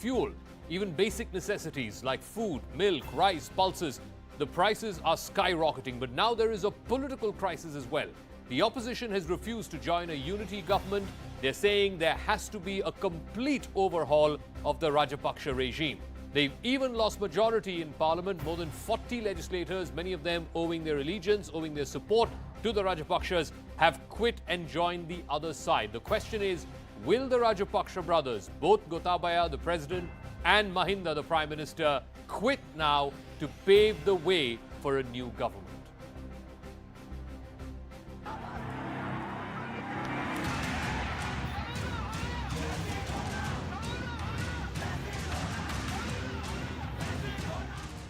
fuel, even basic necessities like food, milk, rice, pulses. The prices are skyrocketing, but now there is a political crisis as well. The opposition has refused to join a unity government. They're saying there has to be a complete overhaul of the Rajapaksa regime. They've even lost majority in parliament, more than 40 legislators, many of them owing their allegiance, owing their support to the Rajapaksas, have quit and joined the other side. The question is, will the Rajapaksa brothers, both Gotabaya, the president, and Mahinda, the prime minister, quit now to pave the way for a new government?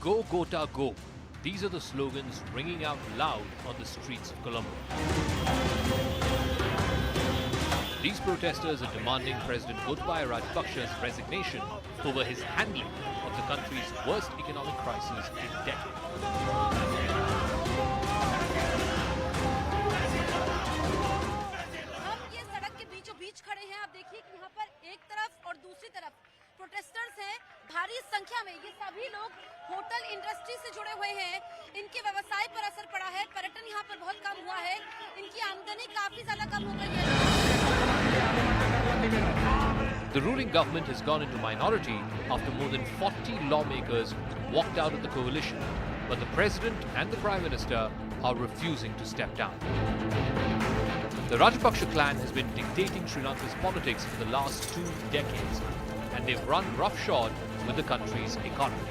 Go Gota Go. These are the slogans ringing out loud on the streets of Colombo. These protesters are demanding President Gotabaya Rajapaksa's resignation over his handling of the country's worst economic crisis in decades. हम ये सड़क के बीचों बीच खड़े हैं। आप देखिए कि यहाँ पर एक तरफ और दूसरी तरफ प्रोटेस्टर्स हैं भारी संख्या में। ये सभी लोग होटल इंडस्ट्री से जुड़े हुए हैं। इनके व्यवसाय पर असर पड़ा है। पर्यटन यहाँ पर बहुत कम हुआ है। इनकी आमदनी काफी ज्यादा कम हो गई है। The ruling government has gone into minority after more than 40 lawmakers walked out of the coalition. But the president and the prime minister are refusing to step down. The Rajapaksa clan has been dictating Sri Lanka's politics for the last 2 decades, and they've run roughshod with the country's economy.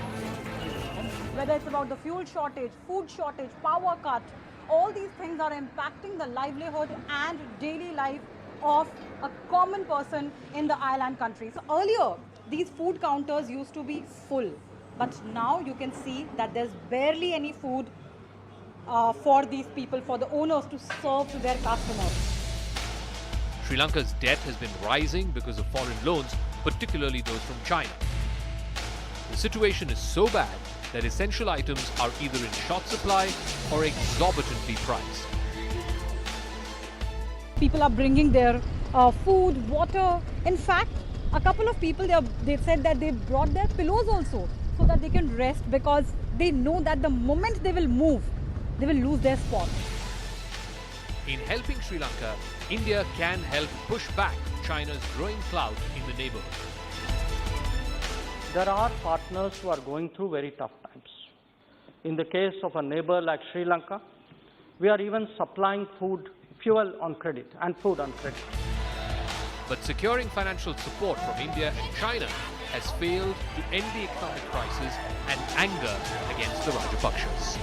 Whether it's about the fuel shortage, food shortage, power cut, all these things are impacting the livelihood and daily life of a common person in the island country. So earlier, these food counters used to be full, but now you can see that there's barely any food for these people, for the owners to serve to their customers. Sri Lanka's debt has been rising because of foreign loans, particularly those from China. The situation is so bad that essential items are either in short supply or exorbitantly priced. People are bringing their food, water. In fact, a couple of people, they said that they brought their pillows also so that they can rest, because they know that the moment they will move, they will lose their spot. In helping Sri Lanka, India can help push back China's growing clout in the neighborhood. There are partners who are going through very tough times. In the case of a neighbor like Sri Lanka, we are even supplying fuel on credit and food on credit. But securing financial support from India and China has failed to end the economic crisis and anger against the Rajapaksas.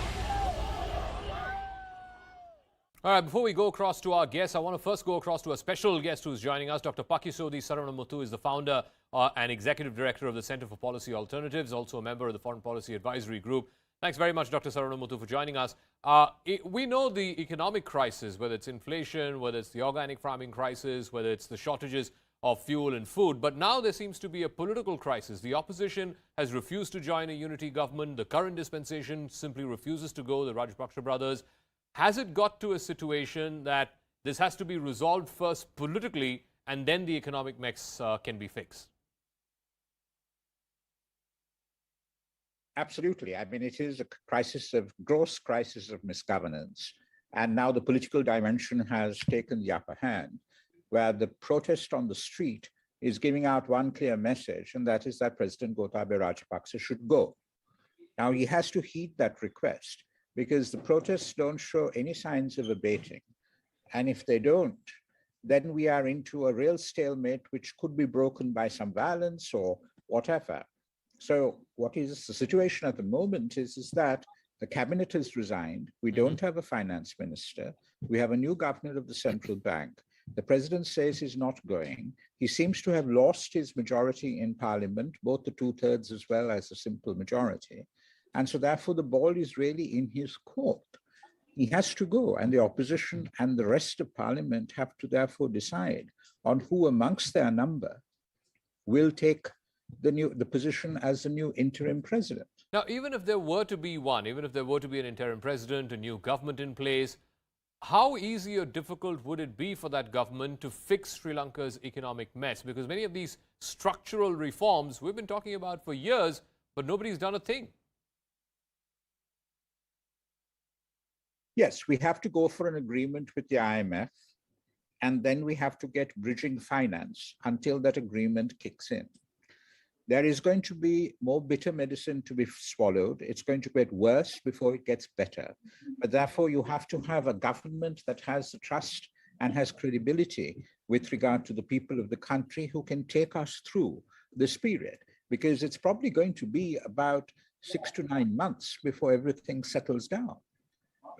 All right, before we go across to our guests, I want to first go across to a special guest who's joining us. Dr. Pakisodi Saranamuthu is the founder and executive director of the Center for Policy Alternatives, also a member of the Foreign Policy Advisory Group. Thanks very much, Dr. Saranamuthu, for joining us. We know the economic crisis, whether it's inflation, whether it's the organic farming crisis, whether it's the shortages of fuel and food. But now there seems to be a political crisis. The opposition has refused to join a unity government. The current dispensation simply refuses to go, the Rajapaksa brothers. Has it got to a situation that this has to be resolved first politically and then the economic mix can be fixed? Absolutely. I mean, it is a gross crisis of misgovernance. And now the political dimension has taken the upper hand, where the protest on the street is giving out one clear message, and that is that President Gotabaya Rajapaksa should go. Now, he has to heed that request, because the protests don't show any signs of abating. And if they don't, then we are into a real stalemate, which could be broken by some violence or whatever. So what is the situation at the moment is that the cabinet has resigned. We don't have a finance minister. We have a new governor of the central bank. The president says he's not going. He seems to have lost his majority in parliament, both the 2/3 as well as a simple majority. And so therefore the ball is really in his court. He has to go, and the opposition and the rest of parliament have to therefore decide on who amongst their number will take the position as the new interim president. Now, even if there were to be one, even if there were to be an interim president, a new government in place, how easy or difficult would it be for that government to fix Sri Lanka's economic mess? Because many of these structural reforms we've been talking about for years, but nobody's done a thing. Yes, we have to go for an agreement with the IMF, and then we have to get bridging finance until that agreement kicks in. There is going to be more bitter medicine to be swallowed. It's going to get worse before it gets better. But therefore, you have to have a government that has the trust and has credibility with regard to the people of the country who can take us through this period, because it's probably going to be about 6 to 9 months before everything settles down.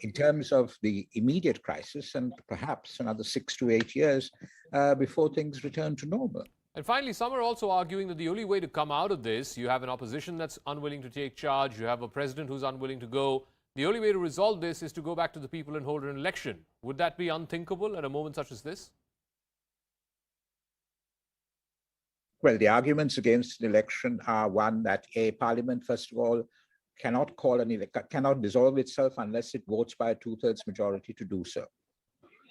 In terms of the immediate crisis, and perhaps another 6 to 8 years before things return to normal. And finally, some are also arguing that the only way to come out of this, you have an opposition that's unwilling to take charge, you have a president who's unwilling to go. The only way to resolve this is to go back to the people and hold an election. Would that be unthinkable at a moment such as this? Well, the arguments against an election are one that a parliament, first of all, cannot dissolve itself unless it votes by a 2/3 majority to do so.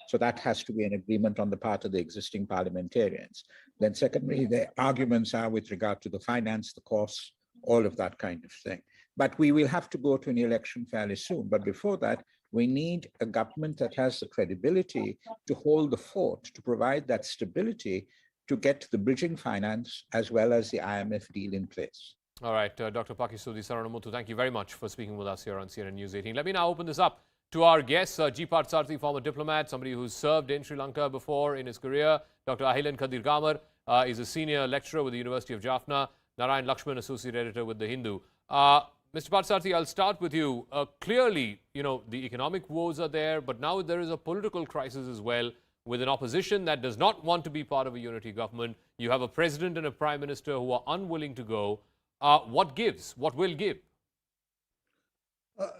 So that has to be an agreement on the part of the existing parliamentarians. Then secondly, the arguments are with regard to the finance, the costs, all of that kind of thing. But we will have to go to an election fairly soon. But before that, we need a government that has the credibility to hold the fort, to provide that stability, to get the bridging finance as well as the IMF deal in place. All right, Dr. Pakisudi Saranamuthu, thank you very much for speaking with us here on CNN News 18. Let me now open this up to our guests, G. Parthasarathy, former diplomat, somebody who's served in Sri Lanka before in his career. Dr. Ahilan Kadirgamar is a senior lecturer with the University of Jaffna. Narayan Lakshman, associate editor with The Hindu. Mr. Parthasarathy, I'll start with you. Clearly, the economic woes are there, but now there is a political crisis as well, with an opposition that does not want to be part of a unity government. You have a president and a prime minister who are unwilling to go. What gives? What will give?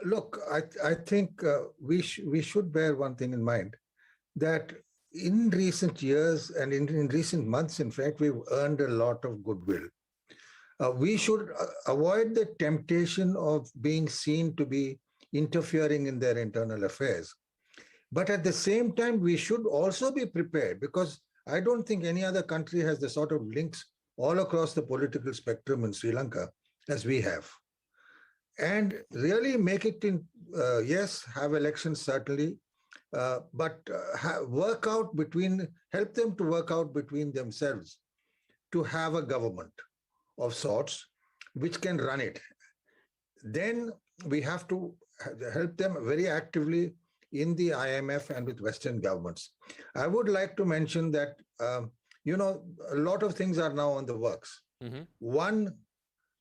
Look, I think we should bear one thing in mind, that in recent years and in recent months, in fact, we've earned a lot of goodwill. We should avoid the temptation of being seen to be interfering in their internal affairs. But at the same time, we should also be prepared, because I don't think any other country has the sort of links all across the political spectrum in Sri Lanka as we have. And really make it in, yes, have elections certainly, but help them to work out between themselves to have a government of sorts which can run it. Then we have to help them very actively in the IMF and with Western governments. I would like to mention that, a lot of things are now on the works. Mm-hmm. One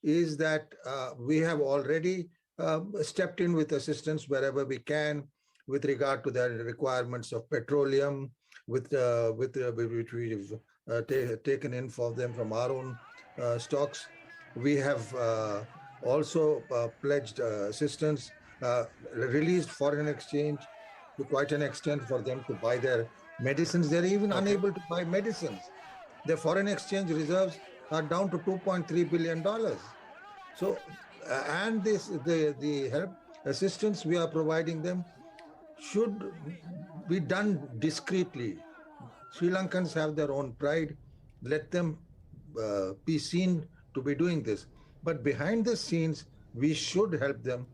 is that we have already stepped in with assistance wherever we can with regard to the requirements of petroleum, which we've taken in for them from our own stocks. We have also pledged assistance, released foreign exchange to quite an extent for them to buy their medicines. They're even unable to buy medicines. Their foreign exchange reserves are down to $2.3 billion. So, and the help assistance we are providing them should be done discreetly. Sri Lankans have their own pride. Let them be seen to be doing this. But behind the scenes, we should help them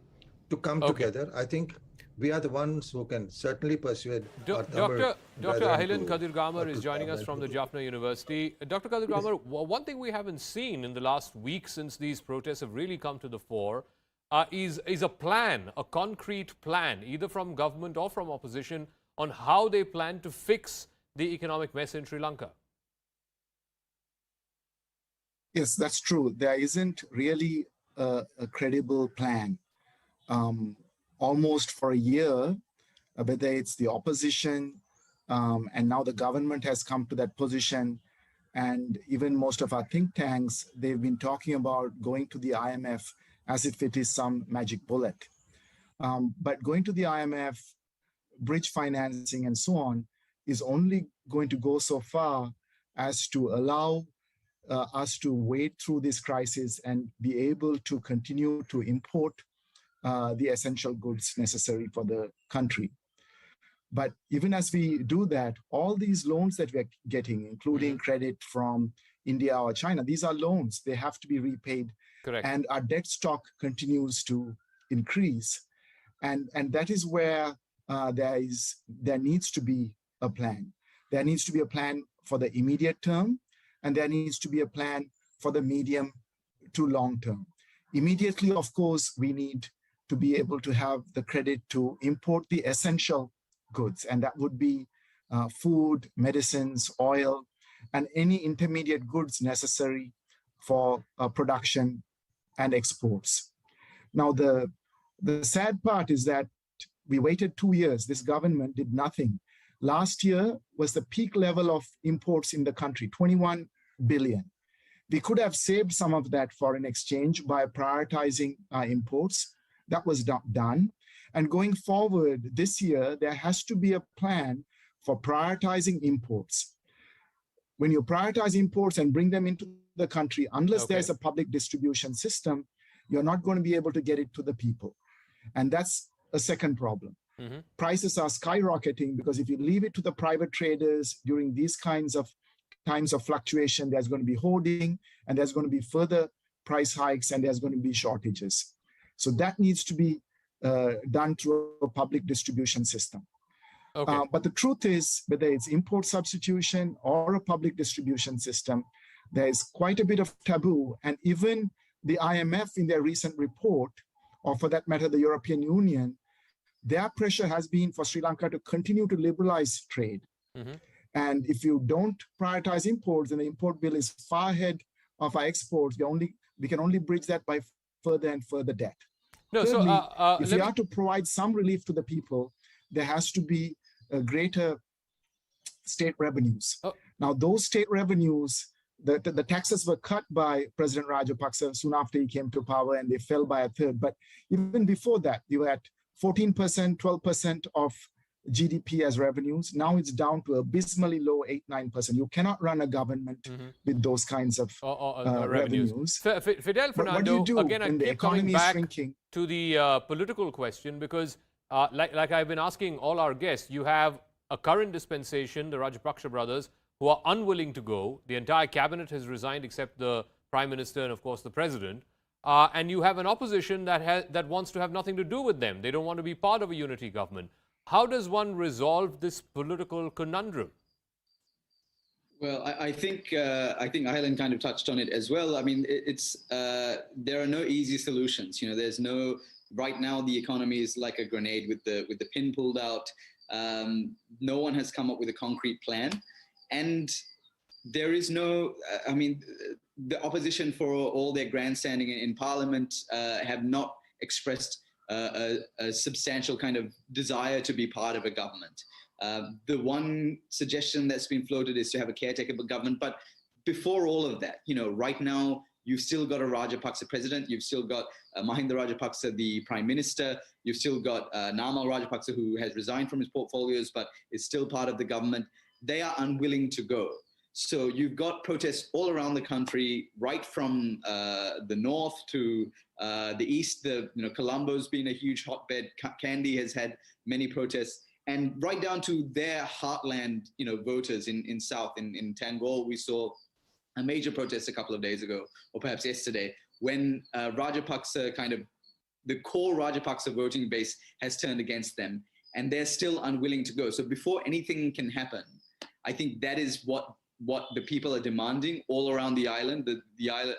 to come together. I think we are the ones who can certainly persuade Dr. Ahilan Kadirgamar is joining us from the Jaffna University. Dr. Kadirgamar, one thing we haven't seen in the last week since these protests have really come to the fore is a plan, a concrete plan, either from government or from opposition, on how they plan to fix the economic mess in Sri Lanka. Yes, that's true. There isn't really a credible plan. Almost for a year, whether it's the opposition, and now the government has come to that position, and even most of our think tanks, they've been talking about going to the IMF as if it is some magic bullet. But going to the IMF, bridge financing and so on, is only going to go so far as to allow us to wade through this crisis and be able to continue to import the essential goods necessary for the country. But even as we do that, all these loans that we're getting, including credit from India or China. These are loans. They have to be repaid. Correct. And our debt stock continues to increase. And that is where there needs to be a plan. There needs to be a plan for the immediate term, and there needs to be a plan for the medium to long term. Immediately, of course, we need to be able to have the credit to import the essential goods, and that would be food, medicines, oil, and any intermediate goods necessary for production and exports. Now, the sad part is that we waited 2 years. This government did nothing. Last year was the peak level of imports in the country, 21 billion. We could have saved some of that foreign exchange by prioritizing our imports. That was not done. And going forward this year, there has to be a plan for prioritizing imports. When you prioritize imports and bring them into the country, unless there's a public distribution system, you're not going to be able to get it to the people. And that's a second problem. Mm-hmm. Prices are skyrocketing because if you leave it to the private traders during these kinds of times of fluctuation, there's going to be hoarding, and there's going to be further price hikes, and there's going to be shortages. So that needs to be done through a public distribution system. Okay. But the truth is, whether it's import substitution or a public distribution system, there is quite a bit of taboo. And even the IMF in their recent report, or for that matter, the European Union, their pressure has been for Sri Lanka to continue to liberalize trade. Mm-hmm. And if you don't prioritize imports, then the import bill is far ahead of our exports. We can only bridge that by further and further debt. No, thirdly, if we are to provide some relief to the people, there has to be a greater state revenues. Oh. Now, those state revenues, the taxes were cut by President Rajapaksa soon after he came to power, and they fell by a third. But even before that, you were at 14%, 12% of GDP as revenues. Now it's down to abysmally low 8-9%. You cannot run a government with those kinds of revenues. Fidel Fernando, again, I keep coming back to the political question because, like I've been asking all our guests, you have a current dispensation, the Rajapaksa brothers, who are unwilling to go. The entire cabinet has resigned except the Prime Minister and, of course, the President. And you have an opposition that wants to have nothing to do with them. They don't want to be part of a unity government. How does one resolve this political conundrum? Well, I think Ahilan kind of touched on it as well. I mean, there are no easy solutions. You know, there's no, right now the economy is like a grenade with the pin pulled out. No one has come up with a concrete plan. And there is no, I mean, the opposition, for all their grandstanding in Parliament, have not expressed a substantial kind of desire to be part of a government. The one suggestion that's been floated is to have a caretaker government. But before all of that, you know, right now, you've still got a Rajapaksa president. You've still got Mahinda Rajapaksa, the prime minister. You've still got Namal Rajapaksa, who has resigned from his portfolios, but is still part of the government. They are unwilling to go. So you've got protests all around the country, right from the north to the east. Colombo's been a huge hotbed. Kandy has had many protests, and right down to their heartland, voters in south. In Tangol, we saw a major protest a couple of days ago, or perhaps yesterday, when Rajapaksa the core Rajapaksa voting base has turned against them, and they're still unwilling to go. So before anything can happen, I think that is what the people are demanding all around the island. The island,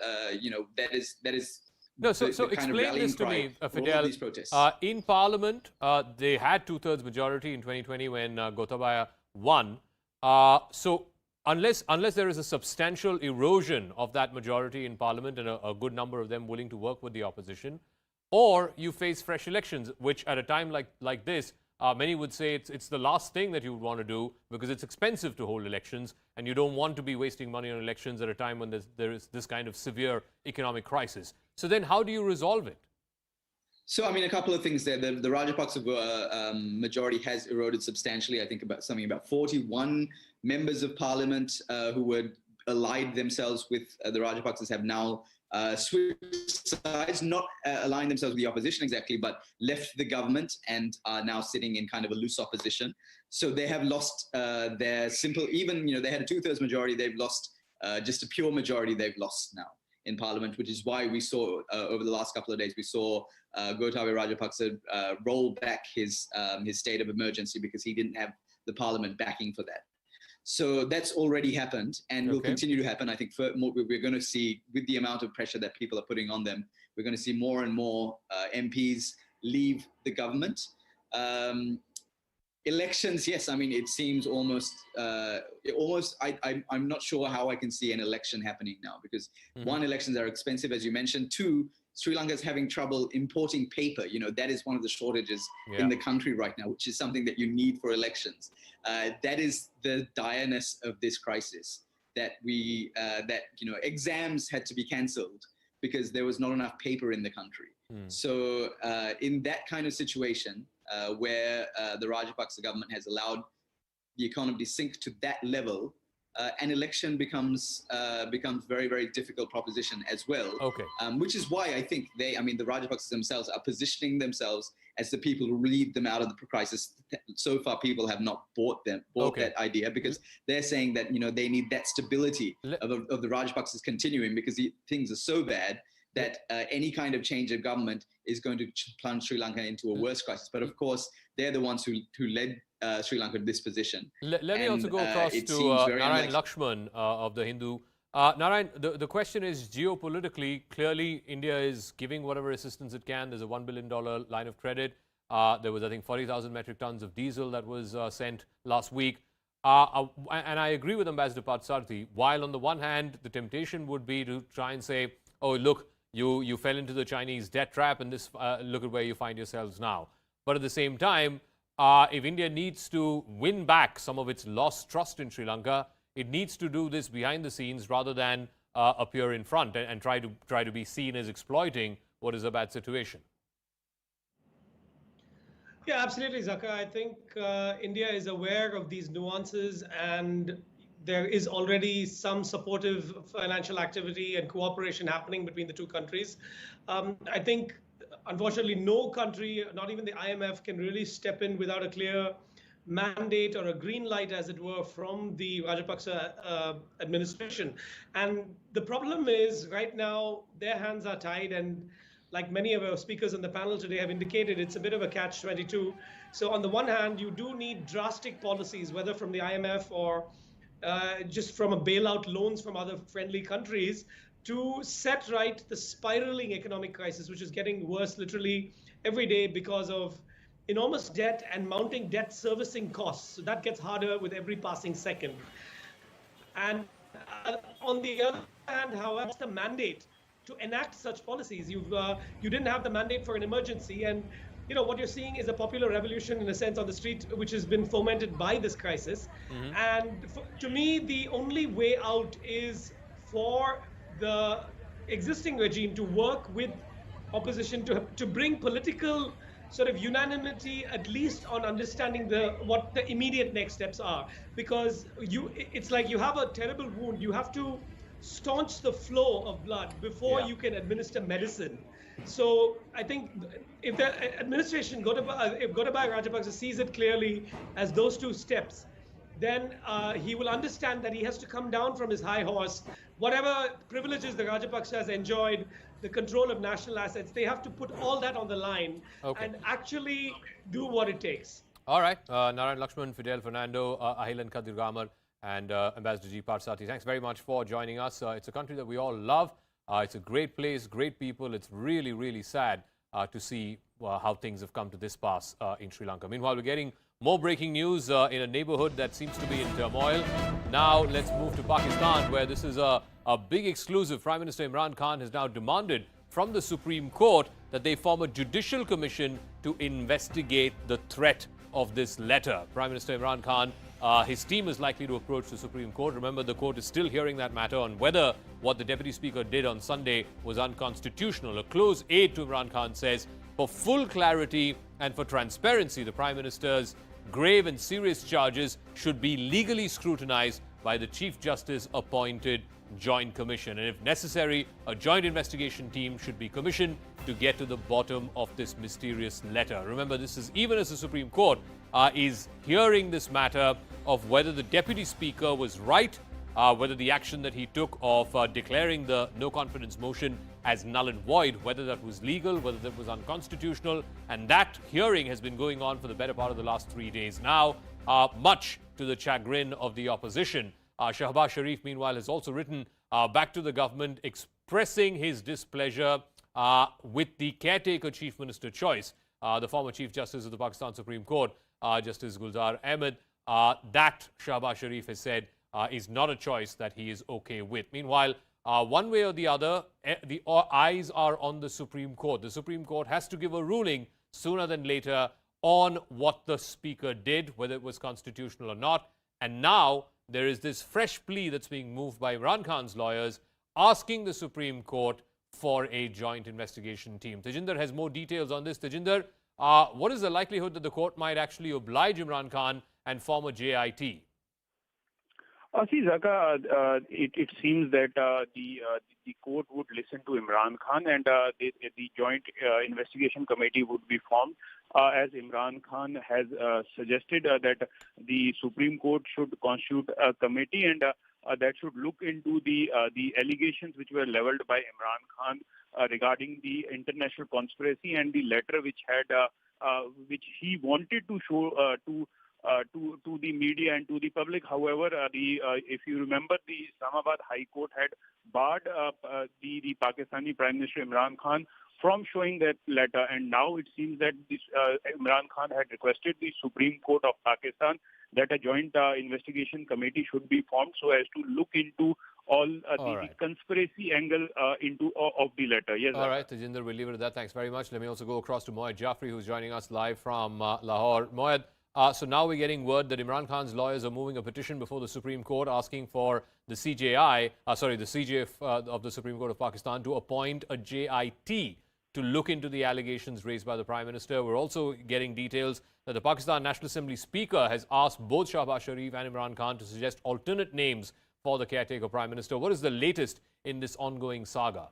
that is. No, so explain this to me, Fidel. In Parliament, they had 2/3 majority in 2020 when Gotabaya won. So unless there is a substantial erosion of that majority in Parliament and a good number of them willing to work with the opposition, or you face fresh elections, which at a time like this, many would say it's the last thing that you would want to do because it's expensive to hold elections and you don't want to be wasting money on elections at a time when there is this kind of severe economic crisis. So then how do you resolve it? So, I mean, a couple of things there. The Rajapaksa majority has eroded substantially. I think about 41 members of parliament who were allied themselves with the Rajapaksas have now switched sides, not aligned themselves with the opposition exactly, but left the government and are now sitting in kind of a loose opposition. So they have lost their simple, even, they had a 2/3 majority, they've lost just a pure majority they've lost now in parliament, which is why we saw over the last couple of days, we saw Gotabaya Rajapaksa roll back his state of emergency because he didn't have the parliament backing for that. So that's already happened and will continue to happen. I think we're going to see, with the amount of pressure that people are putting on them, we're going to see more and more MPs leave the government. Elections, yes. I mean, it seems almost. I'm not sure how I can see an election happening now because one, elections are expensive, as you mentioned. Two, Sri Lanka is having trouble importing paper. You know, that is one of the shortages in the country right now, which is something that you need for elections. That is the direness of this crisis. That exams had to be cancelled because there was not enough paper in the country. So in that kind of situation, where the Rajapaksa government has allowed the economy to sink to that level, an election becomes very, very difficult proposition as well. Which is why I think the Rajapaksas themselves are positioning themselves as the people who lead them out of the crisis. So far, people have not bought that idea because they're saying that they need that stability of the Rajapaksas continuing because things are so bad that any kind of change of government is going to plunge Sri Lanka into a worse crisis. But of course, they're the ones who led Sri Lanka to this position. Let me also go across to Narayan Lakshman of The Hindu. Narayan, the question is geopolitically, clearly India is giving whatever assistance it can. There's a $1 billion line of credit. There was, I think, 40,000 metric tons of diesel that was sent last week. And I agree with Ambassador Parthasarathy. While on the one hand, the temptation would be to try and say, oh, look, you fell into the Chinese debt trap and this look at where you find yourselves now. But at the same time, if India needs to win back some of its lost trust in Sri Lanka, it needs to do this behind the scenes rather than appear in front and try to be seen as exploiting what is a bad situation. Yeah, absolutely, Zaka. I think India is aware of these nuances and there is already some supportive financial activity and cooperation happening between the two countries. I think, unfortunately, no country, not even the IMF, can really step in without a clear mandate or a green light, as it were, from the Rajapaksa administration. And the problem is, right now, their hands are tied. And like many of our speakers on the panel today have indicated, it's a bit of a catch-22. So on the one hand, you do need drastic policies, whether from the IMF or just from a bailout loans from other friendly countries, to set right the spiraling economic crisis, which is getting worse literally every day because of enormous debt and mounting debt servicing costs. So that gets harder with every passing second. And on the other hand, however, the mandate to enact such policies. You didn't have the mandate for an emergency, and what you're seeing is a popular revolution in a sense on the street, which has been fomented by this crisis. And to me, the only way out is for the existing regime to work with opposition to bring political sort of unanimity, at least on understanding what the immediate next steps are. Because it's like you have a terrible wound. You have to staunch the flow of blood before you can administer medicine. So I think if the administration, if Gotabaya Rajapaksa sees it clearly as those two steps, then he will understand that he has to come down from his high horse. Whatever privileges the Rajapaksa has enjoyed, the control of national assets, they have to put all that on the line and actually do what it takes. All right. Narayan Lakshman, Fidel Fernando, Ahilan Kadirgamar, and Ambassador G. Parthasarathy, thanks very much for joining us. It's a country that we all love. It's a great place, great people. It's really, really sad to see how things have come to this pass in Sri Lanka. Meanwhile, we're getting more breaking news in a neighborhood that seems to be in turmoil. Now, let's move to Pakistan, where this is a big exclusive. Prime Minister Imran Khan has now demanded from the Supreme Court that they form a judicial commission to investigate the threat of this letter. Prime Minister Imran Khan, his team is likely to approach the Supreme Court. Remember, the court is still hearing that matter on whether what the Deputy Speaker did on Sunday was unconstitutional. A close aide to Imran Khan says, for full clarity and for transparency, the Prime Minister's grave and serious charges should be legally scrutinized by the Chief Justice appointed Joint Commission. And if necessary, a joint investigation team should be commissioned to get to the bottom of this mysterious letter. Remember, this is even as the Supreme Court is hearing this matter of whether the Deputy Speaker was right whether the action that he took of declaring the no-confidence motion as null and void, whether that was legal, whether that was unconstitutional. And that hearing has been going on for the better part of the last 3 days now, much to the chagrin of the opposition. Shahbaz Sharif, meanwhile, has also written back to the government expressing his displeasure with the caretaker chief minister choice, the former Chief Justice of the Pakistan Supreme Court, Justice Gulzar Ahmed. That, Shahbaz Sharif has said, is not a choice that he is okay with. Meanwhile, one way or the other, the eyes are on the Supreme Court. The Supreme Court has to give a ruling sooner than later on what the Speaker did, whether it was constitutional or not. And now there is this fresh plea that's being moved by Imran Khan's lawyers asking the Supreme Court for a joint investigation team. Tejinder has more details on this. Tejinder, what is the likelihood that the court might actually oblige Imran Khan and former JIT? See, Zaka, it seems that the court would listen to Imran Khan, and the joint investigation committee would be formed, as Imran Khan has suggested that the Supreme Court should constitute a committee, and that should look into the allegations which were leveled by Imran Khan regarding the international conspiracy and the letter which which he wanted to show to the media and to the public. However, if you remember, the Islamabad High Court had barred the Pakistani Prime Minister Imran Khan from showing that letter, and now it seems that Imran Khan had requested the Supreme Court of Pakistan that a joint investigation committee should be formed so as to look into all the conspiracy angle of the letter. Yes. All right, Tejinder, we'll leave it at that. Thanks very much. Let me also go across to Moed Jafri, who's joining us live from Lahore. Moed, so now we're getting word that Imran Khan's lawyers are moving a petition before the Supreme Court asking for the CJI, the CJF of the Supreme Court of Pakistan to appoint a JIT to look into the allegations raised by the Prime Minister. We're also getting details that the Pakistan National Assembly Speaker has asked both Shahbaz Sharif and Imran Khan to suggest alternate names for the caretaker Prime Minister. What is the latest in this ongoing saga?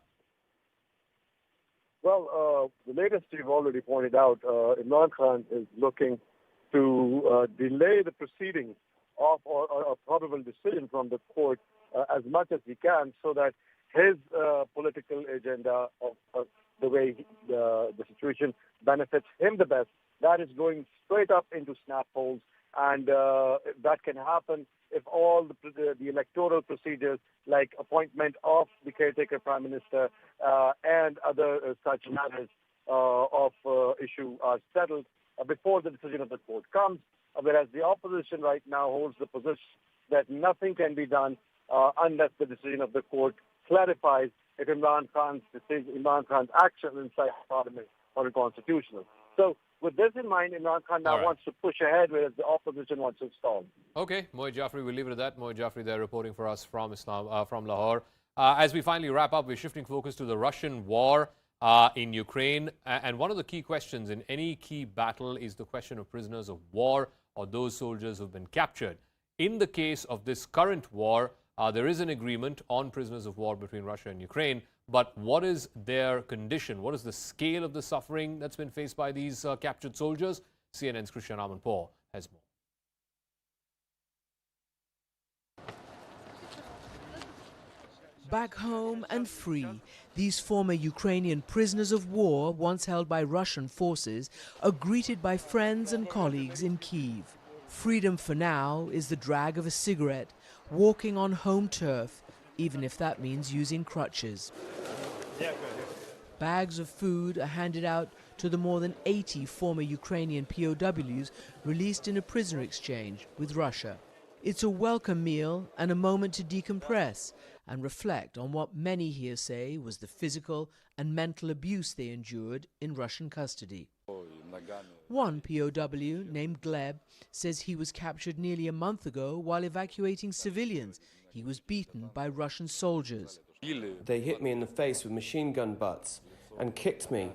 Well, the latest you've already pointed out, Imran Khan is looking to delay the proceedings of or a probable decision from the court as much as he can, so that his political agenda of the way the situation benefits him the best, that is going straight up into snap holes, and that can happen if all the electoral procedures like appointment of the caretaker Prime Minister and other such matters of issue are settled before the decision of the court comes, whereas the opposition right now holds the position that nothing can be done unless the decision of the court clarifies if Imran Khan's actions inside Parliament are unconstitutional. So with this in mind, Imran Khan now wants to push ahead, whereas the opposition wants to stall. Okay, Moed Jafri, we'll leave it at that. Moed Jafri there reporting for us from from Lahore. As we finally wrap up, we're shifting focus to the Russian war in Ukraine. And one of the key questions in any key battle is the question of prisoners of war or those soldiers who've been captured. In the case of this current war, there is an agreement on prisoners of war between Russia and Ukraine. But what is their condition? What is the scale of the suffering that's been faced by these captured soldiers? CNN's Christian Amanpour has more. Back home and free, these former Ukrainian prisoners of war, once held by Russian forces, are greeted by friends and colleagues in Kyiv. Freedom for now is the drag of a cigarette, walking on home turf, even if that means using crutches. Bags of food are handed out to the more than 80 former Ukrainian POWs released in a prisoner exchange with Russia. It's a welcome meal and a moment to decompress and reflect on what many here say was the physical and mental abuse they endured in Russian custody. One POW, named Gleb, says he was captured nearly a month ago while evacuating civilians. He was beaten by Russian soldiers. They hit me in the face with machine gun butts and kicked me.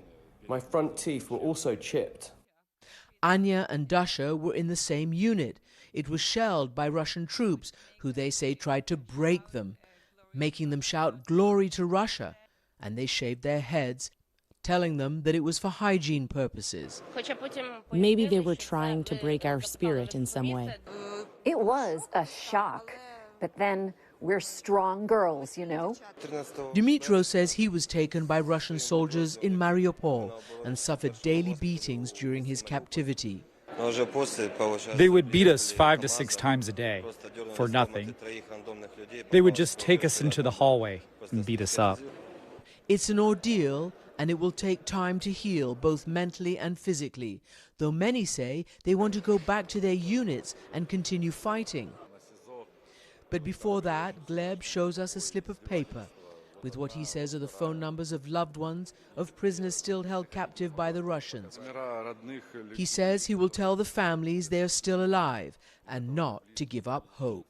My front teeth were also chipped. Anya and Dasha were in the same unit. It was shelled by Russian troops, who they say tried to break them, making them shout "Glory to Russia," and they shaved their heads, telling them that it was for hygiene purposes. Maybe they were trying to break our spirit in some way. It was a shock, but then we're strong girls, you know. Dimitro says he was taken by Russian soldiers in Mariupol and suffered daily beatings during his captivity. They would beat us 5 to 6 times a day for nothing. They would just take us into the hallway and beat us up. It's an ordeal, and it will take time to heal both mentally and physically, though many say they want to go back to their units and continue fighting. But before that, Gleb shows us a slip of paper with what he says are the phone numbers of loved ones of prisoners still held captive by the Russians. He says he will tell the families they are still alive and not to give up hope.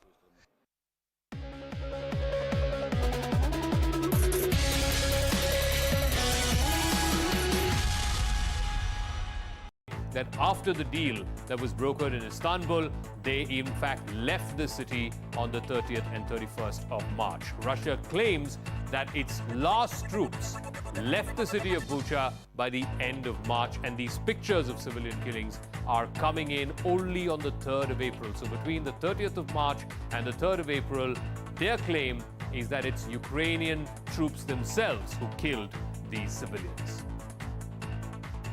That after the deal that was brokered in Istanbul, they in fact left the city on the 30th and 31st of March. Russia claims that its last troops left the city of Bucha by the end of March, and these pictures of civilian killings are coming in only on the 3rd of April. So between the 30th of March and the 3rd of April, their claim is that it's Ukrainian troops themselves who killed these civilians.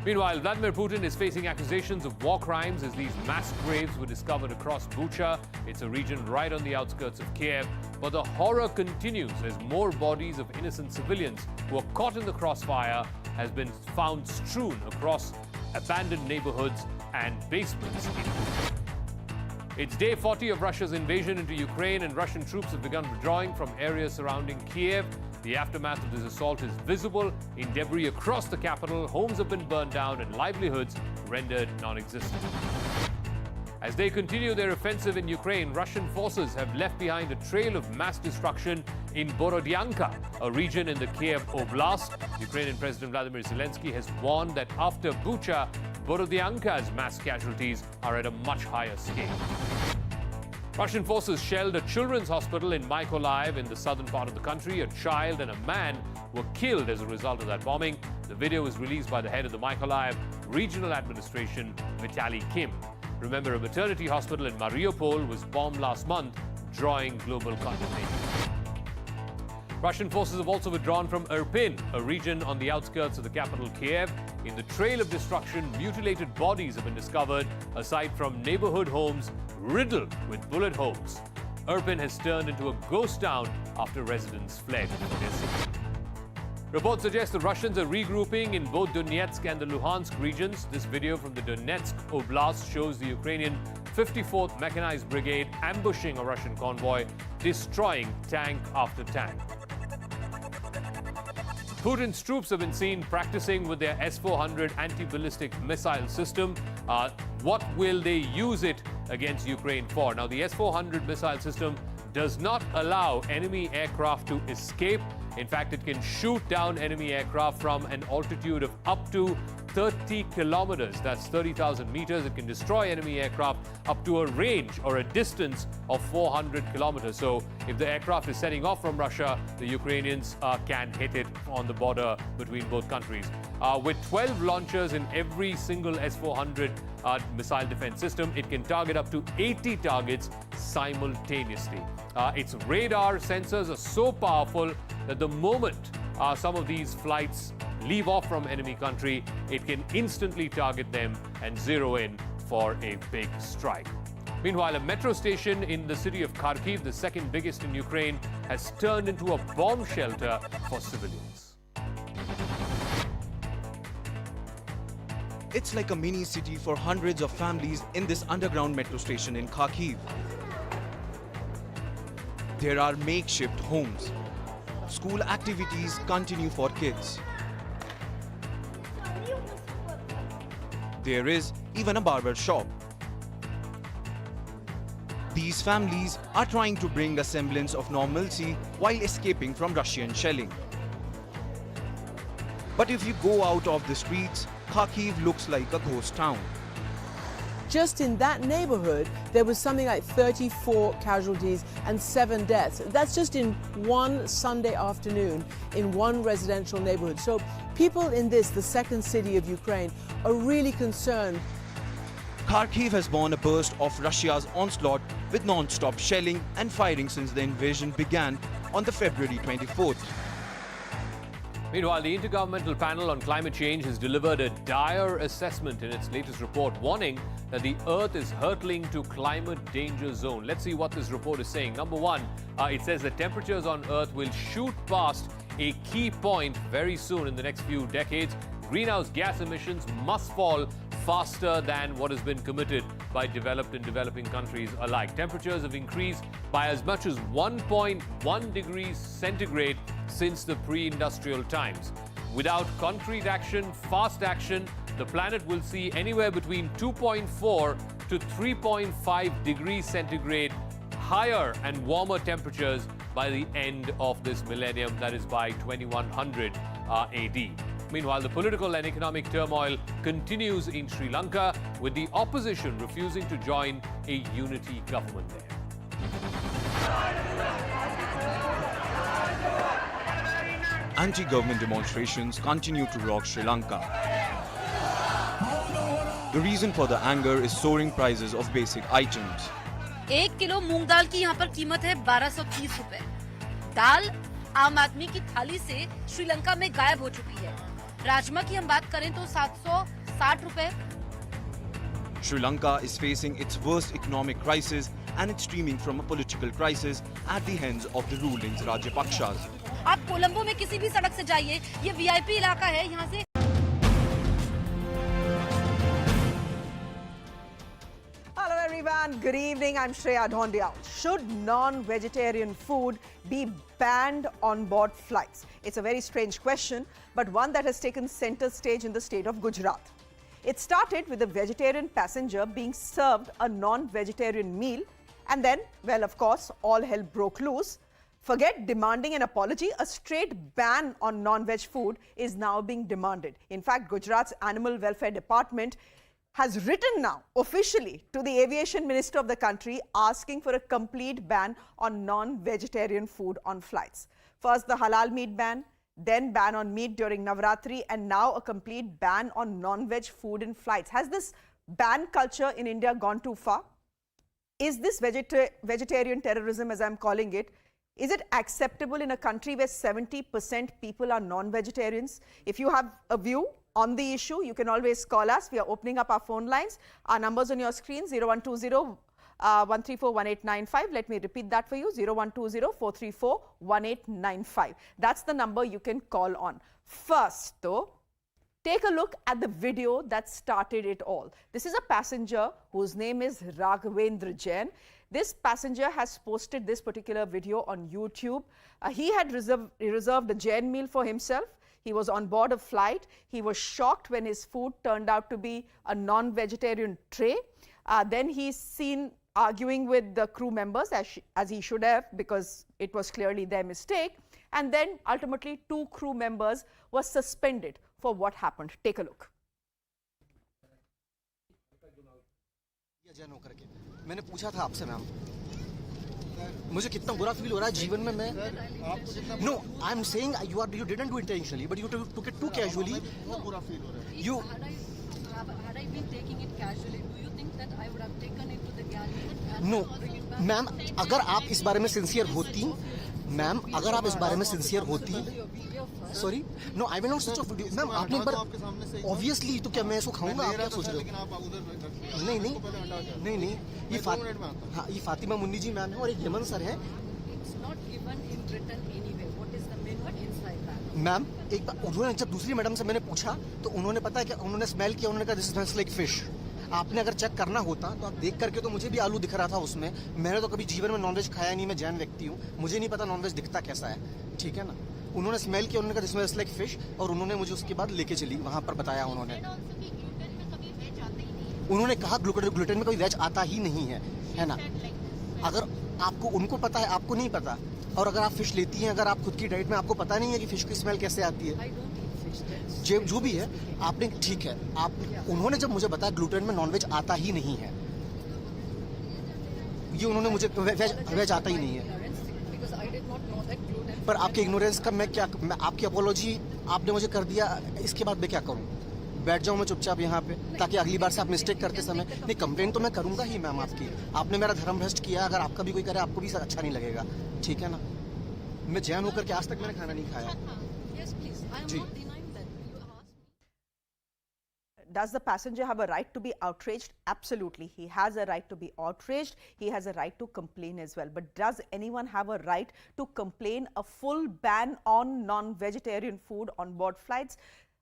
Meanwhile, Vladimir Putin is facing accusations of war crimes as these mass graves were discovered across Bucha. It's a region right on the outskirts of Kiev. But the horror continues as more bodies of innocent civilians who are caught in the crossfire has been found strewn across abandoned neighborhoods and basements in Bucha. It's day 40 of Russia's invasion into Ukraine, and Russian troops have begun withdrawing from areas surrounding Kiev. The aftermath of this assault is visible in debris across the capital. Homes have been burned down and livelihoods rendered non-existent. As they continue their offensive in Ukraine, Russian forces have left behind a trail of mass destruction in Borodyanka, a region in the Kiev Oblast. Ukrainian President Vladimir Zelensky has warned that after Bucha, Borodyanka's mass casualties are at a much higher scale. Russian forces shelled a children's hospital in Mykolaiv in the southern part of the country. A child and a man were killed as a result of that bombing. The video was released by the head of the Mykolaiv Regional Administration, Vitaly Kim. Remember, a maternity hospital in Mariupol was bombed last month, drawing global condemnation. Russian forces have also withdrawn from Irpin, a region on the outskirts of the capital Kiev. In the trail of destruction, mutilated bodies have been discovered, aside from neighborhood homes riddled with bullet holes. Irpin has turned into a ghost town after residents fled from their city. Reports suggest the Russians are regrouping in both Donetsk and the Luhansk regions. This video from the Donetsk Oblast shows the Ukrainian 54th Mechanized Brigade ambushing a Russian convoy, destroying tank after tank. Putin's troops have been seen practicing with their S-400 anti-ballistic missile system. What will they use it against Ukraine for? Now, the S-400 missile system does not allow enemy aircraft to escape. In fact, it can shoot down enemy aircraft from an altitude of up to 30 kilometers. That's 30,000 meters. It can destroy enemy aircraft up to a range or a distance of 400 kilometers. So if the aircraft is setting off from Russia, the Ukrainians can hit it on the border between both countries. With 12 launchers in every single S-400 missile defense system, it can target up to 80 targets simultaneously. Its radar sensors are so powerful that the moment some of these flights leave off from enemy country, it can instantly target them and zero in for a big strike. Meanwhile, a metro station in the city of Kharkiv, the second biggest in Ukraine, has turned into a bomb shelter for civilians. It's like a mini city for hundreds of families in this underground metro station in Kharkiv. There are makeshift homes. School activities continue for kids. There is even a barber shop. These families are trying to bring a semblance of normalcy while escaping from Russian shelling. But if you go out of the streets, Kharkiv looks like a ghost town. Just in that neighborhood, there was something like 34 casualties and 7 deaths. That's just in one Sunday afternoon in one residential neighborhood. So people in this, the second city of Ukraine, are really concerned. Kharkiv has borne a burst of Russia's onslaught with non-stop shelling and firing since the invasion began on the February 24th. Meanwhile, the Intergovernmental Panel on Climate Change has delivered a dire assessment in its latest report, warning that the Earth is hurtling to climate danger zone. Let's see what this report is saying. Number one, it says that temperatures on Earth will shoot past a key point very soon in the next few decades. Greenhouse gas emissions must fall faster than what has been committed by developed and developing countries alike. Temperatures have increased by as much as 1.1 degrees centigrade since the pre-industrial times. Without concrete action, fast action, the planet will see anywhere between 2.4 to 3.5 degrees centigrade higher and warmer temperatures by the end of this millennium, that is by 2100 AD. Meanwhile, the political and economic turmoil continues in Sri Lanka, with the opposition refusing to join a unity government there. Anti-government demonstrations continue to rock Sri Lanka. The reason for the anger is soaring prices of basic items. 1 kilo मूंग दाल की यहाँ पर कीमत है 1230 रुपए। दाल आम आदमी की थाली से श्रीलंका में गायब हो चुकी है। राजमा की हम बात करें तो 760 रुपए। Sri Lanka is facing its worst economic crisis and it's streaming from a political crisis at the hands of the ruling Rajapaksas. आप कोलंबो में किसी भी सड़क से जाइए, ये वीआईपी इलाका है, यहाँ से। Hello everyone, good evening. I'm Shreya Dhondial. Should non-vegetarian food be banned on board flights? It's a very strange question, but one that has taken center stage in the state of Gujarat. It started with a vegetarian passenger being served a non-vegetarian meal, and then, well, of course, all hell broke loose. Forget demanding an apology, a straight ban on non-veg food is now being demanded. In fact, Gujarat's Animal Welfare Department has written now officially to the aviation minister of the country asking for a complete ban on non-vegetarian food on flights. First the halal meat ban, then ban on meat during Navratri, and now a complete ban on non-veg food in flights. Has this ban culture in India gone too far? Is this vegetarian terrorism, as I'm calling it, is it acceptable in a country where 70% people are non-vegetarians? If you have a view on the issue, you can always call us. We are opening up our phone lines. Our numbers on your screen, 0120 134 1895. Let me repeat that for you, 0120 434 1895. That's the number you can call on. First, though, take a look at the video that started it all. This is a passenger whose name is Raghavendra Jain. This passenger has posted this particular video on YouTube. He had reserved a Jain meal for himself. He was on board a flight. He was shocked when his food turned out to be a non-vegetarian tray. Then he's seen arguing with the crew members, as he should have, because it was clearly their mistake. And then ultimately 2 crew members were suspended for what happened. Take a look. मैंने पूछा था आपसे ma'am, मुझे कितना बुरा feel हो रहा है जीवन में। मैं no I am saying you didn't do intentionally but you took it too casually. बुरा फील हो रहा है। You had I been taking it casually, do you think that I would have taken it to the galley? No ma'am, अगर आप इस बारे में sincere होती, मैम अगर आप इस बारे में सिंसियर होती, sorry no I will not such of video. Ma'am आपने एक बार ऑब्वियसली, तो क्या मैं इसको खाऊंगा? आप क्या सोच रहे हो? नहीं नहीं नहीं नहीं, ये फातिमा मुन्नी जी मैम है और एक यमन सर है। मैम एक बार उन्होंने, जब दूसरी मैडम से मैंने पूछा तो उन्होंने, पता है क्या उन्होंने स्मेल किया, उन्होंने कहा दिस स्मेल्स लाइक फिश। आपने अगर चेक करना होता तो आप देख करके, तो मुझे भी आलू दिख रहा था उसमें। मैंने तो कभी जीवन में नॉनवेज खाया नहीं, मैं जैन व्यक्ति हूँ, मुझे नहीं पता नॉनवेज दिखता कैसा है, ठीक है ना। उन्होंने स्मेल किया, उन्होंने कहा दिस स्मेल्स लाइक फिश, और उन्होंने मुझे उसके बाद लेके चली, वहां पर बताया उन्होंने कहा ग्लूटेन में कोई वेज आता ही नहीं है ना। अगर आपको, उनको पता है, आपको नहीं पता, और अगर आप फिश लेती हैं, अगर आप खुद की डाइट में आपको पता नहीं है कि फिश की स्मेल कैसे आती है, जो भी है आपने, ठीक है, आप, उन्होंने जब मुझे बताया ग्लूटेन में नॉनवेज आता ही नहीं है, ये उन्होंने मुझे वेज आता ही नहीं है, पर आपके इग्नोरेंस का मैं आपकी अपोलॉजी आपने मुझे कर दिया, इसके बाद मैं क्या करूं? बैठ जाऊं मैं चुपचाप यहाँ पे, ताकि अगली बार से आप मिस्टेक करते समय, नहीं कंप्लेन तो मैं करूंगा ही मैम आपकी, आपने मेरा धर्म भ्रष्ट किया, अगर आपका भी कोई करे आपको भी अच्छा नहीं लगेगा, ठीक है ना। मैं जैन होकर के आज तक मैंने खाना नहीं खाया जी। Does the passenger have a right to be outraged? Absolutely. He has a right to be outraged. He has a right to complain as well. But does anyone have a right to complain a full ban on non-vegetarian food on board flights?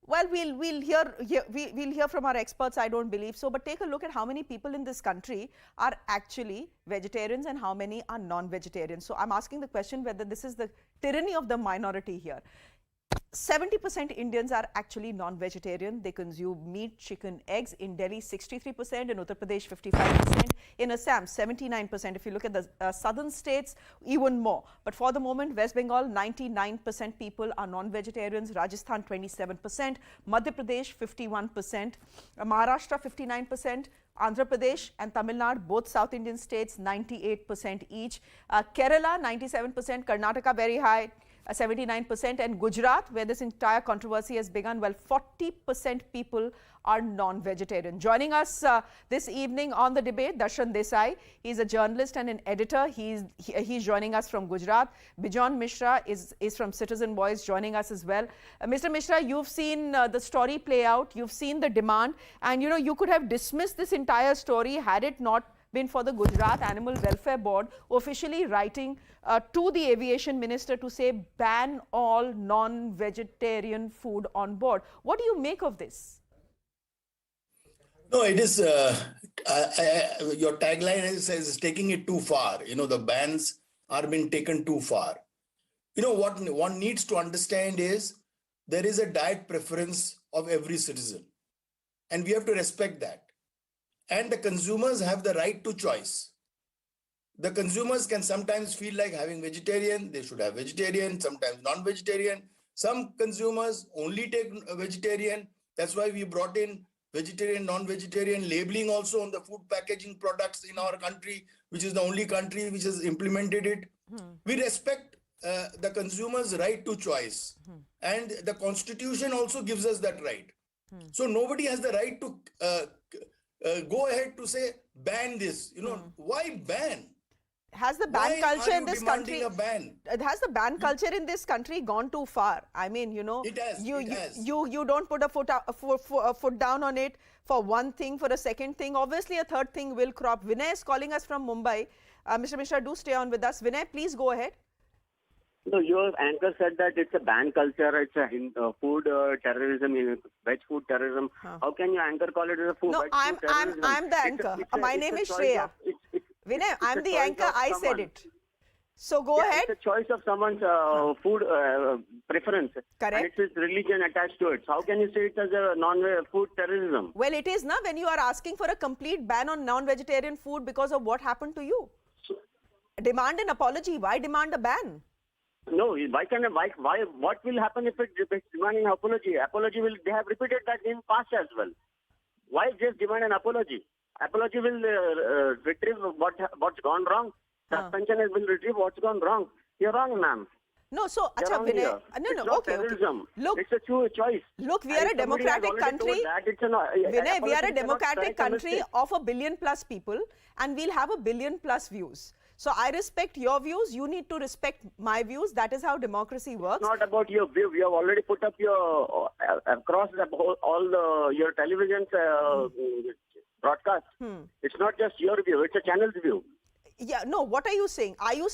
Well, we'll hear from our experts. I don't believe so. But take a look at how many people in this country are actually vegetarians and how many are non-vegetarians. So I'm asking the question whether this is the tyranny of the minority here. 70% Indians are actually non-vegetarian. They consume meat, chicken, eggs. In Delhi, 63%. In Uttar Pradesh, 55%. In Assam, 79%. If you look at the southern states, even more. But for the moment, West Bengal, 99% people are non-vegetarians. Rajasthan, 27%. Madhya Pradesh, 51%. Maharashtra, 59%. Andhra Pradesh and Tamil Nadu, both South Indian states, 98% each. Kerala, 97%. Karnataka, very high. 79%, and Gujarat, where this entire controversy has begun, well, 40% people are non-vegetarian. Joining us this evening on the debate, Darshan Desai. He's a journalist and an editor. He's joining us from Gujarat. Bijon Mishra is from Citizen Voice, joining us as well. Mr. Mishra, you've seen the story play out. You've seen the demand, and you could have dismissed this entire story had it not been for the Gujarat Animal Welfare Board officially writing to the aviation minister to say ban all non-vegetarian food on board. What do you make of this? No, it is, your tagline is taking it too far. The bans are being taken too far. What one needs to understand is there is a diet preference of every citizen, and we have to respect that. And the consumers have the right to choice. The consumers can sometimes feel like having vegetarian, they should have vegetarian, sometimes non-vegetarian. Some consumers only take vegetarian. That's why we brought in vegetarian, non-vegetarian labeling also on the food packaging products in our country, which is the only country which has implemented it. We respect the consumer's right to choice. And the constitution also gives us that right. So nobody has the right to go ahead to say ban this. Why ban? Has the ban culture in this country? Ban? Has the ban culture in this country gone too far? I mean, it has. You don't put a foot down on it for one thing, for a second thing. Obviously, a third thing will crop. Vinay is calling us from Mumbai. Mr. Mishra, do stay on with us. Vinay, please go ahead. No, your anchor said that it's a ban culture, it's a food terrorism, veg food terrorism. How can your anchor call it as a food? No, I'm the anchor. My name is Shreya. Vinay, I'm the anchor. I said it. So go ahead. It's a choice of someone's food preference. Correct. And it's religion attached to it. So how can you say it as a non-food terrorism? Well, it is now when you are asking for a complete ban on non-vegetarian food because of what happened to you. Demand an apology. Why demand a ban? No, what will happen if it's demanding an apology? They have repeated that in past as well. Why just demand an apology? Apology will retrieve what's gone wrong. Suspension will retrieve what's gone wrong. You're wrong, ma'am. No, so, Vinay, okay. Look, it's a choice. Look, we are a democratic country. Vinay, we are a democratic country of 1 billion plus people, and we'll have 1 billion plus views. So I respect your views. You need to respect my views. That is how democracy works. It's not about your view. We have already put up your across your television's broadcast. It's not just your view. It's a channel's view. Yeah. No. What are you saying? Are you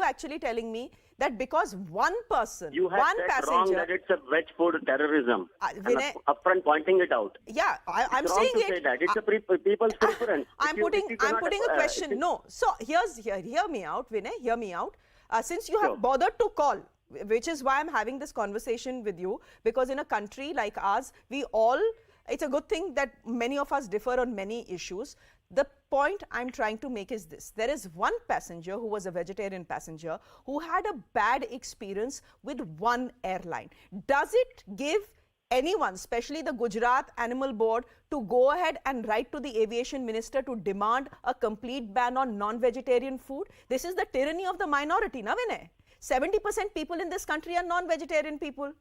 actually telling me that because one person, you have one said passenger, wrong that it's a veg food terrorism? Vinay, upfront pointing it out. Yeah, I'm saying it. Say that. It's a people's preference. I'm putting a question. No. So hear me out, Vinay. Hear me out. Since you have bothered to call, which is why I'm having this conversation with you, because in a country like ours, it's a good thing that many of us differ on many issues. The point I'm trying to make is this. There is one passenger who was a vegetarian passenger who had a bad experience with one airline. Does it give anyone, especially the Gujarat Animal Board, to go ahead and write to the aviation minister to demand a complete ban on non-vegetarian food? This is the tyranny of the minority, na Vinay? 70% people in this country are non-vegetarian people.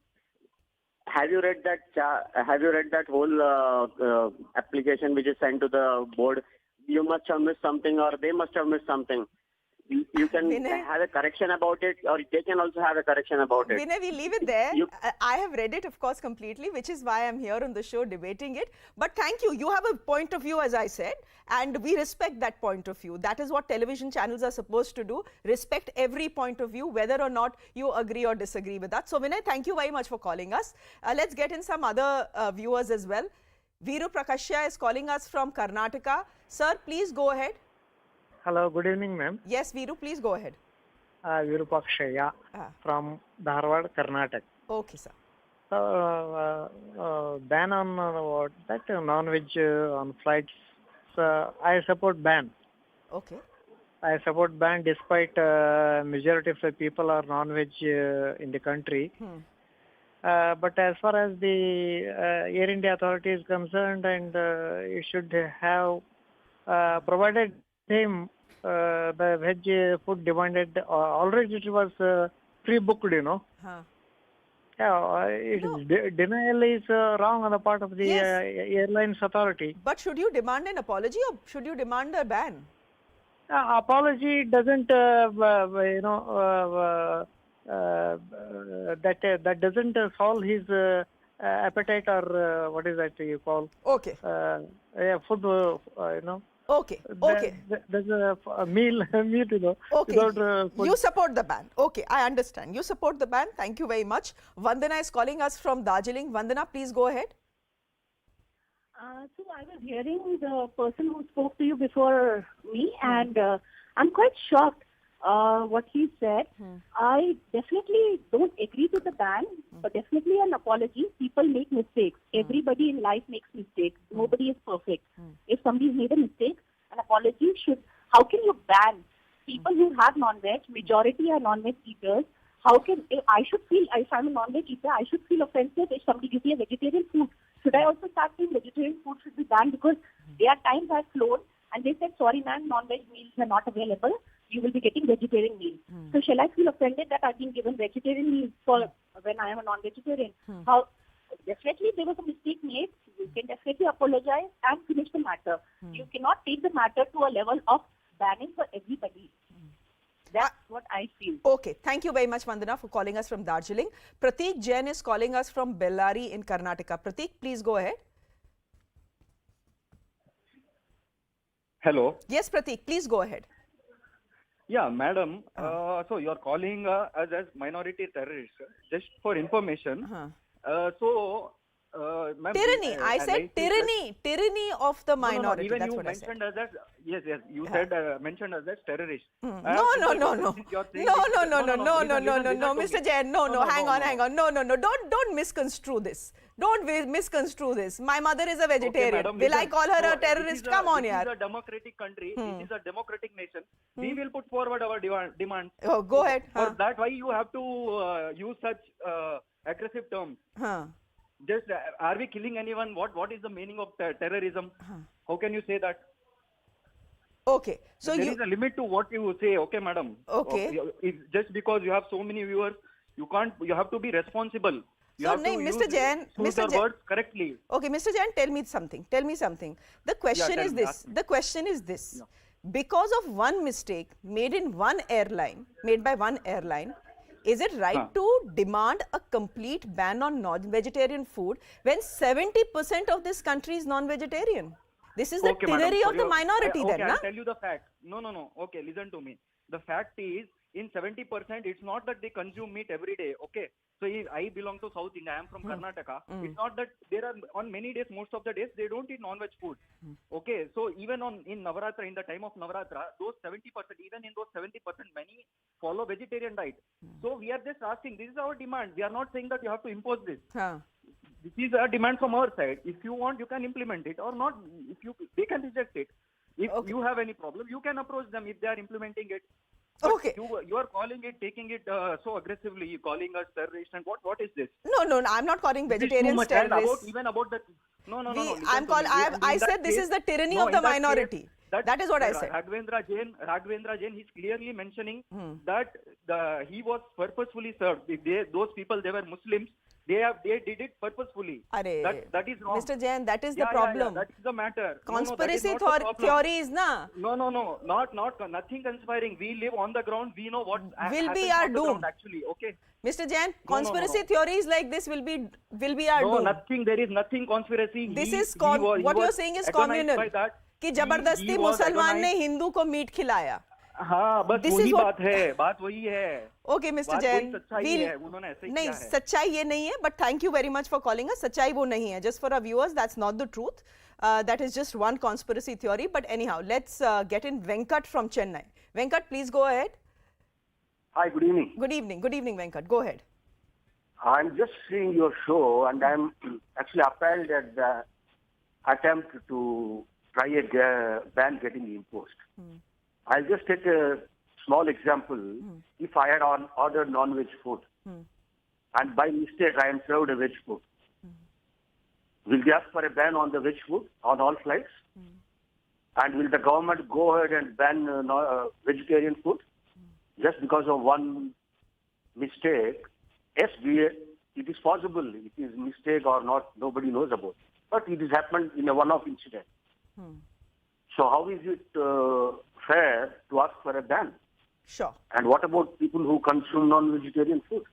Have you read that whole application which is sent to the board? You must have missed something, or they must have missed something. You can Vinay, have a correction about it, or they can also have a correction about it. Vinay, we leave it there. I have read it, of course, completely, which is why I'm here on the show debating it. But thank you. You have a point of view, as I said, and we respect that point of view. That is what television channels are supposed to do. Respect every point of view, whether or not you agree or disagree with that. So, Vinay, thank you very much for calling us. Let's get in some other viewers as well. Veeru Prakashya is calling us from Karnataka. Sir, please go ahead. Hello, good evening, ma'am. Yes, Veeru, please go ahead. Virupakshaya from Dharwad, Karnataka. Okay, sir. Ban on what? That non-veg on flights. I support ban. Okay. I support ban despite majority of the people are non-veg in the country. But as far as the Air India authority is concerned, and it should have provided him the veg food demanded. Already it was pre-booked, you know. Yeah, denial is wrong on the part of the airlines authority. But should you demand an apology or should you demand a ban? Apology doesn't, that doesn't solve his appetite, or what is that you call? Okay. Yeah, food, you know. Okay, okay. There's a meal, you know. Okay, without, you support the ban. Okay, I understand. You support the ban. Thank you very much. Vandana is calling us from Darjeeling. Vandana, please go ahead. So I was hearing the person who spoke to you before me, and I'm quite shocked what he said. I definitely don't agree to the ban, but definitely an apology. People make mistakes. Everybody in life makes mistakes. Nobody is perfect. If somebody's made a mistake, an apology should... How can you ban people who have non-veg? Majority are non-veg eaters. How can... I should feel... If I'm a non-veg eater, I should feel offensive if somebody gives me a vegetarian food. Should I also start saying vegetarian food should be banned? Because there are times I've flown and they said, sorry ma'am, non-veg meals are not available. You will be getting vegetarian meals. So shall I feel offended that I've been given vegetarian meals for when I am a non-vegetarian? How? Definitely there was a mistake made. You can definitely apologize and finish the matter. You cannot take the matter to a level of banning for everybody. That's what I feel. Okay. Thank you very much, Vandana, for calling us from Darjeeling. Prateek Jain is calling us from Bellary in Karnataka. Prateek, please go ahead. Hello. Yes, Prateek, please go ahead. Yeah, madam. So you're calling us as minority terrorists. Just for information. Tyranny. I said tyranny. Tyranny of the minority. Even that's you what mentioned I said. us as you said mentioned us as terrorists. No, Mr. Jain. No, hang on. No. Don't misconstrue this. Don't misconstrue this. My mother is a vegetarian. Okay, madam, will I call her a terrorist? Come on, yaar. yaar. This is a democratic country. This is a democratic nation. We will put forward our demands. Oh, go ahead. For that, why you have to use such aggressive terms? Just are we killing anyone? What is the meaning of terrorism? How can you say that? Okay, so there is a limit to what you say. Okay, madam. Okay. Just because you have so many viewers, you can't. You have to be responsible. You have to Mr. Jain, choose the words correctly. Okay, Mr. Jain, tell me something. The question is this. The question is this. Yeah. Because of one mistake made by one airline, is it right to demand a complete ban on non-vegetarian food when 70% of this country is non-vegetarian? This is the tyranny of the minority then, I'll tell you the fact. No. Okay, listen to me. The fact is, in 70%, it's not that they consume meat every day. Okay, so I belong to South India. I am from Karnataka. It's not that there are on many days, most of the days, they don't eat non-veg food. Okay, so even in Navratra, in the time of Navratra, those 70%, even in those 70%, many follow vegetarian diet. So we are just asking, this is our demand. We are not saying that you have to impose this. This is a demand from our side. If you want, you can implement it or not. They can reject it. If you have any problem, you can approach them if they are implementing it. But okay. You are calling it, taking it so aggressively, calling us terrorists, and what is this? No, I'm not calling vegetarians terrorists. Even about the... No. I said this is the tyranny of the minority. That is what I said. Raghavendra Jain, he's clearly mentioning that he was purposefully served. Those people, they were Muslims. They did it purposefully. That is wrong. Mr. Jain, that is the problem. That is the matter. Conspiracy theories, na? No, nothing conspiring. We live on the ground. We know what will be our doom. Actually, okay. Mr. Jain, conspiracy theories like this will be our doom. No, nothing. There is nothing conspiracy. This is what you are saying is communal. कि जबरदस्ती मुसलमान ने हिंदू को meet खिलाया. हाँ, बस वही बात वही है. Okay, Mr. Jain. नहीं, सच्चाई ये नहीं है. But thank you very much for calling us. सच्चाई वो नहीं है. Just for our viewers, that's not the truth. That is just one conspiracy theory. But anyhow, let's get in Venkat from Chennai. Venkat, please go ahead. Hi, good evening. Good evening. Good evening, Venkat. Go ahead. I'm just seeing your show, and I'm actually appalled at the attempt to try a ban getting imposed. I'll just take a small example. If I had ordered non-veg food, and by mistake I am served a veg food, will they ask for a ban on the veg food on all flights? And will the government go ahead and ban vegetarian food just because of one mistake? Yes, it is possible. It is mistake or not, nobody knows about it. But it has happened in a one-off incident. So how is it fair to ask for a ban? Sure. And what about people who consume non-vegetarian food?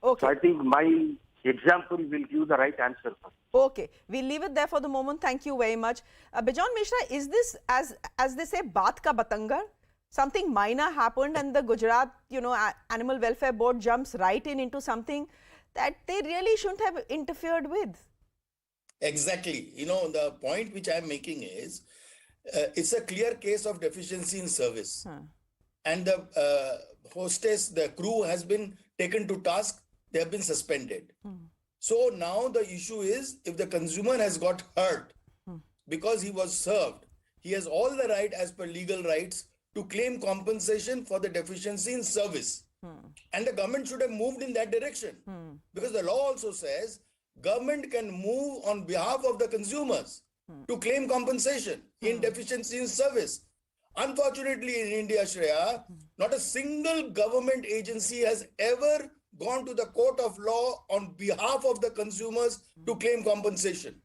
Okay. So I think my example will give the right answer. Okay, we'll leave it there for the moment. Thank you very much. Bijon Mishra, is this, as they say, baat ka batangar? Something minor happened and the Gujarat, Animal Welfare Board jumps right into something that they really shouldn't have interfered with. Exactly. The point which I'm making is, it's a clear case of deficiency in service. And the hostess, the crew has been taken to task, they have been suspended. So now the issue is, if the consumer has got hurt because he was served, he has all the right as per legal rights to claim compensation for the deficiency in service. And the government should have moved in that direction. Because the law also says, government can move on behalf of the consumers to claim compensation in deficiency in service. Unfortunately, in India, Shreya, not a single government agency has ever gone to the court of law on behalf of the consumers to claim compensation.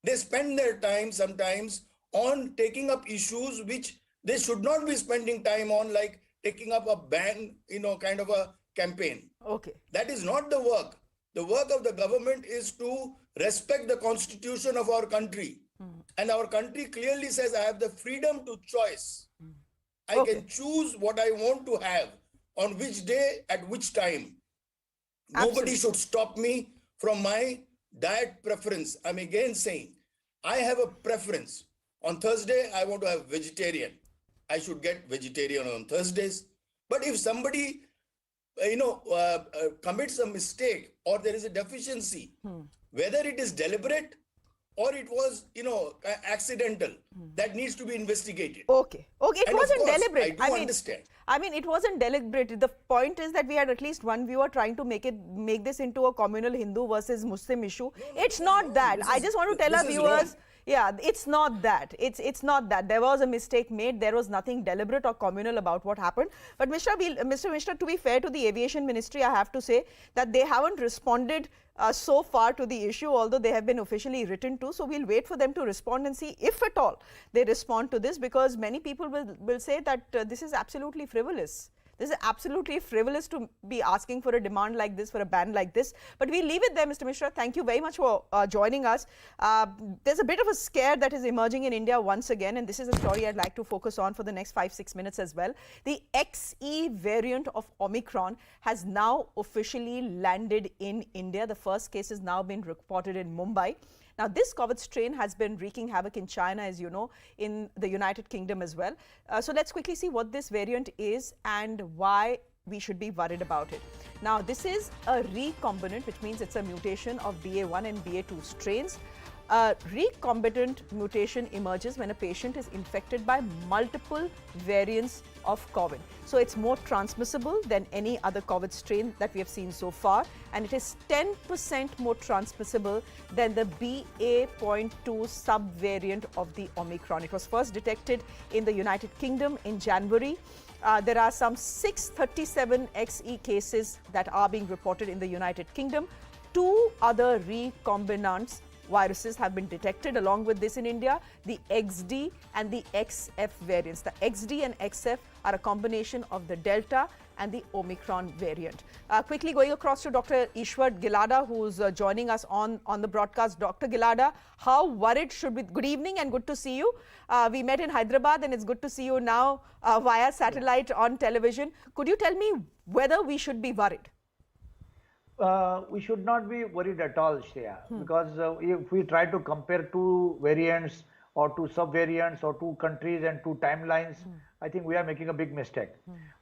They spend their time sometimes on taking up issues which they should not be spending time on, like taking up a ban, kind of a campaign. Okay. That is not the work. The work of the government is to respect the constitution of our country. And our country clearly says, I have the freedom to choice. I can choose what I want to have, on which day, at which time. Nobody should stop me from my diet preference. I'm again saying, I have a preference. On Thursday, I want to have vegetarian. I should get vegetarian on Thursdays. But if somebody commits a mistake or there is a deficiency, whether it is deliberate or it was, accidental, that needs to be investigated. Okay. It wasn't deliberate. I understand. I mean, it wasn't deliberate. The point is that we had at least one viewer trying to make this into a communal Hindu versus Muslim issue. It's not that. I just want to tell our viewers. Yeah, it's not that. It's not that. There was a mistake made. There was nothing deliberate or communal about what happened. But Mr. Mishra, to be fair to the Aviation Ministry, I have to say that they haven't responded so far to the issue, although they have been officially written to. So we'll wait for them to respond and see if at all they respond to this, because many people will say that this is absolutely frivolous. This is absolutely frivolous to be asking for a demand like this, for a ban like this. But we'll leave it there, Mr. Mishra. Thank you very much for joining us. There's a bit of a scare that is emerging in India once again, and this is a story I'd like to focus on for the next 5-6 minutes as well. The XE variant of Omicron has now officially landed in India. The first case has now been reported in Mumbai. Now, this COVID strain has been wreaking havoc in China, as you know, in the United Kingdom as well. So let's quickly see what this variant is and why we should be worried about it. Now, this is a recombinant, which means it's a mutation of BA1 and BA2 strains. A recombinant mutation emerges when a patient is infected by multiple variants of COVID. So it's more transmissible than any other COVID strain that we have seen so far, and it is 10% more transmissible than the BA.2 subvariant of the Omicron. It was first detected in the United Kingdom in January. There are some 637 XE cases that are being reported in the United Kingdom. 2 other recombinants viruses have been detected along with this in India, the XD and the XF variants. The XD and XF are a combination of the Delta and the Omicron variant. Quickly going across to Dr. Ishwar Gilada, who's joining us on the broadcast. Dr. Gilada, how worried should we... Good evening and good to see you. We met in Hyderabad and it's good to see you now via satellite on television. Could you tell me whether we should be worried? We should not be worried at all, Shreya, because if we try to compare 2 variants or 2 subvariants or 2 countries and 2 timelines, I think we are making a big mistake.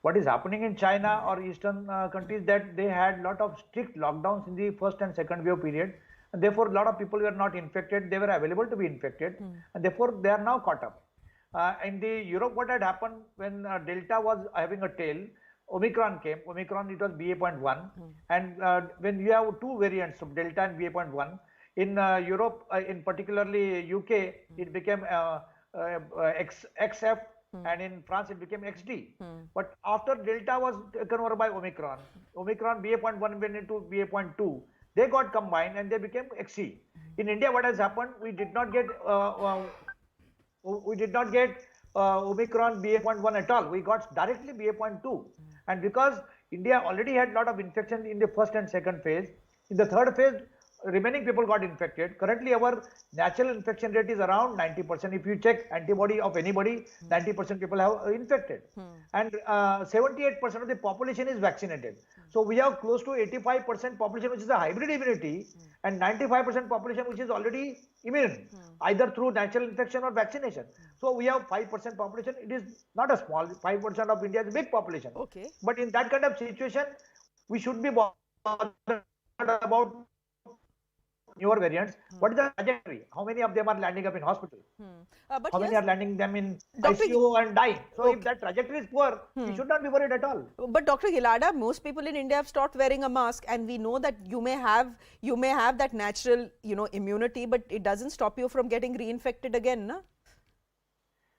What is happening in China or Eastern countries, that they had a lot of strict lockdowns in the first and second wave period, and therefore a lot of people were not infected. They were available to be infected, and therefore they are now caught up. In the Europe, what had happened when Delta was having a tail, Omicron came. Omicron, it was BA.1, and when you have 2 variants of Delta and BA.1, in Europe, in particularly UK, it became XF, and in France it became XD. But after Delta was taken over by Omicron, BA.1 went into BA.2, they got combined and they became XC. In India, what has happened? We did not get Omicron BA.1 at all. We got directly BA.2. And because India already had a lot of infection in the first and second phase, in the third phase, remaining people got infected. Currently, our natural infection rate is around 90%. If you check antibody of anybody, 90% people have infected. And 78% of the population is vaccinated. So we have close to 85% population which is a hybrid immunity, and 95% population which is already immune, either through natural infection or vaccination. So we have 5% population. It is not a small, 5% of India is a big population. Okay. But in that kind of situation, we should be bothered about newer variants. What is the trajectory? How many of them are landing up in hospital? How many are landing them in ICU and dying? So if that trajectory is poor, we should not be worried at all. But Dr. Gilada, most people in India have stopped wearing a mask, and we know that you may have that natural, immunity, but it doesn't stop you from getting reinfected again, no?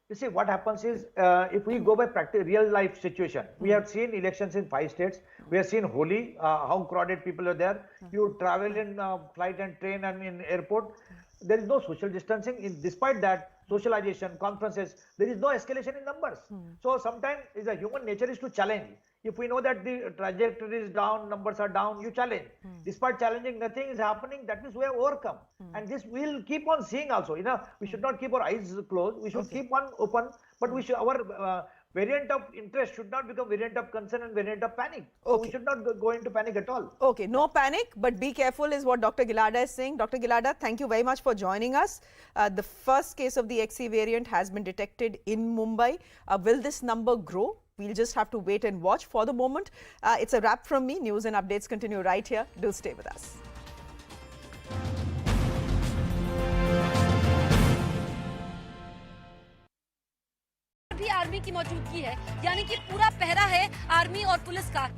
You see, what happens is, if we go by real life situation, we have seen elections in 5 states. We have seen Holi, how crowded people are there. You travel in flight and train and in airport. There is no social distancing. Despite that, socialization, conferences, there is no escalation in numbers. So sometimes the human nature is to challenge. If we know that the trajectory is down, numbers are down, you challenge. Despite challenging, nothing is happening. That means we have overcome. And this we'll keep on seeing also. We should not keep our eyes closed. We should keep on open. But we should, our variant of interest should not become variant of concern and variant of panic. So we should not go into panic at all. Okay, no panic, but be careful is what Dr. Gilada is saying. Dr. Gilada, thank you very much for joining us. The first case of the XE variant has been detected in Mumbai. Will this number grow? We'll just have to wait and watch. For the moment, it's a wrap from me. News and updates continue right here. Do stay with us. भी army की मौजूदगी है, यानी कि पूरा पहरा है army और पुलिस का.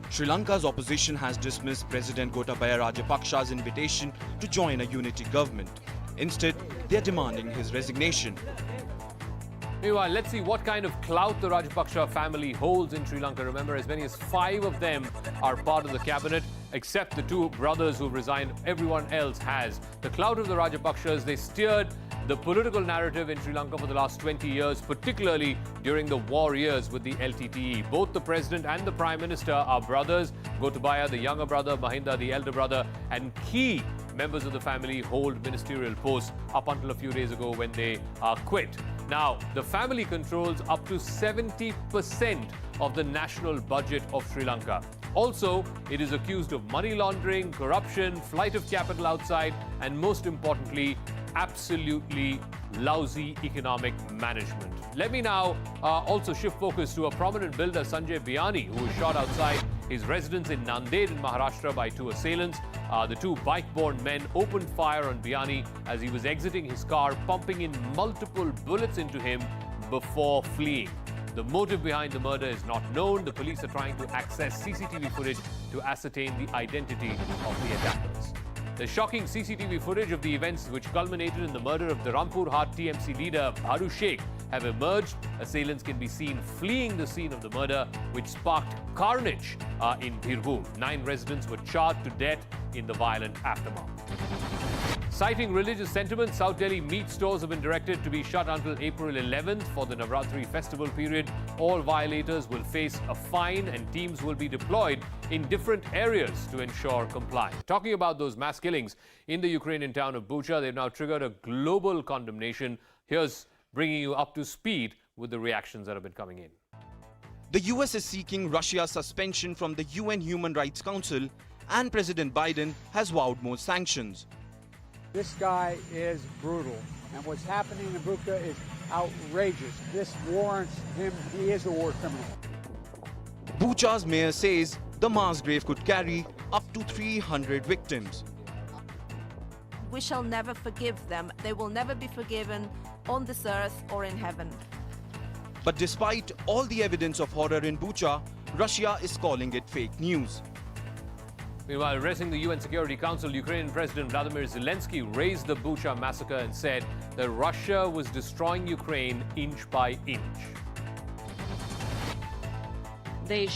Sri Lanka's opposition has dismissed President Gotabaya Rajapaksa's invitation to join a unity government. Instead, they are demanding his resignation. Meanwhile, let's see what kind of clout the Rajapaksa family holds in Sri Lanka. Remember, as many as 5 of them are part of the cabinet, except the 2 brothers who resigned. Everyone else has. The clout of the Rajapaksas, they steered the political narrative in Sri Lanka for the last 20 years, particularly during the war years with the LTTE. Both the president and the prime minister are brothers. Gotabaya, the younger brother, Mahinda, the elder brother, and key members of the family hold ministerial posts up until a few days ago when they quit. Now, the family controls up to 70% of the national budget of Sri Lanka. Also, it is accused of money laundering, corruption, flight of capital outside, and most importantly, absolutely lousy economic management. Let me now also shift focus to a prominent builder, Sanjay Biani, who was shot outside his residence in Nanded in Maharashtra by two assailants. The two bike-borne men opened fire on Biani as he was exiting his car, pumping in multiple bullets into him before fleeing. The motive behind the murder is not known. The police are trying to access CCTV footage to ascertain the identity of the attackers. The shocking CCTV footage of the events which culminated in the murder of the Rampurhat TMC leader Bharu Sheikh have emerged. Assailants can be seen fleeing the scene of the murder, which sparked carnage in Birbhum. 9 residents were charred to death in the violent aftermath. Citing religious sentiments, South Delhi meat stores have been directed to be shut until April 11th for the Navratri festival period. All violators will face a fine and teams will be deployed in different areas to ensure compliance. Talking about those mass killings in the Ukrainian town of Bucha, they've now triggered a global condemnation. Here's bringing you up to speed with the reactions that have been coming in. The US is seeking Russia's suspension from the UN Human Rights Council, and President Biden has vowed more sanctions. This guy is brutal, and what's happening in Bucha is outrageous. This warrants him, he is a war criminal. Bucha's mayor says the mass grave could carry up to 300 victims. We shall never forgive them. They will never be forgiven on this earth or in heaven. But despite all the evidence of horror in Bucha, Russia is calling it fake news. Meanwhile, addressing the UN Security Council, Ukrainian President Vladimir Zelensky raised the Bucha massacre and said that Russia was destroying Ukraine inch by inch. They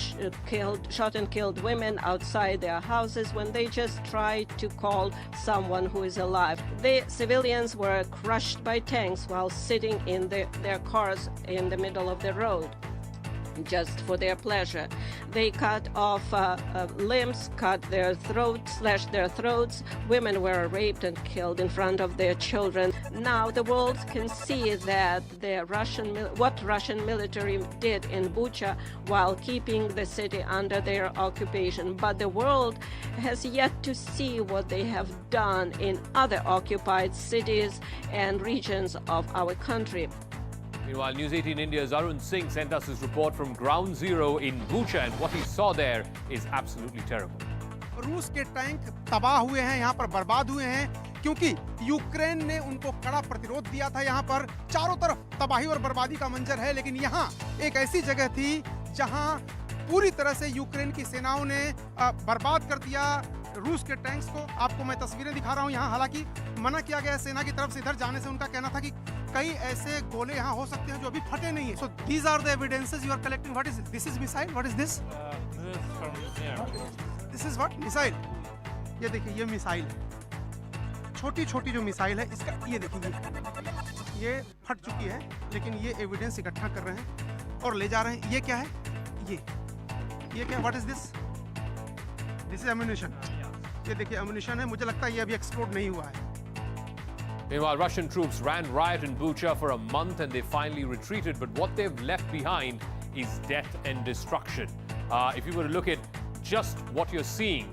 shot and killed women outside their houses when they just tried to call someone who is alive. The civilians were crushed by tanks while sitting in their cars in the middle of the road, just for their pleasure. They cut off limbs, cut their throats, slashed their throats. Women were raped and killed in front of their children. Now the world can see that what Russian military did in Bucha while keeping the city under their occupation. But the world has yet to see what they have done in other occupied cities and regions of our country. Meanwhile, News18 India's Arun Singh sent us his report from ground zero in Bucha, and what he saw there is absolutely terrible. रूस के tank तबाह हुए हैं, यहाँ पर बर्बाद हुए हैं, क्योंकि यूक्रेन ने उनको कड़ा प्रतिरोध दिया था। यहाँ पर चारों तरफ तबाही और बर्बादी का मंजर है, लेकिन यहाँ एक ऐसी जगह थी जहाँ पूरी तरह से यूक्रेन की सेनाओं ने बर्बाद कर दिया रूस के टैंक्स को। आपको मैं तस्वीरें दिखा रहा हूँ यहाँ, हालांकि मना किया गया सेना की तरफ से इधर जाने से। उनका कहना था कि कई ऐसे गोले यहाँ हो सकते हैं जो अभी फटे नहीं है। So these are the evidences you are collecting. What is it? This is missile. What is this? This is what? Missile. ये देखिए, ये मिसाइल है। छोटी-छोटी जो मिसाइल है, इसका ये देखिए, ये फट चुकी है, लेकिन ये एविडेंस इकट्ठा कर रहे हैं और ले जा रहे हैं। ये क्या है? ये क्या? What is this? This is ammunition. ये देखिए ammunition है। मुझे लगता है ये अभी एक्सप्लोड नहीं हुआ है। Meanwhile, Russian troops ran riot in Bucha for a month and they finally retreated. But what they've left behind is death and destruction. If you were to look at just what you're seeing,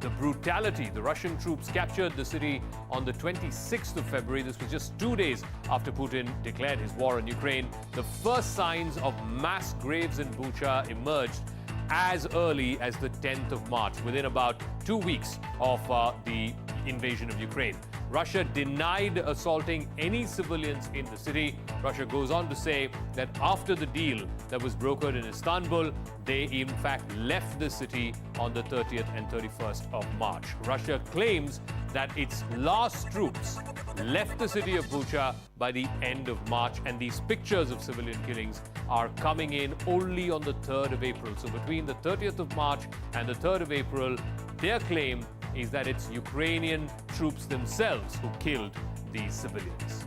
the brutality, the Russian troops captured the city on the 26th of February. This was just 2 days after Putin declared his war on Ukraine. The first signs of mass graves in Bucha emerged as early as the 10th of March, within about 2 weeks of the invasion of Ukraine. Russia denied assaulting any civilians in the city. Russia goes on to say that after the deal that was brokered in Istanbul, they in fact left the city on the 30th and 31st of March. Russia claims that its last troops left the city of Bucha by the end of March, and these pictures of civilian killings are coming in only on the 3rd of April. So between the 30th of March and the 3rd of April, their claim is that it's Ukrainian troops themselves who killed these civilians.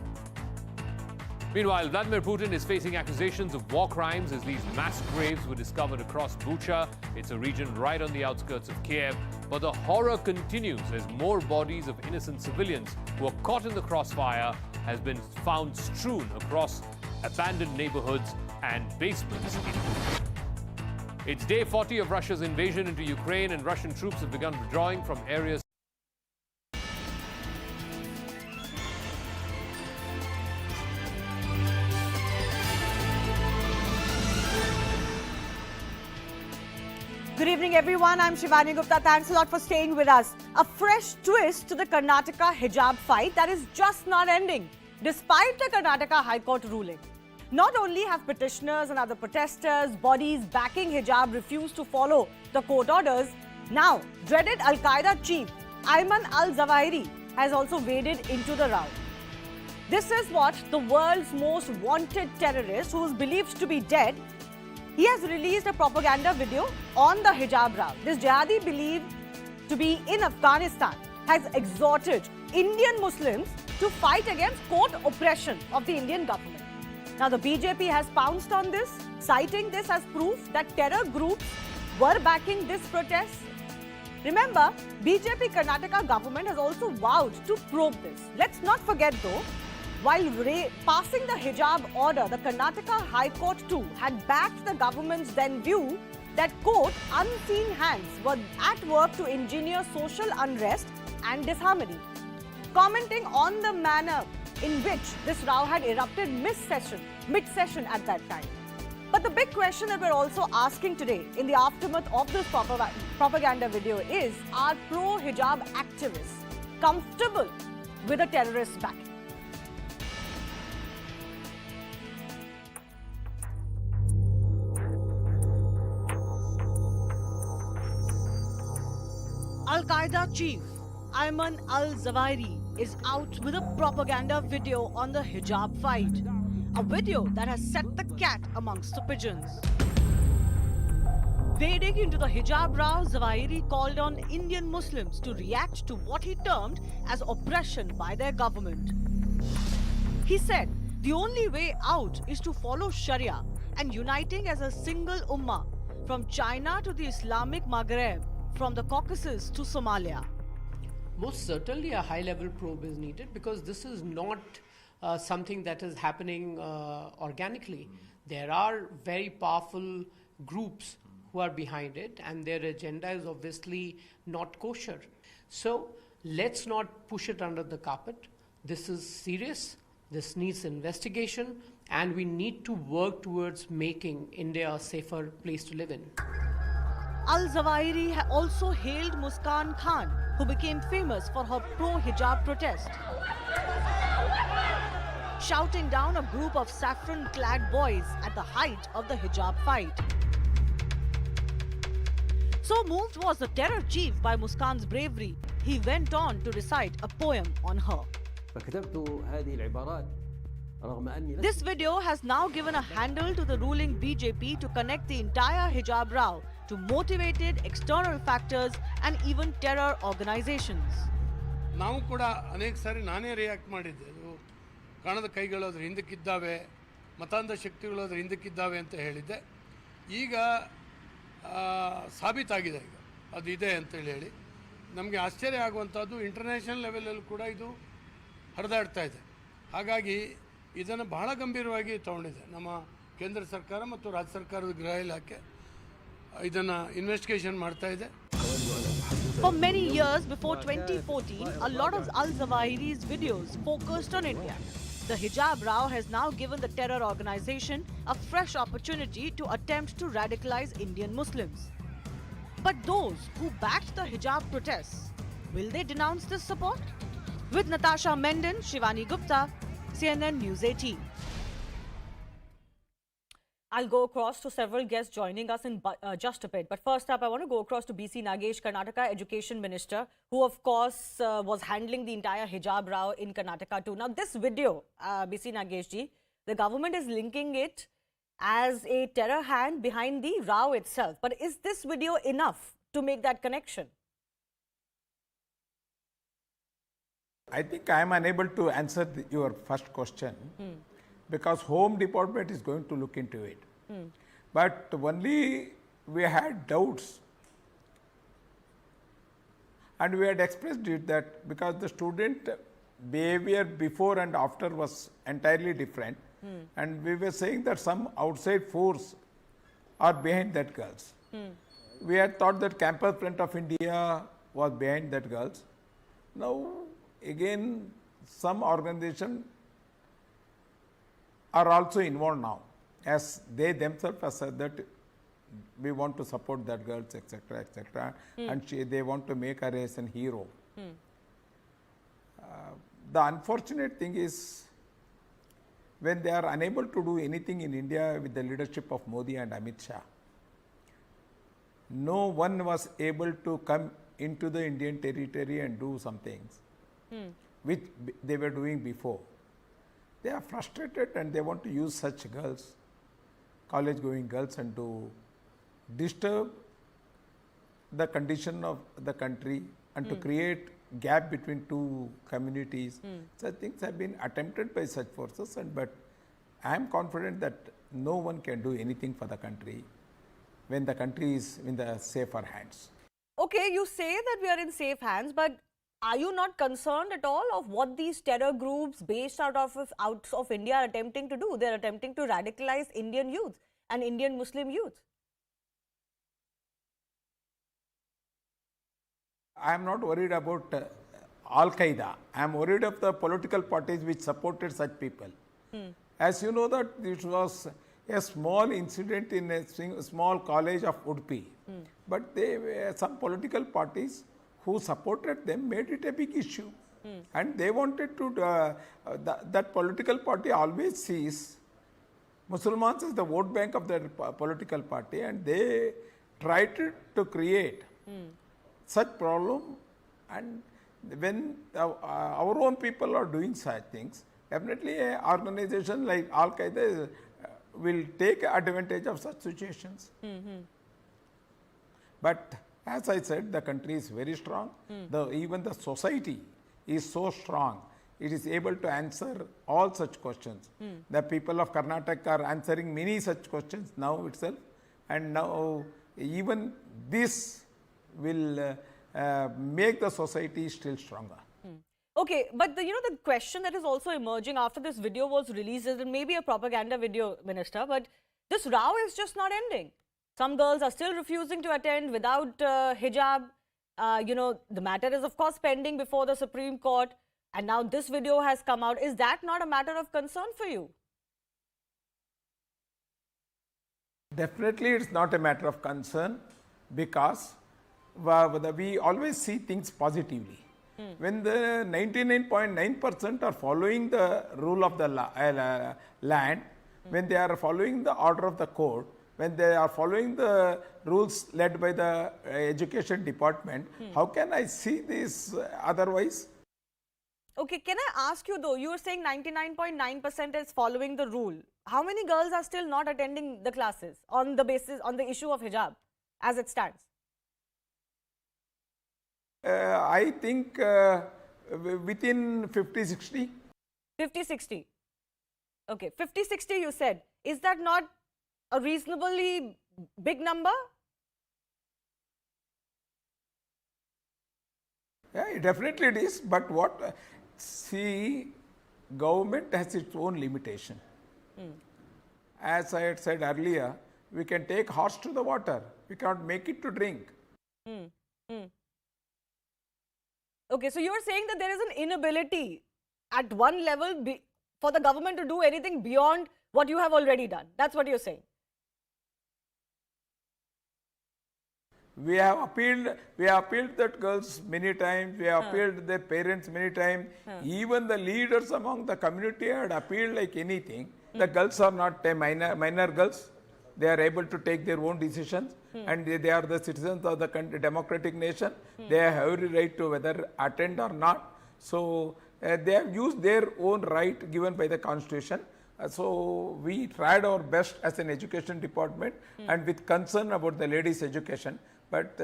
Meanwhile, Vladimir Putin is facing accusations of war crimes as these mass graves were discovered across Bucha. It's a region right on the outskirts of Kiev. But the horror continues as more bodies of innocent civilians who are caught in the crossfire has been found strewn across abandoned neighborhoods and basements in Bucha. It's day 40 of Russia's invasion into Ukraine, and Russian troops have begun withdrawing from areas. Good evening, everyone. I'm Shivani Gupta. Thanks a lot for staying with us. A fresh twist to the Karnataka hijab fight that is just not ending, despite the Karnataka High Court ruling. Not only have petitioners and other protesters, bodies backing hijab refused to follow the court orders, now dreaded Al-Qaeda chief Ayman al-Zawahiri has also waded into the row. This is what the world's most wanted terrorist, who is believed to be dead, he has released a propaganda video on the hijab row. This jihadi believed to be in Afghanistan has exhorted Indian Muslims to fight against court oppression of the Indian government. Now the BJP has pounced on this, citing this as proof that terror groups were backing this protest. Remember, BJP Karnataka government has also vowed to probe this. Let's not forget though, while passing the hijab order, the Karnataka High Court too had backed the government's then view that quote, unseen hands were at work to engineer social unrest and disharmony. Commenting on the manner in which this row had erupted mid-session at that time. But the big question that we're also asking today in the aftermath of this propaganda video is, are pro-hijab activists comfortable with a terrorist backing? Al-Qaeda chief Ayman al-Zawahiri is out with a propaganda video on the hijab fight. A video that has set the cat amongst the pigeons. Wading into the hijab row, Zawahiri called on Indian Muslims to react to what he termed as oppression by their government. He said the only way out is to follow Sharia and uniting as a single ummah from China to the Islamic Maghreb, from the Caucasus to Somalia. Most certainly a high-level probe is needed, because this is not something that is happening organically. There are very powerful groups who are behind it, and their agenda is obviously not kosher. So let's not push it under the carpet. This is serious, this needs investigation, and we need to work towards making India a safer place to live in. Al-Zawahiri also hailed Muskan Khan, who became famous for her pro-hijab protest, shouting down a group of saffron-clad boys at the height of the hijab fight. So moved was the terror chief by Muskan's bravery, he went on to recite a poem on her. This video has now given a handle to the ruling BJP to connect the entire hijab row to motivated external factors and even terror organizations. ನಾವು ಕೂಡ ಅನೇಕ ಸಾರಿ ನಾನೇ react ಮಾಡಿದ್ದೆ. ಅದು ಕಾಣದ ಕೈಗಳು ಅದರ ಹಿಂದಕ್ಕಿದ್ದಾವೆ, ಮತಾಂಧ ಶಕ್ತಿಗಳು ಅದರ ಹಿಂದಕ್ಕಿದ್ದಾವೆ ಅಂತ ಹೇಳಿದ್ದೆ. ಈಗ ಸಾಬೀತಾಗಿದೆ, ಈಗ ಅದು ಇದೆ ಅಂತೇಳಿ ಹೇಳಿ ನಮಗೆ ಆಶ್ಚರ್ಯ ಆಗುವಂಥದ್ದು ಇಂಟರ್ನ್ಯಾಷನಲ್ ಲೆವೆಲಲ್ಲಿ ಕೂಡ ಇದು ಹರಿದಾಡ್ತಾ ಇದೆ. ಹಾಗಾಗಿ ಇದನ್ನು ಬಹಳ ಗಂಭೀರವಾಗಿ ತಗೊಂಡಿದೆ ನಮ್ಮ ಕೇಂದ್ರ ಸರ್ಕಾರ ಮತ್ತು ರಾಜ್ಯ ಸರ್ಕಾರದ ಗೃಹ ಇಲಾಖೆ. ಇದನ್ನು ಇನ್ವೆಸ್ಟಿಗೇಷನ್ ಮಾಡ್ತಾ ಇದೆ. For many years before 2014, a lot of Al-Zawahiri's videos focused on India. The hijab row has now given the terror organization a fresh opportunity to attempt to radicalize Indian Muslims. But those who backed the hijab protests, will they denounce this support? With Natasha Menden, Shivani Gupta, CNN News 18. I'll go across to several guests joining us in just a bit. But first up, I want to go across to BC Nagesh, Karnataka Education Minister, who of course was handling the entire hijab row in Karnataka too. Now this video, BC Nagesh ji, the government is linking it as a terror hand behind the row itself. But is this video enough to make that connection? I think I am unable to answer your first question. Because Home Department is going to look into it. But only we had doubts, and we had expressed it that because the student behavior before and after was entirely different, and we were saying that some outside force are behind that girls. We had thought that Campus Front of India was behind that girls. Now again some organization are also involved now, as they themselves have said that we want to support that girls, etc., etc. And they want to make her as an hero. The unfortunate thing is, when they are unable to do anything in India with the leadership of Modi and Amit Shah, no one was able to come into the Indian territory and do some things which they were doing before. They are frustrated and they want to use such girls, college going girls, and to disturb the condition of the country and to create gap between two communities. Such things have been attempted by such forces, but I am confident that no one can do anything for the country when the country is in the safer hands. Okay, you say that we are in safe hands, but are you not concerned at all of what these terror groups based out of India are attempting to do? They are attempting to radicalize Indian youth and Indian Muslim youth. I am not worried about Al-Qaeda. I am worried of the political parties which supported such people. As you know that this was a small incident in a small college of Udupi. But some political parties who supported them made it a big issue. And they wanted to, that political party always sees Muslims as the vote bank of their political party, and they tried to create such problem. And when our own people are doing such things, definitely an organization like Al-Qaeda will take advantage of such situations. But as I said, the country is very strong. Even the society is so strong. It is able to answer all such questions. The people of Karnataka are answering many such questions now itself. And now even this will make the society still stronger. Okay, but the question that is also emerging after this video was released is it may be a propaganda video, Minister, but this row is just not ending. Some girls are still refusing to attend without hijab. The matter is of course pending before the Supreme Court, and now this video has come out. Is that not a matter of concern for you? Definitely it's not a matter of concern, because we always see things positively. When the 99.9% are following the rule of the land, when they are following the order of the court, when they are following the rules led by the education department, how can I see this otherwise? Okay, can I ask you though, you were saying 99.9% is following the rule. How many girls are still not attending the classes on the issue of hijab as it stands? I think within 50-60. 50-60. Okay, 50-60 you said. Is that not a reasonably big number? Yeah, definitely it is. But government has its own limitation. As I had said earlier, we can take horse to the water. We cannot make it to drink. Okay, so you are saying that there is an inability at one level for the government to do anything beyond what you have already done. That's what you're saying. We have appealed that girls many times. We have appealed their parents many times. Even the leaders among the community had appealed like anything. The girls are not minor girls. They are able to take their own decisions, and they are the citizens of the democratic nation. They have every right to whether attend or not. So they have used their own right given by the constitution. So we tried our best as an education department and with concern about the ladies' education, but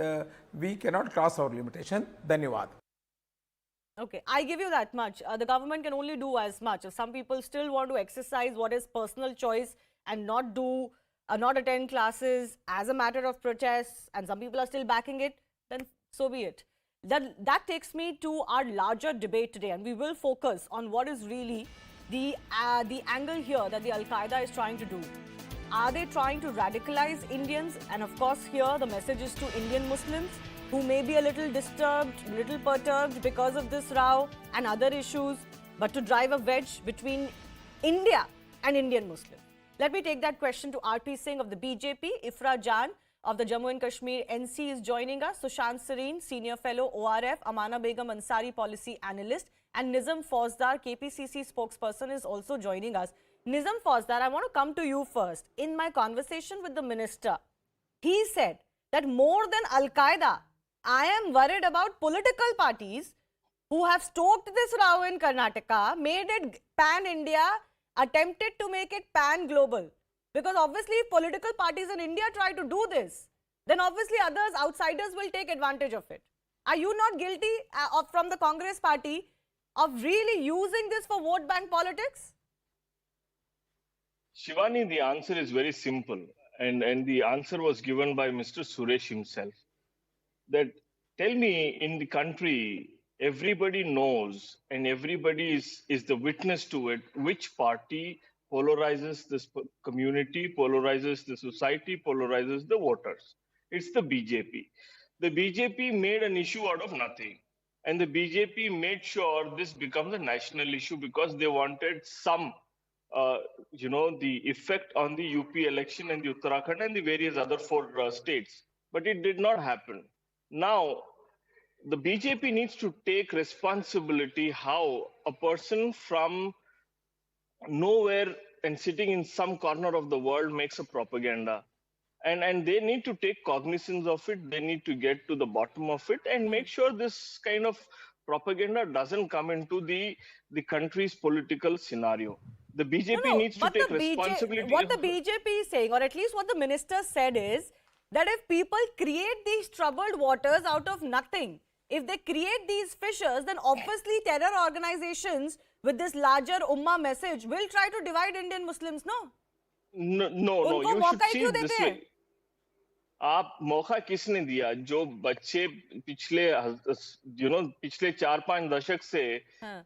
we cannot cross our limitation. Dhanyavad. Okay, I give you that much. The government can only do as much. If some people still want to exercise what is personal choice and not attend classes as a matter of protest, and some people are still backing it, then so be it. That takes me to our larger debate today, and we will focus on what is really the angle here that the Al-Qaeda is trying to do. Are they trying to radicalize Indians? And of course here the message is to Indian Muslims who may be a little disturbed, little perturbed because of this row and other issues, but to drive a wedge between India and Indian Muslims. Let me take that question to RP Singh of the BJP, Ifra Jan of the Jammu and Kashmir NC is joining us, Sushant Sareen, Senior Fellow ORF, Amana Begum Ansari Policy Analyst, and Nizam Fauzdar, KPCC spokesperson, is also joining us. Nizam Fauzdar, I want to come to you first. In my conversation with the minister, he said that more than Al-Qaeda, I am worried about political parties who have stoked this row in Karnataka, made it pan-India, attempted to make it pan-global. Because obviously if political parties in India try to do this, then obviously others, outsiders will take advantage of it. Are you not guilty from the Congress party of really using this for vote bank politics? Shivani, the answer is very simple. And the answer was given by Mr. Suresh himself. That tell me, in the country, everybody knows and everybody is the witness to it, which party polarizes this community, polarizes the society, polarizes the voters. It's the BJP. The BJP made an issue out of nothing. And the BJP made sure this becomes a national issue because they wanted some, the effect on the UP election and the Uttarakhand and the various other 4 states. But it did not happen. Now, the BJP needs to take responsibility how a person from nowhere and sitting in some corner of the world makes a propaganda. And they need to take cognizance of it. They need to get to the bottom of it and make sure this kind of propaganda doesn't come into the country's political scenario. The BJP needs to take responsibility. What the BJP is saying, or at least what the minister said, is that if people create these troubled waters out of nothing, if they create these fissures, then obviously terror organizations with this larger Ummah message will try to divide Indian Muslims, no? No, you should see it this way. आप मौका किसने दिया? जो बच्चे पिछले 4-5 दशक से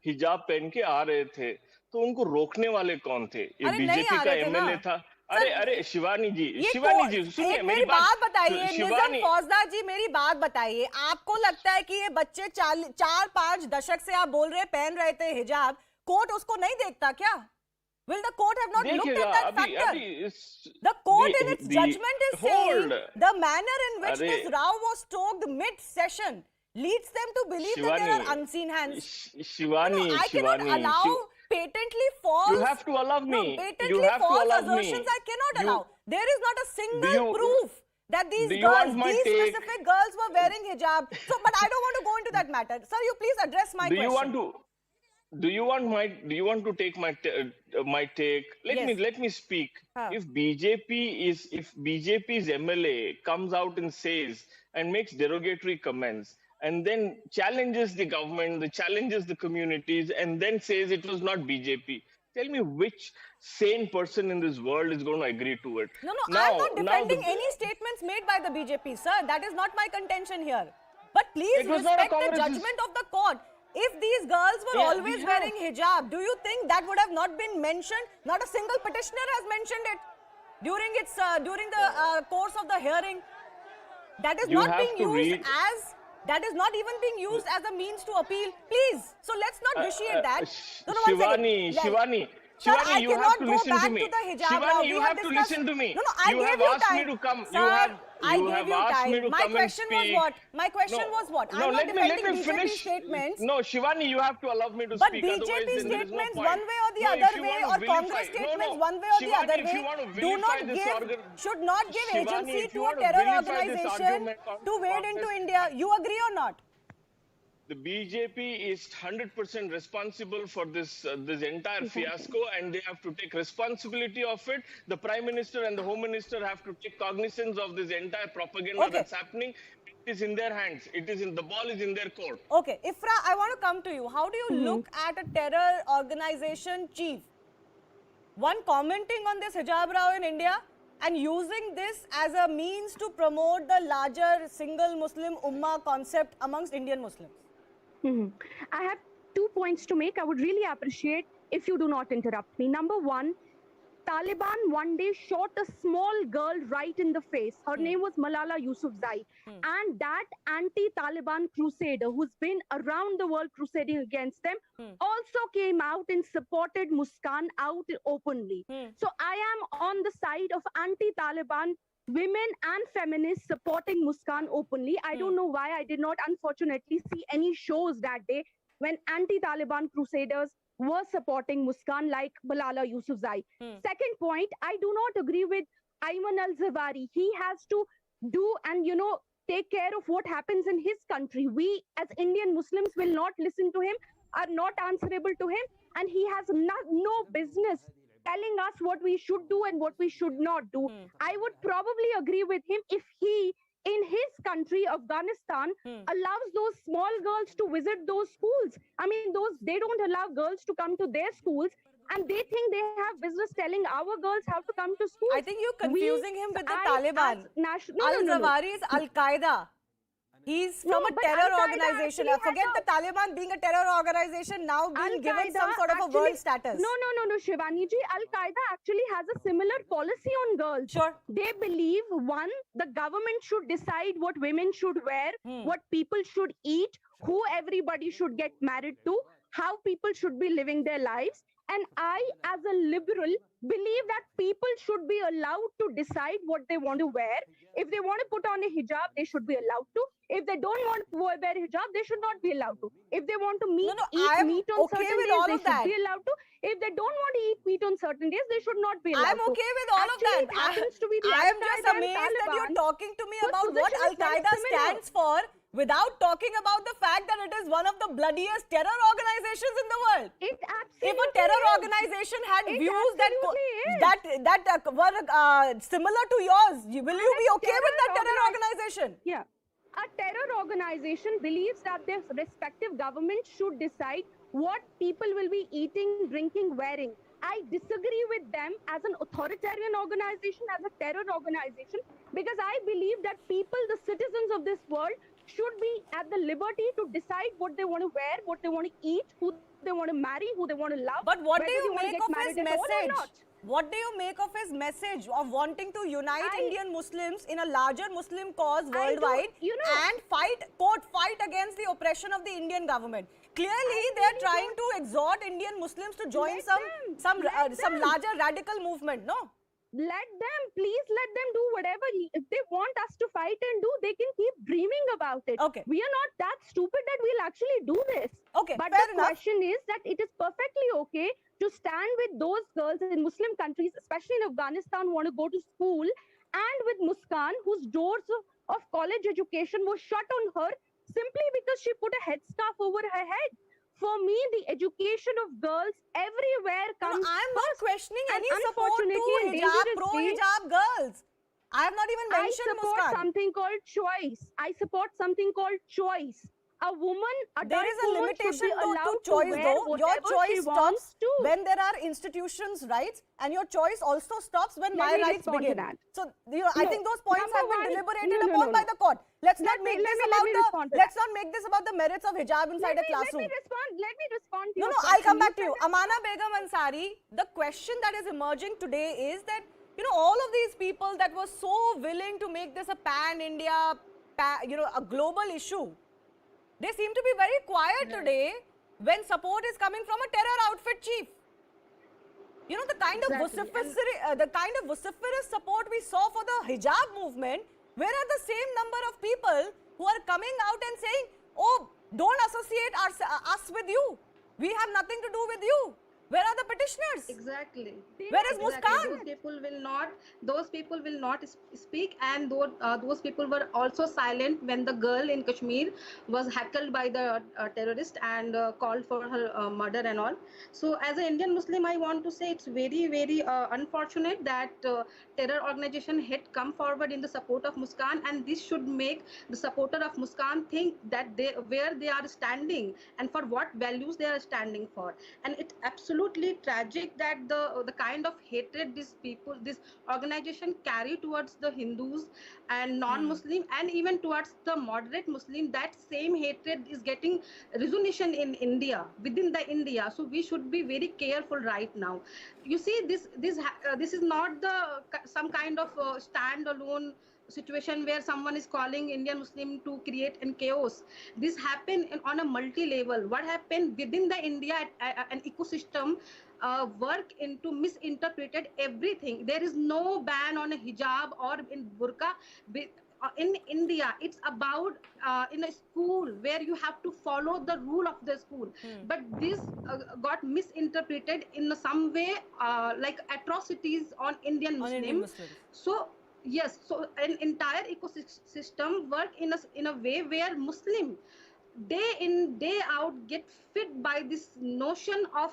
हिजाब पहन के आ रहे थे, तो उनको रोकने वाले कौन थे? ये बीजेपी का एमएलए था। अरे शिवानी जी सुनिए मेरी बात बताइए। निज़ाम फौजदार जी मेरी बात बताइए, आपको लगता है कि ये बच्चे 4-5 दशक से आप बोल रहे पहन रहे थे हिजाब, कोर्ट उसको नहीं देखता क्या? Will the court have not looked at that factor? The court in its judgment is saying the manner in which this row was stoked mid-session leads them to believe that there are unseen hands. Shivani, I cannot allow patently false. You have to allow me. Patently false assertions I cannot allow. There is not a single proof that these specific girls were wearing hijab. So, but I don't want to go into that matter. Sir, you please address my question. Do you want to take my take? Let me speak. If BJP's MLA comes out and says and makes derogatory comments and then challenges the government, challenges the communities, and then says it was not BJP, tell me which sane person in this world is going to agree to it? No, I'm not defending any statements made by the BJP, sir. That is not my contention here. But please respect the judgment of the court. If these girls were always wearing hijab, do you think that would have not been mentioned? Not a single petitioner has mentioned it during the course of the hearing. That is not being used as, that is not even being used as a means to appeal. Please, so let's not vitiate that. Shivani, you have to listen to me. Shivani, you have to listen to me. You have asked me to come. You have asked me to come and speak. My question was what? No, let me finish. Statements. No, Shivani, you have to allow me to But speak. BJP statements one way or the other way, or Congress statements one way or the other way, should not give agency to a terror organization to wade into India. You agree or not? The BJP is 100% responsible for this entire fiasco, and they have to take responsibility of it. The Prime Minister and the Home Minister have to take cognizance of this entire propaganda that's happening. It is in their hands. The ball is in their court. Okay, Ifra, I want to come to you. How do you look at a terror organization chief, one commenting on this hijab row in India and using this as a means to promote the larger single Muslim ummah concept amongst Indian Muslims? I have 2 points to make. I would really appreciate if you do not interrupt me. Number one, Taliban one day shot a small girl right in the face. Her name was Malala Yousafzai. And that anti-Taliban crusader who's been around the world crusading against them also came out and supported Muskan out openly. So I am on the side of anti-Taliban women and feminists supporting Muskan openly. I don't know why I did not unfortunately see any shows that day when anti-Taliban crusaders were supporting Muskan like Malala Yousafzai. Second point, I do not agree with Ayman al-Zawahiri. He has to do and, take care of what happens in his country. We as Indian Muslims will not listen to him, are not answerable to him, and he has no business telling us what we should do and what we should not do. I would probably agree with him if he, in his country, Afghanistan, allows those small girls to visit those schools. I mean, they don't allow girls to come to their schools, and they think they have business telling our girls how to come to school. I think you're confusing him with the Taliban. Al-Zawahiri is Al-Qaeda. He's from a terror organization. Forget the Taliban being a terror organization, now being given some sort of a world status. No, Shivani ji. Al-Qaeda actually has a similar policy on girls. Sure. They believe, one, the government should decide what women should wear, what people should eat, who everybody should get married to, how people should be living their lives. And I, as a liberal, believe that people should be allowed to decide what they want to wear. If they want to put on a hijab, they should be allowed to. If they don't want to wear hijab, they should not be allowed to. If they want to eat meat on certain days, they should be allowed to. If they don't want to eat meat on certain days, they should not be allowed to. I'm okay with all of that. I am just amazed that you're talking to me about what Al-Qaeda stands for without talking about the fact that it is one of the bloodiest terror organizations in the world. If a terror organization had views that were similar to yours, will you be okay with that terror organization? Yeah. A terror organization believes that their respective governments should decide what people will be eating, drinking, wearing. I disagree with them as an authoritarian organization, as a terror organization, because I believe that people, the citizens of this world, should be at the liberty to decide what they want to wear, what they want to eat, who they want to marry, who they want to love. But what do you make of his message? What do you make of his message of wanting to unite Indian Muslims in a larger Muslim cause worldwide and fight against the oppression of the Indian government? Clearly, they are trying to exhort Indian Muslims to join some larger radical movement, no? Please let them do whatever. If they want us to fight and do, they can keep dreaming about it. Okay. We are not that stupid that we'll actually do this. Okay, but the question is that it is perfectly okay to stand with those girls in Muslim countries, especially in Afghanistan, want to go to school, and with Muskan, whose doors of college education were shut on her simply because she put a headscarf over her head. For me, the education of girls everywhere comes I'm not questioning any support to pro-hijab girls. I have not even mentioned Muskan. I support something called choice. A woman, there is a limitation to choice though. Your choice stops when there are institutions' rights, and your choice also stops when my rights begin. So I think those points have been deliberated upon by the court. Let's not make this about the merits of hijab inside a classroom. Let me respond to you. No, I'll come back to you. Amana Begum Ansari, the question that is emerging today is that all of these people that were so willing to make this a pan-India, a global issue, they seem to be very quiet today when support is coming from a terror outfit chief. The kind of vociferous support we saw for the hijab movement, where are the same number of people who are coming out and saying, oh, don't associate us with you. We have nothing to do with you. Where are the petitioners? Exactly. Where is Muskan? Those people will not speak, and those people were also silent when the girl in Kashmir was heckled by the terrorist and called for her murder and all. So as an Indian Muslim, I want to say it's very, very unfortunate that terror organization had come forward in the support of Muskan, and this should make the supporter of Muskan think that where they are standing and for what values they are standing for. And it absolutely absolutely tragic that the kind of hatred these people, this organization carry towards the Hindus and non-Muslim and even towards the moderate Muslim. That same hatred is getting resonation in India, within the India. So we should be very careful right now. You see, this is not some kind of standalone situation where someone is calling Indian Muslim to create an chaos. This happened on a multi-level. What happened within the India, an ecosystem work into misinterpreted everything. There is no ban on a hijab or in burqa. In India, it's about in a school where you have to follow the rule of the school. But this got misinterpreted in some way, like atrocities on Indian Muslims. So yes, so an entire ecosystem work in a way where Muslim day in day out get fit by this notion of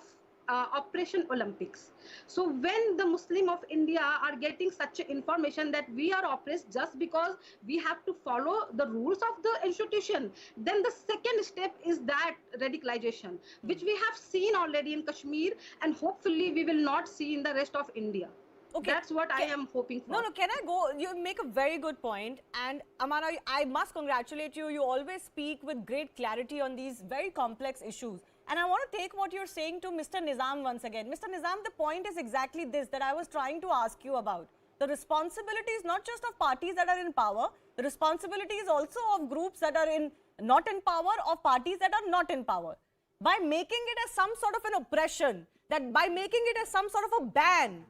Operation Olympics. So when the Muslim of India are getting such information that we are oppressed just because we have to follow the rules of the institution, then the second step is that radicalization, which we have seen already in Kashmir, and hopefully we will not see in the rest of India. Okay. That's what I am hoping for. No, can I go? You make a very good point. And Amara, I must congratulate you. You always speak with great clarity on these very complex issues. And I want to take what you're saying to Mr. Nizam once again. Mr. Nizam, the point is exactly this that I was trying to ask you about. The responsibility is not just of parties that are in power. The responsibility is also of groups that are not in power, of parties that are not in power. By making it as some sort of an oppression, that by making it as some sort of a ban,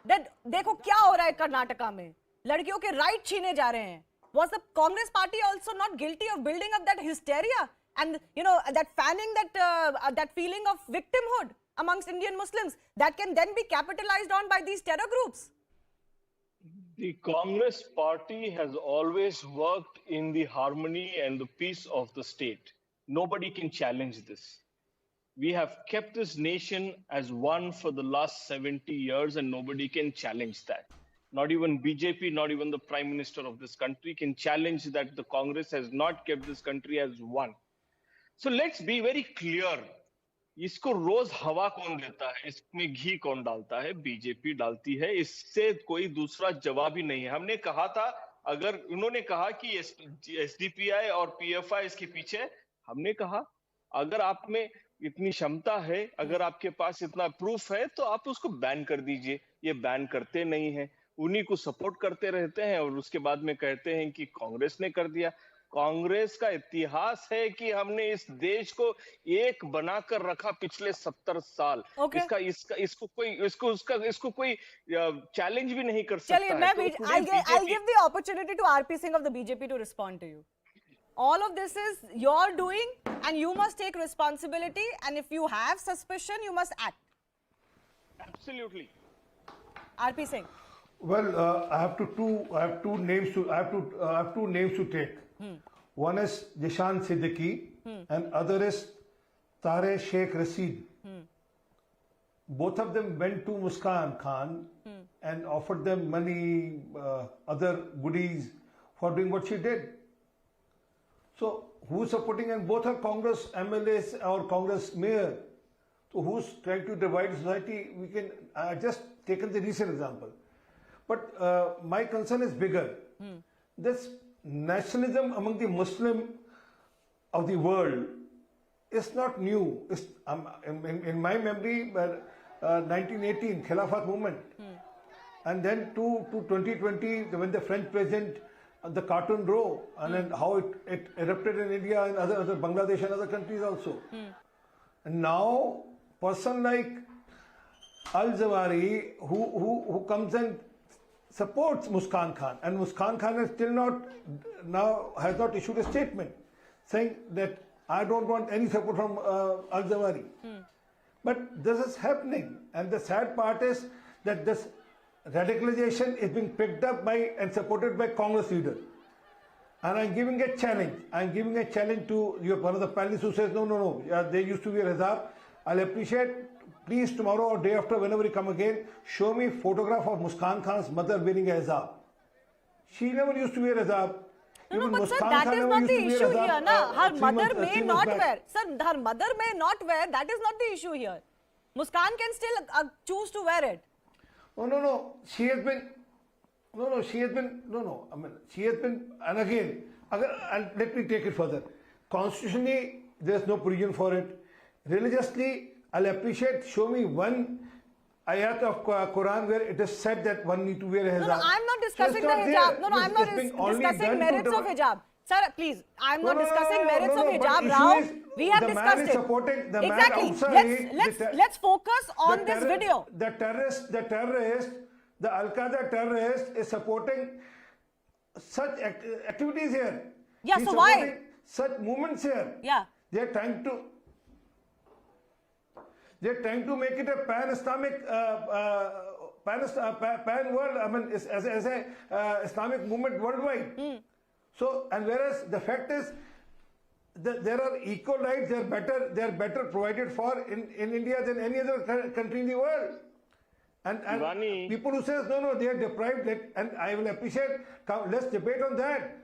that देखो क्या हो रहा है कर्नाटका में, लड़कियों के right छीने जा रहे हैं. Was the Congress party also not guilty of building up that hysteria and that fanning that feeling of victimhood amongst Indian Muslims that can then be capitalized on by these terror groups? The Congress party has always worked in the harmony and the peace of the state. Nobody can challenge this. We have kept this nation as one for the last 70 years and nobody can challenge that. Not even BJP, not even the Prime Minister of this country can challenge that the Congress has not kept this country as one. So let's be very clear. इसको रोज हवा कौन देता है, इसमें घी कौन डालता है? BJP डालती है. इससे कोई दूसरा जवाब ही नहीं है. हमने कहा था, अगर उन्होंने कहा कि एसडीपीआई और पीएफआई इसके पीछे, हमने कहा अगर आप में इतनी क्षमता है, अगर आपके पास इतना प्रूफ है, तो आप उसको बैन कर दीजिए. ये बैन करते नहीं है, उन्हीं को सपोर्ट करते रहते हैं और उसके बाद में कहते हैं कि कांग्रेस ने कर दिया. कांग्रेस का इतिहास है कि हमने इस देश को एक बनाकर रखा पिछले 70 साल. इसको कोई चैलेंज भी नहीं कर सकता. चलिए, I'll give the opportunity to RP Singh of the BJP to respond to you. All of this is your doing and you must take responsibility, and if you have suspicion, you must act. Absolutely. RP Singh. Well, I have two names to take. One is Jishan Siddiqui and other is Tare Sheikh Rashid. Both of them went to Muskan Khan and offered them money, other goodies for doing what she did. So who's supporting, and both are Congress MLAs or Congress mayor. So who's trying to divide society? We can just taken the recent example. But my concern is bigger. This nationalism among the Muslim of the world is not new. It's, in my memory, 1918 Khilafat movement, and then to 2020 when the French president, the cartoon row, and then how it erupted in India and other Bangladesh and other countries also. And now, person like Al-Zawahiri who comes and supports Muskan Khan, and Muskan Khan has still has not issued a statement saying that I don't want any support from Al-Zawahiri. But this is happening, and the sad part is that this radicalization is being picked up by and supported by Congress leaders. And I'm giving a challenge. I'm giving a challenge to one of the panelists who says, no, they used to wear hijab. I'll appreciate, please, tomorrow or day after, whenever you come again, show me a photograph of Muskan Khan's mother wearing a hijab. She never used to wear hijab. No, but sir, that is not the issue here. Her mother may not wear. Sir, her mother may not wear. That is not the issue here. Muskan can still choose to wear it. Oh, no. She has been. No. She has been. No. I mean, she has been. And again, and let me take it further. Constitutionally, there's no provision for it. Religiously, I'll appreciate. Show me one ayat of Quran where it is said that one need to wear a hijab. No, I'm not discussing the hijab. No, I'm not discussing merits of hijab. Sir, please, I'm not discussing merits of hijab, Rao. We have discussed it. Supporting the exactly. Man outside, Let's focus on this video. The terrorist, the Al-Qaeda terrorist is supporting such activities here. Yeah, so why? Such movements here. Yeah. They're trying to make it a pan-Islamic, pan-world. I mean, as a Islamic movement worldwide. So, and whereas the fact is, there are equal rights. They're better provided for in India than any other country in the world. And people who says no, they are deprived. And I will appreciate. Let's debate on that.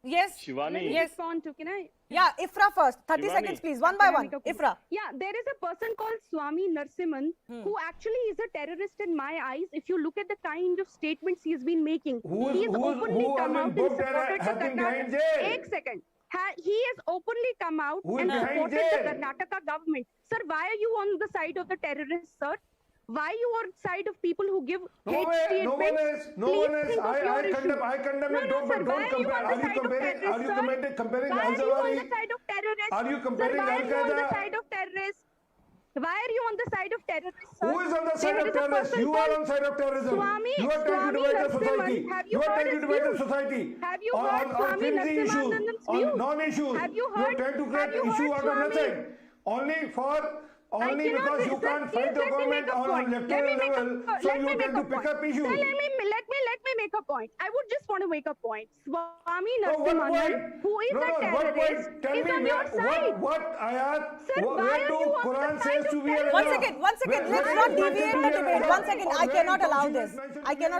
Yes. Shivani. Yes. Respond to, can I? Yeah, Ifra first. 30 Shivani. seconds, please. One by one. Ifra. Yeah, there is a person called Swami Narsimhan who actually is a terrorist in my eyes. If you look at the kind of statements he has been making, he has openly come out and supported the Karnataka. एक second. He has openally come out and supported the Karnataka government. Sir, why are you on the side of the terrorists, sir? Why you on side of people who give hate statements? No one is. I condemn it. Don't compare. Are you comparing Al-Zawahiri? Are you comparing Al-Qaeda? Why are you on the side of terrorists? Why are you on the side of terrorists, sir? Who is on the side of terrorists? You are on the side of terrorism. You are trying to divide the society. You are trying to divide the society. Have you heard on flimsy issues, on non-issues. Have you You are trying to create issue out of nothing. Only because you can't fight the government on electoral level, so you are trying to pick up issues. Let me make a point. I would just want to make a point. Swami Narsimhan, who is a terrorist, is on your side. What ayat? Sir, why do Quran says to be a One second. Let's not deviate the debate. 1 second. I cannot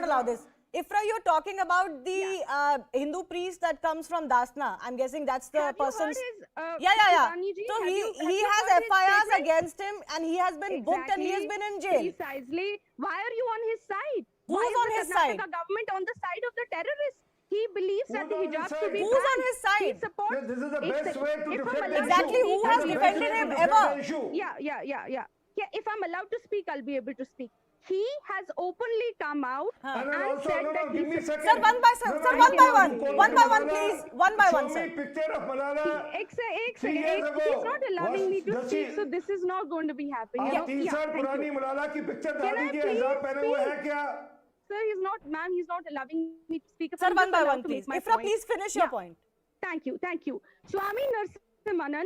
allow this. Ifra, you're talking about the Hindu priest that comes from Dasna. I'm guessing that's the person's. Yeah. So he has FIRs against him, and he has been booked and he has been in jail. Precisely. Why are you on his side? Who's on his side? The government on the side of the terrorists. He believes that the hijab should be Who's on his side? He supports. This is the best way to defend exactly. Who has defended him ever? Yeah. If I'm allowed to speak, I'll be able to speak. He has openly come out and said that he's... Sir, one by one, please. One by one, sir. Show me picture of Malala. He's not allowing me to speak, so this is not going to be happening. आप 3 साल पुरानी मलाला की picture डाल दीजिए हिजाब पहने हुए है क्या? Sir, he's not allowing me to speak. Sir, one by one, please. Ifra, please finish your point. Thank you. Swami Narsimhan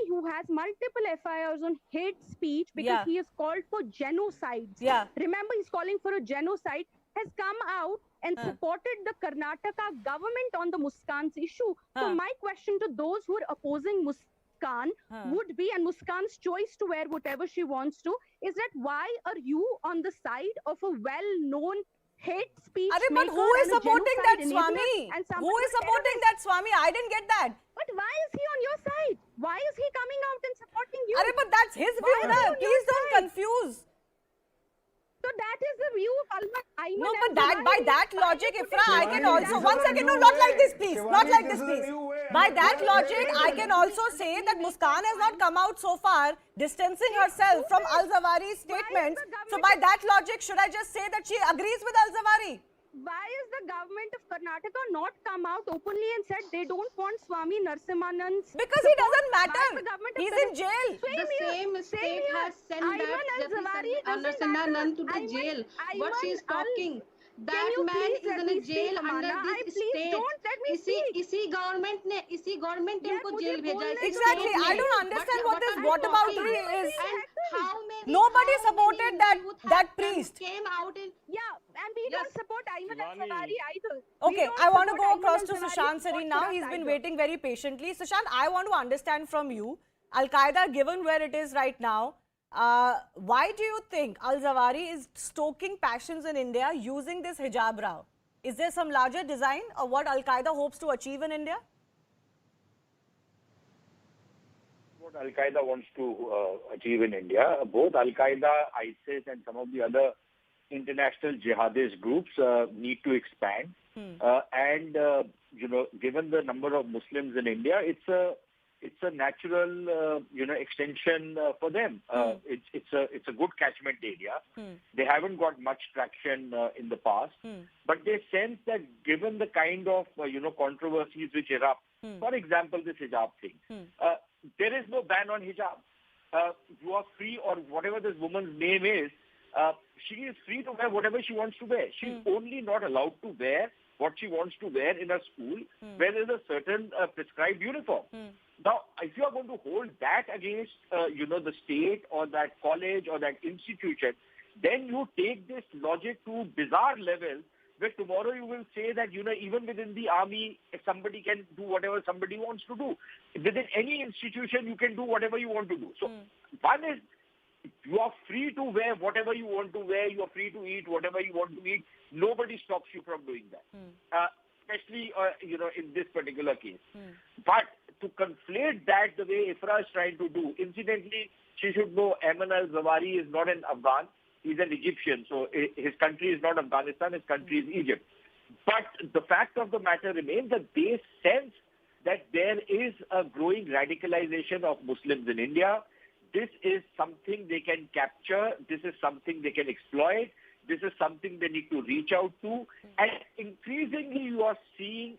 who has multiple FIRs on hate speech because he has called for genocides. Yeah. Remember, he's calling for a genocide, has come out and supported the Karnataka government on the Muskan's issue. So my question to those who are opposing Muskan would be, and Muskan's choice to wear whatever she wants to, is that why are you on the side of a well-known hate speech but who is supporting that, Swami? Who is supporting that, Swami? I didn't get that. But why is he on your side? Why is he coming out and supporting you? But that's his view, na? Please don't confuse. So that is the view of Ayman. No, but by that logic, Ifra, I can also... 1 second, no, not like this, please. Not like this, please. By that logic, I can also say that Muskan has not come out so far distancing herself from Al-Zawahiri's statements. So by that logic, should I just say that she agrees with Al-Zawahiri? Why is the government of Karnataka not come out openly and said they don't want Swami Narsimhan's... Because he doesn't matter. He's in jail. The same state has sent Narsimhan to the jail. What she is talking... That man is in a jail under this state. इसी government ने उनको jail भेजा है. Exactly. I don't understand what this whataboutery is. Nobody supported that priest. Came out in and we don't support Ayman al-Zawahiri either. Okay, I want to go across to Sushant Sareen now. He's been waiting very patiently. Sushant, I want to understand from you, Al-Qaeda, given where it is right now, why do you think Al-Zawahiri is stoking passions in India using this hijab row? Is there some larger design of what Al-Qaeda hopes to achieve in India? what Al-Qaeda wants to achieve in India. Both Al-Qaeda, ISIS, and some of the other international jihadist groups need to expand. And given the number of Muslims in India, it's a natural extension for them. It's a good catchment area. They haven't got much traction in the past, but they sense that given the kind of controversies which erupt, for example, this hijab thing, there is no ban on hijab. You are free, or whatever this woman's name is, she is free to wear whatever she wants to wear. She's only not allowed to wear what she wants to wear in a school where there's a certain prescribed uniform. Now, if you are going to hold that against, the state or that college or that institution, then you take this logic to bizarre levels where tomorrow you will say that, even within the army, somebody can do whatever somebody wants to do. Within any institution, you can do whatever you want to do. So, one is, you are free to wear whatever you want to wear. You are free to eat whatever you want to eat. Nobody stops you from doing that, especially, in this particular case. But to conflate that the way Ifra is trying to do, incidentally, she should know Ayman al-Zawahiri is not an Afghan. He's an Egyptian. So his country is not Afghanistan. His country is Egypt. But the fact of the matter remains that they sense that there is a growing radicalization of Muslims in India. This is something they can capture. This is something they can exploit. This is something they need to reach out to. And increasingly, you are seeing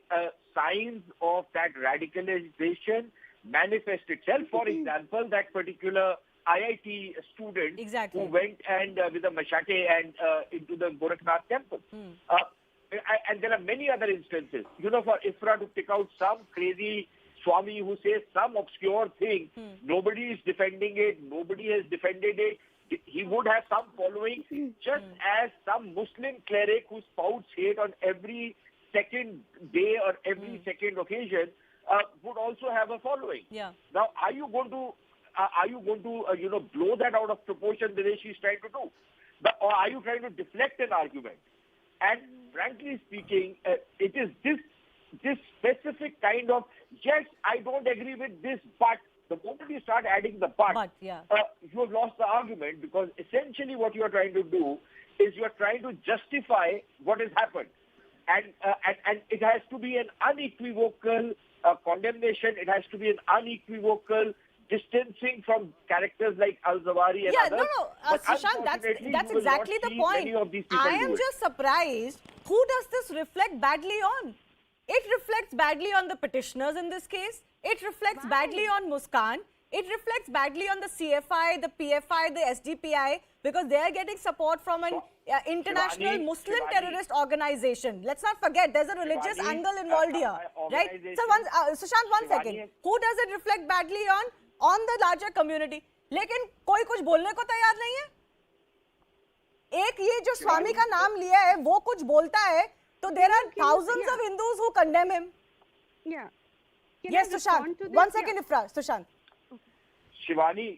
signs of that radicalization manifest itself. For example, that particular IIT student who went and with a machete and into the Gorakhnath temple. And there are many other instances. For Ifra to pick out some crazy Swami who says some obscure thing, nobody is defending it, nobody has defended it. He would have some following, just as some Muslim cleric who spouts hate on every second day or every second occasion would also have a following. Now, are you going to blow that out of proportion the way she's trying to do, or are you trying to deflect an argument? And frankly speaking, it is this specific kind of, yes, I don't agree with this, but the moment you start adding the but you have lost the argument, because essentially what you are trying to do is you are trying to justify what has happened. And it has to be an unequivocal condemnation. It has to be an unequivocal distancing from characters like Al-Zawahiri and others. Sushant, that's exactly the point. I am just surprised. Who does this reflect badly on? It reflects badly on the petitioners in this case. It reflects badly on Muskan. It reflects badly on the CFI, the PFI, the SDPI, because they are getting support from an international Muslim terrorist organization. Let's not forget, there's a religious angle involved here, right? So, Sushant, one second. Who does it reflect badly on the larger community? लेकिन कोई कुछ बोलने को तैयार नहीं है. एक ये जो स्वामी का नाम लिया है, वो कुछ बोलता है, तो there are thousands of Hindus who condemn him. Yes, Sushant. 1 second, Ifra. Sushant. Shivani,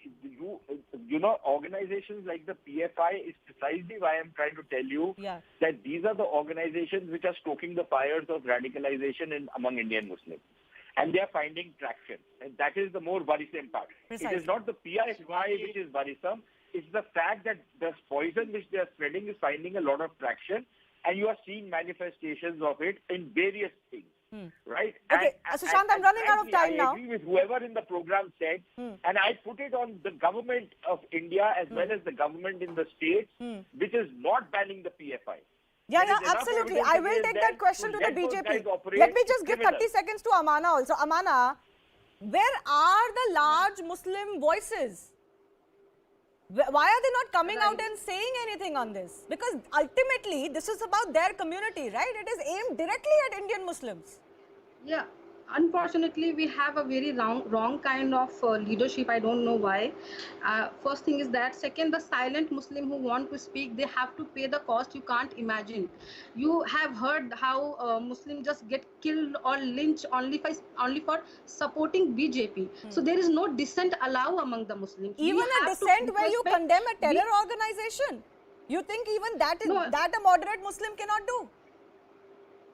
organizations like the PFI is precisely why I'm trying to tell you that these are the organizations which are stoking the fires of radicalization among Indian Muslims. And they are finding traction. And that is the more worrisome part. It is not the PFI which is worrisome. It's the fact that the poison which they are spreading is finding a lot of traction. And you are seeing manifestations of it in various things. Right? Okay, Sushant, I'm running out of time now. I agree with whoever in the program said, and I put it on the government of India as well as the government in the states, which is not banning the PFI. Yeah, absolutely. I will take that question to the BJP. Let me just give 30 seconds to Amana also. Amana, where are the large Muslim voices? Why are they not coming out and saying anything on this? Because ultimately, this is about their community, right? It is aimed directly at Indian Muslims. Yeah, unfortunately, we have a very wrong kind of leadership. I don't know why. First thing is that. Second, the silent Muslim who want to speak, they have to pay the cost you can't imagine. You have heard how Muslims just get killed or lynched only for supporting BJP. So there is no dissent allowed among the Muslims. Even a dissent where you condemn a terror organization. You think even that a moderate Muslim cannot do?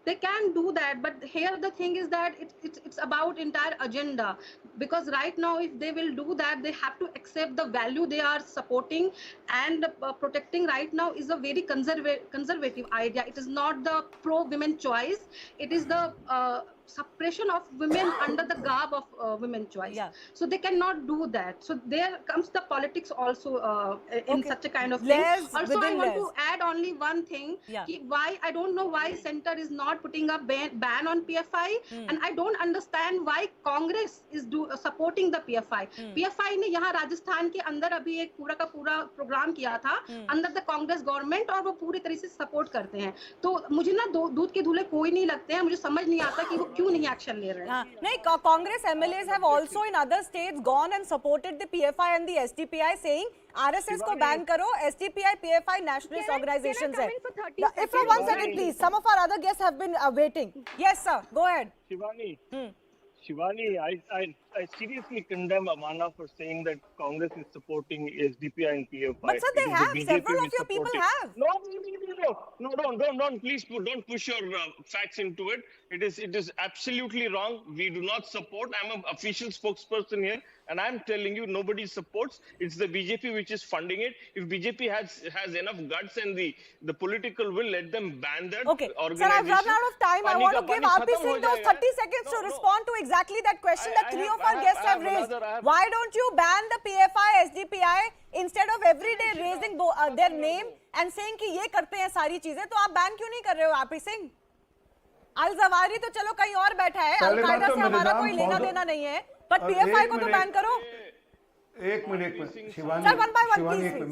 They can do that, but here the thing is that it's about entire agenda, because right now if they will do that, they have to accept the value they are supporting and protecting right now is a very conservative idea. It is not the pro women choice, it is the suppression of women under the garb of women choice. So they cannot do that. So there comes the politics also in such a kind of thing. Also I want to add only one thing. Why I don't know why center is not putting a ban on PFI, and I don't understand why Congress is supporting the PFI. PFI ने यहाँ राजस्थान के अंदर अभी एक पूरा का पूरा programme किया था अंदर द कांग्रेस गवर्नमेंट, और वो पूरी तरह से सपोर्ट करते हैं. तो मुझे ना दूध के धुले कोई नहीं लगते हैं. मुझे समझ नहीं आता कि वो क्यों नहीं एक्शन ले रहे हैं. नहीं, Congress MLAs have also in other states gone and supported the PFI and the SDPI, saying RSS को बैन करो, SDPI, PFI nationalist organizations है. If for 1 second please, some of our other guests have been waiting. Yes sir, go ahead. Shivani, I seriously condemn Amana for saying that Congress is supporting SDPI and PFI. But sir, they have. Several of your people have. No, don't. Please don't push your facts into it. It is absolutely wrong. We do not support. I'm an official spokesperson here, and I'm telling you, nobody supports. It's the BJP which is funding it. If BJP has enough guts and the political will, let them ban that organization. Sir, I've run out of time. I want to give RP Singh those 30 seconds to respond to exactly that question that three of our guests have raised. Why don't you ban the PFI, SDPI instead of every day raising their name and saying कि ये करते हैं सारी चीजें, तो आप ban क्यों नहीं कर रहे हो RP Singh? अल-जवारी तो चलो कहीं और बैठा है, अल-कायदा से हमारा कोई लेना देना नहीं है, पर PFI को तो बैन करो. एक मिनट शिवानी,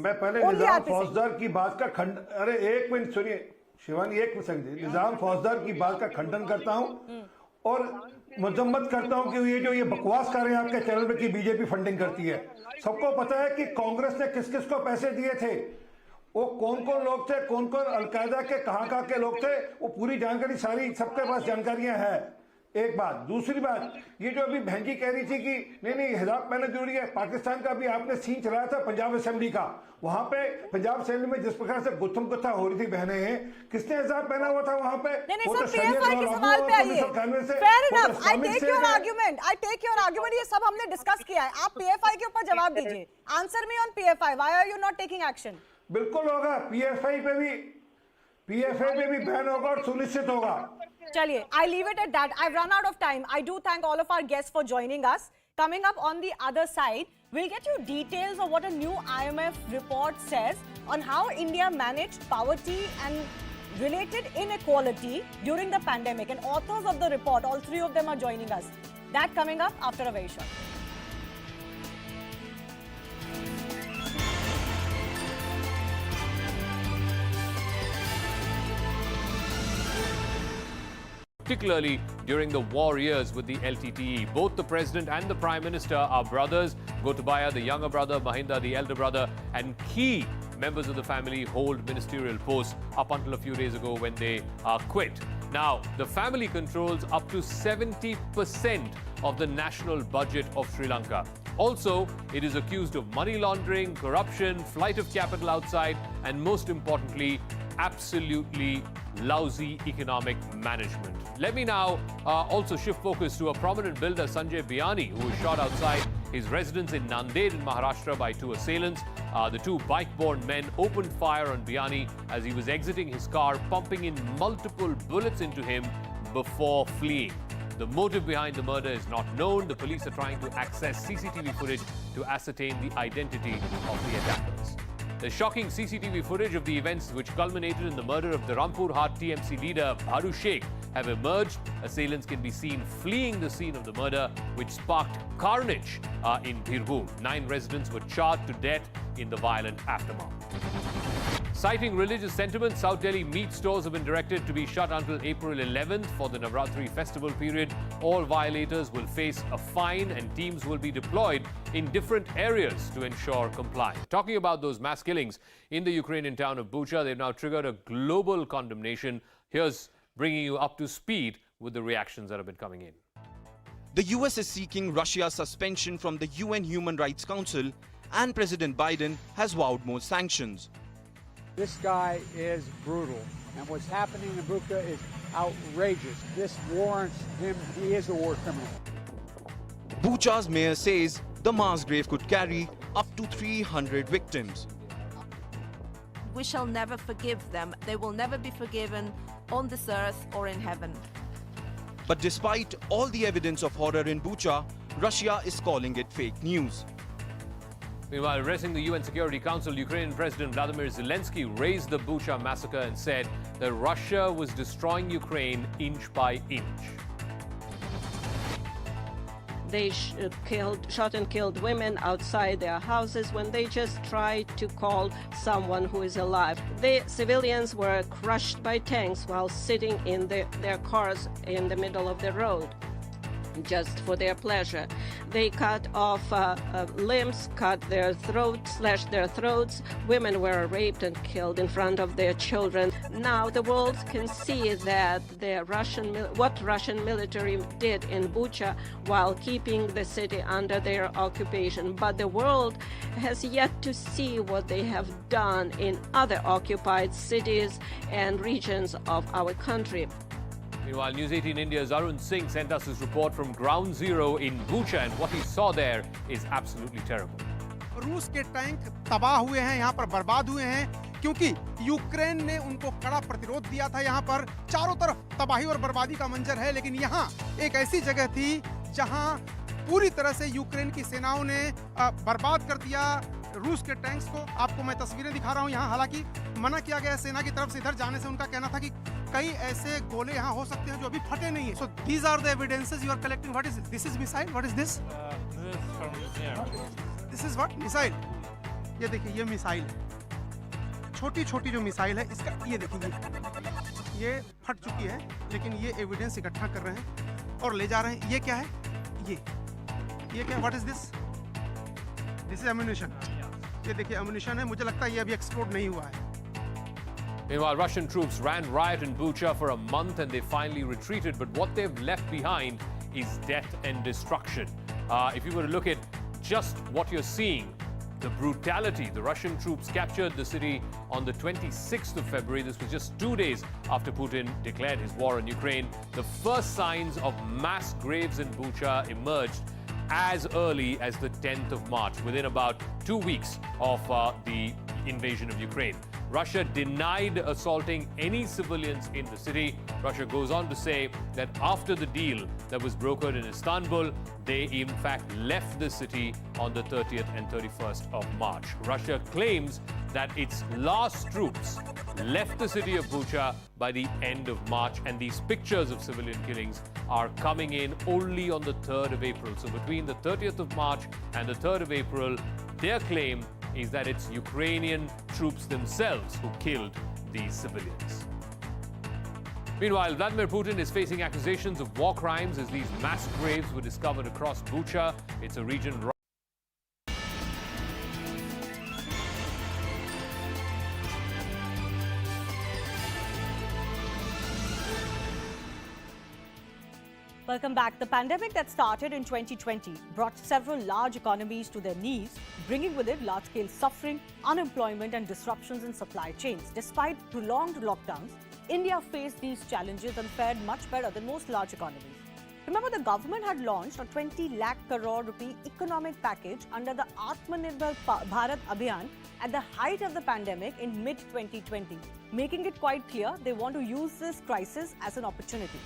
मैं पहले निजाम फौजदार की बात का खंडन, अरे एक मिनट सुनिए शिवानी, एक मिनट समझिए. निजाम फौजदार की बात का खंडन करता हूँ और मजम्मत करता हूं कि ये बकवास कर रहे हैं आपके चैनल पे कि बीजेपी फंडिंग करती है. सबको पता है कि कांग्रेस ने किस किस को पैसे दिए थे, वो कौन कौन लोग थे, कौन कौन अलकायदा के कहां के लोग थे, वो पूरी जानकारी सारी सबके पास जानकारियां हैं. एक बात. दूसरी बात, ये जो अभी बहन जी कह रही थी कि नहीं हिजाब पहनना जरूरी है, पाकिस्तान का भी आपने सीन चलाया था पंजाब असेंबली का. वहां पे पंजाब असेंबली में जिस प्रकार से गुत्थम गुत्था हो रही थी बहनें हैं, किसने हिजाब पहना हुआ था वहां पे? नहीं सर, PFI के सवाल पे आइए. Fair enough, I take your argument. ये सब हमने डिस्कस किया है. आप PFI के ऊपर जवाब दीजिए. Answer me on PFI. Why are you not taking action? बिल्कुल होगा. PFI पे भी बैन होगा और सुनिश्चित होगा. चलिए, I leave it at that. I've run out of time. I do thank all of our guests for joining us. Coming up on the other side, we'll get you details of what a new IMF report says on how India managed poverty and related inequality during the pandemic. And authors of the report, all three of them are joining us. That coming up after a very short. Particularly during the war years with the LTTE. Both the President and the Prime Minister are brothers. Gotabaya, the younger brother, Mahinda, the elder brother, and key members of the family hold ministerial posts up until a few days ago when they quit. Now, the family controls up to 70% of the national budget of Sri Lanka. Also, it is accused of money laundering, corruption, flight of capital outside, and most importantly, absolutely lousy economic management. Let me now also shift focus to a prominent builder, Sanjay Biani, who was shot outside his residence in Nanded in Maharashtra by two assailants. The two bike-borne men opened fire on Biani as he was exiting his car, pumping in multiple bullets into him before fleeing. The motive behind the murder is not known. The police are trying to access CCTV footage to ascertain the identity of the attackers. The shocking CCTV footage of the events which culminated in the murder of the Rampur Haat TMC leader Bharu Sheikh have emerged. Assailants can be seen fleeing the scene of the murder, which sparked carnage in Birbhum. 9 residents were charred to death in the violent aftermath. Citing religious sentiments, South Delhi meat stores have been directed to be shut until April 11th for the Navratri festival period. All violators will face a fine and teams will be deployed in different areas to ensure compliance. Talking about those mass killings in the Ukrainian town of Bucha, they've now triggered a global condemnation. Here's bringing you up to speed with the reactions that have been coming in. The US is seeking Russia's suspension from the UN Human Rights Council, and President Biden has vowed more sanctions. This guy is brutal, and what's happening in Bucha is outrageous. This warrants him, he is a war criminal. Bucha's mayor says the mass grave could carry up to 300 victims. We shall never forgive them. They will never be forgiven on this earth or in heaven. But despite all the evidence of horror in Bucha, Russia is calling it fake news. Meanwhile, addressing the UN Security Council, Ukrainian President Vladimir Zelensky raised the Bucha massacre and said that Russia was destroying Ukraine inch by inch. They shot and killed women outside their houses when they just tried to call someone who is alive. The civilians were crushed by tanks while sitting in their cars in the middle of the road, just for their pleasure. They cut off limbs, cut their throats, slashed their throats. Women were raped and killed in front of their children. Now the world can see that what Russian military did in Bucha while keeping the city under their occupation. But the world has yet to see what they have done in other occupied cities and regions of our country. Meanwhile, News18 India's Arun Singh sent us his report from Ground Zero in Bucha, and what he saw there is absolutely terrible. रूस के tank तबाह हुए हैं, यहाँ पर बर्बाद हुए हैं, क्योंकि यूक्रेन ने उनको कड़ा प्रतिरोध दिया था। यहाँ पर चारों तरफ तबाही और बर्बादी का मंजर है, लेकिन यहाँ एक ऐसी जगह थी जहाँ पूरी तरह से यूक्रेन की सेनाओं ने बर्बाद कर दिया रूस के टैंक्स को। आपको मैं तस्वीरें दिखा रहा हूँ यहाँ। हालांकि मना किया गया सेना की तरफ से इधर जाने से। उनका कहना था कि कई ऐसे गोले यहाँ हो सकते हैं जो अभी फटे नहीं है। So these are the evidences you are collecting. What is it? This is missile. What is this? This is what? Missile. ये देखिए, ये मिसाइल है। छोटी-छोटी जो मिसाइल है, इसका ये देखिए, ये फट चुकी है, लेकिन ये एविडेंस इकट्ठा कर रहे हैं और ले जा रहे हैं। ये क्या है? ये क्या? What is this? This is ammunition. ये देखिए ammunition है। मुझे लगता है ये अभी एक्सप्लोड नहीं हुआ है। Meanwhile, Russian troops ran riot in Bucha for a month and they finally retreated, but what they've left behind is death and destruction. If you were to look at just what you're seeing, the brutality, the Russian troops captured the city on the 26th of February. This was just 2 days after Putin declared his war on Ukraine. The first signs of mass graves in Bucha emerged as early as the 10th of March, within about 2 weeks of the invasion of Ukraine. Russia denied assaulting any civilians in the city. Russia goes on to say that after the deal that was brokered in Istanbul, they in fact left the city on the 30th and 31st of March. Russia claims that its last troops left the city of Bucha by the end of March, and these pictures of civilian killings are coming in only on the 3rd of April. So between the 30th of March and the 3rd of April, their claim is that it's Ukrainian troops themselves who killed these civilians. Meanwhile, Vladimir Putin is facing accusations of war crimes as these mass graves were discovered across Bucha. It's a region. Welcome back. The pandemic that started in 2020 brought several large economies to their knees, bringing with it large-scale suffering, unemployment and disruptions in supply chains. Despite prolonged lockdowns, India faced these challenges and fared much better than most large economies. Remember, the government had launched a 20 lakh crore rupee economic package under the Atmanirbhar Bharat Abhiyan at the height of the pandemic in mid-2020, making it quite clear they want to use this crisis as an opportunity.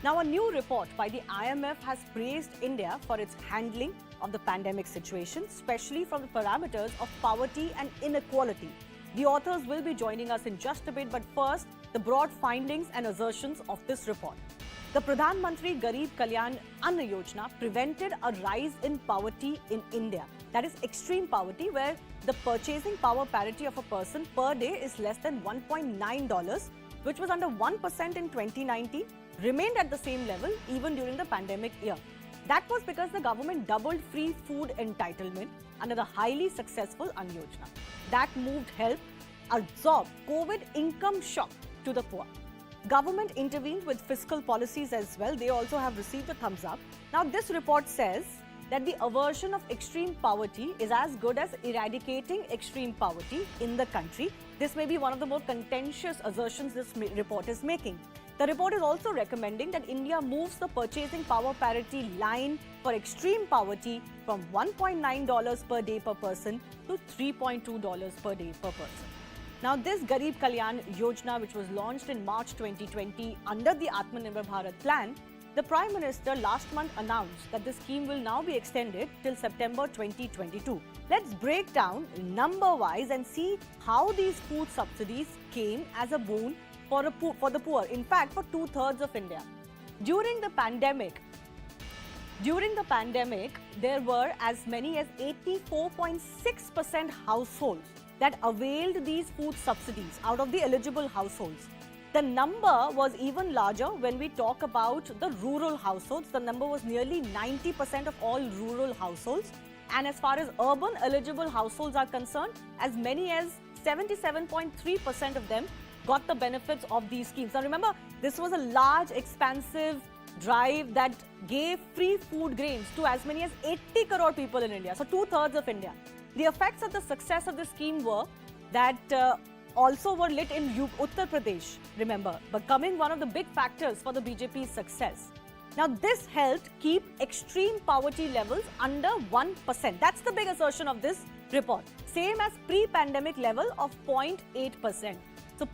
Now, a new report by the IMF has praised India for its handling of the pandemic situation, especially from the parameters of poverty and inequality. The authors will be joining us in just a bit, but first, the broad findings and assertions of this report. The Pradhan Mantri Garib Kalyan Anna Yojana prevented a rise in poverty in India. That is extreme poverty, where the purchasing power parity of a person per day is less than $1.9, which was under 1% in 2019, remained at the same level even during the pandemic year. That was because the government doubled free food entitlement under the highly successful Anna Yojana. That move helped absorb COVID income shock to the poor. Government intervened with fiscal policies as well. They also have received a thumbs up. Now, this report says that the aversion of extreme poverty is as good as eradicating extreme poverty in the country. This may be one of the more contentious assertions this report is making. The report is also recommending that India moves the purchasing power parity line for extreme poverty from $1.9 per day per person to $3.2 per day per person. Now, this Garib Kalyan Yojana, which was launched in March 2020 under the Atmanirbhar Bharat plan, the Prime Minister last month announced that the scheme will now be extended till September 2022. Let's break down number-wise and see how these food subsidies came as a boon for the poor. In fact, for 2/3 of India. During the pandemic, there were as many as 84.6% households that availed these food subsidies out of the eligible households. The number was even larger when we talk about the rural households. The number was nearly 90% of all rural households. And as far as urban eligible households are concerned, as many as 77.3% of them got the benefits of these schemes. Now remember, this was a large, expansive drive that gave free food grains to as many as 80 crore people in India. So 2/3 of India. The effects of the success of the scheme were that also were lit in Uttar Pradesh, remember, becoming one of the big factors for the BJP's success. Now, this helped keep extreme poverty levels under 1%. That's the big assertion of this report. Same as pre-pandemic level of 0.8%. So,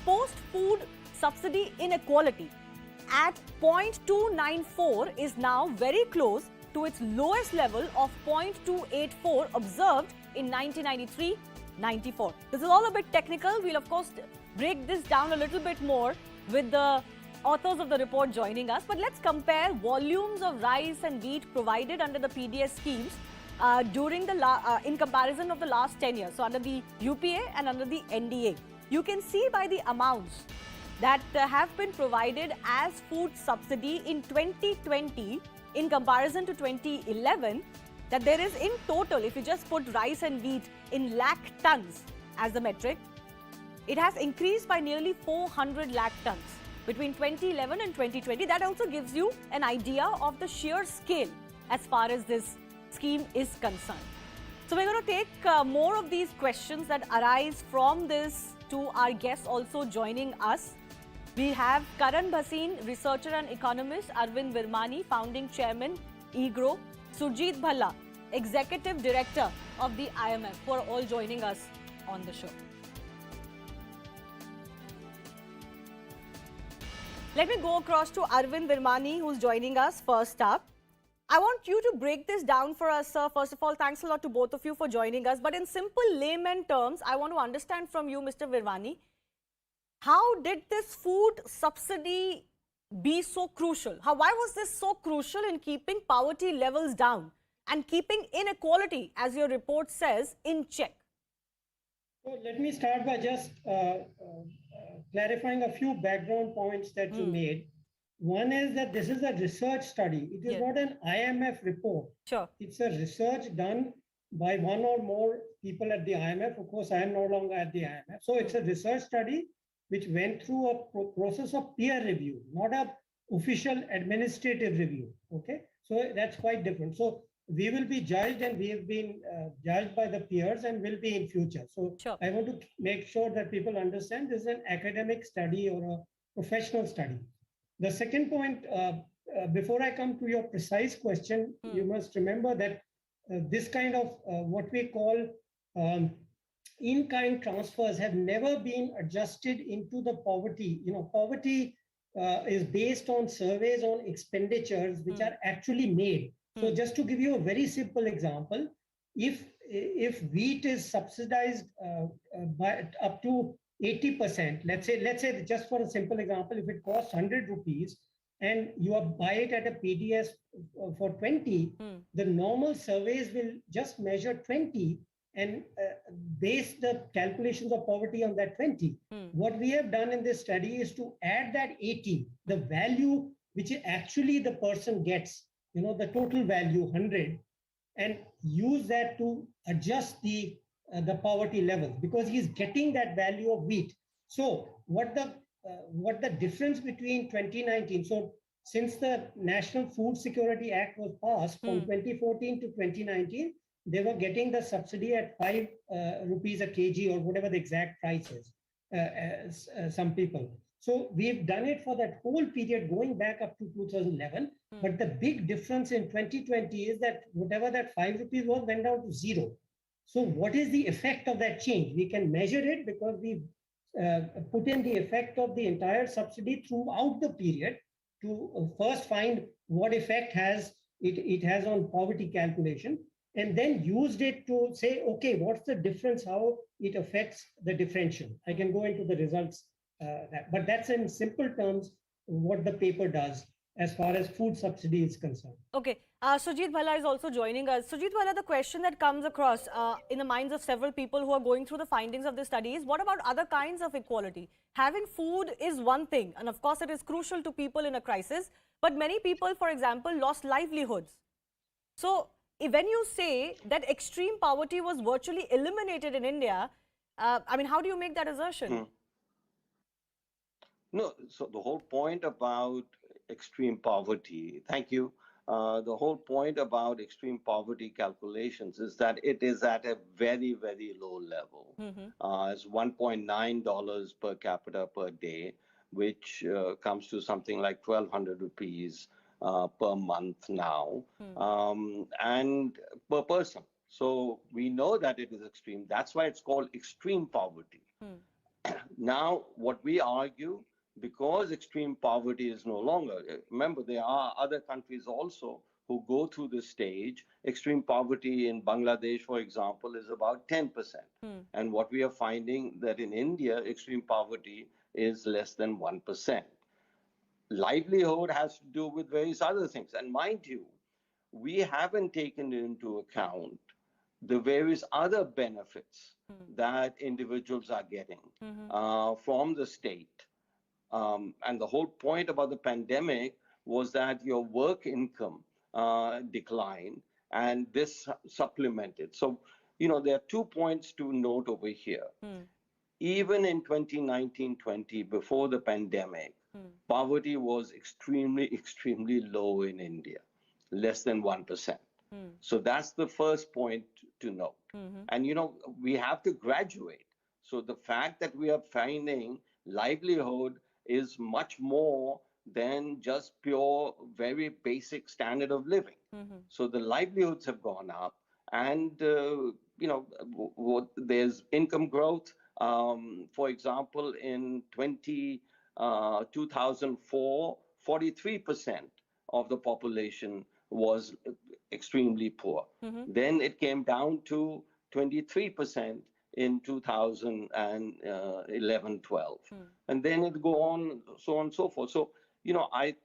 post-food subsidy inequality at 0.294 is now very close to its lowest level of 0.284 observed in 1993-94. This is all a bit technical. We'll of course break this down a little bit more with the authors of the report joining us. But let's compare volumes of rice and wheat provided under the PDS schemes during the in comparison of the last 10 years. So under the UPA and under the NDA. You can see by the amounts that have been provided as food subsidy in 2020 in comparison to 2011, that there is in total, if you just put rice and wheat in lakh tons as the metric, it has increased by nearly 400 lakh tons between 2011 and 2020. That also gives you an idea of the sheer scale as far as this scheme is concerned. So we're going to take more of these questions that arise from this to our guests also joining us. We have Karan Bhasin, researcher and economist, Arvind Virmani, founding chairman, EGRO, Surjit Bhalla, executive director of the IMF, who are all joining us on the show. Let me go across to Arvind Virmani, who's joining us first up. I want you to break this down for us, sir. First of all, thanks a lot to both of you for joining us. But in simple layman terms, I want to understand from you, Mr. Virmani, how did this food subsidy be so crucial? Why was this so crucial in keeping poverty levels down and keeping inequality, as your report says, in check? So let me start by just clarifying a few background points that you made. One is that this is a research study. It is not an IMF report. Sure. It's a research done by one or more people at the IMF. Of course, I am no longer at the IMF. So it's a research study which went through a process of peer review, not a official administrative review. Okay, so that's quite different. So we will be judged, and we have been judged by the peers and will be in future. So I want to make sure that people understand this is an academic study or a professional study. The second point, before I come to your precise question, you must remember that this kind of what we call in-kind transfers have never been adjusted into the poverty. You know, poverty is based on surveys on expenditures which are actually made. So just to give you a very simple example, if wheat is subsidized by up to 80%, let's say just for a simple example, if it costs 100 rupees and you buy it at a PDS for 20, the normal surveys will just measure 20 and base the calculations of poverty on that 20. What we have done in this study is to add that 80, the value which actually the person gets, you know, the total value 100, and use that to adjust the poverty levels, because he's getting that value of wheat. So what the difference between 2019, so since the National Food Security Act was passed from 2014 to 2019, they were getting the subsidy at 5 rupees a kg or whatever the exact price is, some people. So we've done it for that whole period going back up to 2011. But the big difference in 2020 is that whatever that 5 rupees was went down to 0. So what is the effect of that change? We can measure it because we put in the effect of the entire subsidy throughout the period to first find what effect it has on poverty calculation, and then used it to say, okay, what's the difference, how it affects the differential. I can go into the results, but that's in simple terms what the paper does as far as food subsidy is concerned. Okay, Sujit Bhalla is also joining us. Sujit Bhalla, the question that comes across in the minds of several people who are going through the findings of the study is, what about other kinds of equality? Having food is one thing, and of course it is crucial to people in a crisis, but many people, for example, lost livelihoods. So when you say that extreme poverty was virtually eliminated in India, I mean, how do you make that assertion? No, so the whole point about extreme poverty, thank you. The whole point about extreme poverty calculations is that it is at a very, very low level. It's $1.9 per capita per day, which comes to something like 1,200 rupees per month now, and per person. So we know that it is extreme. That's why it's called extreme poverty. Now, what we argue, because extreme poverty is no longer, remember, there are other countries also who go through this stage. Extreme poverty in Bangladesh, for example, is about 10%. And what we are finding that in India, extreme poverty is less than 1%. Livelihood has to do with various other things. And mind you, we haven't taken into account the various other benefits that individuals are getting from the state. And the whole point about the pandemic was that your work income declined, and this supplemented. So, you know, there are 2 points to note over here. Even in 2019-20, before the pandemic, poverty was extremely, extremely low in India, less than 1%. So that's the first point to note. And, you know, we have to graduate. So the fact that we are finding livelihood is much more than just pure, very basic standard of living. So the livelihoods have gone up, and you know, there's income growth. For example, in 2004, 43% of the population was extremely poor. Then it came down to 23% in 2011-12. And then it go on, so on and so forth. So, you know, I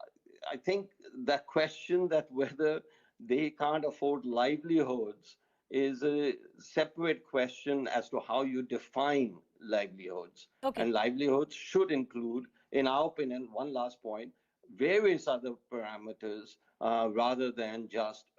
think that question that whether they can't afford livelihoods is a separate question as to how you define livelihoods. And livelihoods should include, in our opinion, one last point, various other parameters rather than just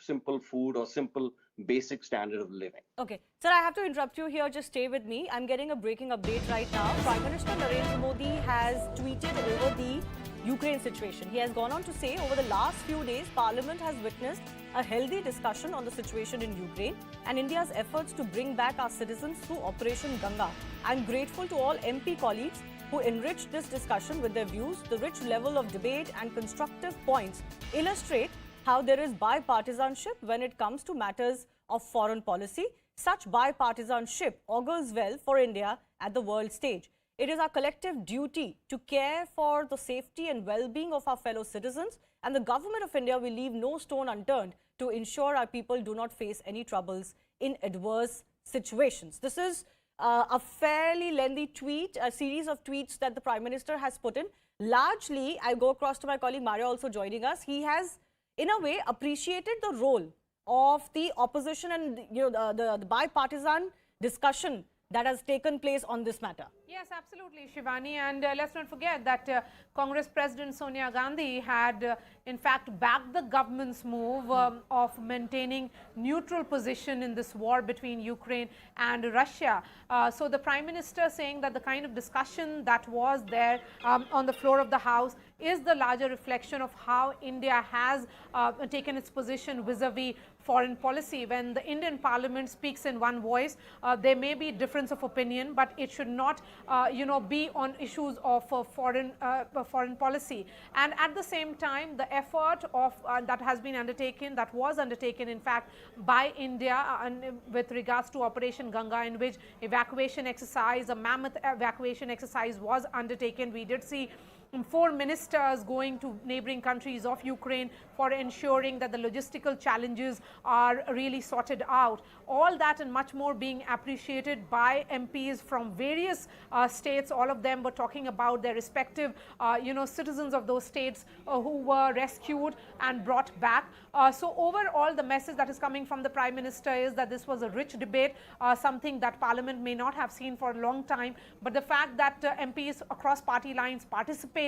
simple food or simple basic standard of living. Okay. Sir, I have to interrupt you here. Just stay with me. I'm getting a breaking update right now. Prime Minister Narendra Modi has tweeted over the Ukraine situation. He has gone on to say, over the last few days, Parliament has witnessed a healthy discussion on the situation in Ukraine and India's efforts to bring back our citizens through Operation Ganga. I'm grateful to all MP colleagues who enriched this discussion with their views. The rich level of debate and constructive points illustrate how there is bipartisanship when it comes to matters of foreign policy. Such bipartisanship augurs well for India at the world stage. It is our collective duty to care for the safety and well-being of our fellow citizens, and the government of India will leave no stone unturned to ensure our people do not face any troubles in adverse situations. This is a fairly lengthy tweet, a series of tweets that the Prime Minister has put in. Largely, I go across to my colleague Mario also joining us. He has, in a way, appreciated the role of the opposition and the bipartisan discussion that has taken place on this matter. Yes, absolutely, Shivani. And let's not forget that Congress President Sonia Gandhi had, in fact, backed the government's move of maintaining neutral position in this war between Ukraine and Russia. So the Prime Minister saying that the kind of discussion that was there on the floor of the House is the larger reflection of how India has taken its position vis-a-vis foreign policy. When the Indian Parliament speaks in one voice, there may be difference of opinion, but it should not, be on issues of foreign policy. And at the same time, the effort of that has been undertaken, that was undertaken, in fact, by India with regards to Operation Ganga, in which evacuation exercise, a mammoth evacuation exercise was undertaken. We did see 4 ministers going to neighboring countries of Ukraine for ensuring that the logistical challenges are really sorted out. All that and much more being appreciated by MPs from various states. All of them were talking about their respective, citizens of those states who were rescued and brought back. So overall, the message that is coming from the Prime Minister is that this was a rich debate, something that Parliament may not have seen for a long time. But the fact that MPs across party lines participated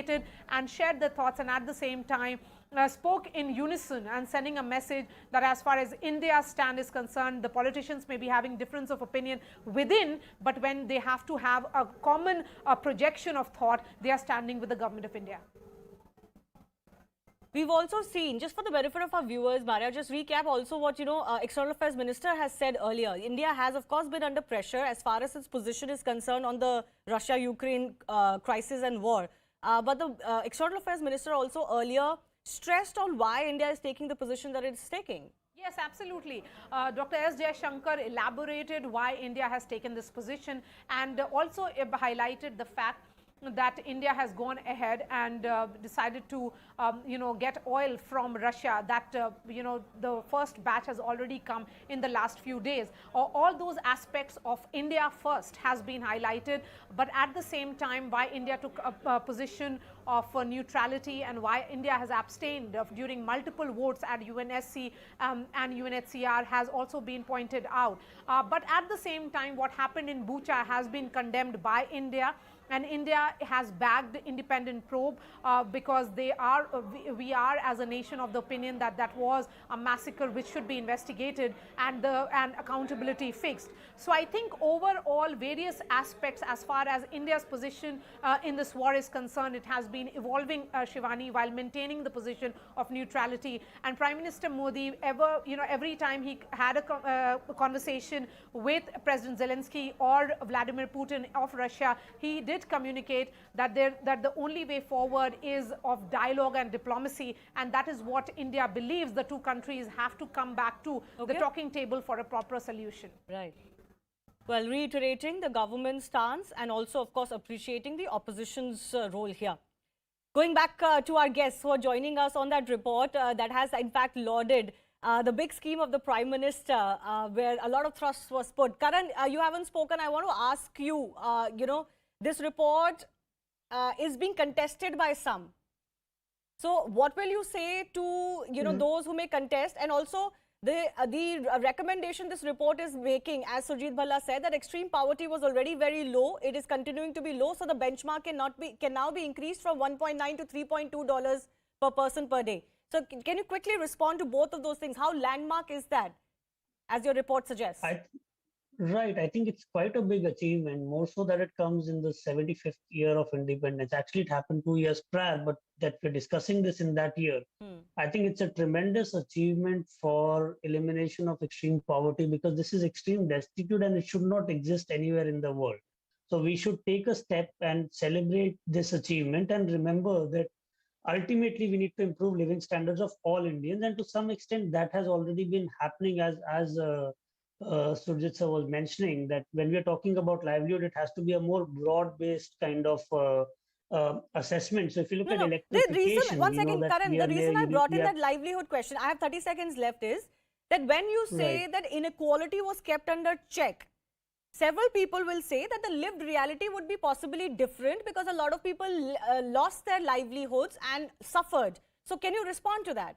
and shared their thoughts, and at the same time spoke in unison and sending a message that as far as India's stand is concerned, the politicians may be having difference of opinion within, but when they have to have a common projection of thought, they are standing with the government of India. We've also seen, just for the benefit of our viewers, Maria, just recap also what, External Affairs Minister has said earlier. India has, of course, been under pressure as far as its position is concerned on the Russia-Ukraine crisis and war. But the External Affairs Minister also earlier stressed on why India is taking the position that it's taking. Yes, absolutely. Dr. S. Jaishankar elaborated why India has taken this position, and also highlighted the fact that India has gone ahead and decided to, get oil from Russia. That, the first batch has already come in the last few days. All those aspects of India first has been highlighted, but at the same time, why India took a position of neutrality and why India has abstained during multiple votes at UNSC and UNHCR has also been pointed out. But at the same time, what happened in Bucha has been condemned by India. And India has backed the independent probe because we are as a nation of the opinion that that was a massacre which should be investigated and accountability fixed. So I think overall various aspects as far as India's position in this war is concerned, it has been evolving, Shivani, while maintaining the position of neutrality. And Prime Minister Modi every time he had a conversation with President Zelensky or Vladimir Putin of Russia, he did communicate that the only way forward is of dialogue and diplomacy, and that is what India believes the two countries have to come back to the talking table for a proper solution. Right. Well, reiterating the government's stance and also, of course, appreciating the opposition's role here. Going back to our guests who are joining us on that report that has, in fact, lauded the big scheme of the Prime Minister, where a lot of thrust was put. Karan, you haven't spoken. I want to ask you, this report is being contested by some. So what will you say to, those who may contest? And also the recommendation this report is making, as Surjit Bhalla said, that extreme poverty was already very low. It is continuing to be low. So the benchmark can now be increased from $1.9 to $3.2 per person per day. So can you quickly respond to both of those things? How landmark is that, as your report suggests? Right. I think it's quite a big achievement, more so that it comes in the 75th year of independence. Actually, it happened 2 years prior, but that we're discussing this in that year. I think it's a tremendous achievement for elimination of extreme poverty, because this is extreme destitute and it should not exist anywhere in the world. So we should take a step and celebrate this achievement and remember that ultimately we need to improve living standards of all Indians. And to some extent, that has already been happening, as Surjit sir was mentioning, that when we are talking about livelihood, it has to be a more broad-based kind of assessment. So if you look at electrification... The reason, one second, Karan, the reason I brought in that livelihood question, I have 30 seconds left, is that when you say that inequality was kept under check, several people will say that the lived reality would be possibly different because a lot of people lost their livelihoods and suffered. So can you respond to that?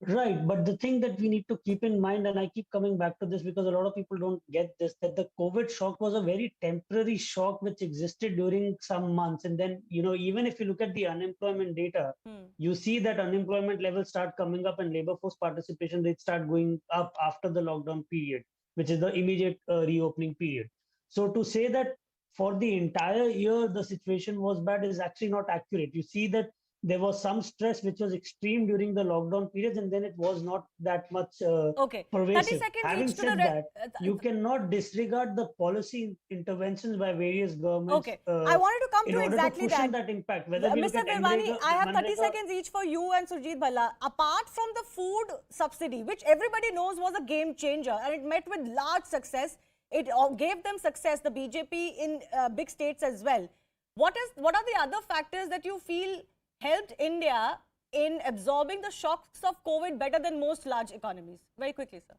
Right, but the thing that we need to keep in mind, and I keep coming back to this because a lot of people don't get this, that the COVID shock was a very temporary shock which existed during some months. And then, even if you look at the unemployment data, you see that unemployment levels start coming up and labor force participation rates start going up after the lockdown period, which is the immediate reopening period. So to say that for the entire year the situation was bad is actually not accurate. You see that there was some stress which was extreme during the lockdown periods, and then it was not that much okay. 30 pervasive. seconds Having each to said the that, you cannot disregard the policy interventions by various governments. Okay, I wanted to come in to order exactly to cushion that impact. Whether we look Mr. at Virwani, I have 30 Manrega, seconds each for you and Surjit Bhalla. Apart from the food subsidy, which everybody knows was a game changer and it met with large success, it gave them success, the BJP in big states as well. What are the other factors that you feel helped India in absorbing the shocks of COVID better than most large economies? Very quickly, sir.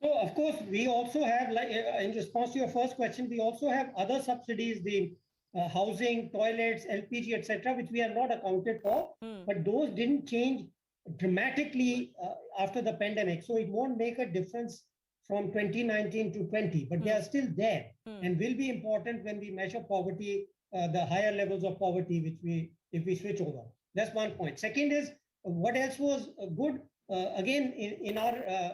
So, of course, we also have, like, in response to your first question, we also have other subsidies, the housing, toilets, LPG, etc., which we are not accounted for. But those didn't change dramatically after the pandemic. So it won't make a difference from 2019 to 20, but they are still there and will be important when we measure poverty, the higher levels of poverty, which if we switch over. That's one point. Second is, what else was good? Again, in our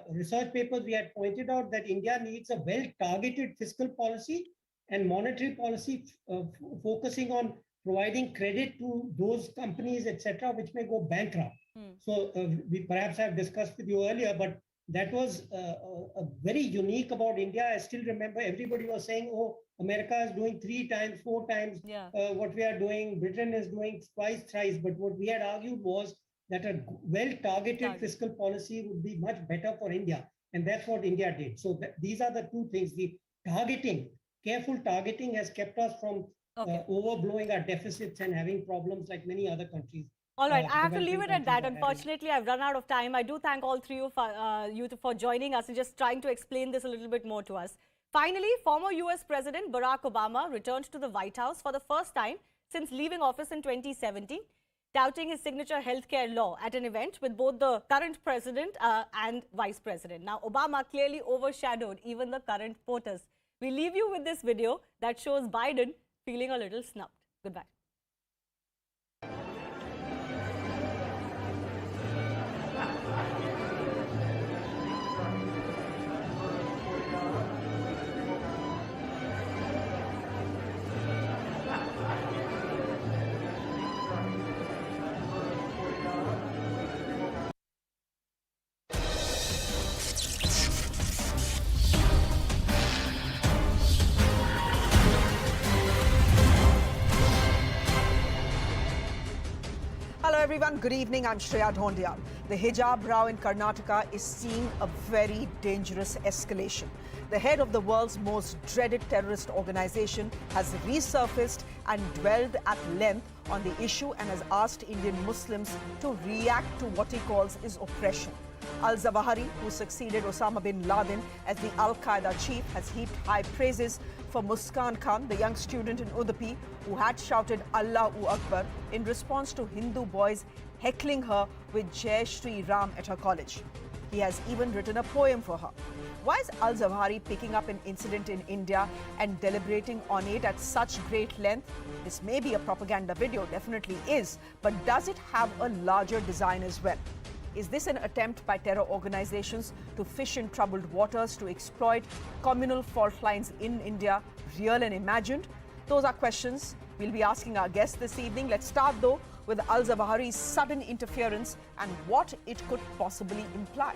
research papers, we had pointed out that India needs a well-targeted fiscal policy and monetary policy focusing on providing credit to those companies, etc., which may go bankrupt. So we perhaps have discussed with you earlier, but that was very unique about India. I still remember everybody was saying, oh, America is doing 3 times, 4 times what we are doing. Britain is doing twice, thrice. But what we had argued was that a well-targeted fiscal policy would be much better for India. And that's what India did. So these are the two things. The targeting, careful targeting has kept us from overblowing our deficits and having problems like many other countries. All right, I have to leave it at that. Unfortunately, I've run out of time. I do thank all three of you for joining us and just trying to explain this a little bit more to us. Finally, former US President Barack Obama returned to the White House for the first time since leaving office in 2017, touting his signature healthcare law at an event with both the current president and vice president. Now, Obama clearly overshadowed even the current voters. We leave you with this video that shows Biden feeling a little snubbed. Goodbye. Hello everyone, good evening. I'm Shreya Dhondial. The hijab row in Karnataka is seeing a very dangerous escalation. The head of the world's most dreaded terrorist organization has resurfaced and dwelled at length on the issue and has asked Indian Muslims to react to what he calls his oppression. Al-Zawahiri, who succeeded Osama bin Laden as the Al-Qaeda chief, has heaped high praises for Muskan Khan, the young student in Udupi who had shouted Allahu Akbar in response to Hindu boys heckling her with Jai Shri Ram at her college. He has even written a poem for her. Why is Al-Zawahiri picking up an incident in India and deliberating on it at such great length? This may be a propaganda video, definitely is, but does it have a larger design as well? Is this an attempt by terror organizations to fish in troubled waters to exploit communal fault lines in India, real and imagined? Those are questions we'll be asking our guests this evening. Let's start though with Al-Zawahiri's sudden interference and what it could possibly imply.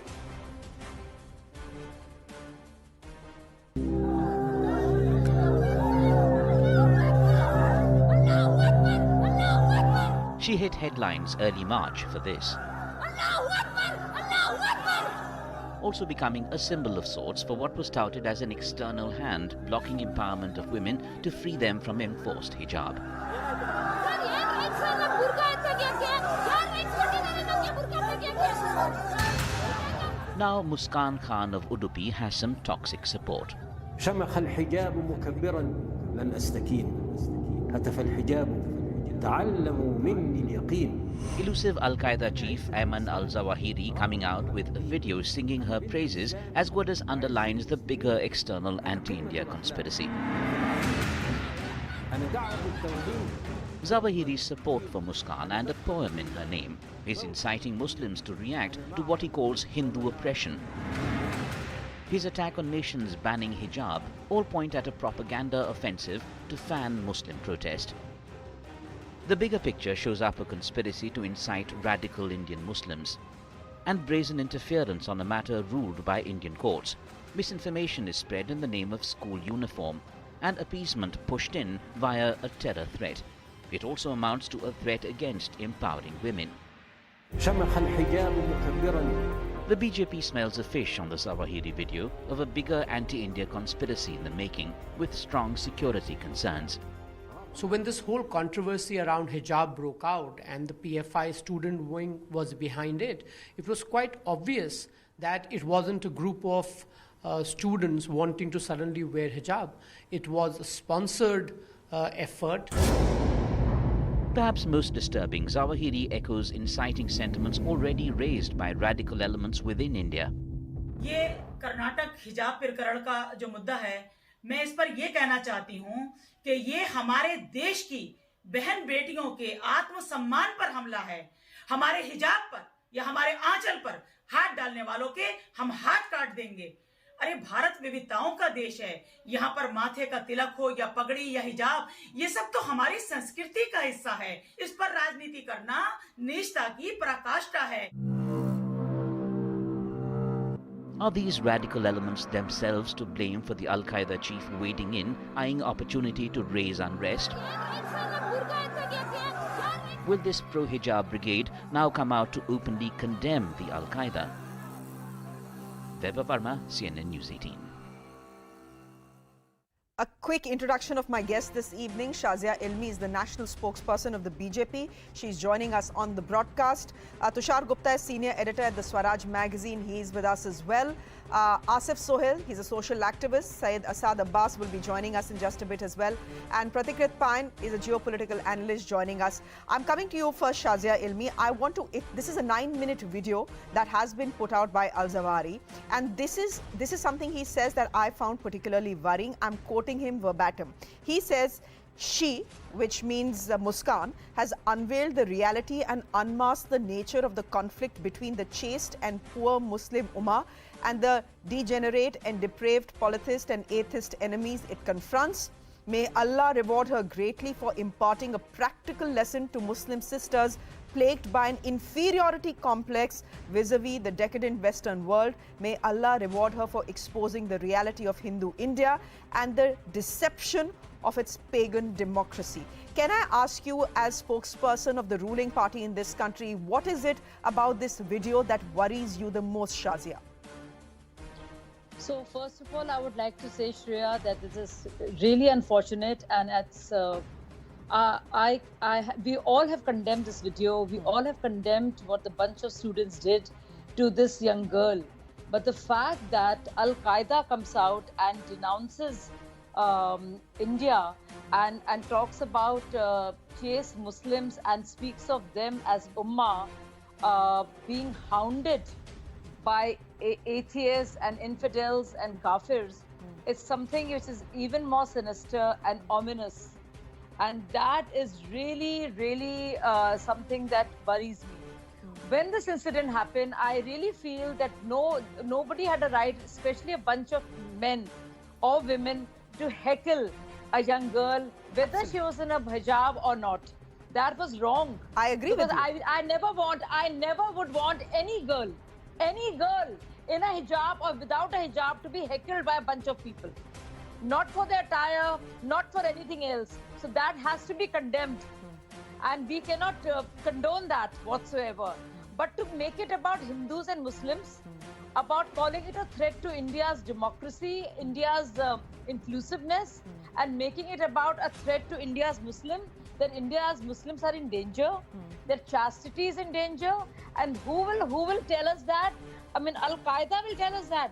She hit headlines early March for this. Also becoming a symbol of sorts for what was touted as an external hand blocking empowerment of women to free them from enforced hijab. Now Muskan Khan of Udupi has some toxic support. شمخ الحجاب مكبرا لن أستكين هتف الحجاب تعلموا مني اليقين. Elusive Al-Qaeda chief Ayman Al-Zawahiri coming out with a video singing her praises as good as underlines the bigger external anti-India conspiracy. Zawahiri's support for Muskan and a poem in her name is inciting Muslims to react to what he calls Hindu oppression. His attack on nations banning hijab all point at a propaganda offensive to fan Muslim protest. The bigger picture shows up a conspiracy to incite radical Indian Muslims and brazen interference on a matter ruled by Indian courts. Misinformation is spread in the name of school uniform and appeasement pushed in via a terror threat. It also amounts to a threat against empowering women. The BJP smells a fish on the Zawahiri video of a bigger anti-India conspiracy in the making with strong security concerns. So when this whole controversy around hijab broke out and the PFI student wing was behind it, it was quite obvious that it wasn't a group of students wanting to suddenly wear hijab. It was a sponsored effort. Perhaps most disturbing, Zawahiri echoes inciting sentiments already raised by radical elements within India. ये कर्नाटक हिजाब प्रकरण का जो मुद्दा है, मैं इस पर ये कहना चाहती हूँ कि ये हमारे देश की बहन बेटियों के आत्मसम्मान पर हमला है। हमारे हिजाब पर या हमारे आंचल पर हाथ डालने वालों के हम हाथ काट देंगे। अरे भारत विविधताओं का देश है, यहाँ पर माथे का तिलक हो या पगड़ी या हिजाब, ये सब तो हमारी संस्कृति का हिस्सा है। इस पर राजनीति करना नीचता की पराकाष्ठा है। Are these radical elements themselves to blame for the Al-Qaeda chief wading in, eyeing opportunity to raise unrest? Will this pro-hijab brigade now come out to openly condemn the Al-Qaeda? Veba Verma, CNN News 18. A quick introduction of my guest this evening. Shazia Ilmi is the national spokesperson of the BJP. She's joining us on the broadcast. Tushar Gupta is senior editor at the Swaraj magazine. He's with us as well. Asif Sohail, he's a social activist. Syed Asad Abbas will be joining us in just a bit as well. And Pratikrit Pain is a geopolitical analyst joining us. I'm coming to you first, Shazia Ilmi. This is a 9-minute video that has been put out by Al-Zawahiri. And this is something he says that I found particularly worrying. I'm quoting him verbatim. He says, she, which means Muskan, has unveiled the reality and unmasked the nature of the conflict between the chaste and poor Muslim Ummah and the degenerate and depraved polytheist and atheist enemies it confronts. May Allah reward her greatly for imparting a practical lesson to Muslim sisters plagued by an inferiority complex vis-a-vis the decadent Western world. May Allah reward her for exposing the reality of Hindu India and the deception of its pagan democracy. Can I ask you, as spokesperson of the ruling party in this country, what is it about this video that worries you the most, Shazia? So first of all, I would like to say, Shreya, that this is really unfortunate, and it's we all have condemned this video. We all have condemned what the bunch of students did to this young girl. But the fact that Al-Qaeda comes out and denounces India and talks about chaste Muslims and speaks of them as Ummah being hounded by atheists and infidels and kafirs, it's something which is even more sinister and ominous. And that is really, really something that worries me. When this incident happened, I really feel that nobody had a right, especially a bunch of men or women, to heckle a young girl, whether she was in a hijab or not. That was wrong. I agree with you. I never would want any girl in a hijab or without a hijab to be heckled by a bunch of people. Not for their attire, not for anything else. So that has to be condemned. And we cannot condone that whatsoever. But to make it about Hindus and Muslims, about calling it a threat to India's democracy, India's inclusiveness, and making it about a threat to India's Muslim, then India's Muslims are in danger, their chastity is in danger, and who will tell us that? I mean, Al-Qaeda will tell us that.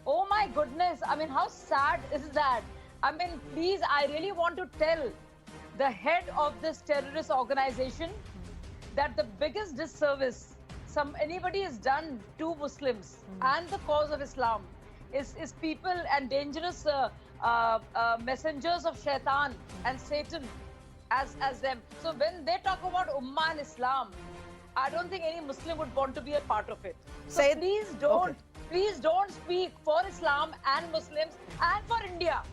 Oh my goodness, I mean, how sad is that? I mean, please, I really want to tell the head of this terrorist organization that the biggest disservice anybody has done to Muslims and the cause of Islam is people and dangerous messengers of Shaitan and Satan as them. So when they talk about Ummah and Islam, I don't think any Muslim would want to be a part of it. So please don't speak for Islam and Muslims and for India.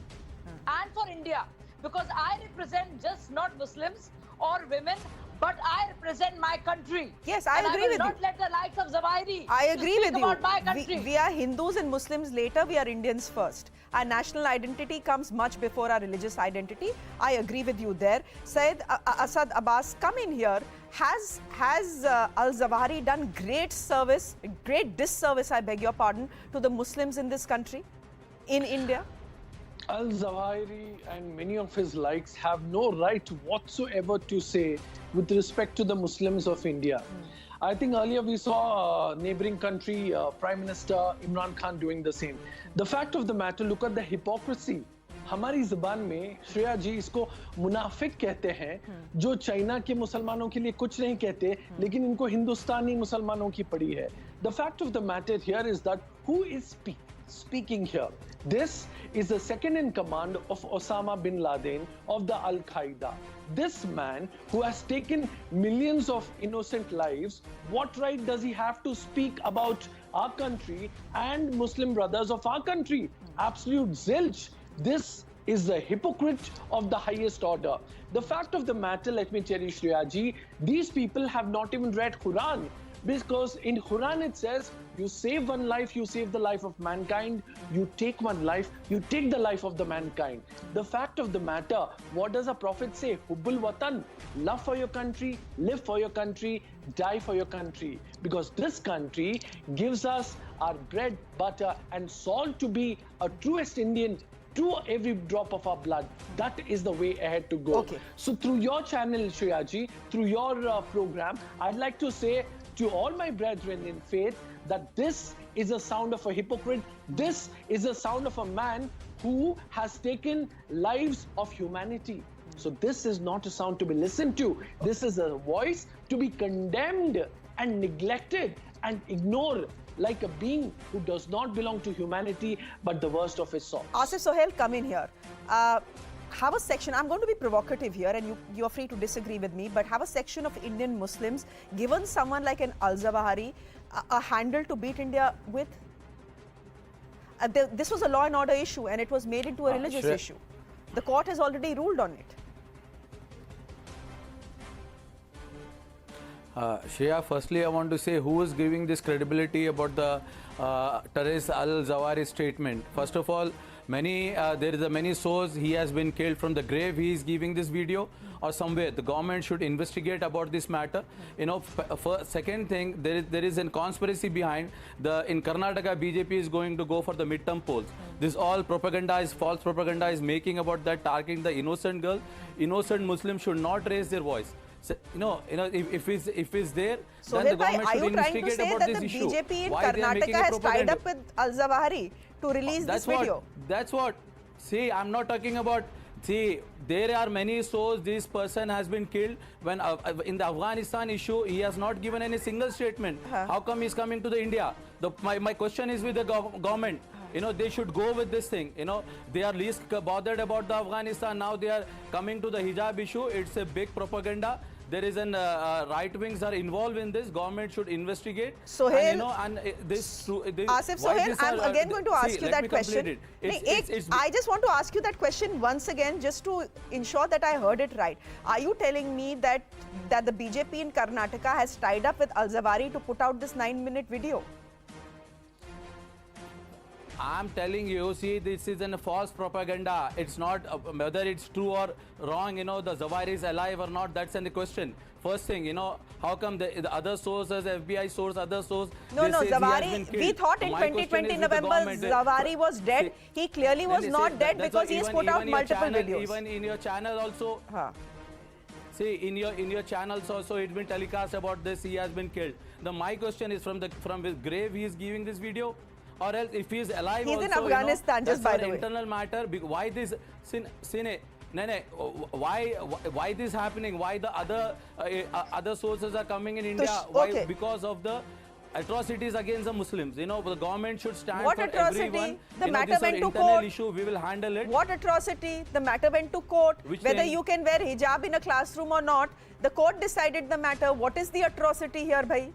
And for India. Because I represent just not Muslims or women, but I represent my country. Yes, I agree with you. I will not let the likes of Zawahiri I agree with you. about my country. We are Hindus and Muslims later, we are Indians first. Our national identity comes much before our religious identity. I agree with you there. Syed Asad Abbas, come in here. Has Al-Zawahiri done great disservice, I beg your pardon, to the Muslims in this country, in India? Al-Zawahiri and many of his likes have no right whatsoever to say with respect to the Muslims of India. I think earlier we saw neighboring country Prime Minister Imran Khan doing the same. The fact of the matter, look at the hypocrisy. हमारी ज़बान में श्रेया जी इसको मुनाफिक कहते हैं, जो China के मुसलमानों के लिए कुछ नहीं कहते, लेकिन इनको हिंदुस्तानी मुसलमानों की पड़ी है. The fact of the matter here is that who is speaking here? This is the second in command of Osama bin Laden of the Al-Qaeda. This man who has taken millions of innocent lives, what right does he have to speak about our country and Muslim brothers of our country? Absolute zilch. This is the hypocrite of the highest order. The fact of the matter, let me tell you, Shreya ji, these people have not even read Quran. Because in Quran it says, you save one life, you save the life of mankind. You take one life, you take the life of the mankind. The fact of the matter, what does a prophet say? Hubbul watan, love for your country, live for your country, die for your country. Because this country gives us our bread, butter and salt to be a truest Indian, to every drop of our blood. That is the way ahead to go. Okay. So through your channel, Shreya ji, through your program, I'd like to say to all my brethren in faith that this is a sound of a hypocrite. This is a sound of a man who has taken lives of humanity. So this is not a sound to be listened to. This is a voice to be condemned and neglected and ignored, like a being who does not belong to humanity but the worst of his sort. Asif Sohail, come in here. Have a section, I'm going to be provocative here and you are free to disagree with me, but have a section of Indian Muslims given someone like an Al-Zawahiri a handle to beat India with? This was a law and order issue and it was made into a religious issue. The court has already ruled on it. Shreya, firstly I want to say who is giving this credibility about the terrorist Al-Zawahiri statement. First of all, there is many sources he has been killed from the grave. He is giving this video or somewhere. The government should investigate about this matter. You know, second thing, there is a conspiracy behind in Karnataka. BJP is going to go for the midterm polls. This all propaganda is false propaganda is making about that, targeting the innocent girl. Innocent Muslims should not raise their voice. So, if it's there, so then the government should investigate about this issue. Are you trying to say that the BJP in Karnataka has tied up with Al-Zawahiri to release this video? That's what. See, I'm not talking about. See, there are many sources. This person has been killed when in the Afghanistan issue. He has not given any single statement. How come he's coming to the India? My question is with the government. You know, they should go with this thing. You know, they are least bothered about the Afghanistan. Now they are coming to the hijab issue. It's a big propaganda. There is an right wings are involved in this. Government should investigate. Sohail, and, you know, and this Asif Sohail, I'm again going to ask you that question. I just want to ask you that question once again, just to ensure that I heard it right. Are you telling me that the BJP in Karnataka has tied up with Al-Zawahiri to put out this 9-minute video? I'm telling you, see, this is a false propaganda. It's not whether it's true or wrong, you know, the Zawahiri is alive or not, that's the question. First thing, you know, how come the other sources, FBI source, other source, No, Zawahiri, we thought in 2020 November, Zawahiri was dead. He clearly was not dead because he's put out multiple videos. Even in your channel also, see, in your channels also, it's been telecast about this, he has been killed. My question is from his grave, he is giving this video? Or else, if he is alive, he's also, in Afghanistan, just by the way. Internal matter. Why this? Why this happening? Why the other sources are coming in India? Why? Because of the atrocities against the Muslims. You know, the government should stand what for atrocity? Everyone. The matter went to court. Issue, we will handle it. What atrocity? The matter went to court. Whether you can wear hijab in a classroom or not, the court decided the matter. What is the atrocity here, bhai?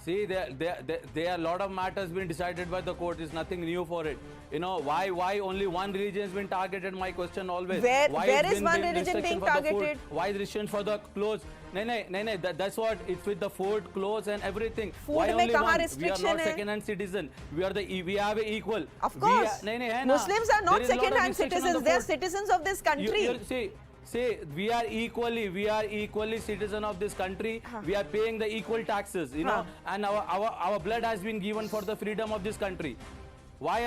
See, there are a lot of matters been decided by the court. It's nothing new for it. You know, why only one religion has been targeted? My question always. Where is one religion being targeted? Why is restriction for the clothes? No, that's what, it's with the food, clothes and everything. Food Why only one? We are not hai? second-hand citizen. We have equal. Of course. Muslims are not second-hand citizens. They are citizens of this country. See, we are equally citizen of this country. We are paying the equal taxes, you know, and our blood has been given for the freedom of this country. Why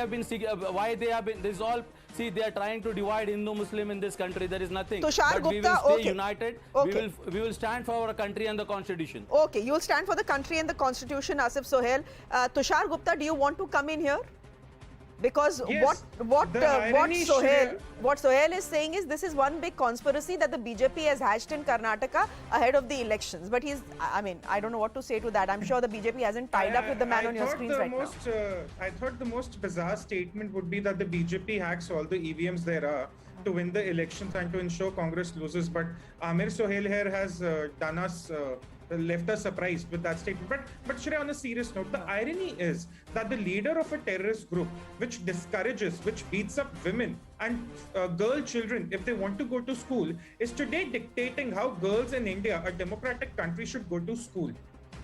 they have been, this is all, see, they are trying to divide Hindu Muslim in this country. There is nothing. Tushar but Gupta, we will stay okay. united. Okay. We will stand for our country and the constitution. Okay, you will stand for the country and the constitution, Asif Sohail. Tushar Gupta, do you want to come in here? Because yes, what Sohail is saying is this is one big conspiracy that the BJP has hatched in Karnataka ahead of the elections. But I mean, I don't know what to say to that. I'm sure the BJP hasn't tied up with the man on your screens right now. I thought the most bizarre statement would be that the BJP hacks all the EVMs there are to win the elections and to ensure Congress loses. But Amir Sohail here has done us... left us surprised with that statement. But Shreya, on a serious note, the irony is that the leader of a terrorist group which discourages, which beats up women and girl children if they want to go to school is today dictating how girls in India, a democratic country, should go to school.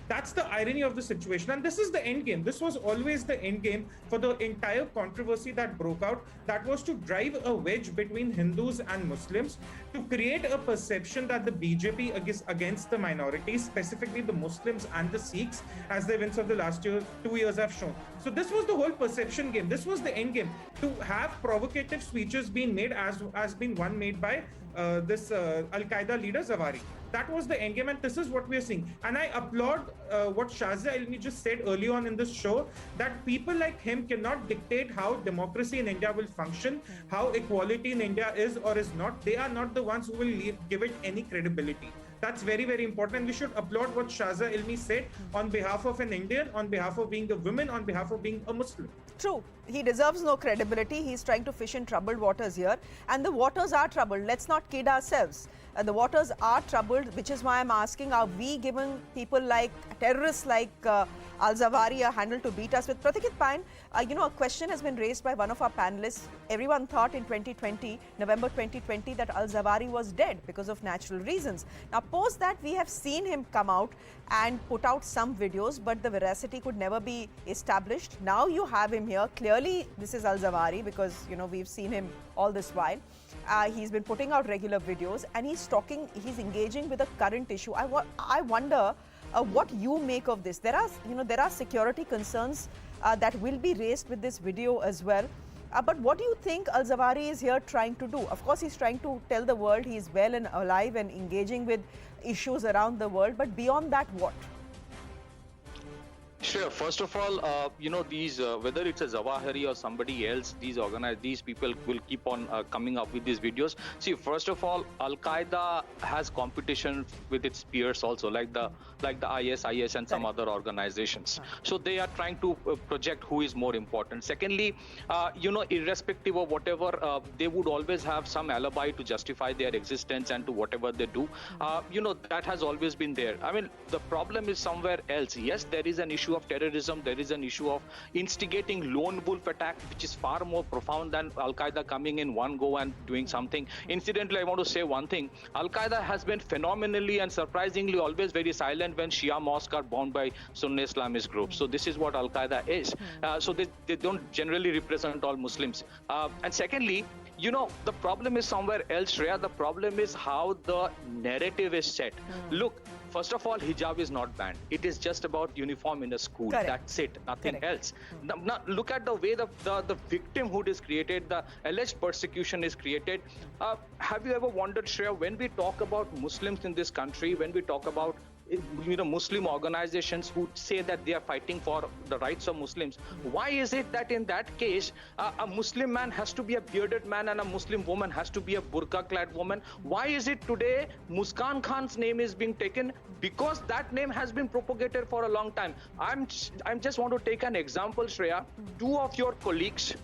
That's the irony of the situation. And this is the end game. This was always the end game for the entire controversy that broke out. That was to drive a wedge between Hindus and Muslims, to create a perception that the BJP is against the minorities, specifically the Muslims and the Sikhs, as the events of the last 2 years have shown. So this was the whole perception game. This was the end game. To have provocative speeches being made as been one made by this Al-Qaeda leader Zawahiri. That was the end game, and this is what we are seeing. And I applaud what Shazia Ilmi just said early on in this show, that people like him cannot dictate how democracy in India will function, how equality in India is or is not. They are not the ones who will give it any credibility. That's very, very important. And we should applaud what Shazia Ilmi said on behalf of an Indian, on behalf of being a woman, on behalf of being a Muslim. True. He deserves no credibility. He's trying to fish in troubled waters here. And the waters are troubled. Let's not kid ourselves. The waters are troubled, which is why I'm asking, are we giving people like terrorists like Al-Zawahiri a handle to beat us with? Pratikit Pain, a question has been raised by one of our panelists. Everyone thought in November 2020, that Al-Zawahiri was dead because of natural reasons. Now, post that, we have seen him come out and put out some videos, but the veracity could never be established. Now you have him here. Clearly, this is Al-Zawahiri because, we've seen him all this while. He's been putting out regular videos and he's engaging with a current issue. I wonder what you make of this. There are security concerns that will be raised with this video as well. But what do you think Al-Zawahiri is here trying to do? Of course, he's trying to tell the world he's well and alive and engaging with issues around the world. But beyond that, what? Sure. First of all, these whether it's a Zawahiri or somebody else, these people will keep on coming up with these videos. See, first of all, Al-Qaeda has competition with its peers also, like the IS and some other organizations. So they are trying to project who is more important. Secondly, irrespective of whatever, they would always have some alibi to justify their existence and to whatever they do. That has always been there. I mean, the problem is somewhere else. Yes, there is an issue of terrorism, there is an issue of instigating lone wolf attack, which is far more profound than Al-Qaeda coming in one go and doing something. Incidentally, I want to say one thing. Al-Qaeda has been phenomenally and surprisingly always very silent when Shia mosques are bombed by Sunni Islamist groups. So this is what Al-Qaeda is. So they don't generally represent all Muslims. And secondly, the problem is somewhere else, Shreya. The problem is how the narrative is set. Look, first of all, hijab is not banned. It is just about uniform in a school. Correct. That's it, nothing else. Now, look at the way the victimhood is created, the alleged persecution is created. Have you ever wondered, Shreya, when we talk about Muslims in this country, when we talk about Muslim organizations who say that they are fighting for the rights of Muslims, why is it that in that case a Muslim man has to be a bearded man and a Muslim woman has to be a burqa-clad woman? Why is it today Muskan Khan's name is being taken? Because that name has been propagated for a long time. I'm just want to take an example, Shreya. Two of your colleagues,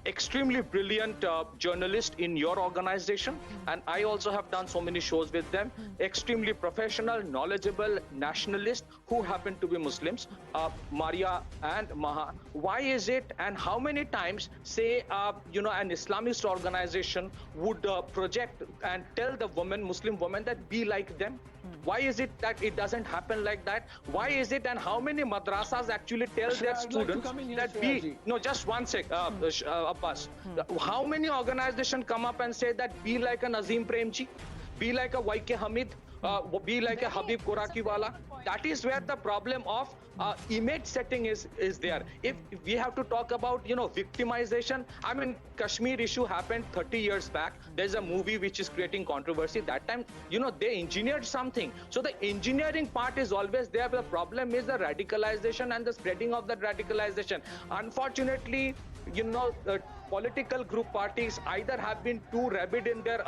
extremely brilliant journalist in your organization, and I also have done so many shows with them, extremely professional, knowledgeable visible nationalists who happen to be Muslims, Maria and Maha. Why is it, and how many times, say, an Islamist organization would project and tell the women, Muslim women, that be like them? Why is it that it doesn't happen like that? Why is it, and how many madrasas actually tell their students that be, no, just one sec, Abbas. How many organizations come up and say that be like an Azim Premji, be like a YK Hamid, be like a Habib Korakiwala? That is where the problem of image setting is there. If we have to talk about, victimization, I mean, Kashmir issue happened 30 years back. There's a movie which is creating controversy. That time, they engineered something. So the engineering part is always there. The problem is the radicalization and the spreading of that radicalization. Unfortunately, political group parties either have been too rabid in their,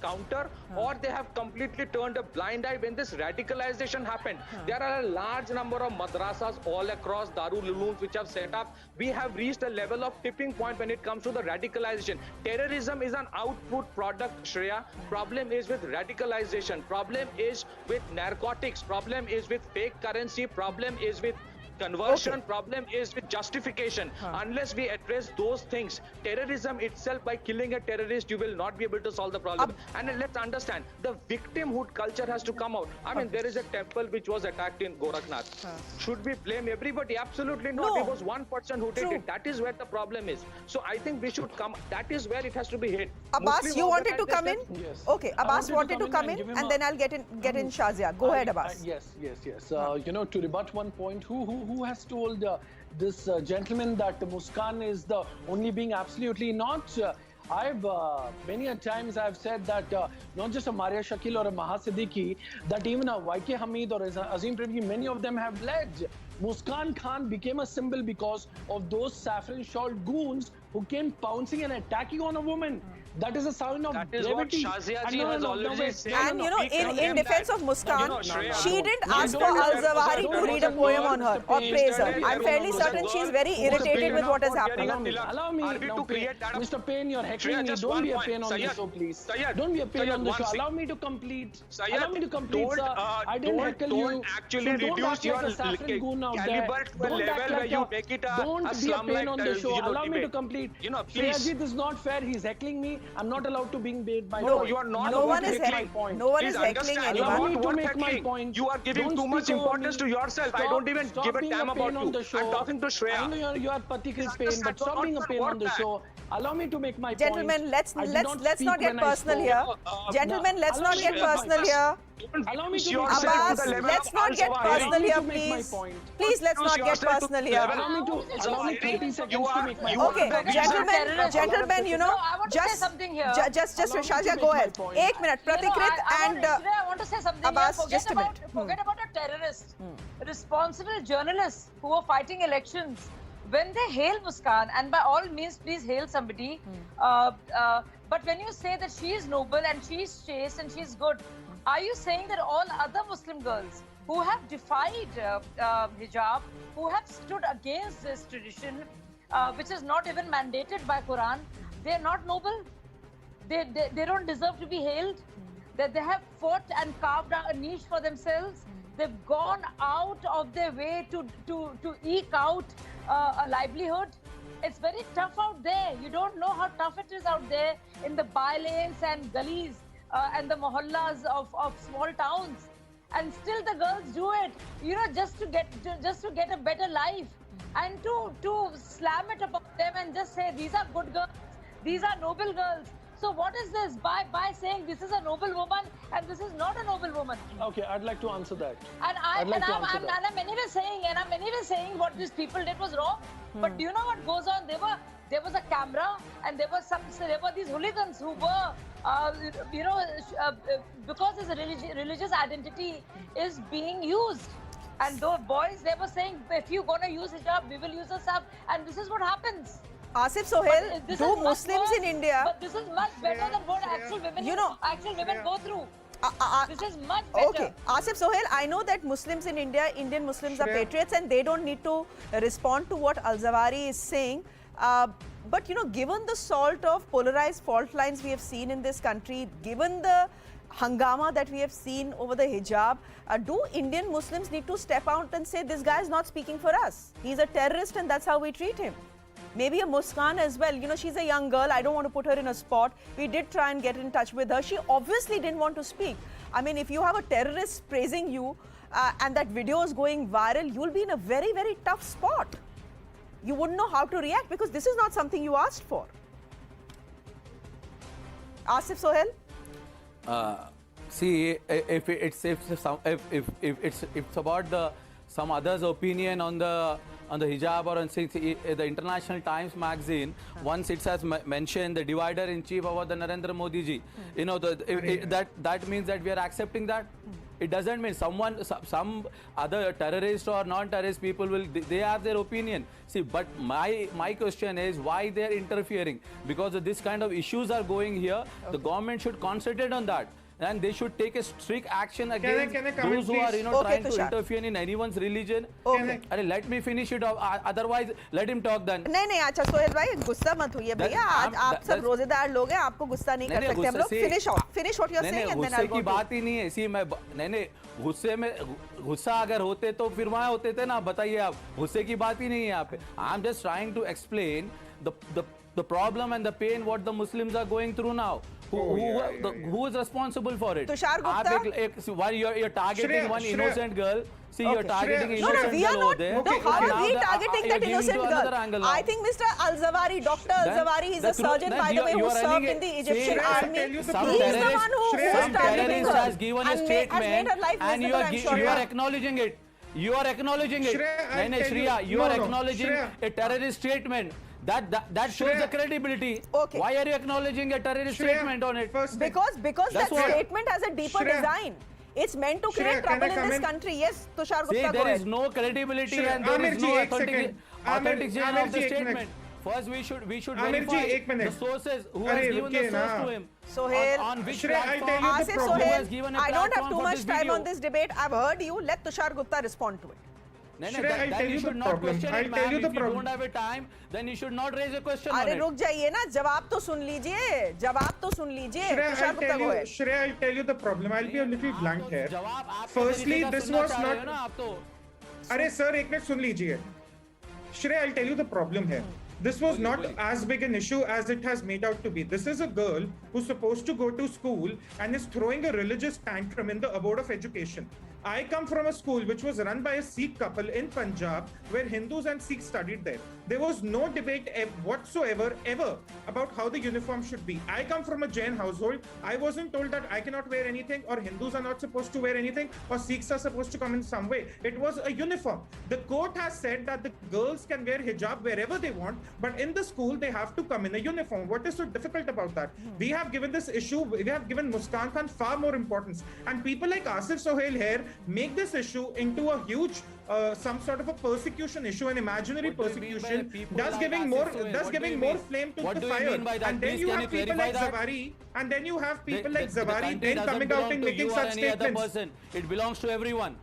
counter, or they have completely turned a blind eye when this radicalization happened. There are a large number of madrasas all across Darul Ulooms which have set up. We have reached a level of tipping point when it comes to the radicalization. Terrorism is an output product, Shreya. Problem is with radicalization. Problem is with narcotics. Problem is with fake currency. Problem is with conversion. Problem is with justification. Unless we address those things, terrorism itself, by killing a terrorist, you will not be able to solve the problem. And let's understand, the victimhood culture has to come out. I mean, there is a temple which was attacked in Gorakhnath. Should we blame everybody? Absolutely not. It was one person who did it. That is where the problem is. So I think we should come. That is where it has to be hit. Abbas, Muslim you wanted to come in? Yes. Okay, Abbas wanted to come in, and then I'll get in Shazia. Go ahead, Abbas. Yes. To rebut one point, who has told this gentleman that Muskan is the only being? Absolutely not. I've many a times I've said that not just a Maria Shakil or a Maha Siddiqui, that even a YK Hamid or Azim Premji, many of them have led. Muskan Khan became a symbol because of those saffron-shawled goons who came pouncing and attacking on a woman. That is a sign of that is gravity. What Shazia ji has already said. And in defense of Muskan, she didn't ask for Al-Zawahiri to read a poem on her or praise her. I'm fairly certain she's very irritated with what has happened. Allow me, Mr. Payne, you're heckling me. Don't be a pain on the show, please. Don't be a pain on the show. Allow me to complete. Allow me to complete, sir. I didn't heckle you. Don't actually reduce your caliber to a level where you make it a slum-like, Allow me to complete. Please. This is not fair. He's heckling me. I'm not allowed to being made by No, you are not. No one is heckling. No one is heckling anyone. Allow me to make my point. You are giving too much importance to yourself. I don't even give a damn about you. I'm talking to Shreya. I know you are pathetic pain, but stop being a pain on the show. Allow me to make my point. Gentlemen, let's not get personal here. Gentlemen, let's not get personal here. Allow me to Abbas, let's not get personal here, please. Please, let's not get personal here. Allow me 30 seconds to make my point. Okay, gentlemen, just Shazia, go ahead. 1 minute, Pratikrit and I want to say something Abbas, here. just a minute. Forget about a terrorist. Responsible journalists who are fighting elections, when they hail Muskan, and by all means, please hail somebody. But when you say that she is noble and she is chaste and she is good, are you saying that all other Muslim girls who have defied hijab, who have stood against this tradition, which is not even mandated by Quran, they're not noble? They don't deserve to be hailed? That they have fought and carved out a niche for themselves? They've gone out of their way to eke out a livelihood? It's very tough out there. You don't know how tough it is out there in the by-lanes and gullies and the mohallas of small towns, and still the girls do it, just to get a better life, and to slam it upon them and just say these are good girls, these are noble girls. So what is this by saying this is a noble woman and this is not a noble woman? Okay, I'd like to answer that. And I'm anyway saying what these people did was wrong. But do you know what goes on? There was a camera, and there were these hooligans who were, because his religious identity is being used. And those boys, they were saying, if you're going to use hijab, we will use hijab. And this is what happens. Asif Sohail, do Muslims in India... But this is much better than what actual women go through. This is much better. Okay, Asif Sohail, I know that Muslims in India, Indian Muslims are patriots, and they don't need to respond to what Al-Zawahiri is saying. But given the sort of polarized fault lines we have seen in this country, given the hangama that we have seen over the hijab, do Indian Muslims need to step out and say, this guy is not speaking for us? He's a terrorist and that's how we treat him. Maybe a Muskan as well. You know, she's a young girl. I don't want to put her in a spot. We did try and get in touch with her. She obviously didn't want to speak. I mean, if you have a terrorist praising you and that video is going viral, you'll be in a very, very tough spot. You wouldn't know how to react because this is not something you asked for. Asif Sohail? See, if it's about some other's opinion on the hijab or on the International Times magazine, once it has mentioned the divider in chief about the Narendra Modi ji, you know, that means that we are accepting that. It doesn't mean some other terrorist or non-terrorist people they have their opinion. See, but my question is why they are interfering? Because of this kind of issues are going here. The government should concentrate on that. And they should take a strict action against those who are, trying to interfere in anyone's religion. Okay. Let me finish it off. Otherwise, let him talk then. नहीं, अच्छा सोहेल भाई गुस्सा मत होइए भैया. आज आप सब रोजेदार लोग हैं, आपको गुस्सा नहीं कर सकते हम लोग. Finish what you're saying and then I'll go. गुस्से की बात ही नहीं है. See, गुस्सा अगर होते तो फिर वहाँ होते थे ना. बताइए आप. गुस्से की बात ही नहीं है यहाँ पे. I'm just trying to explain the problem and the pain what the Muslims are going through now. Who is responsible for it? Tushar Gupta? Why you're targeting one innocent girl? See, you're targeting No, innocent we are girl not. over there. How are we targeting that innocent girl? I think Mr. Al-Zawari, Dr. Al-Zawari, is a surgeon, by the way, who served in the Egyptian army. He is the one who is targeting her has given a statement and you are acknowledging it. You are acknowledging it. Shreya, you are acknowledging a terrorist statement. That shows the credibility. Okay. Why are you acknowledging a terrorist statement on it? Because that statement has a deeper design. It's meant to create trouble in this country. Yes, Tushar Gupta, See, there is no credibility and there is no authentication of the statement. First, we should verify the sources who has given the source to him. Sohail, on which platform Asif who has given a Sohail, I don't have platform too for much this time video. on this debate. I've heard you. Let Tushar Gupta respond to it. Then you should not question it, ma'am. If you don't have a time, then you should not raise a question on it. अरे रुक जाइए ना, जवाब तो सुन लीजिए. तुषार गुप्ता को है. Shreya, I'll tell you the problem. I'll be a little blunt here. Firstly, this was not. अरे sir, एक मिनट सुन लीजिए. Shreya, I'll tell you the problem here. This was not as big an issue as it has made out to be. This is a girl who's supposed to go to school and is throwing a religious tantrum in the abode of education. I come from a school which was run by a Sikh couple in Punjab where Hindus and Sikhs studied there. There was no debate whatsoever ever about how the uniform should be. I come from a Jain household. I wasn't told that I cannot wear anything or Hindus are not supposed to wear anything or Sikhs are supposed to come in some way. It was a uniform. The court has said that the girls can wear hijab wherever they want, but in the school they have to come in a uniform. What is so difficult about that? We have given this issue, we have given Muskan Khan far more importance. And people like Asif Sohail here make this issue into a huge some sort of a persecution issue, an imaginary persecution, thus giving more flame to the fire. And then you have people like Zawari, and then you have people like Zawari then coming out and making such statements. It belongs to everyone.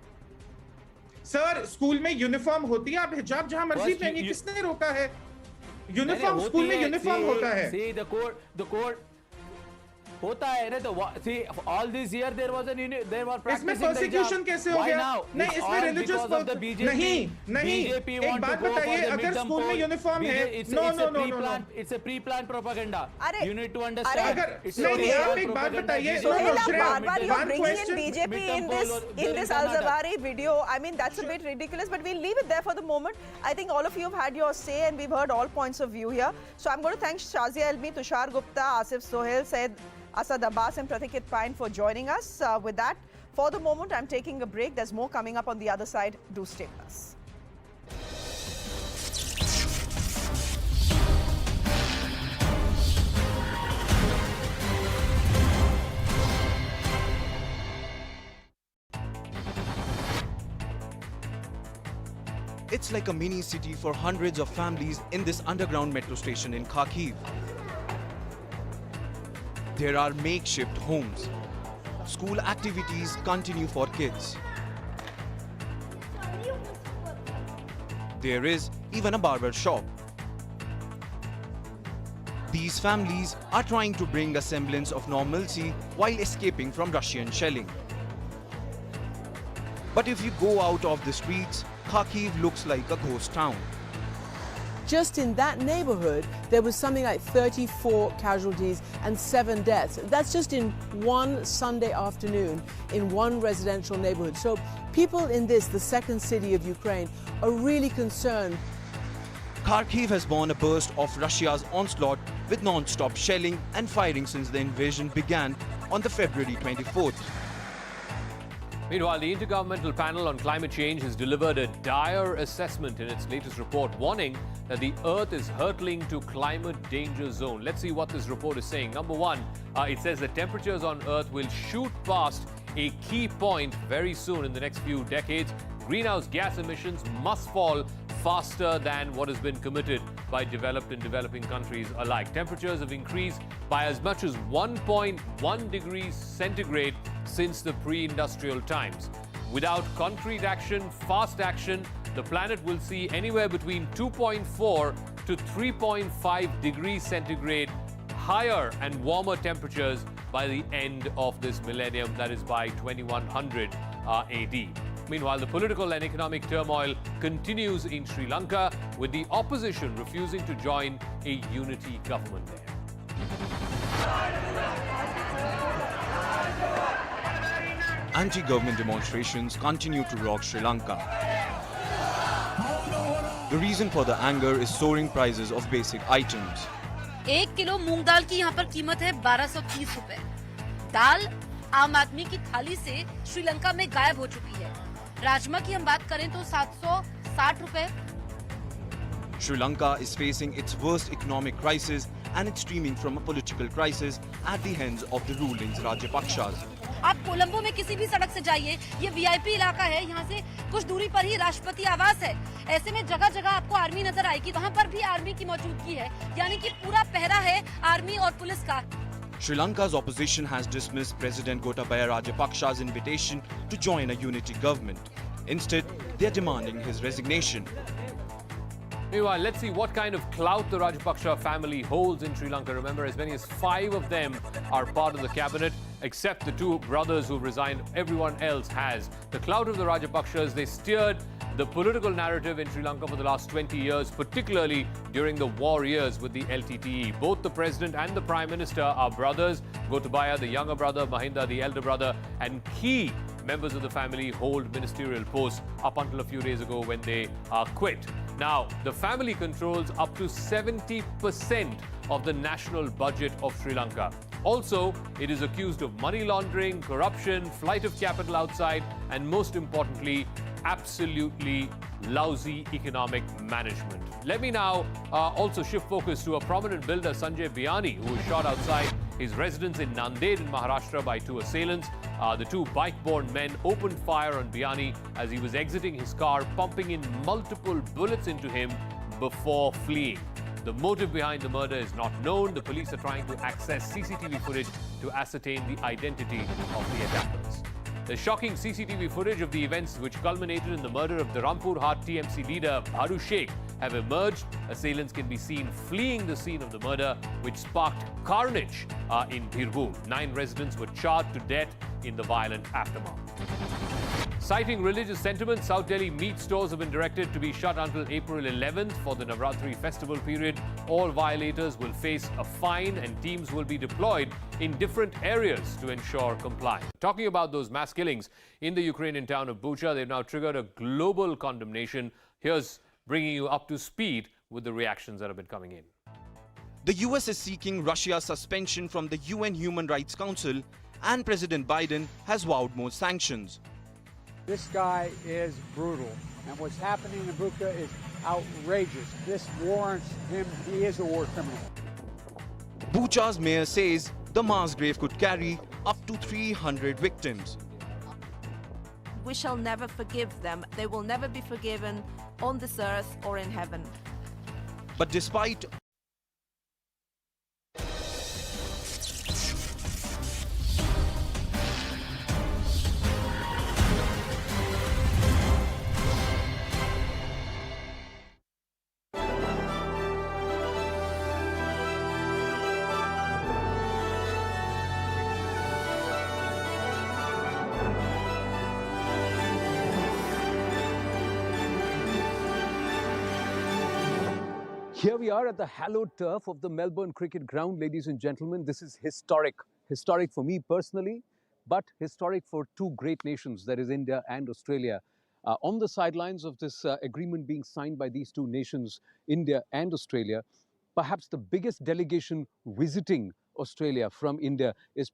Sir, school में uniform होती है, आप हिजाब जहां मर्जी पहनिए, किसने रोका है? यूनिफॉर्म स्कूल में यूनिफॉर्म होता है. See, the court होता है ना, तो see, all this year there was practicing इसमें persecution कैसे हो गया? नहीं, इसमें religious नहीं. एक बात बताइए, अगर स्कूल में यूनिफॉर्म है, no. It's a pre-planned propaganda. You need to नहीं, understand. आप एक बात बताइए. बार you're bringing in BJP in this Al-Zawari video. I mean, that's a bit ridiculous, but we'll leave it there for the moment. I think all of you have had your say and we've heard all points of view here. So I'm going to thank Shazia Elmi, Tushar Gupta, Asif Sohail, Syed Asad Abbas and Pratikit Pine for joining us. With that, for the moment, I'm taking a break. There's more coming up on the other side. Do stay with us. It's like a mini city for hundreds of families in this underground metro station in Kharkiv. There are makeshift homes. School activities continue for kids. There is even a barber shop. These families are trying to bring a semblance of normalcy while escaping from Russian shelling. But if you go out of the streets, Kharkiv looks like a ghost town. Just in that neighborhood, there was something like 34 casualties and 7 deaths. That's just in one Sunday afternoon in one residential neighborhood. So people in this, the second city of Ukraine, are really concerned. Kharkiv has borne a burst of Russia's onslaught with non-stop shelling and firing since the invasion began on the February 24th. Meanwhile, the Intergovernmental Panel on Climate Change has delivered a dire assessment in its latest report, warning that the Earth is hurtling to climate danger zone. Let's see what this report is saying. Number one, it says that temperatures on Earth will shoot past a key point very soon in the next few decades. Greenhouse gas emissions must fall faster than what has been committed by developed and developing countries alike. Temperatures have increased by as much as 1.1 degrees centigrade since the pre-industrial times. Without concrete action, fast action, the planet will see anywhere between 2.4 to 3.5 degrees centigrade higher and warmer temperatures by the end of this millennium, that is by 2100 AD. Meanwhile, the political and economic turmoil continues in Sri Lanka, with the opposition refusing to join a unity government there. Anti-government demonstrations continue to rock Sri Lanka. The reason for the anger is soaring prices of basic items. 1 kilo मूंग दाल की यहाँ पर कीमत है 1230 रुपए। दाल आम आदमी की थाली से श्रीलंका में गायब हो चुकी है। राजमा की हम बात करें तो 760 रुपए। Sri Lanka is facing its worst economic crisis and it's streaming from a political crisis at the hands of the ruling Rajapaksas. आप कोलंबो में किसी भी सड़क से जाइए, ये वीआईपी इलाका है, यहाँ से कुछ दूरी पर ही राष्ट्रपति आवास है। ऐसे में जगह जगह आपको आर्मी नजर आएगी, वहाँ पर भी आर्मी की मौजूदगी है, यानी कि पूरा पहरा है आर्मी और पुलिस का। Sri Lanka's opposition has dismissed President Gotabaya Rajapaksa's invitation to join a unity government. Instead, they are demanding his resignation. Meanwhile, let's see what kind of clout the Rajapaksa family holds in Sri Lanka. Remember, as many as 5 of them are part of the cabinet, except the 2 brothers who resigned. Everyone else has. The clout of the Rajapaksas, they steered the political narrative in Sri Lanka for the last 20 years, particularly during the war years with the LTTE. Both the president and the prime minister are brothers. Gotabaya, the younger brother, Mahinda, the elder brother, and key members of the family hold ministerial posts up until a few days ago when they quit. Now, the family controls up to 70% of the national budget of Sri Lanka. Also, it is accused of money laundering, corruption, flight of capital outside, and most importantly, absolutely lousy economic management. Let me now also shift focus to a prominent builder, Sanjay Biani, who was shot outside his residence in Nanded in Maharashtra by 2 assailants. The 2 bike-borne men opened fire on Biani as he was exiting his car, pumping in multiple bullets into him before fleeing. The motive behind the murder is not known. The police are trying to access CCTV footage to ascertain the identity of the attackers. The shocking CCTV footage of the events which culminated in the murder of the Rampur Haat TMC leader Bharu Sheikh have emerged. Assailants can be seen fleeing the scene of the murder, which sparked carnage in Birbhum. 9 residents were charred to death in the violent aftermath. Citing religious sentiments, South Delhi meat stores have been directed to be shut until April 11th for the Navratri festival period. All violators will face a fine and teams will be deployed in different areas to ensure compliance. Talking about those mass killings in the Ukrainian town of Bucha, they've now triggered a global condemnation. Here's bringing you up to speed with the reactions that have been coming in. The US is seeking Russia's suspension from the UN Human Rights Council, and President Biden has vowed more sanctions. This guy is brutal, and what's happening in Bucha is outrageous. This warrants him, he is a war criminal. Bucha's mayor says the mass grave could carry up to 300 victims. We shall never forgive them. They will never be forgiven on this earth or in heaven. But despite Here we are at the hallowed turf of the Melbourne Cricket Ground, ladies and gentlemen. This is historic. Historic for me personally, but historic for two great nations, that is India and Australia. On the sidelines of this agreement being signed by these two nations, India and Australia, perhaps the biggest delegation visiting Australia from India is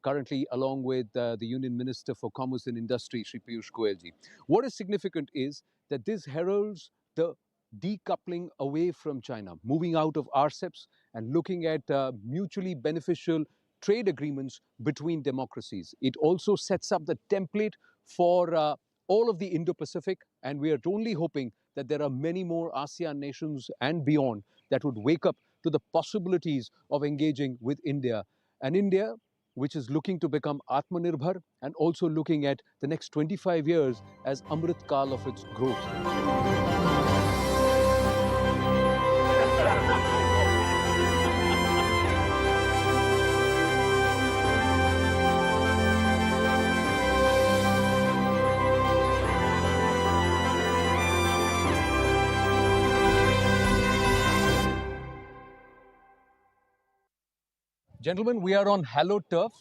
currently along with the Union Minister for Commerce and Industry, Shri Piyush Goyal ji. What is significant is that this heralds the decoupling away from China, moving out of RCEPs and looking at mutually beneficial trade agreements between democracies. It also sets up the template for all of the Indo-Pacific, and we are only hoping that there are many more ASEAN nations and beyond that would wake up to the possibilities of engaging with India. An India which is looking to become Atmanirbhar and also looking at the next 25 years as Amrit Kal of its growth. Gentlemen, we are on hallowed turf.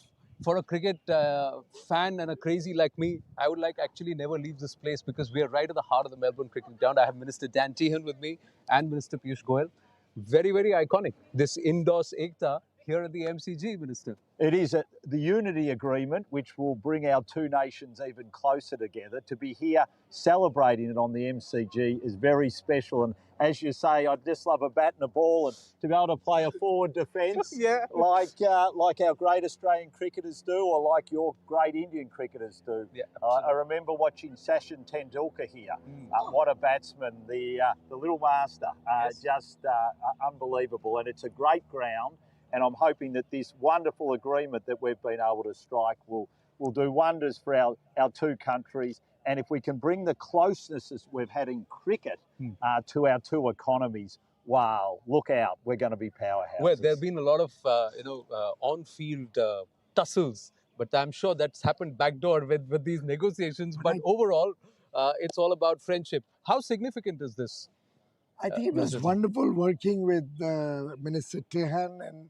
For a cricket fan and a crazy like me, I would like actually never leave this place because we are right at the heart of the Melbourne Cricket Ground. I have Minister Dan Tehan with me and Minister Piyush Goyal. Very, very iconic. This Indos Ekta here at the MCG, Minister. It is the unity agreement, which will bring our two nations even closer together. To be here celebrating it on the MCG is very special. And as you say, I just love a bat and a ball, and to be able to play a forward defence like our great Australian cricketers do, or like your great Indian cricketers do. Yeah, I remember watching Sachin Tendulkar here. What a batsman, the little master, just unbelievable. And it's a great ground. And I'm hoping that this wonderful agreement that we've been able to strike will do wonders for our two countries. And if we can bring the closeness as we've had in cricket to our two economies, wow, look out, we're going to be powerhouses. Well, there have been a lot of, on-field tussles, but I'm sure that's happened backdoor with these negotiations. But overall, it's all about friendship. How significant is this? I think it was wonderful working with Minister Tehan and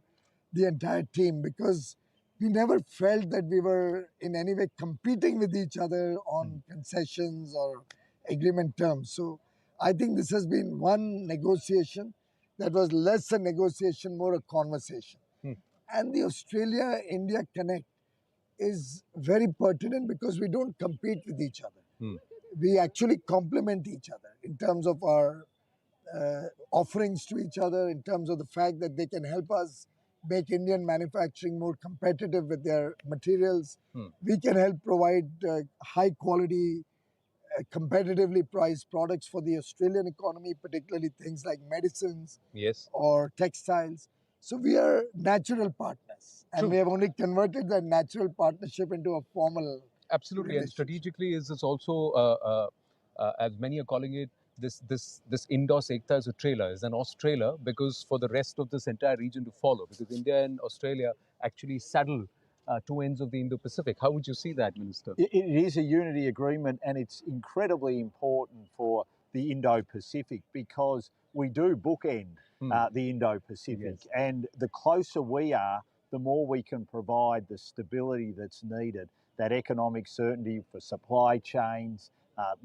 the entire team, because we never felt that we were in any way competing with each other on concessions or agreement terms. So I think this has been one negotiation that was less a negotiation, more a conversation. And the Australia-India connect is very pertinent because we don't compete with each other. We actually complement each other in terms of our offerings to each other, in terms of the fact that they can help us make Indian manufacturing more competitive with their materials. We can help provide high quality, competitively priced products for the Australian economy, particularly things like medicines or textiles. So we are natural partners, and we have only converted that natural partnership into a formal. Absolutely, and strategically is this also, as many are calling it, this Indos Ekta is a trailer, is an Australia, because for the rest of this entire region to follow, because India and Australia actually saddle two ends of the Indo-Pacific. How would you see that, Minister? It is a unity agreement, and it's incredibly important for the Indo-Pacific because we do bookend the Indo-Pacific, and the closer we are, the more we can provide the stability that's needed, that economic certainty for supply chains,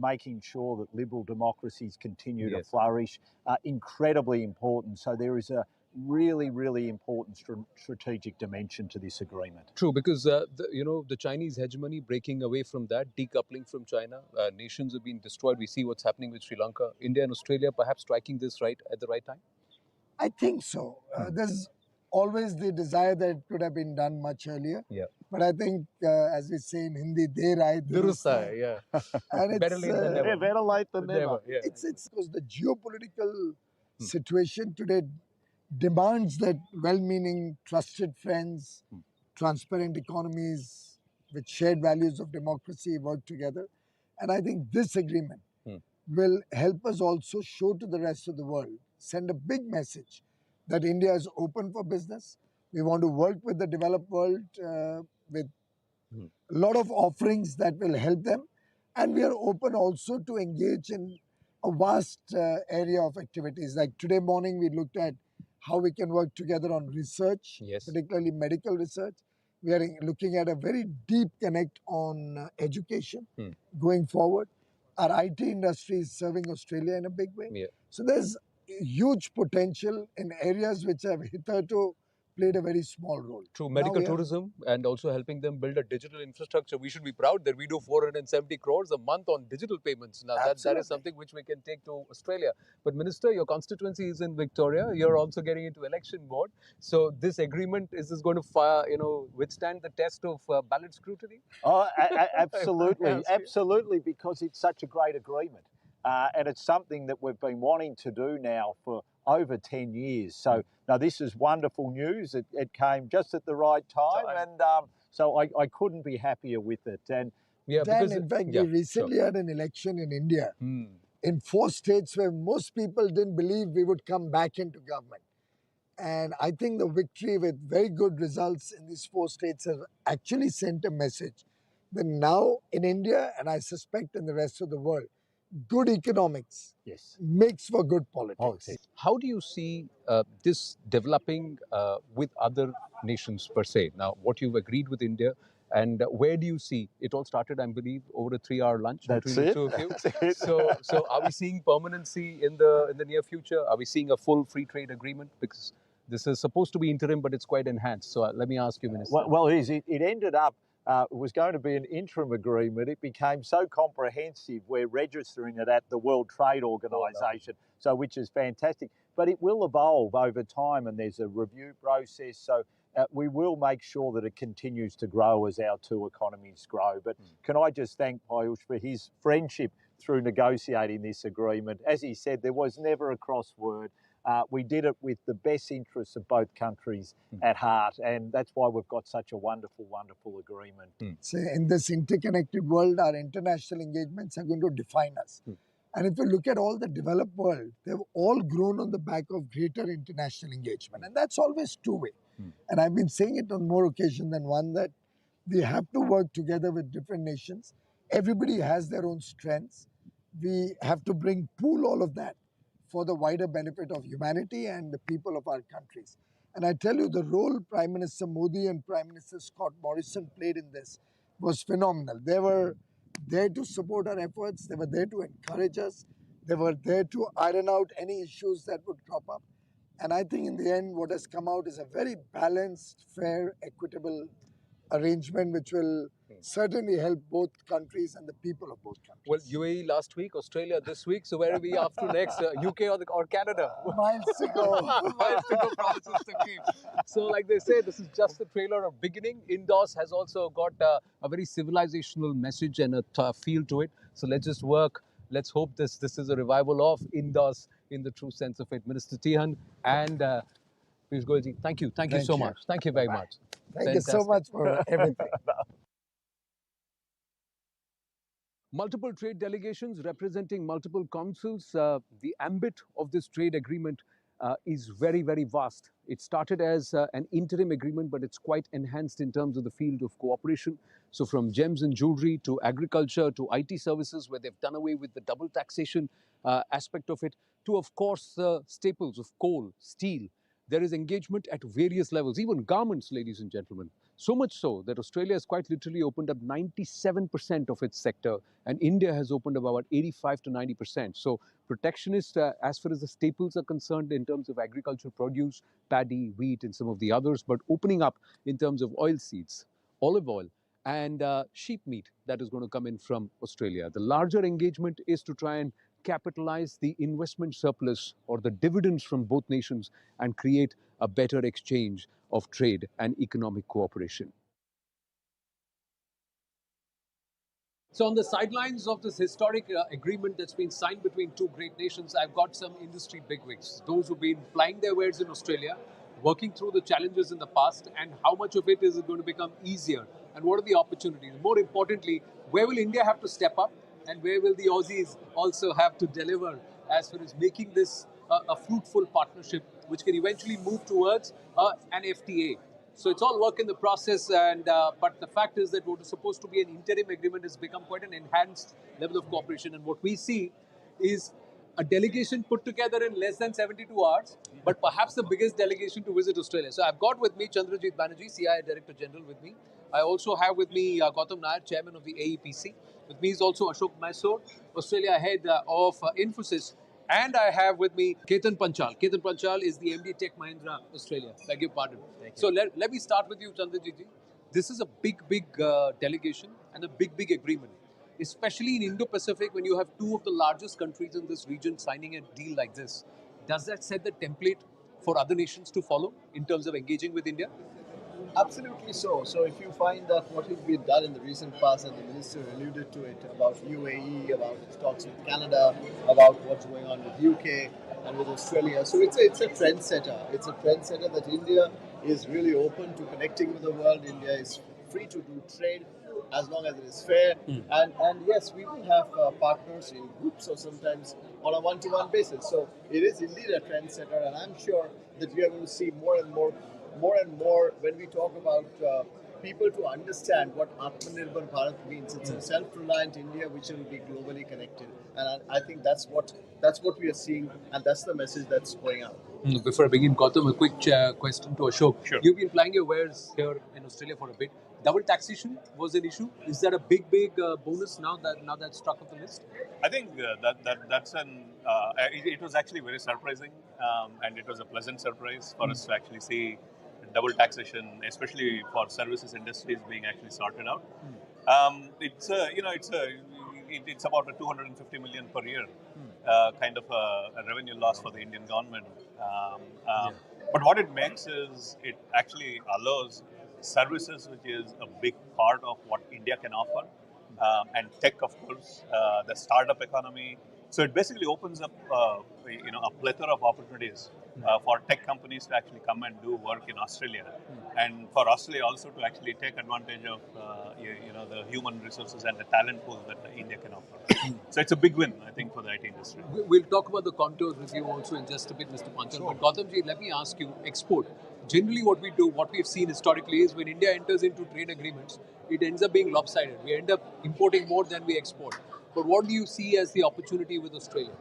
making sure that liberal democracies continue to flourish, incredibly important. So there is a really, really important strategic dimension to this agreement. True, because the Chinese hegemony, breaking away from that, decoupling from China, nations have been destroyed. We see what's happening with Sri Lanka. India and Australia perhaps striking this right at the right time? I think so. There's always the desire that it could have been done much earlier. But I think, as we say in Hindi, der aaye durust hai. And it's better late than never. Better late than never. It's because the geopolitical situation today demands that well-meaning, trusted friends, transparent economies with shared values of democracy work together. And I think this agreement will help us also show to the rest of the world, send a big message that India is open for business. We want to work with the developed world with a lot of offerings that will help them. And we are open also to engage in a vast area of activities. Like today morning, we looked at how we can work together on research, particularly medical research. We are looking at a very deep connect on education going forward. Our IT industry is serving Australia in a big way. So there's huge potential in areas which have hitherto played a very small role. Through medical tourism and also helping them build a digital infrastructure. We should be proud that we do 470 crores a month on digital payments. Now that is something which we can take to Australia. But Minister, your constituency is in Victoria. You're also getting into election mode. So this agreement, is this going to withstand the test of ballot scrutiny? Oh, absolutely. Absolutely, because it's such a great agreement. And it's something that we've been wanting to do now for over 10 years. So now this is wonderful news. It came just at the right time. And so I couldn't be happier with it. And Dan, in fact, we recently had an election in India in 4 states where most people didn't believe we would come back into government. And I think the victory with very good results in these 4 states has actually sent a message that now in India, and I suspect in the rest of the world, good economics makes for good politics. How do you see this developing with other nations per se? Now, what you've agreed with India, and where do you see it all started? I believe over a 3-hour lunch between the two of you. So, are we seeing permanency in the near future? Are we seeing a full free trade agreement? Because this is supposed to be interim, but it's quite enhanced. So, let me ask you, Minister. Well, it ended up. It was going to be an interim agreement. It became so comprehensive. We're registering it at the World Trade Organization, so which is fantastic. But it will evolve over time, and there's a review process. So we will make sure that it continues to grow as our two economies grow. But can I just thank Piyush for his friendship through negotiating this agreement? As he said, there was never a crossword. We did it with the best interests of both countries at heart, and that's why we've got such a wonderful, wonderful agreement. So in this interconnected world, our international engagements are going to define us. And if you look at all the developed world, they've all grown on the back of greater international engagement, and that's always two-way. And I've been saying it on more occasions than one that we have to work together with different nations. Everybody has their own strengths. We have to pool all of that for the wider benefit of humanity and the people of our countries. And I tell you, the role Prime Minister Modi and Prime Minister Scott Morrison played in this was phenomenal. They were there to support our efforts. They were there to encourage us. They were there to iron out any issues that would crop up. And I think in the end, what has come out is a very balanced, fair, equitable arrangement which will certainly help both countries and the people of both countries. Well, UAE last week, Australia this week. So where are we off to next? UK or Canada? Miles to go. Miles to go, promises to keep. So like they say, this is just the trailer of beginning. Indus has also got a very civilizational message and a feel to it. So let's just work. Let's hope this is a revival of Indus in the true sense of it. Minister Tihan and Piyush Goyalji, thank you. Thank you so much. Thank you very much. Thank you so much for everything. Multiple trade delegations representing multiple councils. The ambit of this trade agreement is very, very vast. It started as an interim agreement, but it's quite enhanced in terms of the field of cooperation. So from gems and jewelry to agriculture to IT services, where they've done away with the double taxation aspect of it, to, of course, staples of coal, steel. There is engagement at various levels, even garments, ladies and gentlemen. So much so that Australia has quite literally opened up 97% of its sector, and India has opened up about 85 to 90%. So protectionist as far as the staples are concerned in terms of agricultural produce, paddy, wheat, and some of the others, but opening up in terms of oilseeds, olive oil, and sheep meat that is going to come in from Australia. The larger engagement is to try and capitalize the investment surplus or the dividends from both nations and create a better exchange of trade and economic cooperation. So on the sidelines of this historic agreement that's been signed between two great nations, I've got some industry bigwigs, those who've been plying their wares in Australia, working through the challenges in the past, and how much of it is going to become easier, and what are the opportunities? More importantly, where will India have to step up, and where will the Aussies also have to deliver as far as making this a fruitful partnership, which can eventually move towards an FTA. So it's all work in the process, and but the fact is that what is supposed to be an interim agreement has become quite an enhanced level of cooperation. And what we see is a delegation put together in less than 72 hours, but perhaps the biggest delegation to visit Australia. So I've got with me Chandrajit Banerjee, CIA Director General with me. I also have with me Gautam Nair, Chairman of the AEPC. With me is also Ashok Mysore, Australia Head of Infosys. And I have with me Ketan Panchal. Ketan Panchal is the MD Tech Mahindra Australia. Beg your pardon. So let me start with you, Chandrajit ji. This is a big delegation and a big agreement. Especially in Indo-Pacific, when you have two of the largest countries in this region signing a deal like this, does that set the template for other nations to follow in terms of engaging with India? Absolutely so. So if you find that what has been done in the recent past, and the minister alluded to it, about UAE, about its talks with Canada, about what's going on with UK and with Australia. So it's a trendsetter. It's a trendsetter that India is really open to connecting with the world. India is free to do trade as long as it is fair. And yes, we will have partners in groups or sometimes on a one-to-one basis. So it is indeed a trendsetter, and I'm sure that we are going to see more and more when we talk about people to understand what Atmanirbhar Bharat means. It's a self-reliant India which will be globally connected, and I think that's what we are seeing, and that's the message that's going out. Before I begin, Gautam, a quick question to Ashok. Sure. You've been plying your wares here in Australia for a bit. Double taxation was an issue. Is that a big bonus now that's struck off the list? I think that's it was actually very surprising, and it was a pleasant surprise for us to actually see double taxation, especially for services industries, being actually sorted out. It's about a 250 million per year kind of a revenue loss for the Indian government. But what it makes is it actually allows services, which is a big part of what India can offer, and tech, of course, the startup economy. So it basically opens up, a plethora of opportunities for tech companies to actually come and do work in Australia, and for Australia also to actually take advantage of, the human resources and the talent pool that India can offer. So it's a big win, I think, for the IT industry. We'll talk about the contours with you also in just a bit, Mr. Panchal. Sure. But Gautamji, let me ask you, export. Generally what we do, what we've seen historically is when India enters into trade agreements, it ends up being lopsided. We end up importing more than we export. But what do you see as the opportunity with Australia?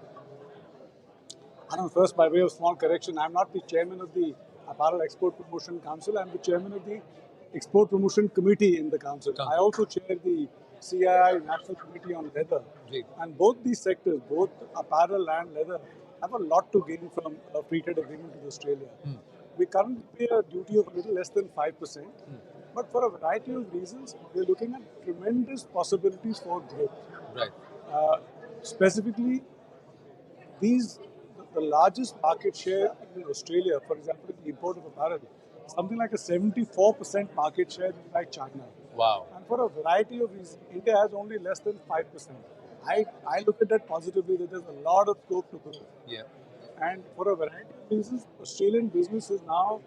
I don't know, first, by way of small correction, I'm not the chairman of the Apparel Export Promotion Council. I'm the chairman of the Export Promotion Committee in the council. I also chair the CII National Committee on Leather. And both these sectors, both apparel and leather, have a lot to gain from a free trade agreement with Australia. We currently pay a duty of a little less than 5%. But for a variety of reasons, we're looking at tremendous possibilities for growth. Right. Specifically, the largest market share in Australia, for example, in the import of apparel, something like a 74% market share is like China. Wow. And for a variety of reasons, India has only less than 5%. I look at that positively, that there's a lot of scope to grow. Yeah. And for a variety of reasons, Australian business is now,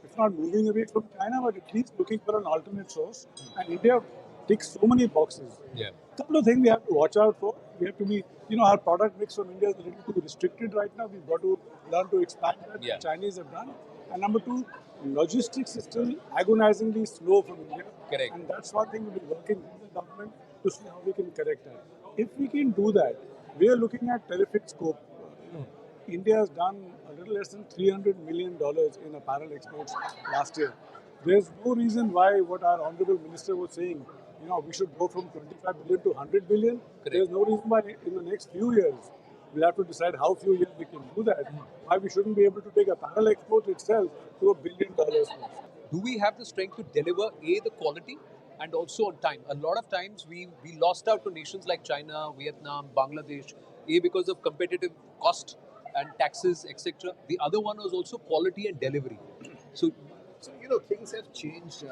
if not moving away from China, but at least looking for an alternate source. And India ticks so many boxes. Yeah. A couple of things we have to watch out for. We have to be, our product mix from India is a little too restricted right now. We've got to learn to expand that. Yeah. The Chinese have done. And number two, logistics is still agonizingly slow from India. Correct. And that's one thing we'll be working with the government to see how we can correct that. If we can do that, we are looking at terrific scope. India has done a little less than $300 million in apparel exports last year. There's no reason why what our Honorable Minister was saying, we should go from 25 billion to 100 billion. Correct. There's no reason why in the next few years, we'll have to decide how few years we can do that. Why we shouldn't be able to take apparel exports itself to $1 billion. Do we have the strength to deliver, the quality and also on time? A lot of times we lost out to nations like China, Vietnam, Bangladesh, because of competitive cost and taxes, etc. The other one was also quality and delivery. So things have changed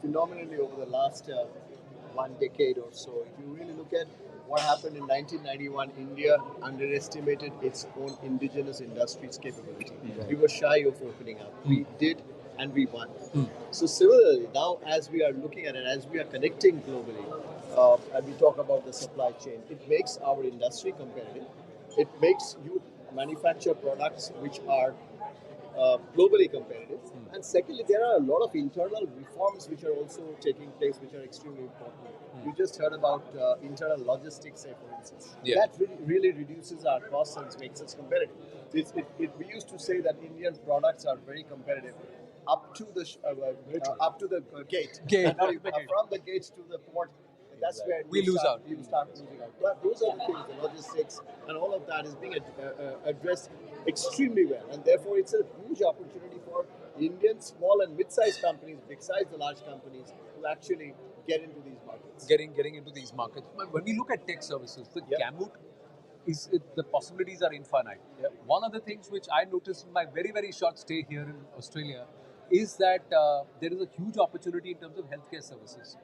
phenomenally over the last 1 decade or so. If you really look at what happened in 1991, India underestimated its own indigenous industries' capability. We were shy of opening up. We did, and we won. So similarly, now as we are looking at it, as we are connecting globally, and we talk about the supply chain, it makes our industry competitive. It makes you manufacture products which are globally competitive. And secondly, there are a lot of internal reforms which are also taking place, which are extremely important. You just heard about internal logistics, say, for instance. Yeah. That really reduces our costs and makes us competitive. We used to say that Indian products are very competitive up to the gate. And from the gate to the port, that's where we lose out. You start losing out. But those are the things, the logistics and all of that is being addressed extremely well. And therefore, it's a huge opportunity for Indian small and mid-sized companies, besides the large companies, to actually get into these markets. Getting into these markets. But when we look at tech services, the gamut the possibilities are infinite. One of the things which I noticed in my very, very short stay here in Australia is that there is a huge opportunity in terms of healthcare services.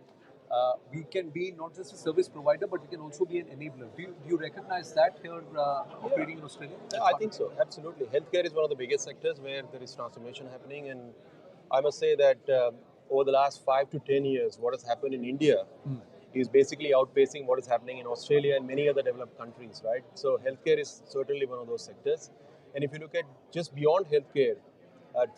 We can be not just a service provider, but we can also be an enabler. Do you recognize that here operating in Australia? Yeah, I think so, absolutely. Healthcare is one of the biggest sectors where there is transformation happening, and I must say that over the last 5 to 10 years, what has happened in India is basically outpacing what is happening in Australia and many other developed countries, right? So healthcare is certainly one of those sectors. And if you look at just beyond healthcare,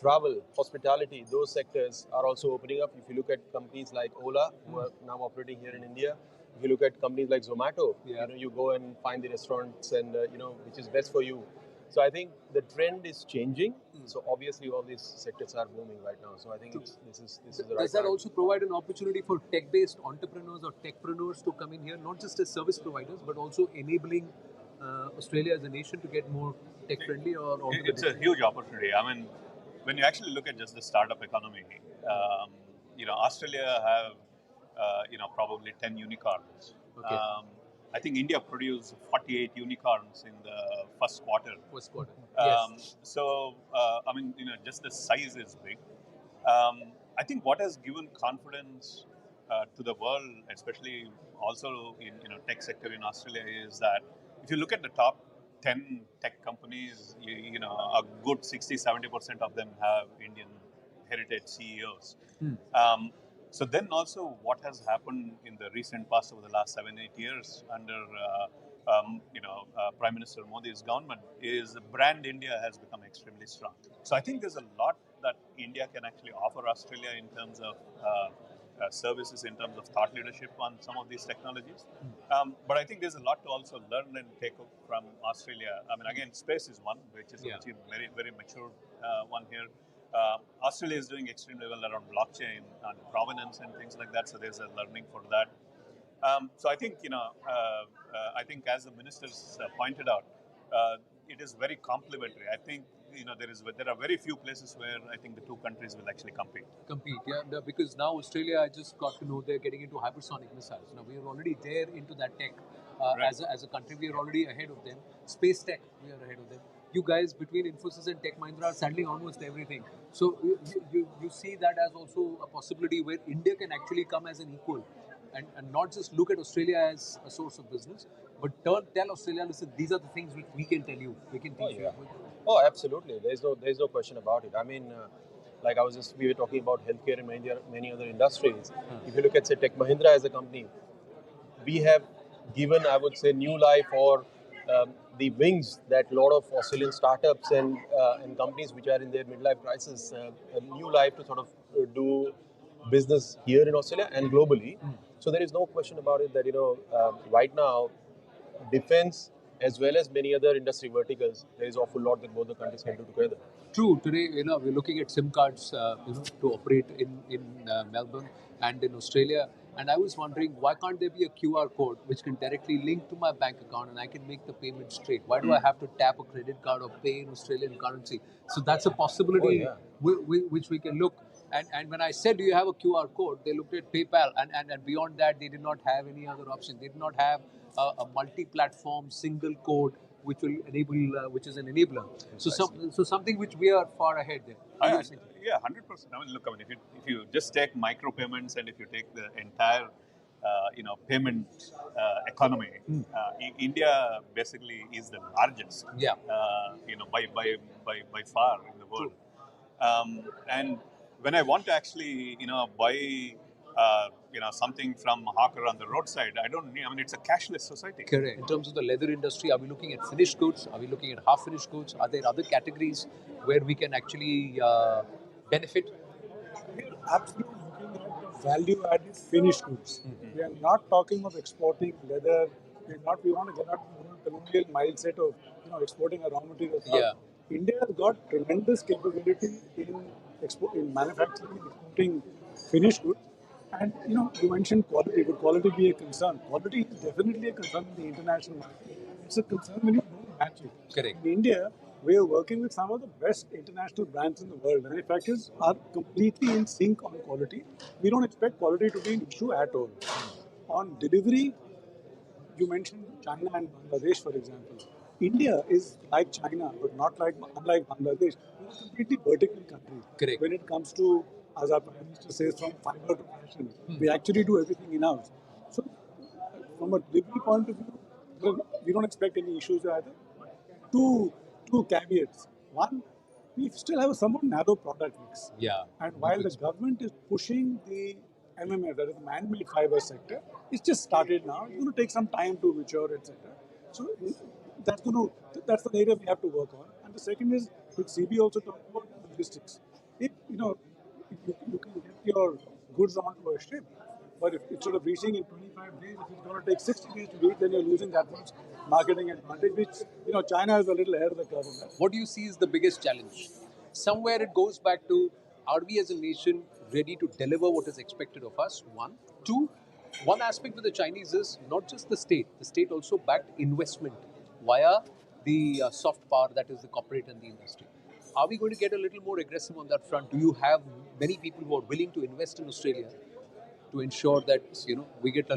travel, hospitality, those sectors are also opening up. If you look at companies like Ola, who are now operating here in India, if you look at companies like Zomato, you go and find the restaurants and which is best for you. So I think the trend is changing. So obviously all these sectors are booming right now. So I think this is the right Does that time. also provide an opportunity for tech-based entrepreneurs or techpreneurs to come in here, not just as service providers, but also enabling Australia as a nation to get more tech-friendly? It's a huge opportunity. I mean, when you actually look at just the startup economy, Australia have probably 10 unicorns. Okay. I think India produced 48 unicorns in the first quarter. Yes. So, just the size is big. I think what has given confidence to the world, especially also in tech sector in Australia, is that if you look at the top 10 tech companies, a good 60-70% of them have Indian heritage CEOs. So then also what has happened in the recent past over the last 7-8 years under Prime Minister Modi's government is brand India has become extremely strong. So I think there's a lot that India can actually offer Australia in terms of services, in terms of thought leadership on some of these technologies. But I think there's a lot to also learn and take up from Australia. I mean, again, space is one, which is a very, very mature one here. Australia is doing extremely well around blockchain and provenance and things like that. So there's a learning for that. So I think, I think as the ministers pointed out, it is very complementary. I think, there are very few places where I think the two countries will actually compete. Yeah, because now Australia, I just got to know they're getting into hypersonic missiles. Now we are already there into that tech. As a country, we are already ahead of them. Space tech, we are ahead of them. You guys between Infosys and Tech Mahindra are handling almost everything. So you see that as also a possibility where India can actually come as an equal and not just look at Australia as a source of business, but tell Australia, listen, these are the things which we can tell you, we can teach you. Oh, absolutely. There's no question about it. I mean, we were talking about healthcare and many other industries. If you look at, say, Tech Mahindra as a company, we have given, I would say, new life or the wings that a lot of Australian startups and companies which are in their midlife crisis, a new life to sort of do business here in Australia and globally. So there is no question about it that, right now, defense as well as many other industry verticals, there is awful lot that both the countries can do together. True. Today, we're looking at SIM cards, to operate in Melbourne and in Australia. And I was wondering, why can't there be a QR code which can directly link to my bank account and I can make the payment straight? Why do I have to tap a credit card or pay in Australian currency? So that's a possibility which we can look. And when I said, do you have a QR code? They looked at PayPal and beyond that, they did not have any other option. They did not have a multi-platform single code which will enable, which is an enabler. So something which we are far ahead there. Yeah, 100%. I mean, look, if you just take micropayments and if you take the entire, payment economy, India basically is the largest. By far in the world. And when I want to actually, buy, something from a hawker on the roadside, it's a cashless society. Correct. In terms of the leather industry, are we looking at finished goods? Are we looking at half-finished goods? Are there other categories where we can actually benefit? We are absolutely looking at the value-added finished goods. We are not talking of exporting leather. We want to get out of the colonial mindset of exporting a raw material. Yeah. India has got tremendous capability in manufacturing, exporting finished goods. And you mentioned quality. Would quality be a concern? Quality is definitely a concern in the international market. It's a concern when you don't match it. Correct. In India, we are working with some of the best international brands in the world. Manufacturers are completely in sync on quality. We don't expect quality to be an issue at all. On delivery, you mentioned China and Bangladesh, for example. India is like China, but unlike Bangladesh. It's a completely vertical country. Correct. When it comes to, as our Prime Minister says, from fiber to fashion, we actually do everything in-house. So, from a delivery point of view, we don't expect any issues either. Two caveats. One, we still have a somewhat narrow product mix. Yeah. And while the government is pushing the MMF, that is the man-made fiber sector, it's just started now. It's going to take some time to mature, etc. So that's the area we have to work on. And the second is, with CB also talking about logistics. If you can get your goods onto a ship, but if it's sort of reaching in 25 days, if it's going to take 60 days to reach, then you're losing that much marketing advantage, which China is a little ahead of the curve on that. What do you see is the biggest challenge? Somewhere it goes back to, are we as a nation ready to deliver what is expected of us? One. Two, one aspect with the Chinese is not just the state also backed investment via the soft power, that is the corporate and the industry. Are we going to get a little more aggressive on that front? Do you have many people who are willing to invest in Australia to ensure that we get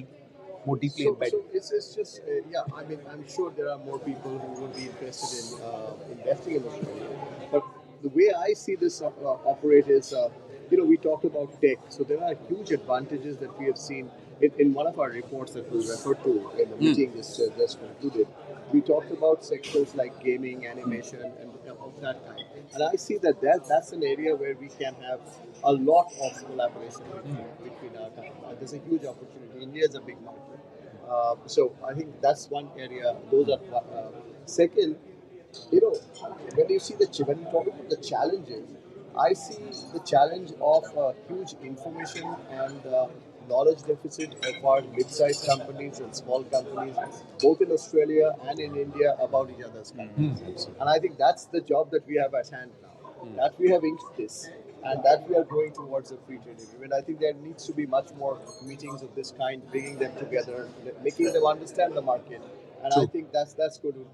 more deeply embedded? So it's just I mean, I'm sure there are more people who would be interested in investing in Australia. But the way I see this operate is, we talked about tech. So there are huge advantages that we have seen in one of our reports that was referred to in the meeting just concluded. We talked about sectors like gaming, animation, and of that kind. And I see that's an area where we can have a lot of collaboration between our countries. There's a huge opportunity. India is a big market. So I think that's one area. Those are second. When you talk about the challenges, I see the challenge of huge information and knowledge deficit of our mid-sized companies and small companies, both in Australia and in India, about each other's countries. And I think that's the job that we have at hand now. That we have inked this, and that we are going towards a free trade agreement. I think there needs to be much more meetings of this kind, bringing them together, making them understand the market. And I think that's going to,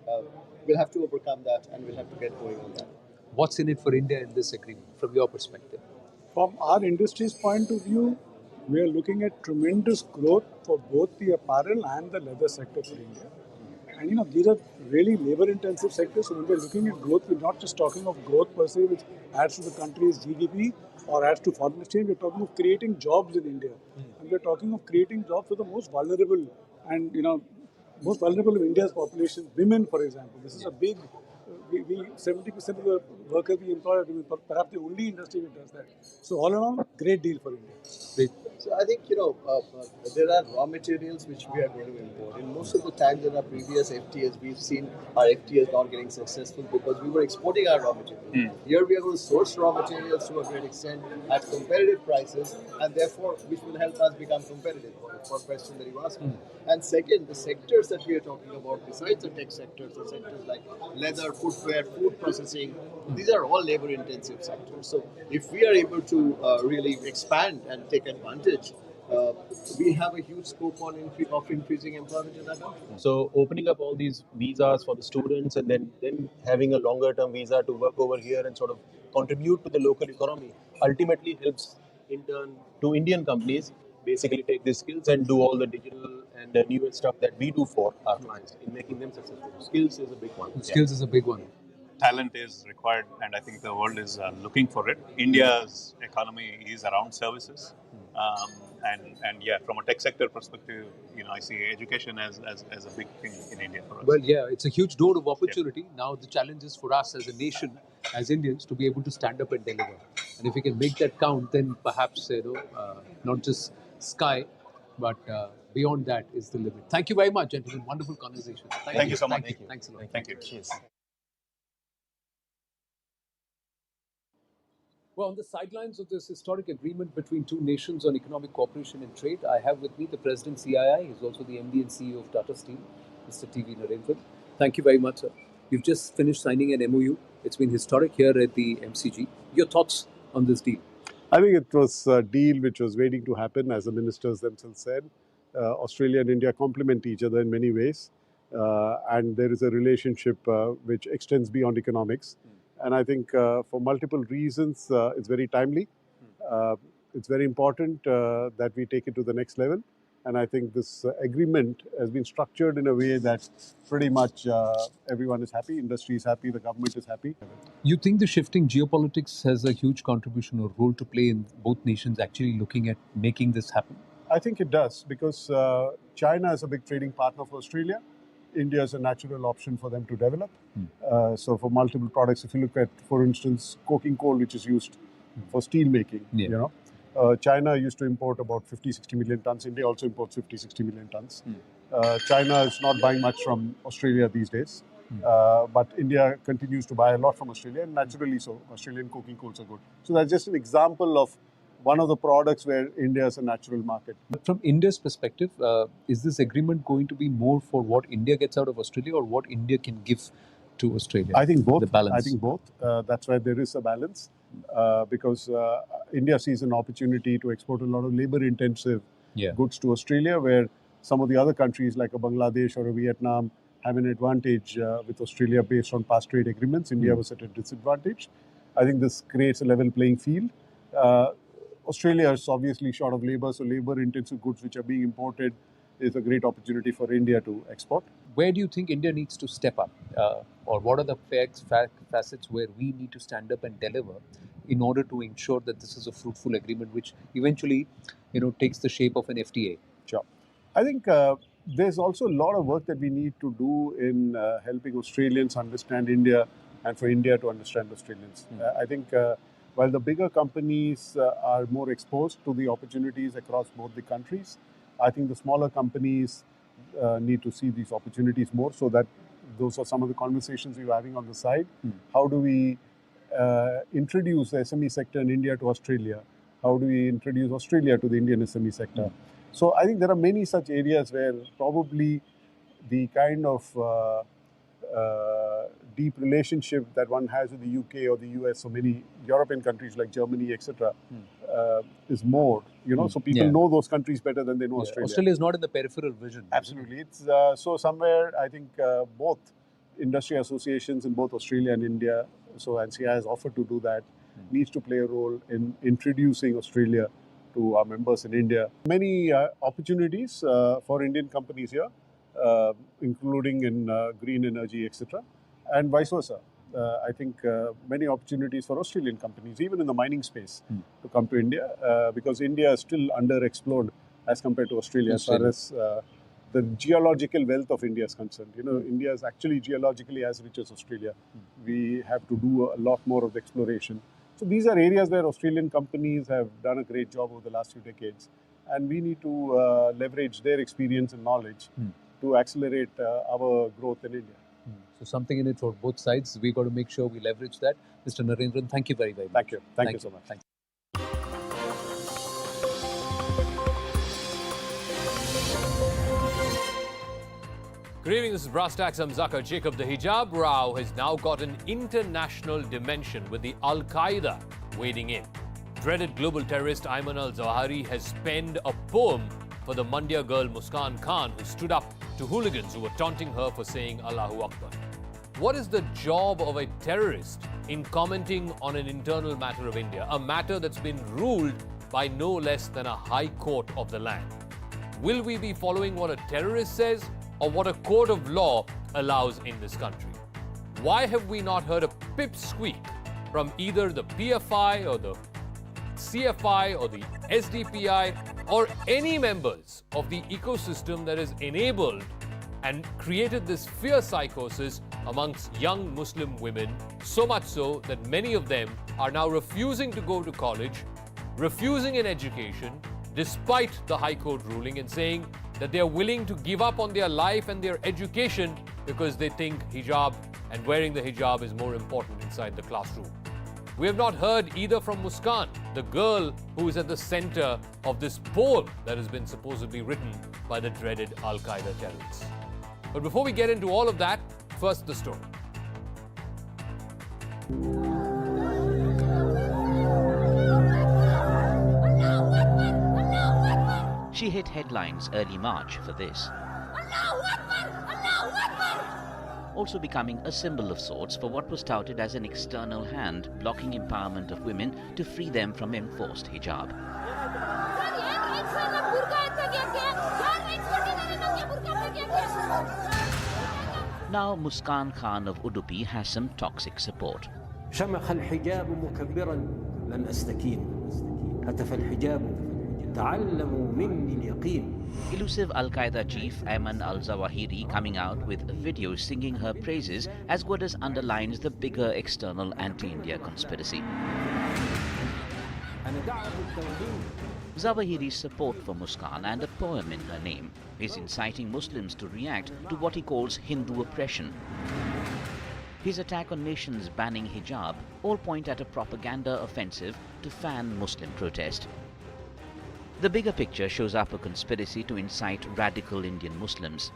we'll have to overcome that, and we'll have to get going on that. What's in it for India in this agreement, from your perspective? From our industry's point of view, we are looking at tremendous growth for both the apparel and the leather sector for India. And these are really labor-intensive sectors. So when we're looking at growth, we're not just talking of growth per se, which adds to the country's GDP or adds to foreign exchange. We're talking of creating jobs in India, and we're talking of creating jobs for the most vulnerable and most vulnerable of India's population, women, for example. This is a big. 70% of the workers we employ are women, perhaps the only industry that does that. So all along, great deal for India. Great. So I think, there are raw materials which we are going to import. In most of the times in our previous FTAs, we've seen our FTAs not getting successful because we were exporting our raw materials. Here we are going to source raw materials to a great extent at competitive prices, and therefore which will help us become competitive, for question that you asked me. And second, the sectors that we are talking about, besides the tech sectors, the sectors like leather, footwear, food processing, these are all labor-intensive sectors. So if we are able to really expand and take advantage, we have a huge scope of increasing employment in our country. So opening up all these visas for the students and then having a longer-term visa to work over here and sort of contribute to the local economy ultimately helps in turn to Indian companies basically take these skills and do all the digital and the newest stuff that we do for our clients in making them successful. Skills is a big one. Skills is a big one. Talent is required, and I think the world is looking for it. India's economy is around services, and from a tech sector perspective, I see education as a big thing in India for us. Well, yeah, it's a huge door of opportunity. Yeah. Now the challenge is for us as a nation, as Indians, to be able to stand up and deliver. And if we can make that count, then perhaps not just sky, but beyond that is the limit. Thank you very much, gentlemen. Wonderful conversation. Thank you so much. Thank you. Thanks a lot. Thank you. Cheers. Well, on the sidelines of this historic agreement between two nations on economic cooperation and trade, I have with me the President CII. He's also the MD and CEO of Tata Steel, Mr. TV Narendran. Thank you very much, sir. You've just finished signing an MOU. It's been historic here at the MCG. Your thoughts on this deal? I think it was a deal which was waiting to happen, as the ministers themselves said. Australia and India complement each other in many ways, and there is a relationship which extends beyond economics. And I think for multiple reasons, it's very timely. It's very important that we take it to the next level. And I think this agreement has been structured in a way that pretty much everyone is happy, industry is happy, the government is happy. You think the shifting geopolitics has a huge contribution or role to play in both nations actually looking at making this happen? I think it does, because China is a big trading partner for Australia. India is a natural option for them to develop. So for multiple products, if you look at, for instance, coking coal, which is used for steel making, China used to import about 50-60 million tons. India also imports 50-60 million tons. China is not buying much from Australia these days, but India continues to buy a lot from Australia, and naturally so. Australian coking coals are good. So that's just an example of one of the products where India is a natural market. But from India's perspective, is this agreement going to be more for what India gets out of Australia or what India can give to Australia? I think both. The balance. I think both. That's why there is a balance, because India sees an opportunity to export a lot of labor-intensive goods to Australia, where some of the other countries like a Bangladesh or a Vietnam have an advantage with Australia based on past trade agreements. India was at a disadvantage. I think this creates a level playing field. Australia is obviously short of labor, so labor-intensive goods which are being imported is a great opportunity for India to export. Where do you think India needs to step up? Or what are the facets where we need to stand up and deliver in order to ensure that this is a fruitful agreement which eventually takes the shape of an FTA? Sure. I think there's also a lot of work that we need to do in helping Australians understand India and for India to understand Australians. I think while the bigger companies are more exposed to the opportunities across both the countries, I think the smaller companies need to see these opportunities more, so that those are some of the conversations we were having on the side. How do we introduce the SME sector in India to Australia? How do we introduce Australia to the Indian SME sector? So I think there are many such areas where probably the kind of deep relationship that one has with the UK or the US or many European countries like Germany, etc., is more, so people know those countries better than they know Australia. Australia is not in the peripheral vision. Absolutely. It's so somewhere I think both industry associations in both Australia and India, so NCI has offered to do that, needs to play a role in introducing Australia to our members in India. Many opportunities for Indian companies here, including in green energy, etc., and vice versa. I think many opportunities for Australian companies, even in the mining space, to come to India, because India is still underexplored as compared to Australia as far as the geological wealth of India is concerned. India is actually geologically as rich as Australia. We have to do a lot more of the exploration. So these are areas where Australian companies have done a great job over the last few decades, and we need to leverage their experience and knowledge to accelerate our growth in India. So something in it for both sides. We've got to make sure we leverage that. Mr. Narendran, thank you very, very much. Thank you. Thank you so much. Thank you. Good evening, this is Brass Tacks. I'm Zaka. Jacob. The hijab row has now got an international dimension with the Al-Qaeda wading in. Dreaded global terrorist Ayman al-Zawahiri has penned a poem for the Mandya girl Muskan Khan, who stood up to hooligans who were taunting her for saying Allahu Akbar. What is the job of a terrorist in commenting on an internal matter of India, a matter that's been ruled by no less than a high court of the land? Will we be following what a terrorist says or what a court of law allows in this country? Why have we not heard a pipsqueak from either the PFI or the CFI or the SDPI or any members of the ecosystem that has enabled and created this fear psychosis amongst young Muslim women, so much so that many of them are now refusing to go to college, refusing an education, despite the High Court ruling, and saying that they are willing to give up on their life and their education because they think hijab and wearing the hijab is more important inside the classroom. We have not heard either from Muskan, the girl who is at the center of this poll that has been supposedly written by the dreaded Al-Qaeda terrorists. But before we get into all of that, first the story. She hit headlines early March for this. Also becoming a symbol of sorts for what was touted as an external hand blocking empowerment of women to free them from enforced hijab. Now Muskan Khan of Udupi has some toxic support. شمخ الحجاب مكبرا لن أستكين هتف الحجاب تعلموا مني اليقين. Elusive Al-Qaeda chief Ayman al-Zawahiri coming out with a video singing her praises as good as underlines the bigger external anti-India conspiracy. Zawahiri's support for Muskan and a poem in her name is inciting Muslims to react to what he calls Hindu oppression. His attack on nations banning hijab all point at a propaganda offensive to fan Muslim protest. The bigger picture shows up a conspiracy to incite radical Indian Muslims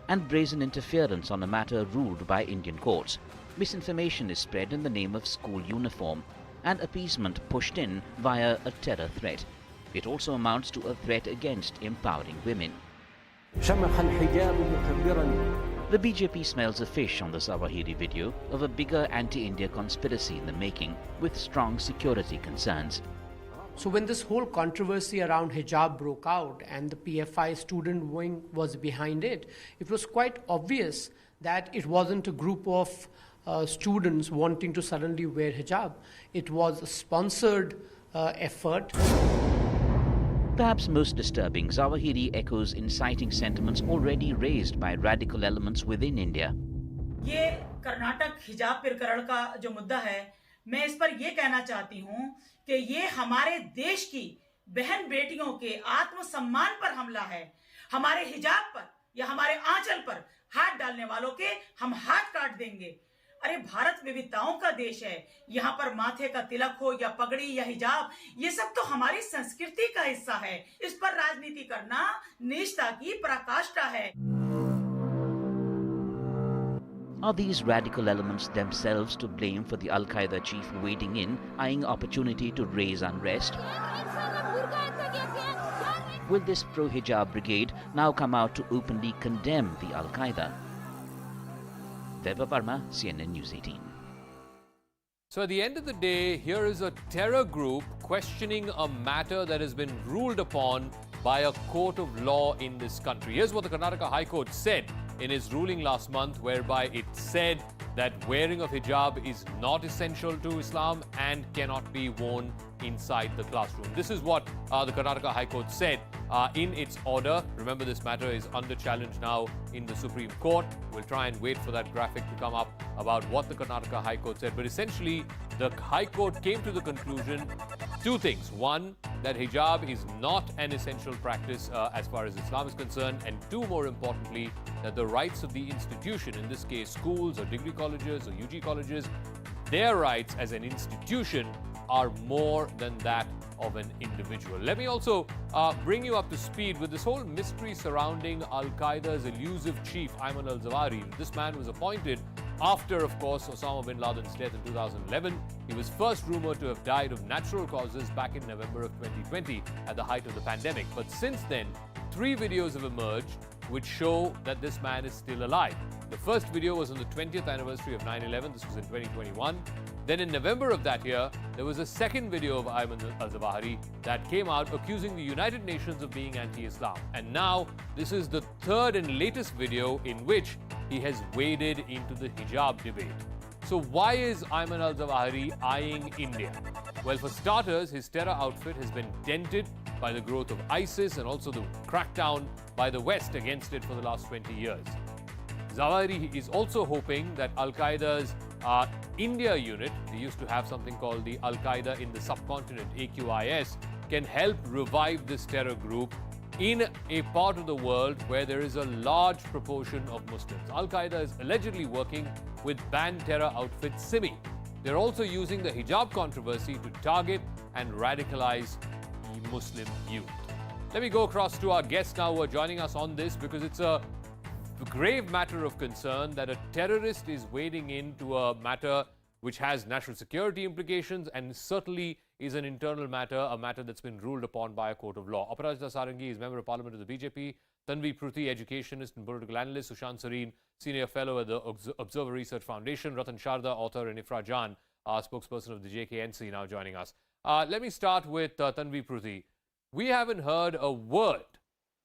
and brazen interference on a matter ruled by Indian courts. Misinformation is spread in the name of school uniform and appeasement pushed in via a terror threat. It also amounts to a threat against empowering women. The BJP smells a fish on the Zawahiri video of a bigger anti-India conspiracy in the making with strong security concerns. So when this whole controversy around hijab broke out and the PFI student wing was behind it, it was quite obvious that it wasn't a group of students wanting to suddenly wear hijab. It was a sponsored effort. Perhaps most disturbing, Zawahiri echoes inciting sentiments already raised by radical elements within India. ये कर्नाटक हिजाब प्रकरण का जो मुद्दा है, मैं इस पर ये कहना चाहती हूँ कि ये हमारे देश की बहन बेटियों के आत्मसम्मान पर हमला है। हमारे हिजाब पर या हमारे आंचल पर हाथ डालने वालों के हम हाथ काट देंगे। अरे भारत विविधताओं का देश है, यहाँ पर माथे का तिलक हो या पगड़ी या हिजाब, ये सब तो हमारी संस्कृति का हिस्सा है। इस पर राजनीति करना नीचता की पराकाष्ठा है। Are these radical elements themselves to blame for the Al-Qaeda chief wading in, eyeing opportunity to raise unrest? Will this pro-hijab brigade now come out to openly condemn the Al-Qaeda? Deva Parma, CNN News 18. So at the end of the day, here is a terror group questioning a matter that has been ruled upon by a court of law in this country. Here's what the Karnataka High Court said in its ruling last month, whereby it said that wearing of hijab is not essential to Islam and cannot be worn inside the classroom. This is what the Karnataka High Court said in its order. Remember, this matter is under challenge now in the Supreme Court. We'll try and wait for that graphic to come up about what the Karnataka High Court said. But essentially, the High Court came to the conclusion two things. One, that hijab is not an essential practice as far as Islam is concerned. And two, more importantly, that the rights of the institution, in this case schools or degree colleges or UG colleges, their rights as an institution are more than that of an individual. Let me also bring you up to speed with this whole mystery surrounding Al-Qaeda's elusive chief, Ayman al-Zawahiri. This man was appointed after, of course, Osama bin Laden's death in 2011. He was first rumored to have died of natural causes back in November of 2020 at the height of the pandemic. But since then, 3 videos have emerged which show that this man is still alive. The first video was on the 20th anniversary of 9/11. This was in 2021. Then in November of that year, there was a second video of Ayman al-Zawahiri that came out accusing the United Nations of being anti-Islam. And now, this is the third and latest video in which he has waded into the hijab debate. So why is Ayman al-Zawahiri eyeing India? Well, for starters, his terror outfit has been dented by the growth of ISIS and also the crackdown by the West against it for the last 20 years. Zawahiri is also hoping that Al-Qaeda's India unit, they used to have something called the Al-Qaeda in the subcontinent, AQIS, can help revive this terror group in a part of the world where there is a large proportion of Muslims. Al-Qaeda is allegedly working with banned terror outfit Simi. they're also using the hijab controversy to target and radicalize Muslim youth. Let me go across to our guests now who are joining us on this, because it's a grave matter of concern that a terrorist is wading into a matter which has national security implications and certainly is an internal matter, a matter that's been ruled upon by a court of law. Aparajita Sarangi is Member of Parliament of the BJP, Tanvi Pruthi, educationist and political analyst, Sushant Sareen, Senior Fellow at the Observer Research Foundation, Ratan Sharda, author, and Ifra Jan, spokesperson of the JKNC, now joining us. Let me start with Tanvi Pruthi. We haven't heard a word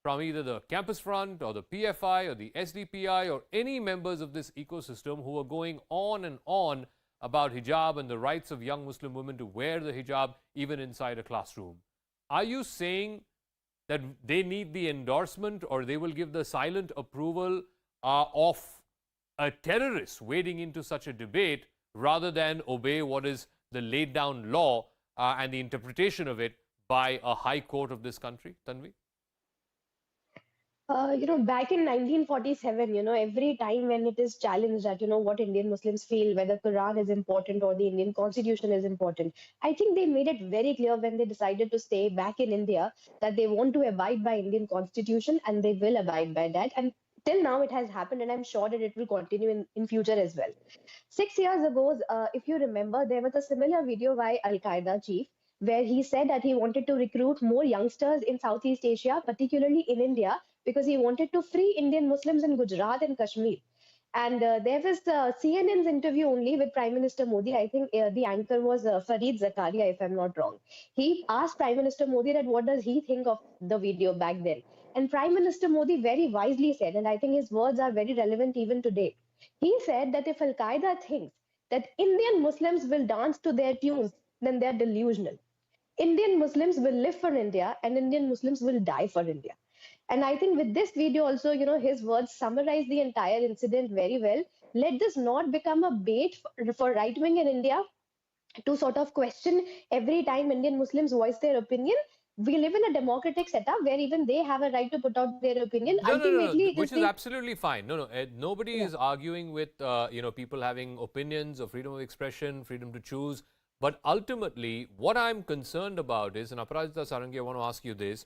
from either the Campus Front or the PFI or the SDPI or any members of this ecosystem who are going on and on about hijab and the rights of young Muslim women to wear the hijab even inside a classroom. Are you saying that they need the endorsement or they will give the silent approval of a terrorist wading into such a debate rather than obey what is the laid down law and the interpretation of it by a high court of this country? Tanvi? Back in 1947, every time when it is challenged that, what Indian Muslims feel, whether Quran is important or the Indian Constitution is important, I think they made it very clear when they decided to stay back in India that they want to abide by Indian Constitution and they will abide by that. And till now it has happened, and I'm sure that it will continue in future as well. 6 years ago, if you remember, there was a similar video by Al-Qaeda chief where he said that he wanted to recruit more youngsters in Southeast Asia, particularly in India, because he wanted to free Indian Muslims in Gujarat and Kashmir. And there was CNN's interview only with Prime Minister Modi. I think the anchor was Fareed Zakaria, if I'm not wrong. He asked Prime Minister Modi that what does he think of the video back then. And Prime Minister Modi very wisely said, and I think his words are very relevant even today. He said that if Al-Qaeda thinks that Indian Muslims will dance to their tunes, then they're delusional. Indian Muslims will live for India and Indian Muslims will die for India. And I think with this video also, his words summarize the entire incident very well. Let this not become a bait for right wing in India to sort of question every time Indian Muslims voice their opinion. We live in a democratic setup where even they have a right to put out their opinion. No, which is absolutely fine. Nobody is arguing with people having opinions or freedom of expression, freedom to choose. But ultimately, what I'm concerned about is, and Aparajita Sarangi, I want to ask you this.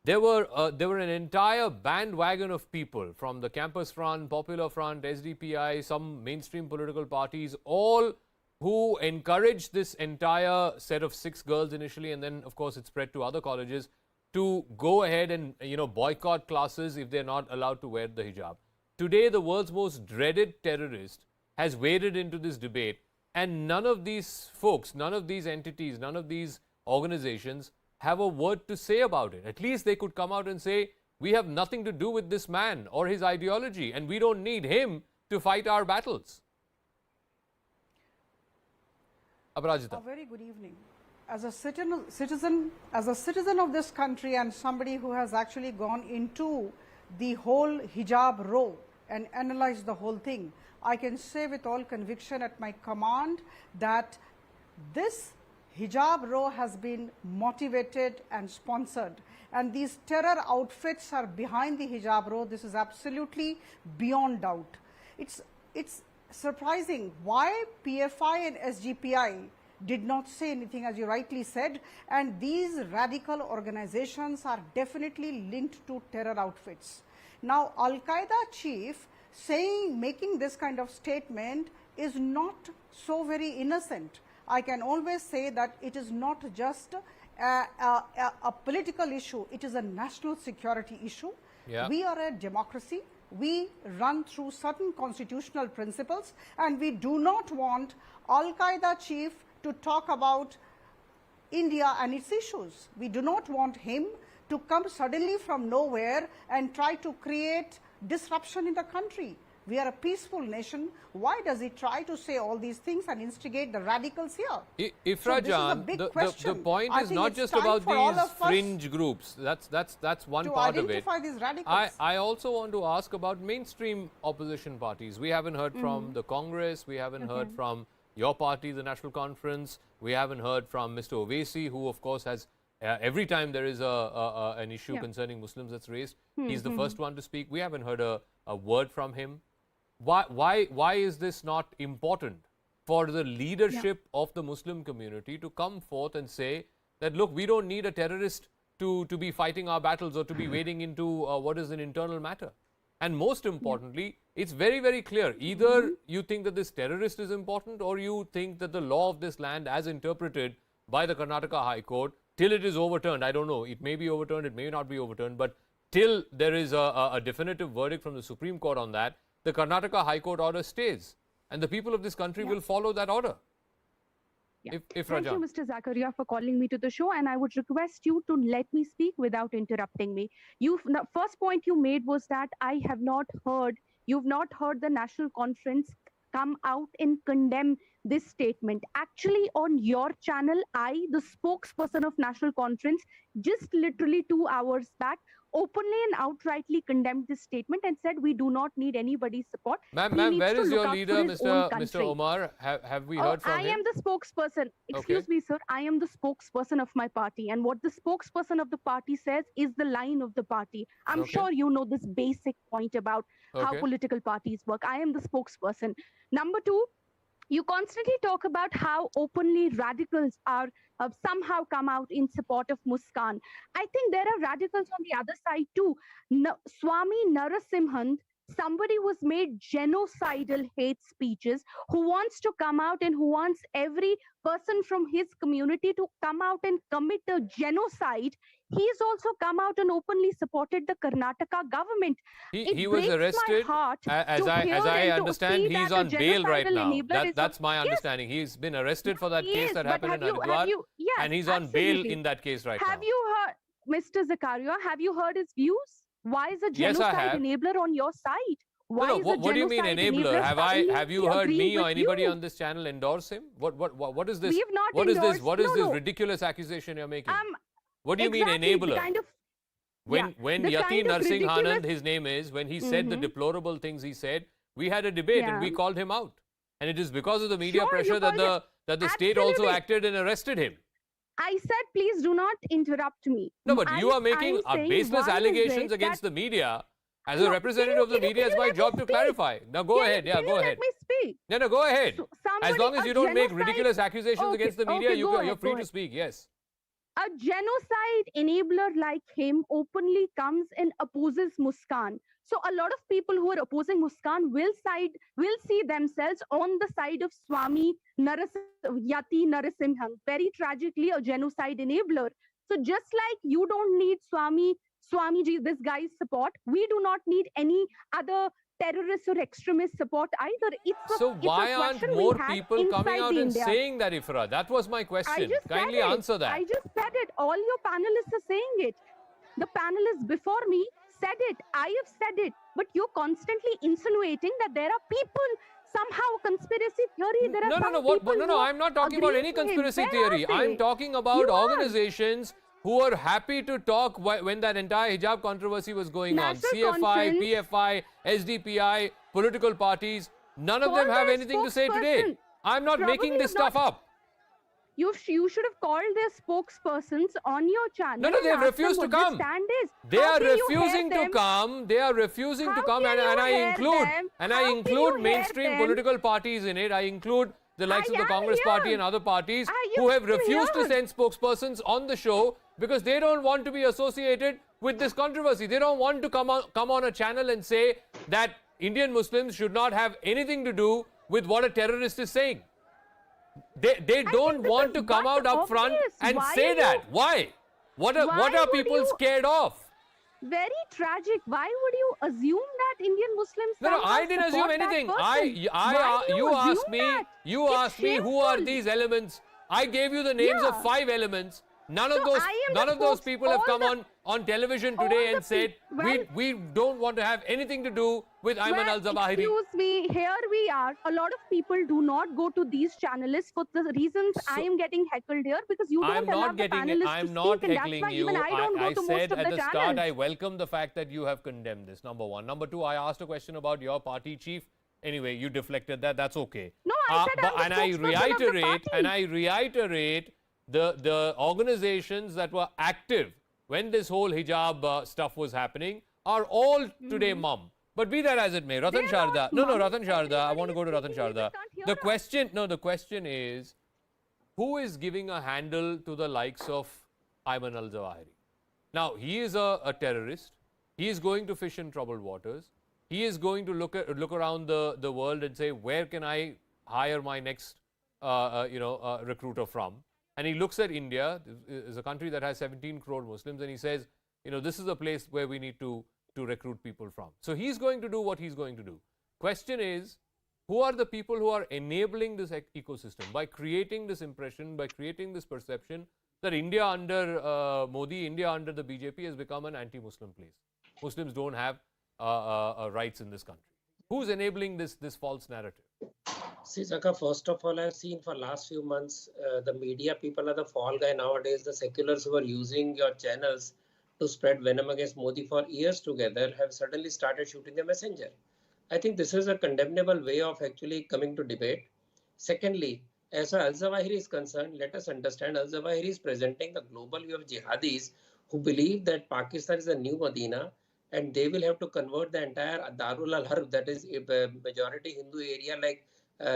There were an entire bandwagon of people from the Campus Front, Popular Front, SDPI, some mainstream political parties, all who encouraged this entire set of 6 girls initially, and then of course it spread to other colleges, to go ahead and boycott classes if they're not allowed to wear the hijab. Today, the world's most dreaded terrorist has waded into this debate, and none of these folks, none of these entities, none of these organizations have a word to say about it. At least they could come out and say, we have nothing to do with this man or his ideology, and we don't need him to fight our battles. Aparajita. A very good evening. As a citizen of this country and somebody who has actually gone into the whole hijab row and analyzed the whole thing, I can say with all conviction at my command that this hijab row has been motivated and sponsored, and these terror outfits are behind the hijab row. This is absolutely beyond doubt. It's surprising why PFI and SGPI did not say anything, as you rightly said, and these radical organizations are definitely linked to terror outfits. Now, Al-Qaeda chief making this kind of statement is not so very innocent. I can always say that it is not just a political issue, it is a national security issue. Yeah. We are a democracy. We run through certain constitutional principles, and we do not want Al-Qaeda chief to talk about India and its issues. We do not want him to come suddenly from nowhere and try to create disruption in the country. We are a peaceful nation. Why does he try to say all these things and instigate the radicals here? Ifra Jan, the point is not just about these fringe groups. That's one part of it. To identify these radicals. I also want to ask about mainstream opposition parties. We haven't heard from the Congress. We haven't heard from your party, the National Conference. We haven't heard from Mr. Owaisi, who of course has every time there is an issue concerning Muslims that's raised, he's the first one to speak. We haven't heard a word from him. Why is this not important for the leadership of the Muslim community to come forth and say that, look, we don't need a terrorist to be fighting our battles or to be wading into what is an internal matter. And most importantly, it's very, very clear. Either you think that this terrorist is important, or you think that the law of this land as interpreted by the Karnataka High Court, till it is overturned, I don't know, it may be overturned, it may not be overturned, but till there is a definitive verdict from the Supreme Court on that, the Karnataka High Court order stays. And the people of this country will follow that order. If Thank Rajan. you, Mr. Zakaria, for calling me to the show, and I would request you to let me speak without interrupting me. The first point you made was that you've not heard the National Conference come out and condemn this statement. Actually, on your channel, I, the spokesperson of National Conference, just literally 2 hours back, openly and outrightly condemned this statement and said we do not need anybody's support. Ma'am, where is your leader, Mr. Omar? Have we heard from him? I am the spokesperson. Excuse me, sir. I am the spokesperson of my party. And what the spokesperson of the party says is the line of the party. I'm sure you know this basic point about how political parties work. I am the spokesperson. Number two, you constantly talk about how openly radicals are somehow come out in support of Muskan. I think there are radicals on the other side too. Swami Narasimhan, somebody who's made genocidal hate speeches, who wants to come out and who wants every person from his community to come out and commit a genocide. He's also come out and openly supported the Karnataka government. He was arrested, as I understand, he's on bail right now. That's my understanding. He's been arrested for that case that happened in Haridwar, and he's on bail in that case right now. Have you heard, Mr. Zakaria, have you heard his views? Why is a genocide enabler on your side? What do you mean enabler? Have you heard me or anybody on this channel endorse him? What is this? What is this ridiculous accusation you're making? What do you mean enabler? When Yati Narsingh Anand, his name is, when he said the deplorable things he said, we had a debate and we called him out. And it is because of the media pressure that the state also acted and arrested him. I said, please do not interrupt me. No, but you are making baseless allegations against the media. As a representative of the media, it's my job to clarify. Now go ahead. Yeah, go ahead. Let me speak. No, go ahead. As long as you don't make ridiculous accusations against the media, you're free to speak. Yes. A genocide enabler like him openly comes and opposes Muskan. So a lot of people who are opposing Muskan will see themselves on the side of Swami Yati Narasimhan. Very tragically, a genocide enabler. So just like you don't need Swamiji, this guy's support, we do not need any other terrorist or extremist support either. So why aren't more people coming out and saying that, Ifra? That was my question. Kindly answer that. I just said it. All your panelists are saying it. The panelists before me said it. I have said it. But you're constantly insinuating that there are people, somehow conspiracy theory. No, I'm not talking about any conspiracy theory. I'm talking about organizations who are happy to talk when that entire hijab controversy was going on. CFI, PFI, SDPI, political parties, none of them have anything to say today. I'm not making this stuff up. You should have called their spokespersons on your channel. No, they've refused to come. They are refusing to come. They are refusing to come, and I include mainstream political parties in it. I include the likes of the Congress Party and other parties who have refused to send spokespersons on the show because they don't want to be associated with this controversy. They don't want to come on a channel and say that Indian Muslims should not have anything to do with what a terrorist is saying. They don't want to come out up front and say that. Why? What are people scared of? Very tragic. Why would you assume that Indian Muslims? No, I didn't assume anything. You asked me who are these elements. I gave you the names of 5 elements. None of those people have come on television today and said we don't want to have anything to do with Ayman al-Zawahiri. Excuse me, here we are. A lot of people do not go to these channelists for the reasons I am getting heckled here because you don't allow the panelists I'm to not speak, heckling you. I said at the start I welcome the fact that you have condemned this, number one. Number two, I asked a question about your party chief. Anyway, you deflected that. That's okay. No, I said I reiterate the organizations that were active when this whole hijab stuff was happening are all today mum. But be that as it may, Ratan Sharda. No, Ratan Sharda. I want to go to Ratan Sharda. The question is, who is giving a handle to the likes of Ayman al-Zawahiri? Now, he is a terrorist. He is going to fish in troubled waters. He is going to look around the world and say, where can I hire my next recruiter from? And he looks at India, is a country that has 17 crore Muslims, and he says, this is a place where we need to recruit people from. So he's going to do what he's going to do. Question is, who are the people who are enabling this ecosystem by creating this impression, by creating this perception that India under Modi, India under the BJP has become an anti-Muslim place. Muslims don't have rights in this country. Who's enabling this false narrative? See, Zaka, first of all, I've seen for last few months, the media people are the fall guy nowadays. The seculars who are using your channels to spread venom against Modi for years together have suddenly started shooting the messenger. I think this is a condemnable way of actually coming to debate. Secondly, as far as Al-Zawahiri is concerned, let us understand Al-Zawahiri is presenting the global view of jihadis who believe that Pakistan is the new Medina and they will have to convert the entire Darul al-Harb, that is a majority Hindu area like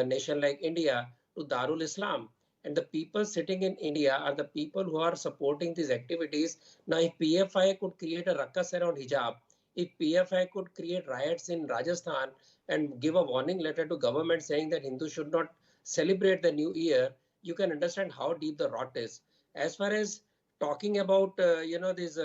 nation like India, to Darul Islam. And the people sitting in India are the people who are supporting these activities. Now, if PFI could create a ruckus around hijab, if PFI could create riots in Rajasthan and give a warning letter to government saying that Hindus should not celebrate the new year, you can understand how deep the rot is. As far as talking about, these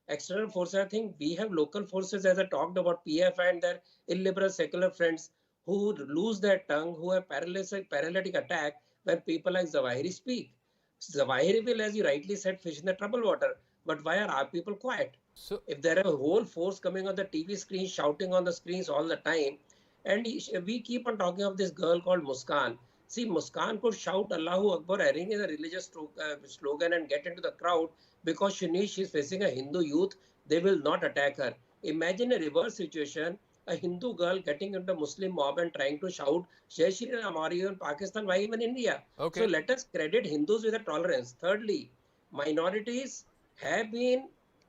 external forces, I think we have local forces, as I talked about, PFI and their illiberal secular friends who lose their tongue, who have paralytic attack when people like Zawahiri speak. Zawahiri will, as you rightly said, fish in the troubled water. But why are our people quiet? So, if there are a whole force coming on the TV screen, shouting on the screens all the time, and we keep on talking of this girl called Muskan. See, Muskan could shout Allahu Akbar, arrange a religious slogan and get into the crowd because she knows she's facing a Hindu youth. They will not attack her. Imagine a reverse situation. A Hindu girl getting into a Muslim mob and trying to shout, Jai Shri Ram, are you in Pakistan? Why even India? Okay. So let us credit Hindus with a tolerance. Thirdly, minorities have been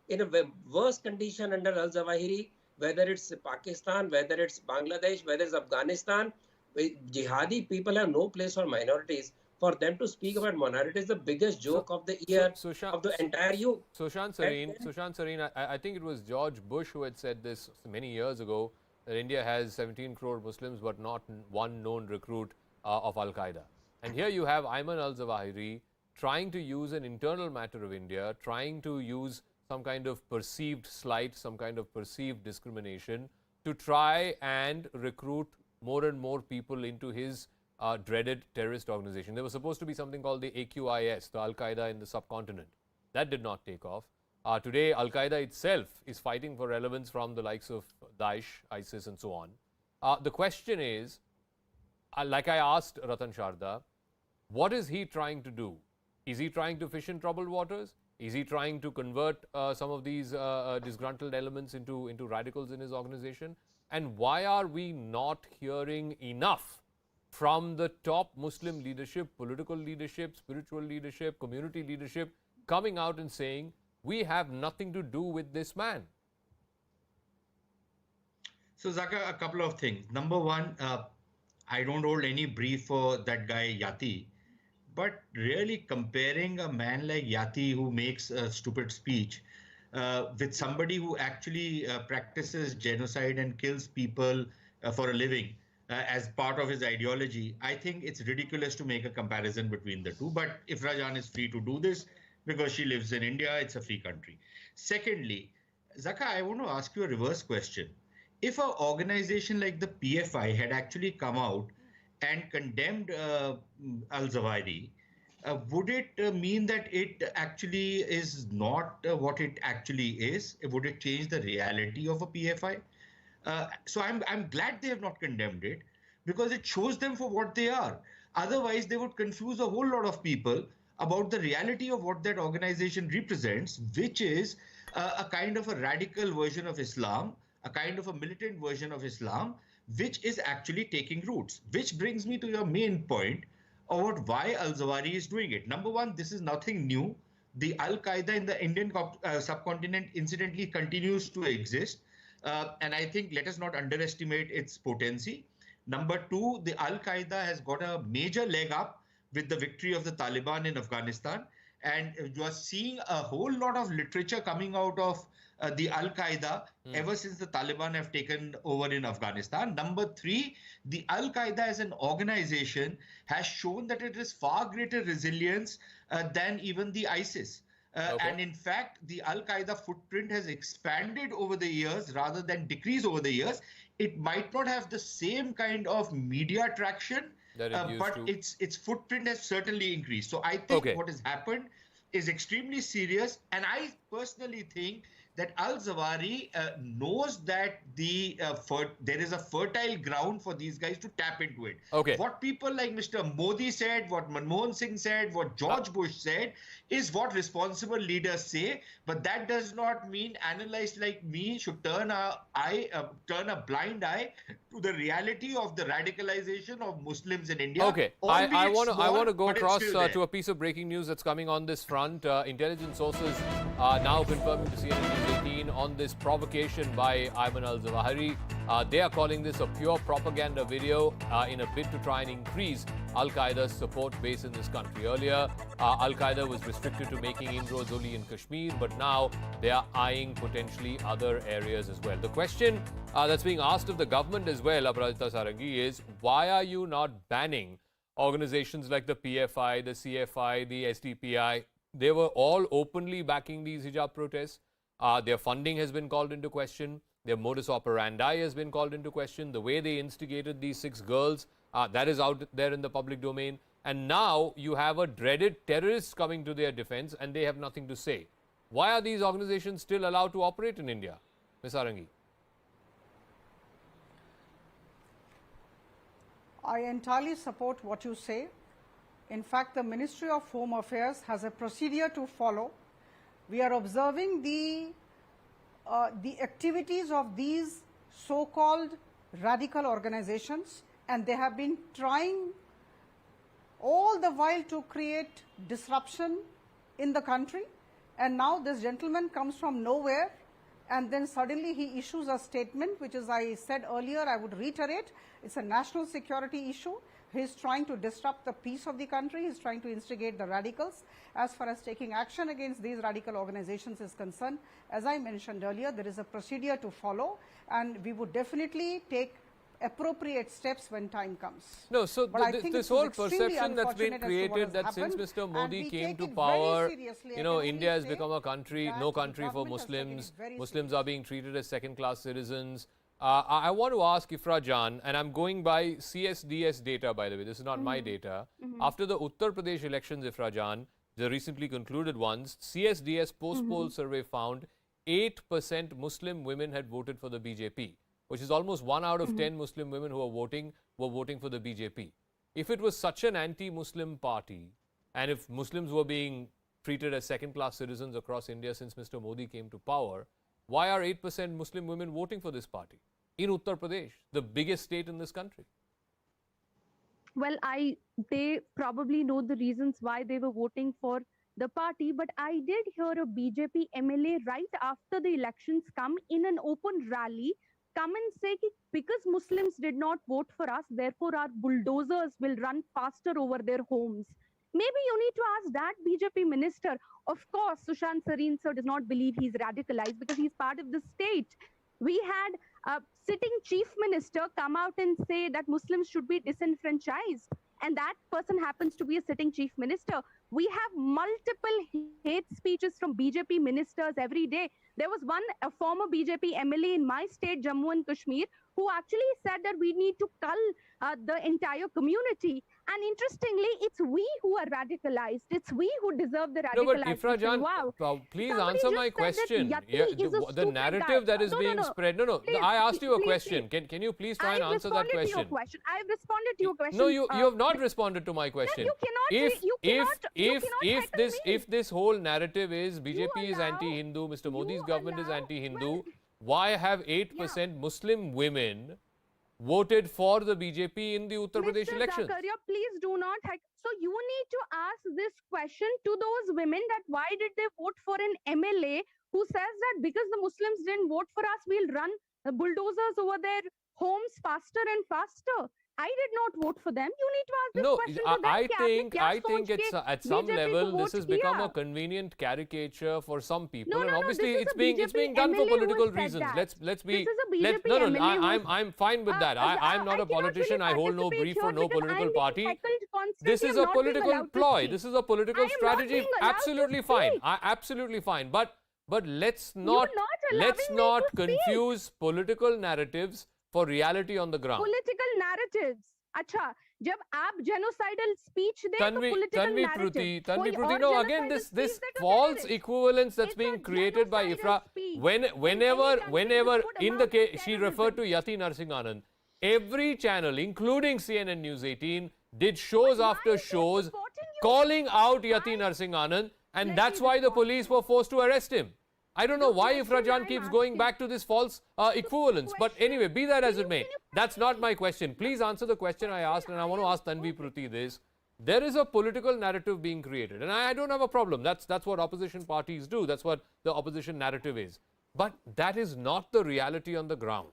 in a worse condition under Al-Zawahiri, whether it's Pakistan, whether it's Bangladesh, whether it's Afghanistan. Jihadi people have no place for minorities. For them to speak about minorities is the biggest joke of the year, of the entire youth. Sushant Sareen, I think it was George Bush who had said this many years ago, that India has 17 crore Muslims but not one known recruit of Al-Qaeda. And here you have Ayman al-Zawahiri trying to use an internal matter of India, trying to use some kind of perceived slight, some kind of perceived discrimination to try and recruit more and more people into his dreaded terrorist organization. There was supposed to be something called the AQIS, the Al-Qaeda in the subcontinent. That did not take off. Today, Al-Qaeda itself is fighting for relevance from the likes of Daesh, ISIS and so on. The question is, like I asked Ratan Sharda, what is he trying to do? Is he trying to fish in troubled waters? Is he trying to convert some of these disgruntled elements into radicals in his organization? And why are we not hearing enough from the top Muslim leadership, political leadership, spiritual leadership, community leadership, coming out and saying, we have nothing to do with this man? So, Zaka, a couple of things. Number one, I don't hold any brief for that guy Yati, but really comparing a man like Yati who makes a stupid speech with somebody who actually practices genocide and kills people for a living as part of his ideology, I think it's ridiculous to make a comparison between the two. But if Rajan is free to do this, because she lives in India, it's a free country. Secondly, Zaka, I want to ask you a reverse question. If an organization like the PFI had actually come out and condemned Al-Zawahiri, would it mean that it actually is not what it actually is? Would it change the reality of a PFI? So I'm glad they have not condemned it, because it shows them for what they are. Otherwise, they would confuse a whole lot of people about the reality of what that organization represents, which is a kind of a radical version of Islam, a kind of a militant version of Islam, which is actually taking roots. Which brings me to your main point about why Al-Zawahiri is doing it. Number one, this is nothing new. The Al-Qaeda in the Indian subcontinent incidentally continues to exist. and I think let us not underestimate its potency. Number two, the Al-Qaeda has got a major leg up with the victory of the Taliban in Afghanistan. And you are seeing a whole lot of literature coming out of the Al-Qaeda ever since the Taliban have taken over in Afghanistan. Number three, the Al-Qaeda as an organization has shown that it is far greater resilience than even the ISIS. And in fact, the Al-Qaeda footprint has expanded over the years rather than decreased over the years. It might not have the same kind of media traction, but its footprint has certainly increased. So I think what has happened is extremely serious. And I personally think that Al-Zawahiri knows that there is a fertile ground for these guys to tap into it. What people like Mr. Modi said, what Manmohan Singh said, what George Bush said is what responsible leaders say. But that does not mean analysts like me should turn a blind eye to the reality of the radicalization of Muslims in India. I want to go across to a piece of breaking news that's coming on this front. Intelligence sources are now confirming to CNN News 18 on this provocation by Ayman al-Zawahiri. They are calling this a pure propaganda video in a bid to try and increase Al-Qaeda's support base in this country. Earlier, Al-Qaeda was restricted to making inroads only in Kashmir, but now they are eyeing potentially other areas as well. The question that's being asked of the government as well, Aparajita Sarangi, is why are you not banning organizations like the PFI, the CFI, the SDPI? They were all openly backing these hijab protests. Their funding has been called into question. Their modus operandi has been called into question. The way they instigated these 6 girls, that is out there in the public domain. And now you have a dreaded terrorist coming to their defense and they have nothing to say. Why are these organizations still allowed to operate in India? Ms. Sarangi. I entirely support what you say. In fact, the Ministry of Home Affairs has a procedure to follow. We are observing the activities of these so-called radical organizations, and they have been trying all the while to create disruption in the country. And now this gentleman comes from nowhere, and then suddenly he issues a statement, which, as I said earlier, I would reiterate, it's a national security issue. He's trying to disrupt the peace of the country. He's trying to instigate the radicals. As far as taking action against these radical organizations is concerned, as I mentioned earlier, there is a procedure to follow, and we would definitely take appropriate steps when time comes. No, so this whole perception that's been created that since Mr. Modi came to power, you know, India has become a country, no country for Muslims. Muslims are being treated as second-class citizens. I want to ask Ifra Jan, and I'm going by CSDS data, by the way. This is not my data. After the Uttar Pradesh elections, Ifra Jan, the recently concluded ones, CSDS post-poll survey found 8% Muslim women had voted for the BJP, which is almost 1 out of 10 Muslim women who were voting for the BJP. If it was such an anti-Muslim party, and if Muslims were being treated as second-class citizens across India since Mr. Modi came to power, why are 8% Muslim women voting for this party in Uttar Pradesh, the biggest state in this country? Well, they probably know the reasons why they were voting for the party, but I did hear a BJP MLA right after the elections come in an open rally come and say because Muslims did not vote for us, therefore our bulldozers will run faster over their homes. Maybe you need to ask that BJP minister. Of course, Sushant Sareen sir does not believe he's radicalized because he's part of the state. We had a sitting chief minister come out and say that Muslims should be disenfranchised, and that person happens to be a sitting chief minister. We have multiple hate speeches from BJP ministers every day. There was a former BJP MLA in my state, Jammu and Kashmir, who actually said that we need to cull the entire community. And interestingly, it's we who are radicalized. It's we who deserve the radicalization. No, but Ifra Jan, please answer my question. The narrative that is being spread. No, I asked you a question. Can you please try and answer that question? I've responded to your question. No, you have not responded to my question. If this whole narrative is BJP is anti-Hindu, Mr. Modi's government is anti-Hindu, why have 8% Muslim women voted for the BJP in the Uttar Pradesh elections? Zakaria, please do not. So you need to ask this question to those women that why did they vote for an MLA who says that because the Muslims didn't vote for us, we'll run bulldozers over their homes faster and faster. I did not vote for them. You need to ask this question to them. I think it's at some level this has become a convenient caricature for some people, and obviously it's being done for political reasons. Let's be. I'm fine with that. I'm not a politician. I hold no brief for no political party. This is a political ploy. This is a political strategy. Absolutely fine. Absolutely fine. But let's not confuse political narratives for reality on the ground. Political narratives. Acha, jab aap genocidal speech de Tanvi Pruti, no, again this false equivalence that's being created by Ifra. Whenever in the case she referred to Yati Narsinganan, every channel, including CNN News 18, did shows after shows calling out Yati Narsinganan, and that's why the police were forced to arrest him. I don't know why Ifrajan keeps going back to this false equivalence. But anyway, be that as it may, that's not my question. Please answer the question I asked, and I want to ask Tanvi Pruti this. There is a political narrative being created, and I don't have a problem. That's what opposition parties do. That's what the opposition narrative is. But that is not the reality on the ground.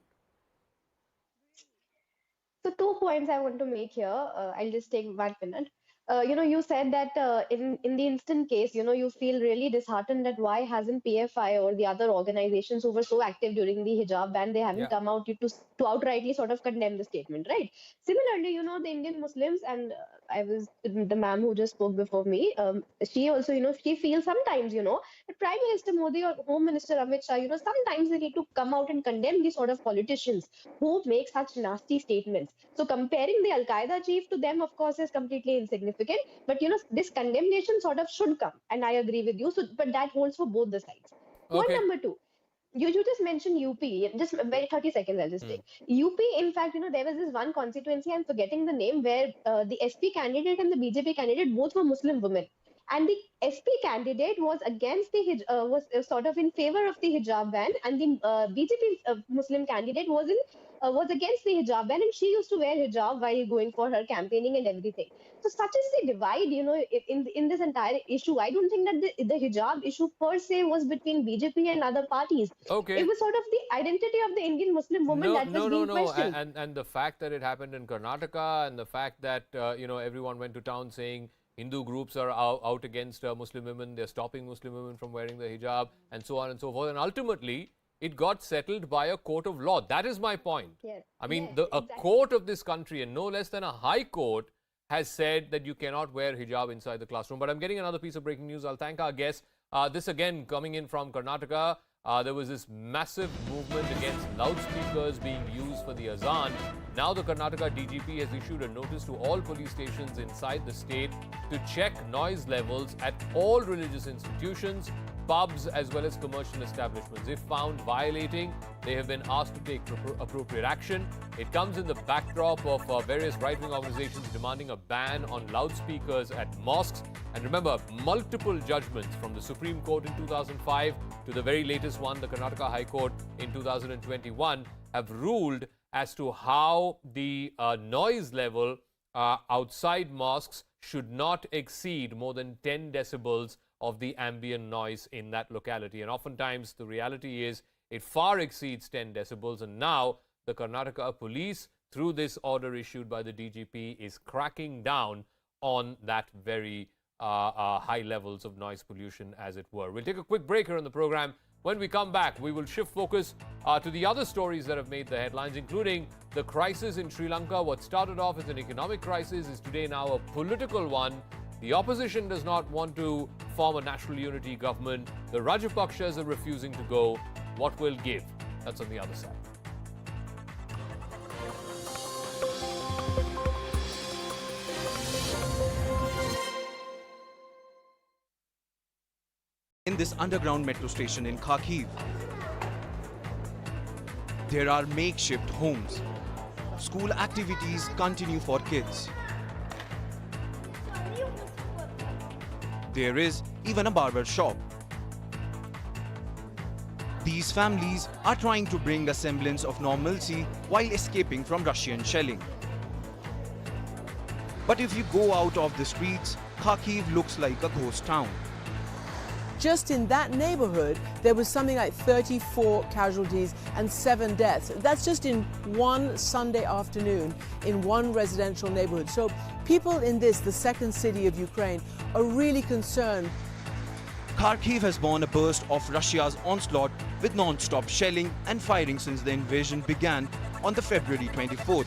So 2 points I want to make here. I'll just take 1 minute. You said that in the instant case, you feel really disheartened that why hasn't PFI or the other organizations who were so active during the hijab ban, they haven't come out to outrightly sort of condemn the statement, right? Similarly, the Indian Muslims, and I was the ma'am who just spoke before me, she also, she feels sometimes, that Prime Minister Modi or Home Minister Amit Shah, sometimes they need to come out and condemn these sort of politicians who make such nasty statements. So comparing the Al-Qaeda chief to them, of course, is completely insignificant. But this condemnation sort of should come, and I agree with you. So, but that holds for both the sides. Point number 2. You just mentioned UP. Just very 30 seconds, I'll just take. UP, in fact, there was this one constituency, I'm forgetting the name, where the SP candidate and the BJP candidate both were Muslim women. And the SP candidate was against the was sort of in favor of the hijab ban, and the BJP Muslim candidate was against the hijab ban, and she used to wear hijab while going for her campaigning and everything. So such is the divide, in this entire issue. I don't think that the hijab issue per se was between BJP and other parties. Okay. It was sort of the identity of the Indian Muslim woman that was being questioned. And the fact that it happened in Karnataka, and the fact that everyone went to town saying Hindu groups are out against Muslim women, they're stopping Muslim women from wearing the hijab, and so on and so forth. And ultimately, it got settled by a court of law. That is my point. Yes. I mean, a court of this country, and no less than a high court, has said that you cannot wear hijab inside the classroom. But I'm getting another piece of breaking news. I'll thank our guests. This again coming in from Karnataka. There was this massive movement against loudspeakers being used for the azan. Now the Karnataka DGP has issued a notice to all police stations inside the state to check noise levels at all religious institutions, pubs as well as commercial establishments. If found violating, they have been asked to take appropriate action. It comes in the backdrop of various right-wing organizations demanding a ban on loudspeakers at mosques. And remember, multiple judgments from the Supreme Court in 2005 to the very latest one, the Karnataka High Court in 2021, have ruled as to how the noise level outside mosques should not exceed more than 10 decibels of the ambient noise in that locality. And oftentimes the reality is it far exceeds 10 decibels. And now the Karnataka police, through this order issued by the DGP, is cracking down on that very high levels of noise pollution, as it were. We'll take a quick break here on the program. When we come back, we will shift focus to the other stories that have made the headlines, including the crisis in Sri Lanka. What started off as an economic crisis is today now a political one. The opposition does not want to form a national unity government. The Rajapaksas are refusing to go. What will give? That's on the other side. In this underground metro station in Kharkiv, there are makeshift homes. School activities continue for kids. There is even a barber shop. These families are trying to bring a semblance of normalcy while escaping from Russian shelling. But if you go out of the streets, Kharkiv looks like a ghost town. just in that neighborhood, there was something like 34 casualties and 7 deaths. That's just in one Sunday afternoon in one residential neighborhood. So people in this, the second city of Ukraine, are really concerned. Kharkiv has borne a burst of Russia's onslaught with non-stop shelling and firing since the invasion began on the February 24th.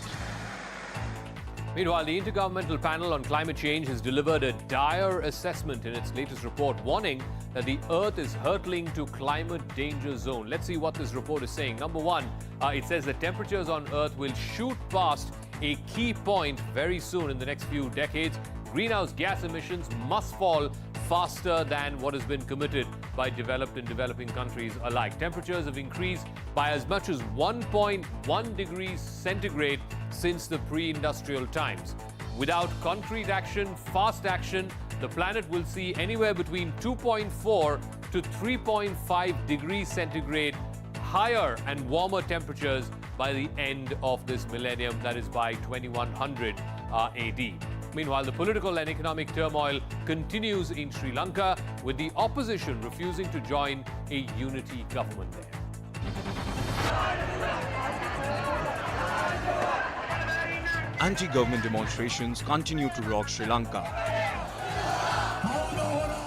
Meanwhile, the Intergovernmental Panel on Climate Change has delivered a dire assessment in its latest report, warning that the Earth is hurtling to climate danger zone. Let's see what this report is saying. Number one, it says that temperatures on Earth will shoot past a key point very soon in the next few decades. Greenhouse gas emissions must fall faster than what has been committed by developed and developing countries alike. Temperatures have increased by as much as 1.1 degrees centigrade since the pre-industrial times. Without concrete action, fast action, the planet will see anywhere between 2.4 to 3.5 degrees centigrade higher and warmer temperatures by the end of this millennium, that is by 2100 AD. Meanwhile, the political and economic turmoil continues in Sri Lanka, with the opposition refusing to join a unity government there. Anti-government demonstrations continue to rock Sri Lanka.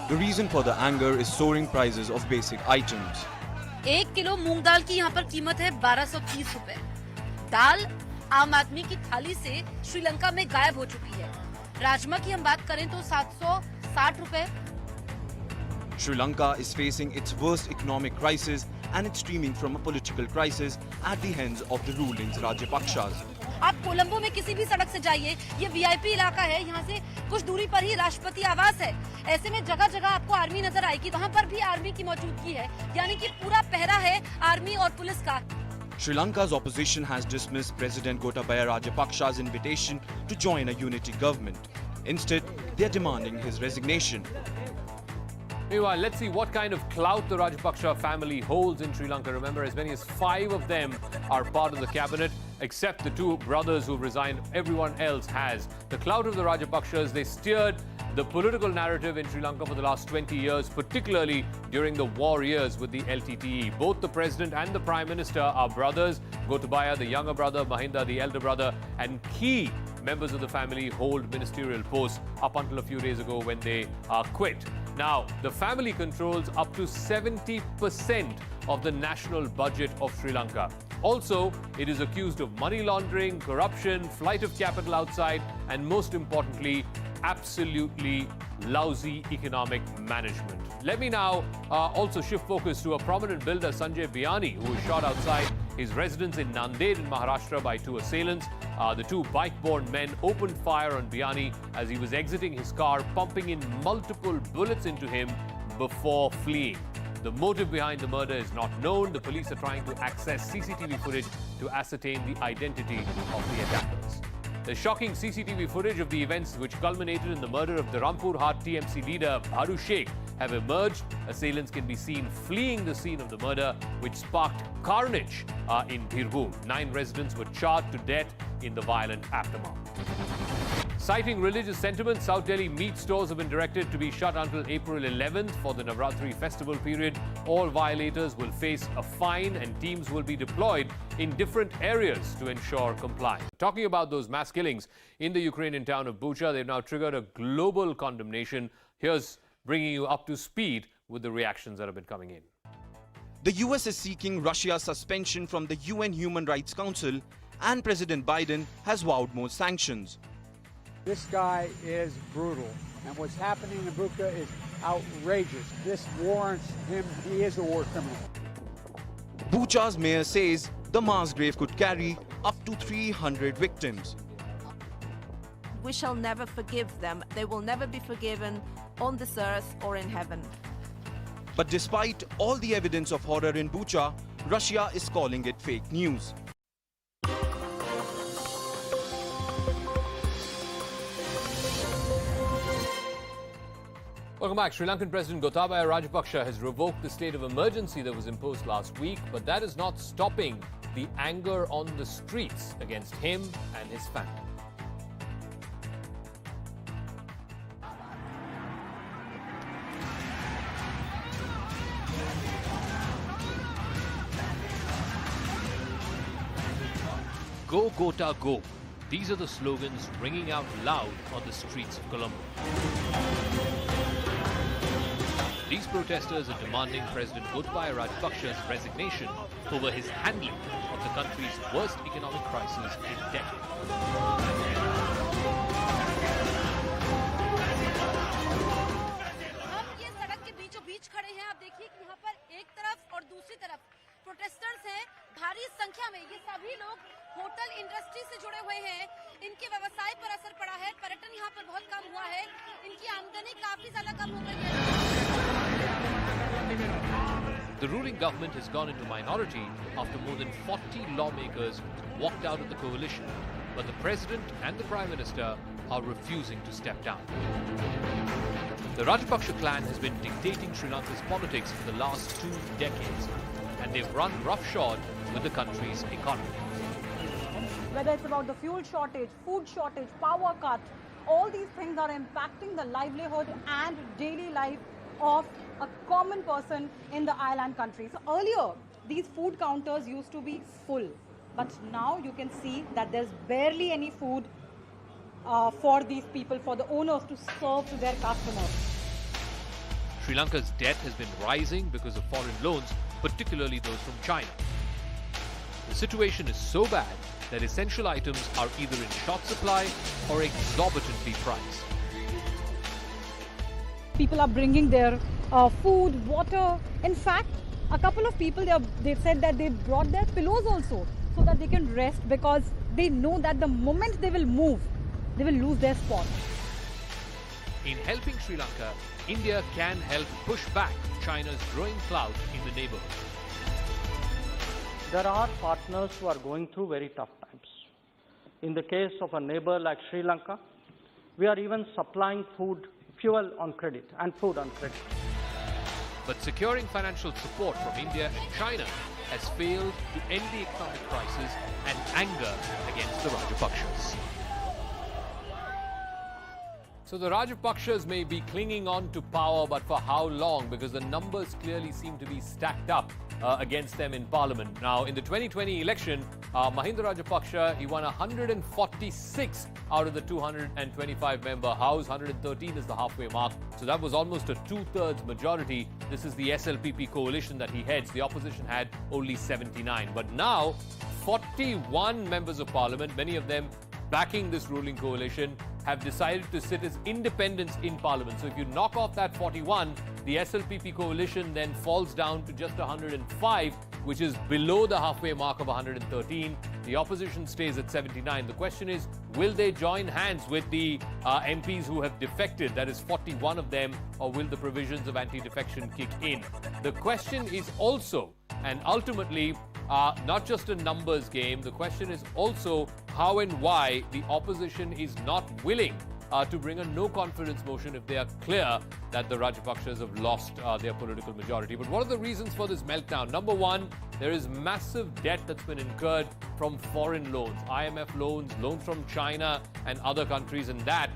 The reason for the anger is soaring prices of basic items. 1 kilo मूंग दाल की यहाँ पर कीमत है 1230 रुपए। दाल आम आदमी की थाली से श्रीलंका में गायब हो चुकी है। राजमा की हम बात करें तो 760 रुपए। Sri Lanka is facing its worst economic crisis and it's streaming from a political crisis at the hands of the ruling Rajapaksas. आप कोलंबो में किसी भी सड़क से जाइए, ये वीआईपी इलाका है, यहाँ से कुछ दूरी पर ही राष्ट्रपति आवास है। ऐसे में जगह जगह आपको आर्मी नजर आएगी, वहाँ पर भी आर्मी की मौजूदगी है, यानी कि पूरा पहरा है आर्मी और पुलिस का। Sri Lanka's opposition has dismissed President Gotabaya Rajapaksa's invitation to join a unity government. Instead, they are demanding his resignation. Meanwhile, let's see what kind of clout the Rajapaksa family holds in Sri Lanka. Remember, as many as 5 of them are part of the cabinet, except the 2 brothers who resigned. Everyone else has. The clout of the Rajapaksas, they steered the political narrative in Sri Lanka for the last 20 years, particularly during the war years with the LTTE. Both the president and the prime minister are brothers. Gotabaya, the younger brother, Mahinda, the elder brother, and key members of the family hold ministerial posts up until a few days ago when they quit. Now, the family controls up to 70% of the national budget of Sri Lanka. Also, it is accused of money laundering, corruption, flight of capital outside, and most importantly, absolutely lousy economic management. Let me now also shift focus to a prominent builder, Sanjay Biani, who was shot outside his residence in Nanded in Maharashtra by 2 assailants. The 2 bike-borne men opened fire on Biani as he was exiting his car, pumping in multiple bullets into him before fleeing. The motive behind the murder is not known. The police are trying to access CCTV footage to ascertain the identity of the attackers. The shocking CCTV footage of the events which culminated in the murder of the Rampur-Hat TMC leader Bharu Sheikh have emerged. Assailants can be seen fleeing the scene of the murder, which sparked carnage in Birbhum. 9 residents were charred to death in the violent aftermath. Citing religious sentiments, South Delhi meat stores have been directed to be shut until April 11th for the Navratri festival period. All violators will face a fine and teams will be deployed in different areas to ensure compliance. Talking about those mass killings in the Ukrainian town of Bucha, they've now triggered a global condemnation. Here's bringing you up to speed with the reactions that have been coming in. The US is seeking Russia's suspension from the UN Human Rights Council, and President Biden has vowed more sanctions. This guy is brutal, and what's happening in Bucha is outrageous. This warrants him, he is a war criminal. Bucha's mayor says the mass grave could carry up to 300 victims. We shall never forgive them. They will never be forgiven on this earth or in heaven. But despite all the evidence of horror in Bucha, Russia is calling it fake news. Welcome back. Sri Lankan President Gotabaya Rajapaksa has revoked the state of emergency that was imposed last week, but that is not stopping the anger on the streets against him and his family. Go Gota Go. These are the slogans ringing out loud on the streets of Colombo. These protesters are demanding President Gotabaya Rajapaksa's resignation over his handling of the country's worst economic crisis in decades. Protesters हैं भारी संख्या में, ये सभी लोग hotel industry से जुड़े हुए हैं, इनके व्यवसाय पर असर पड़ा है, पर्यटन यहाँ पर बहुत कम हुआ है, इनकी आमदनी काफी ज्यादा कम हो गई है. The ruling government has gone into minority after more than 40 lawmakers walked out of the coalition, but the president and the prime minister are refusing to step down. The Rajapaksa clan has been dictating Sri Lanka's politics for the last 2 decades, and they've run roughshod with the country's economy. Whether it's about the fuel shortage, food shortage, power cut, all these things are impacting the livelihood and daily life of a common person in the island countries. So earlier, these food counters used to be full, but now you can see that there's barely any food for these people, for the owners to serve to their customers. Sri Lanka's debt has been rising because of foreign loans, particularly those from China. The situation is so bad that essential items are either in short supply or exorbitantly priced. People are bringing their food, water. In fact, a couple of people, they've said that they brought their pillows also so that they can rest, because they know that the moment they will move, they will lose their spot. In helping Sri Lanka, India can help push back China's growing clout in the neighborhood. There are partners who are going through very tough times. In the case of a neighbor like Sri Lanka, we are even supplying food, fuel on credit and food on credit. But securing financial support from India and China has failed to end the economic crisis and anger against the Rajapaksas. So the Rajapakshas may be clinging on to power, but for how long? Because the numbers clearly seem to be stacked up against them in parliament. Now, in the 2020 election, Mahinda Rajapaksa, he won 146 out of the 225-member House. 113 is the halfway mark. So that was almost a 2/3 majority. This is the SLPP coalition that he heads. The opposition had only 79. But now, 41 members of parliament, many of them backing this ruling coalition, have decided to sit as independents in parliament. So if you knock off that 41, the SLPP coalition then falls down to just 105, which is below the halfway mark of 113. The opposition stays at 79. The question is, will they join hands with the MPs who have defected, that is 41 of them, or will the provisions of anti-defection kick in? The question is also, and ultimately, not just a numbers game, the question is also how and why the opposition is not willing to bring a no-confidence motion if they are clear that the Rajapakshas have lost their political majority. But what are the reasons for this meltdown? Number one, there is massive debt that's been incurred from foreign loans, IMF loans, loans from China and other countries, and that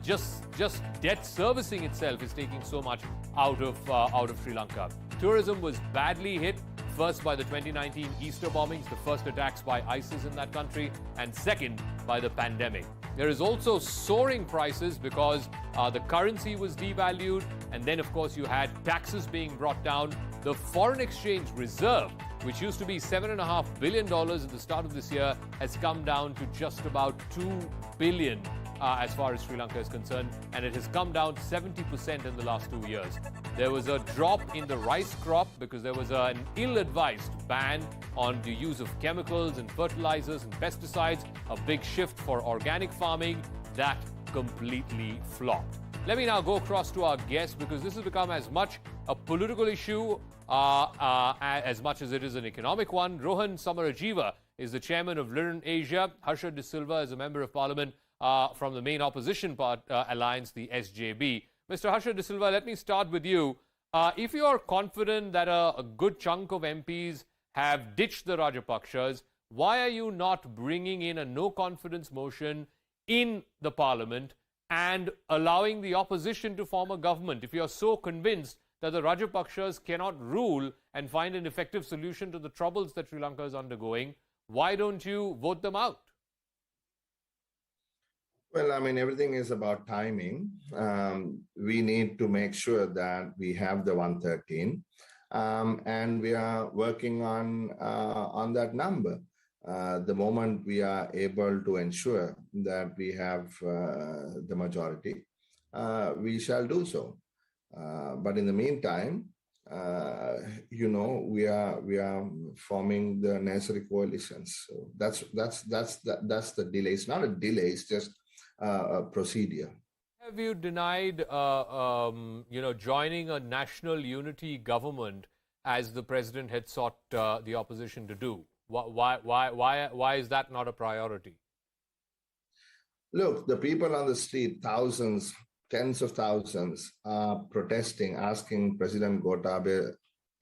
just debt servicing itself is taking so much out of Sri Lanka. Tourism was badly hit. First by the 2019 Easter bombings, the first attacks by ISIS in that country, and second by the pandemic. There is also soaring prices because the currency was devalued, and then of course you had taxes being brought down. The foreign exchange reserve, which used to be $7.5 billion at the start of this year, has come down to just about $2 billion as far as Sri Lanka is concerned, and it has come down 70% in the last 2 years. There was a drop in the rice crop because there was an ill-advised ban on the use of chemicals and fertilizers and pesticides, a big shift for organic farming. That completely flopped. Let me now go across to our guest, because this has become as much a political issue as much as it is an economic one. Rohan Samarajiva is the chairman of Liren Asia. Harsha De Silva is a member of parliament from the main opposition alliance, the SJB. Mr. Harsha De Silva, let me start with you. If you are confident that a good chunk of MPs have ditched the Rajapakshas, why are you not bringing in a no-confidence motion in the parliament and allowing the opposition to form a government? If you are so convinced that the Rajapakshas cannot rule and find an effective solution to the troubles that Sri Lanka is undergoing, why don't you vote them out? Well, I mean, everything is about timing. We need to make sure that we have the 113, and we are working on that number. The moment we are able to ensure that we have the majority, we shall do so. But in the meantime, we are forming the necessary coalitions. So that's the delay. It's not a delay. It's just a procedure. Have you denied, joining a national unity government as the president had sought the opposition to do? Why is that not a priority? Look, the people on the street, thousands, tens of thousands, are protesting, asking President Gotabaya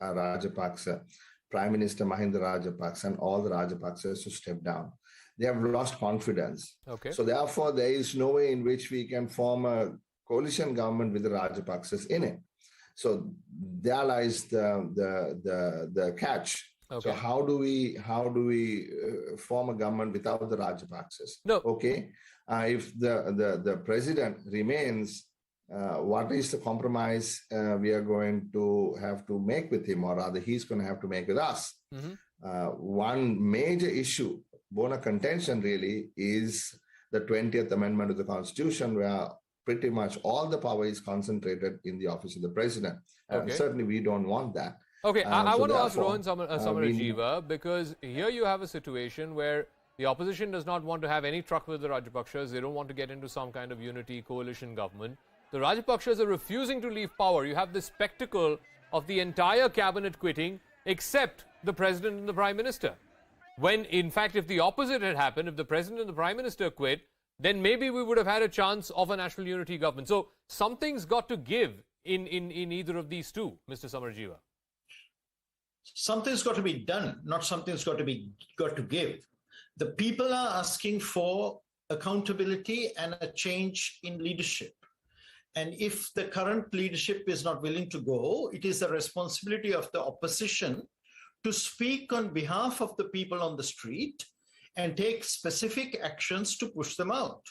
Rajapaksa, Prime Minister Mahinda Rajapaksa, and all the Rajapaksas to step down. They have lost confidence. Okay. So therefore, there is no way in which we can form a coalition government with the Rajapaksas in it. So there lies the catch. Okay. So how do we form a government without the Rajapaksas? No. Okay. If the president remains, what is the compromise we are going to have to make with him, or rather he's going to have to make with us? Mm-hmm. One major issue, bone of contention really, is the 20th Amendment of the Constitution, where pretty much all the power is concentrated in the office of the president. And certainly we don't want that. Okay, I so want to ask therefore, Rohan Samarajiva, because here you have a situation where the opposition does not want to have any truck with the Rajapakshas. They don't want to get into some kind of unity coalition government. The Rajapakshas are refusing to leave power. You have this spectacle of the entire cabinet quitting except the president and the prime minister. When, in fact, if the opposite had happened, if the president and the prime minister quit, then maybe we would have had a chance of a national unity government. So something's got to give in either of these two, Mr. Samarajiva. Something's got to be done, not something's got to give. The people are asking for accountability and a change in leadership. And if the current leadership is not willing to go, it is the responsibility of the opposition to speak on behalf of the people on the street and take specific actions to push them out.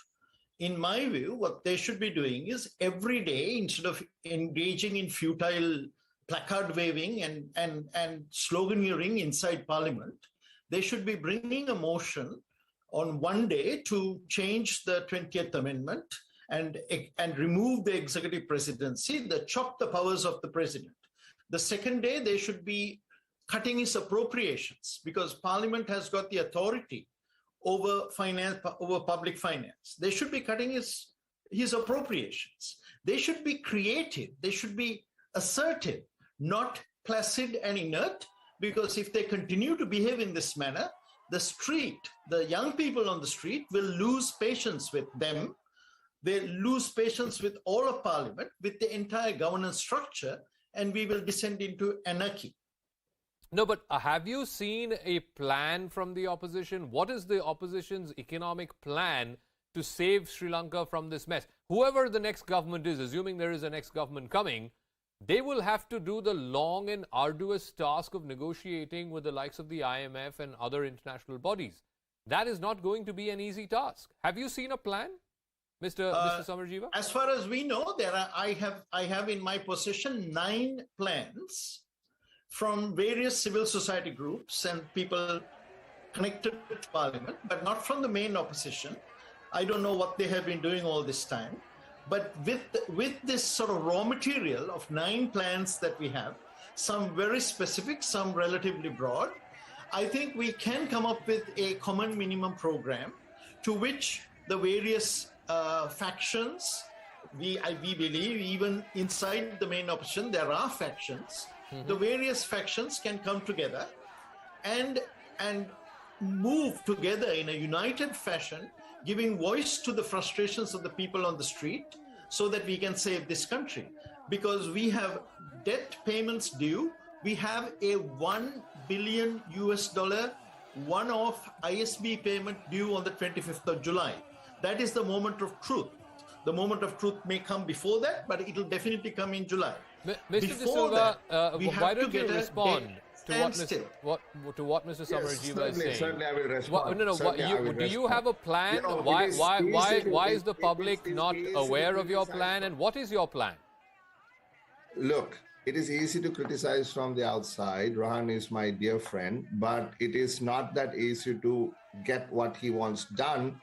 In my view, what they should be doing is every day, instead of engaging in futile placard waving and sloganeering inside Parliament, they should be bringing a motion on one day to change the 20th Amendment and remove the executive presidency, chop the powers of the president. The second day, they should be cutting his appropriations, because Parliament has got the authority over finance, over public finance. They should be cutting his appropriations. They should be creative. They should be assertive, not placid and inert, because if they continue to behave in this manner, the street, the young people on the street will lose patience with them. They lose patience with all of Parliament, with the entire governance structure, and we will descend into anarchy. No, but have you seen a plan from the opposition? What is the opposition's economic plan to save Sri Lanka from this mess? Whoever the next government is, assuming there is a next government coming, they will have to do the long and arduous task of negotiating with the likes of the IMF and other international bodies. That is not going to be an easy task. Have you seen a plan, Mr. Samarajiva? As far as we know, I have in my possession 9 plans from various civil society groups and people connected to Parliament, but not from the main opposition. I don't know what they have been doing all this time. But with this sort of raw material of 9 plans that we have, some very specific, some relatively broad, I think we can come up with a common minimum program to which the various factions, we believe even inside the main opposition, there are factions. Mm-hmm. The various factions can come together and move together in a united fashion, giving voice to the frustrations of the people on the street so that we can save this country. Because we have debt payments due. We have a $1 billion one-off ISB payment due on the 25th of July. That is the moment of truth. The moment of truth may come before that, but it will definitely come in July. Mr. De Silva, why don't you respond? what Mr. Samarjiva is saying. Certainly I will respond. Do you have a plan? Why is the public not aware of your plan, and what is your plan? Look, it is easy to criticize from the outside. Rohan is my dear friend, but it is not that easy to get what he wants done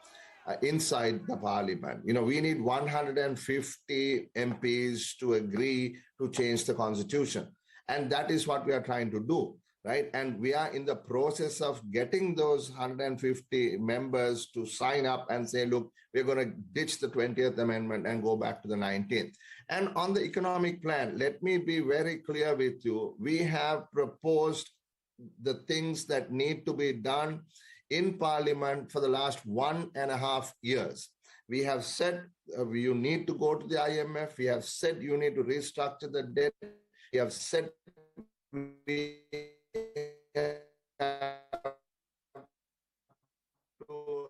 inside the parliament. We need 150 MPs to agree to change the constitution. And that is what we are trying to do, right? And we are in the process of getting those 150 members to sign up and say, look, we're going to ditch the 20th Amendment and go back to the 19th. And on the economic plan, let me be very clear with you. We have proposed the things that need to be done in Parliament for the last 1.5 years. We have said you need to go to the IMF. We have said you need to restructure the debt. We have said we have to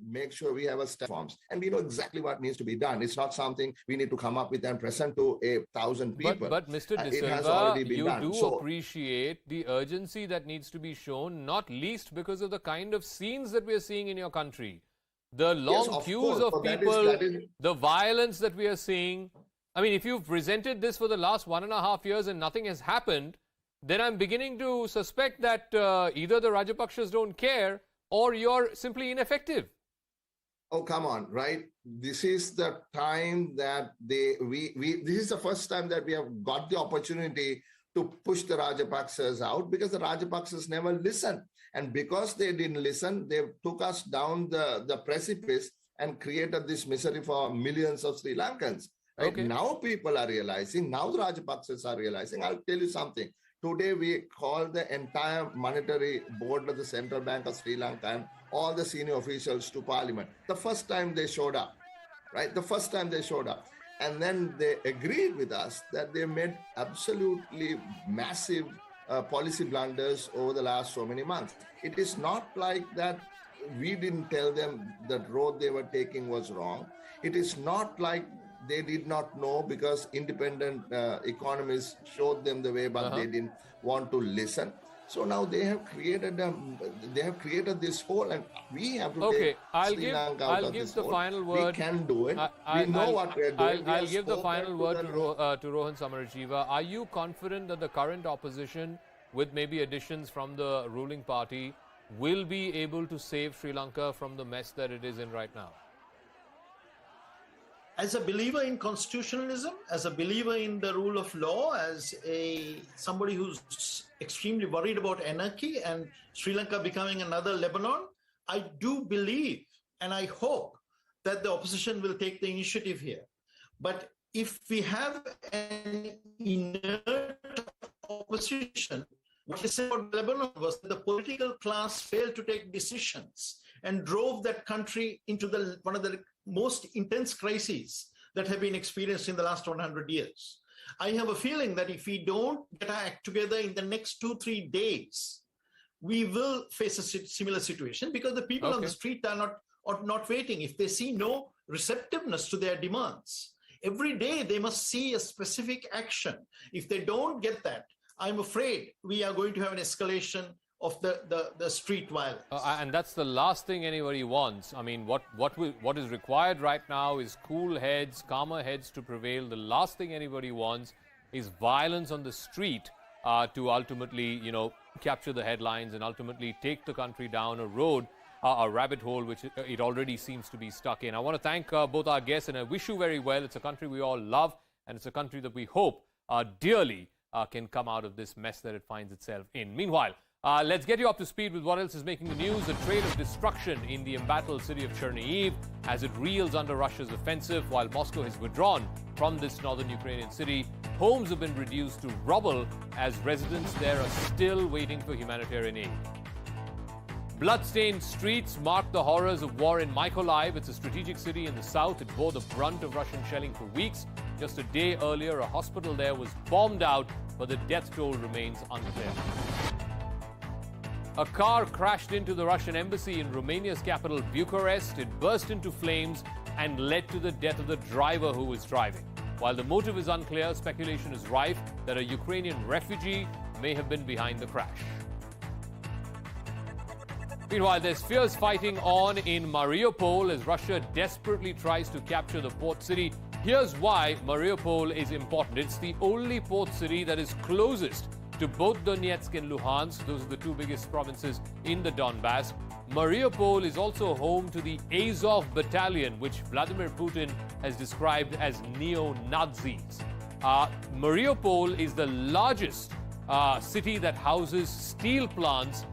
make sure we have a forms. And we know exactly what needs to be done. It's not something we need to come up with and present to 1,000 people. But Mr. De Silva, you do appreciate the urgency that needs to be shown, not least because of the kind of scenes that we are seeing in your country. The long queues of people, the violence that we are seeing. I mean, if you've presented this for the last 1.5 years and nothing has happened, then I'm beginning to suspect that either the Rajapaksas don't care or you're simply ineffective. Oh, come on, right? This is the time that this is the first time that we have got the opportunity to push the Rajapaksas out, because the Rajapaksas never listened. And because they didn't listen, they took us down the precipice and created this misery for millions of Sri Lankans. Right? Okay. Now people are realizing, now the Rajapaksas are realizing. I'll tell you something. Today we called the entire monetary board of the Central Bank of Sri Lanka and all the senior officials to Parliament. The first time they showed up, right? The first time they showed up. And then they agreed with us that they made absolutely massive policy blunders over the last so many months. It is not like that we didn't tell them that road they were taking was wrong. It is not like they did not know because independent economists showed them the way, but they didn't want to listen. So now they have created this hole, and we have to take Sri Lanka out of this hole. Final word. We can do it. We know what we're doing. I'll give the final word to Rohan Samarjiva. Are you confident that the current opposition, with maybe additions from the ruling party, will be able to save Sri Lanka from the mess that it is in right now? As a believer in constitutionalism, as a believer in the rule of law, as somebody who's extremely worried about anarchy and Sri Lanka becoming another Lebanon, I do believe and I hope that the opposition will take the initiative here. But if we have an inert opposition, what I said about Lebanon was that the political class failed to take decisions and drove that country into one of the most intense crises that have been experienced in the last 100 years. I have a feeling that if we don't get our act together in the next 2-3 days, we will face a similar situation, because the people on the street are not waiting. If they see no receptiveness to their demands, every day they must see a specific action. If they don't get that, I'm afraid we are going to have an escalation of the street violence. And that's the last thing anybody wants. I mean, what is required right now is cool heads, calmer heads to prevail. The last thing anybody wants is violence on the street to ultimately, capture the headlines and ultimately take the country down a road, a rabbit hole, which it already seems to be stuck in. I want to thank both our guests, and I wish you very well. It's a country we all love, and it's a country that we hope dearly can come out of this mess that it finds itself in. Meanwhile, let's get you up to speed with what else is making the news. A trail of destruction in the embattled city of Chernihiv as it reels under Russia's offensive. While Moscow has withdrawn from this northern Ukrainian city, homes have been reduced to rubble as residents there are still waiting for humanitarian aid. Blood-stained streets mark the horrors of war in Mykolaiv. It's a strategic city in the south. It bore the brunt of Russian shelling for weeks. Just a day earlier, a hospital there was bombed out, but the death toll remains unclear. A car crashed into the Russian embassy in Romania's capital, Bucharest. It burst into flames and led to the death of the driver who was driving. While the motive is unclear, speculation is rife that a Ukrainian refugee may have been behind the crash. Meanwhile, there's fierce fighting on in Mariupol as Russia desperately tries to capture the port city. Here's why Mariupol is important. It's the only port city that is closest to both Donetsk and Luhansk. Those are the two biggest provinces in the Donbass. Mariupol is also home to the Azov battalion, which Vladimir Putin has described as neo-Nazis. Mariupol is the largest city that houses steel plants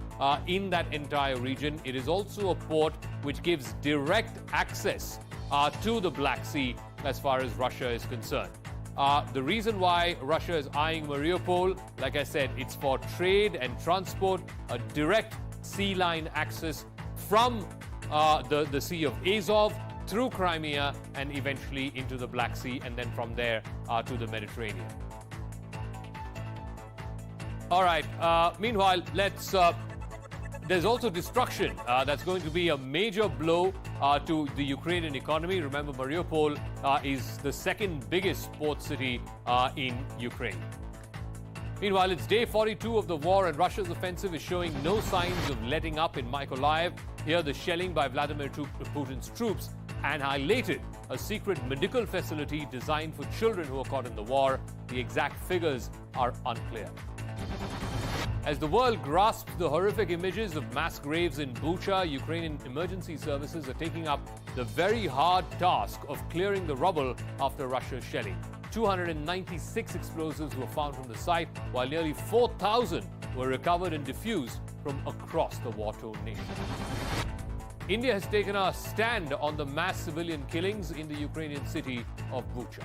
in that entire region. It is also a port which gives direct access to the Black Sea as far as Russia is concerned. The reason why Russia is eyeing Mariupol, like I said, it's for trade and transport, a direct sea line access from the Sea of Azov through Crimea and eventually into the Black Sea, and then from there to the Mediterranean. All right, meanwhile, there's also destruction. That's going to be a major blow to the Ukrainian economy. Remember, Mariupol is the second biggest port city in Ukraine. Meanwhile, it's day 42 of the war, and Russia's offensive is showing no signs of letting up in Mykolaiv. Here, the shelling by Vladimir Putin's troops annihilated a secret medical facility designed for children who are caught in the war. The exact figures are unclear. As the world grasps the horrific images of mass graves in Bucha, Ukrainian emergency services are taking up the very hard task of clearing the rubble after Russia's shelling. 296 explosives were found from the site, while nearly 4,000 were recovered and defused from across the war-torn nation. India has taken a stand on the mass civilian killings in the Ukrainian city of Bucha.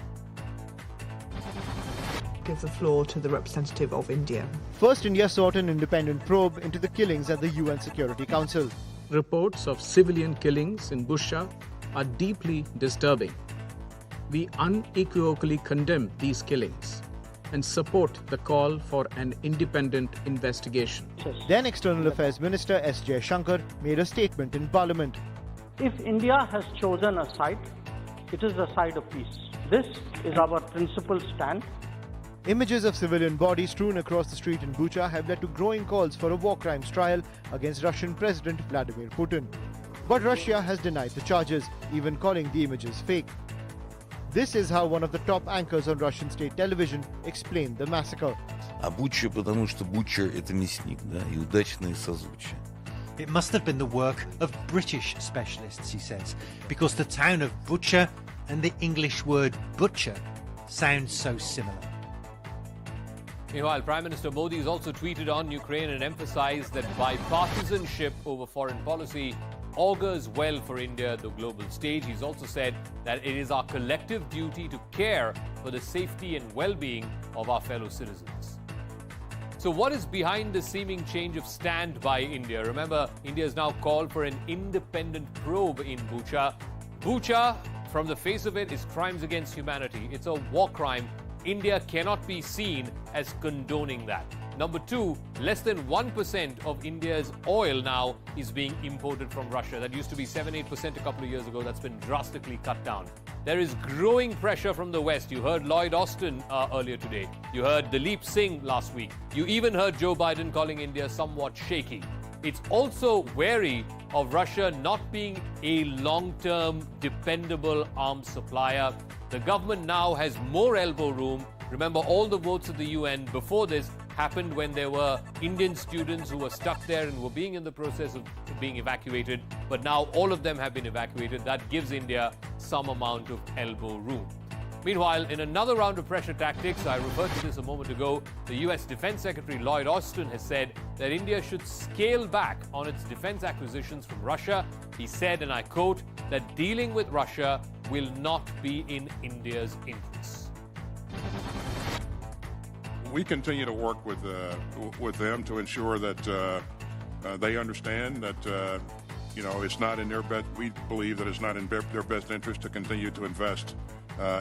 Give the floor to the representative of India. First, India sought an independent probe into the killings at the UN Security Council. Reports of civilian killings in Bucha are deeply disturbing. We unequivocally condemn these killings and support the call for an independent investigation. Then External Affairs Minister S. Jaishankar made a statement in Parliament. If India has chosen a side, it is the side of peace. This is our principal stand. Images of civilian bodies strewn across the street in Bucha have led to growing calls for a war crimes trial against Russian President Vladimir Putin. But Russia has denied the charges, even calling the images fake. This is how one of the top anchors on Russian state television explained the massacre. А Буча, потому что Буча – это мясник, да, и удачное созвучие. It must have been the work of British specialists, he says, because the town of Bucha and the English word butcher sound so similar. Meanwhile, Prime Minister Modi has also tweeted on Ukraine and emphasized that bipartisanship over foreign policy augurs well for India, the global stage. He's also said that it is our collective duty to care for the safety and well-being of our fellow citizens. So what is behind the seeming change of stand by India? Remember, India has now called for an independent probe in Bucha. Bucha, from the face of it, is crimes against humanity. It's a war crime. India cannot be seen as condoning that. Number two, less than 1% of India's oil now is being imported from Russia. That used to be 7-8% a couple of years ago. That's been drastically cut down. There is growing pressure from the West. You heard Lloyd Austin earlier today. You heard Dalip Singh last week. You even heard Joe Biden calling India somewhat shaky. It's also wary of Russia not being a long-term, dependable arms supplier. The government now has more elbow room. Remember, all the votes at the UN before this happened when there were Indian students who were stuck there and were being in the process of being evacuated. But now all of them have been evacuated. That gives India some amount of elbow room. Meanwhile, in another round of pressure tactics, I referred to this a moment ago, the US Defense Secretary Lloyd Austin has said that India should scale back on its defense acquisitions from Russia. He said, and I quote, that dealing with Russia will not be in India's interests. We continue to work with them to ensure that they understand that it's not in their best. We believe that it's not in their best interest to continue to invest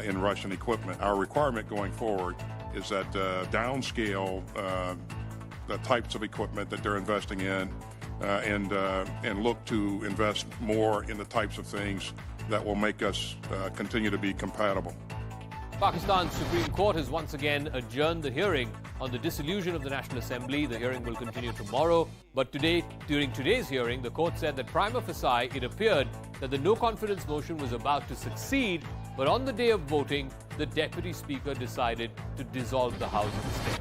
in Russian equipment. Our requirement going forward is that downscale the types of equipment that they're investing in, and look to invest more in the types of things that will make us continue to be compatible. Pakistan's Supreme Court has once again adjourned the hearing on the dissolution of the National Assembly. The hearing will continue tomorrow. But today, during today's hearing, the court said that prima facie, it appeared that the no-confidence motion was about to succeed. But on the day of voting, the Deputy Speaker decided to dissolve the House instead.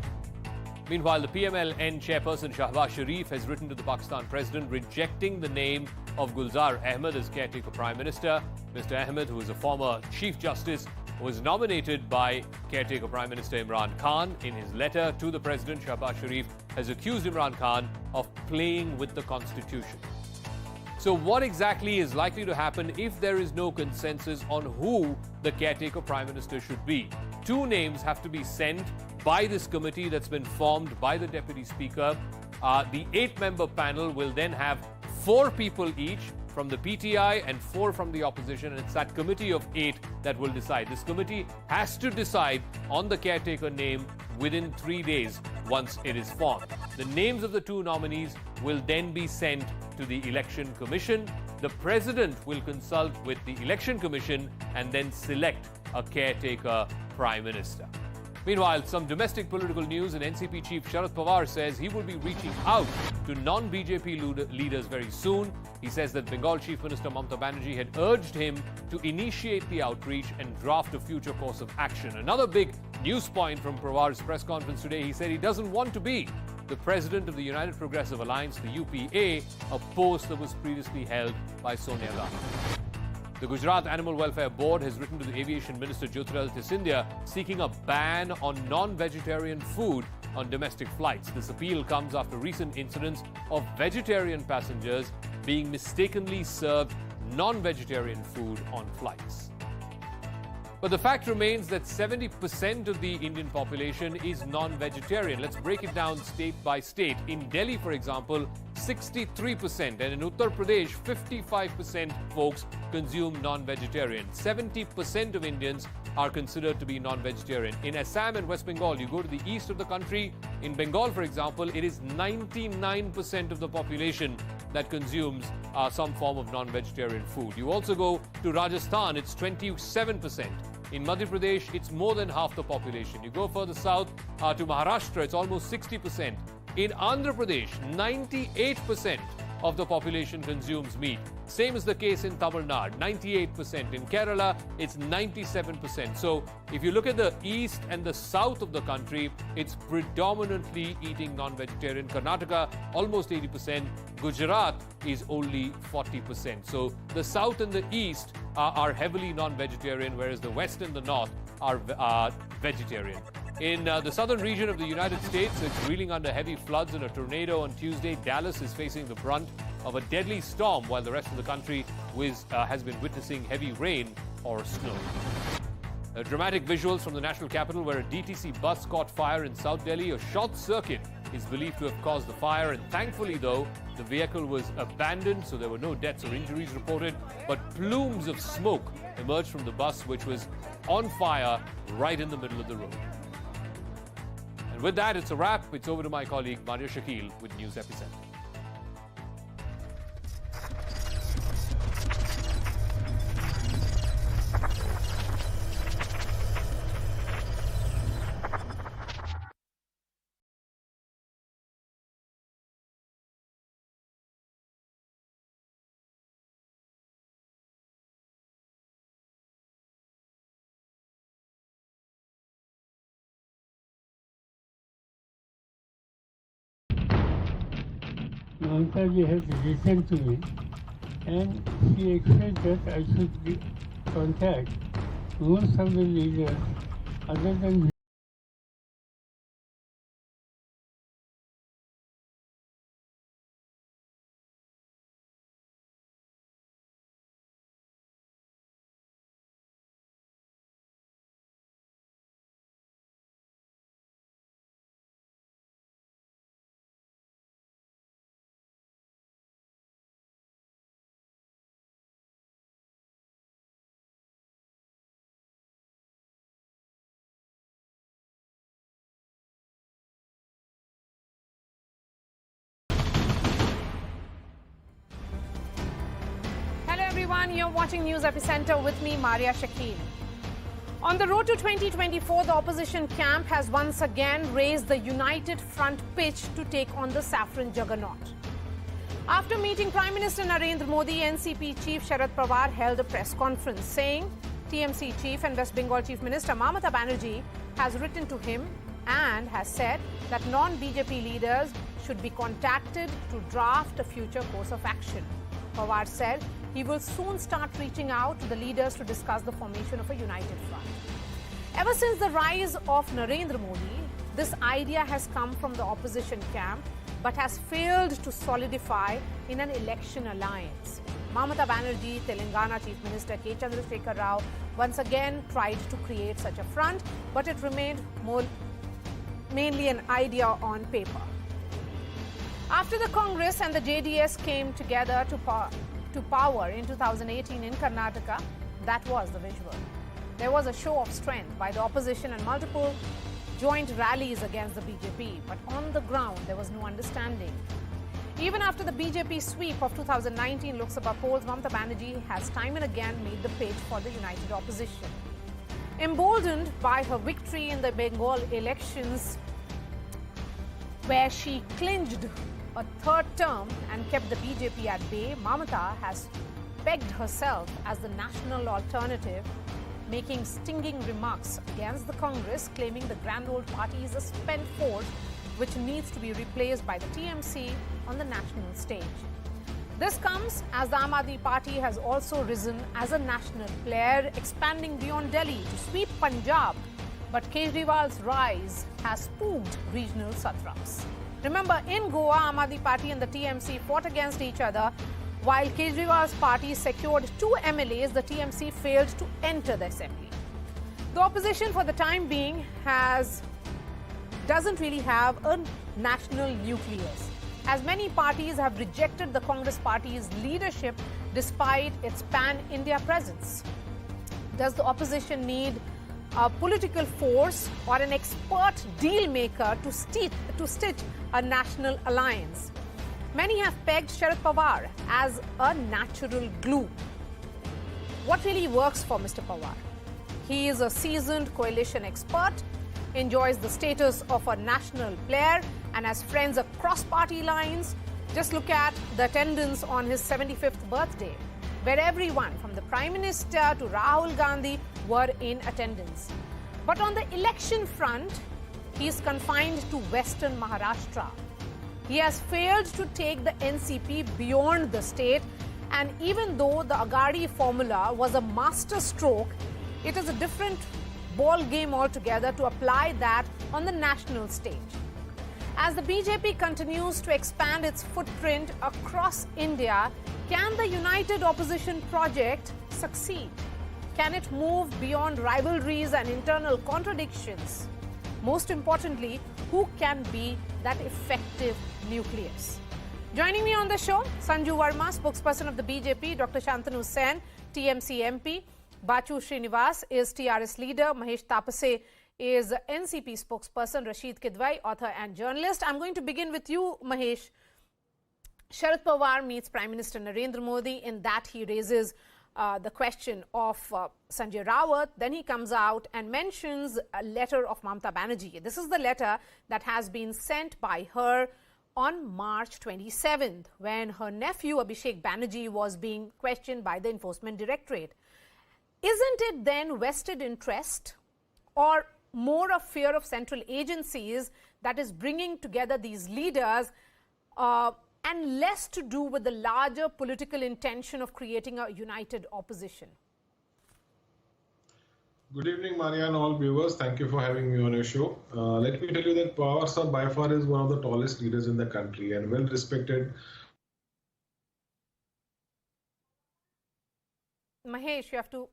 Meanwhile, the PMLN chairperson Shahbaz Sharif has written to the Pakistan president rejecting the name of Gulzar Ahmed as caretaker prime minister. Mr. Ahmed, who is a former chief justice, was nominated by caretaker prime minister Imran Khan. In his letter to the president, Shahbaz Sharif has accused Imran Khan of playing with the constitution. So what exactly is likely to happen if there is no consensus on who the caretaker prime minister should be? Two names have to be sent by this committee that's been formed by the Deputy Speaker. The 8-member panel will then have 4 people each from the PTI and 4 from the opposition, and it's that committee of 8 that will decide. This committee has to decide on the caretaker name within 3 days once it is formed. The names of the 2 nominees will then be sent to the Election Commission. The President will consult with the Election Commission and then select a caretaker Prime Minister. Meanwhile, some domestic political news, and NCP chief Sharad Pawar says he will be reaching out to non-BJP leaders very soon. He says that Bengal Chief Minister Mamata Banerjee had urged him to initiate the outreach and draft a future course of action. Another big news point from Pawar's press conference today, he said he doesn't want to be the president of the United Progressive Alliance, the UPA, a post that was previously held by Sonia Gandhi. The Gujarat Animal Welfare Board has written to the Aviation Minister Jyotiraditta Scindia seeking a ban on non-vegetarian food on domestic flights. This appeal comes after recent incidents of vegetarian passengers being mistakenly served non-vegetarian food on flights. But the fact remains that 70% of the Indian population is non-vegetarian. Let's break it down state by state. In Delhi, for example, 63%, and in Uttar Pradesh, 55% folks consume non-vegetarian. 70% of Indians are considered to be non-vegetarian. In Assam and West Bengal, you go to the east of the country. In Bengal, for example, it is 99% of the population that consumes some form of non-vegetarian food. You also go to Rajasthan, it's 27%. In Madhya Pradesh, it's more than half the population. You go further south to Maharashtra, it's almost 60%. In Andhra Pradesh, 98% of the population consumes meat. Same is the case in Tamil Nadu, 98%. In Kerala, it's 97%. So if you look at the east and the south of the country, it's predominantly eating non-vegetarian. Karnataka, almost 80%. Gujarat is only 40%. So the south and the east are heavily non-vegetarian, whereas the west and the north are vegetarian. In the southern region of the United States, it's reeling under heavy floods and a tornado on Tuesday. Dallas is facing the brunt of a deadly storm, while the rest of the country has been witnessing heavy rain or snow. Dramatic visuals from the national capital, where a DTC bus caught fire in South Delhi. A short circuit is believed to have caused the fire, and thankfully, though, the vehicle was abandoned, so there were no deaths or injuries reported. But plumes of smoke emerged from the bus, which was on fire right in the middle of the road. And with that, it's a wrap. It's over to my colleague Maria Shakil with News Epicenter. Mamata has listened to me, and she expects that I should contact most of the leaders other than You're watching News Epicenter with me, Maria Shakil. On the road to 2024, the opposition camp has once again raised the united front pitch to take on the saffron juggernaut. After meeting Prime Minister Narendra Modi, NCP Chief Sharad Pawar held a press conference saying TMC Chief and West Bengal Chief Minister Mamata Banerjee has written to him and has said that non-BJP leaders should be contacted to draft a future course of action. Pawar said he will soon start reaching out to the leaders to discuss the formation of a united front. Ever since the rise of Narendra Modi, this idea has come from the opposition camp but has failed to solidify in an election alliance. Mamata Banerjee, Telangana Chief Minister K. Chandrasekhar Rao once again tried to create such a front, but it remained mainly an idea on paper. After the Congress and the JDS came together to power in 2018 in Karnataka, that was the visual. There was a show of strength by the opposition and multiple joint rallies against the BJP, but on the ground there was no understanding. Even after the BJP sweep of 2019 Lok Sabha polls, Mamata Banerjee has time and again made the pitch for the united opposition. Emboldened by her victory in the Bengal elections, where she clinched a third term and kept the BJP at bay, Mamata has pegged herself as the national alternative, making stinging remarks against the Congress, claiming the grand old party is a spent force which needs to be replaced by the TMC on the national stage. This comes as the Aam Aadmi Party has also risen as a national player, expanding beyond Delhi to sweep Punjab. But Kejriwal's rise has spooked regional satraps. Remember, in Goa, Aam Aadmi Party and the TMC fought against each other. While Kejriwal's party secured 2 MLAs, the TMC failed to enter the assembly. The opposition for the time being doesn't really have a national nucleus, as many parties have rejected the Congress party's leadership despite its pan-India presence. Does the opposition need a political force or an expert deal maker to stitch a national alliance? Many have pegged Sharad Pawar as a natural glue. What really works for Mr. Pawar? He is a seasoned coalition expert, enjoys the status of a national player, and has friends across party lines. Just look at the attendance on his 75th birthday, where everyone from the Prime Minister to Rahul Gandhi were in attendance. But on the election front, he is confined to Western Maharashtra. He has failed to take the NCP beyond the state, and even though the Agadi formula was a master stroke, it is a different ball game altogether to apply that on the national stage. As the BJP continues to expand its footprint across India, can the united opposition project succeed? Can it move beyond rivalries and internal contradictions? Most importantly, who can be that effective nucleus? Joining me on the show, Sanju Verma, spokesperson of the BJP, Dr. Shantanu Sen, TMC MP, Bachu Srinivas is TRS leader, Mahesh Tapase is NCP spokesperson, Rashid Kidwai, author and journalist. I'm going to begin with you, Mahesh. Sharad Pawar meets Prime Minister Narendra Modi. In that, he raises the question of Sanjay Rawat. Then he comes out and mentions a letter of Mamata Banerjee. This is the letter that has been sent by her on March 27th, when her nephew Abhishek Banerjee was being questioned by the Enforcement Directorate. Isn't it then vested interest or more a fear of central agencies that is bringing together these leaders and less to do with the larger political intention of creating a united opposition? Good evening, Maria and all viewers. Thank you for having me on your show. Let me tell you that Pawar sir by far is one of the tallest leaders in the country and well respected. Mahesh, you have to,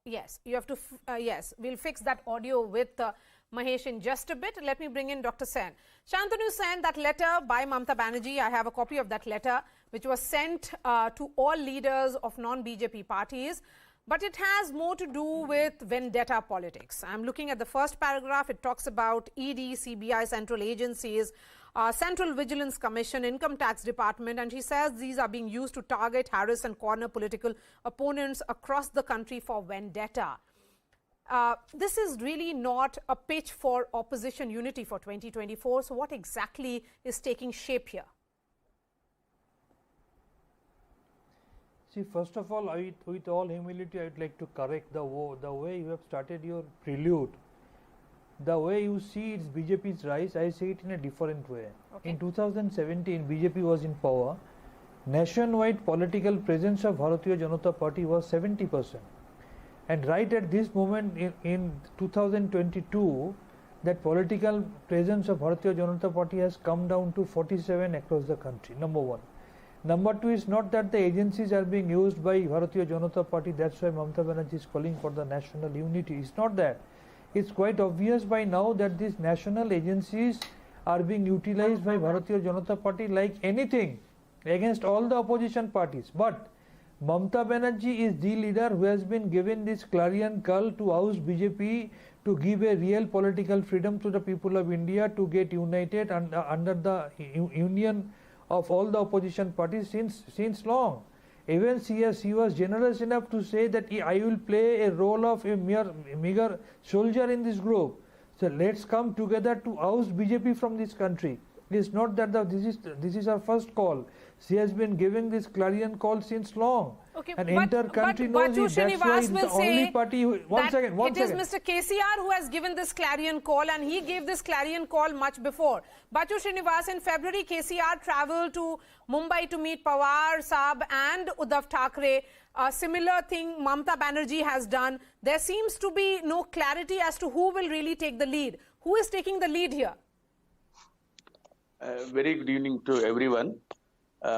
yes, we'll fix that audio with Mahesh in just a bit. Let me bring in Dr. Sen. Shantanu Sen, that letter by Mamata Banerjee, I have a copy of that letter, which was sent to all leaders of non-BJP parties. But it has more to do with vendetta politics. I'm looking at the first paragraph. It talks about ED, CBI, central agencies, Central Vigilance Commission, Income Tax Department, and she says these are being used to target, harass and corner political opponents across the country for vendetta. This is really not a pitch for opposition unity for 2024. So what exactly is taking shape here? See, first of all, with all humility, I would like to correct the way you have started your prelude. The way you see it's BJP's rise, I see it in a different way. Okay. In 2017, BJP was in power. Nationwide political presence of Bharatiya Janata Party was 70%. And right at this moment in 2022, that political presence of Bharatiya Janata Party has come down to 47 across the country, number one. Number two is not that the agencies are being used by Bharatiya Janata Party, that's why Mamata Banerjee is calling for the national unity. It's not that. It's quite obvious by now that these national agencies are being utilized by Bharatiya Janata Party like anything against all the opposition parties. But Mamata Banerjee is the leader who has been given this clarion call to oust BJP, to give a real political freedom to the people of India, to get united under the union of all the opposition parties since long. Even he was generous enough to say that I will play a role of a meager soldier in this group. So let's come together to oust BJP from this country. It's not that this is our first call. She has been giving this clarion call since long. Okay, and entire country knows it. That's why it's the only party who, One second. It is Mr. KCR who has given this clarion call, and he gave this clarion call much before. Batu Srinivas, in February, KCR travelled to Mumbai to meet Pawar Saab and Uddhav Thackeray. A similar thing Mamata Banerjee has done. There seems to be no clarity as to who will really take the lead. Who is taking the lead here? Very good evening to everyone.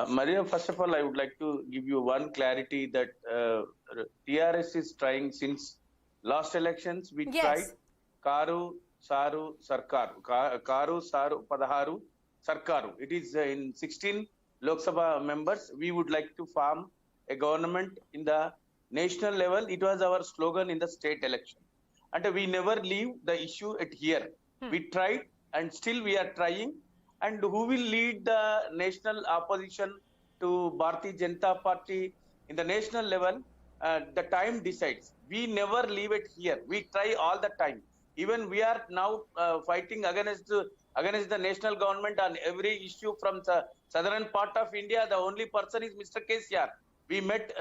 Maria, first of all, I would like to give you one clarity that TRS is trying since last elections. We tried Karu, Saru, Sarkaru. Karu, Saru, Padaharu, Sarkaru. It is in 16 Lok Sabha members. We would like to form a government in the national level. It was our slogan in the state election. And we never leave the issue at here. We tried and still we are trying. And who will lead the national opposition to Bharatiya Janata Party in the national level? The time decides. We never leave it here. We try all the time. Even we are now fighting against the national government on every issue from the southern part of India. The only person is Mr. KCR. We met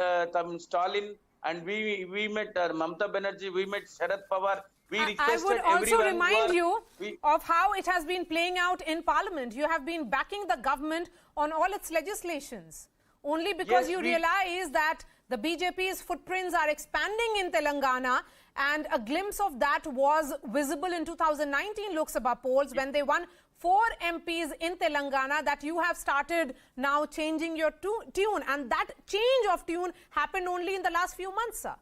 Stalin and we met Mamata Banerjee. We met Sharad Pawar. I would also remind you of how it has been playing out in Parliament. You have been backing the government on all its legislations. Only because you realize that the BJP's footprints are expanding in Telangana, and a glimpse of that was visible in 2019 Lok Sabha polls when they won 4 MPs in Telangana, that you have started now changing your tune. And that change of tune happened only in the last few months, sir.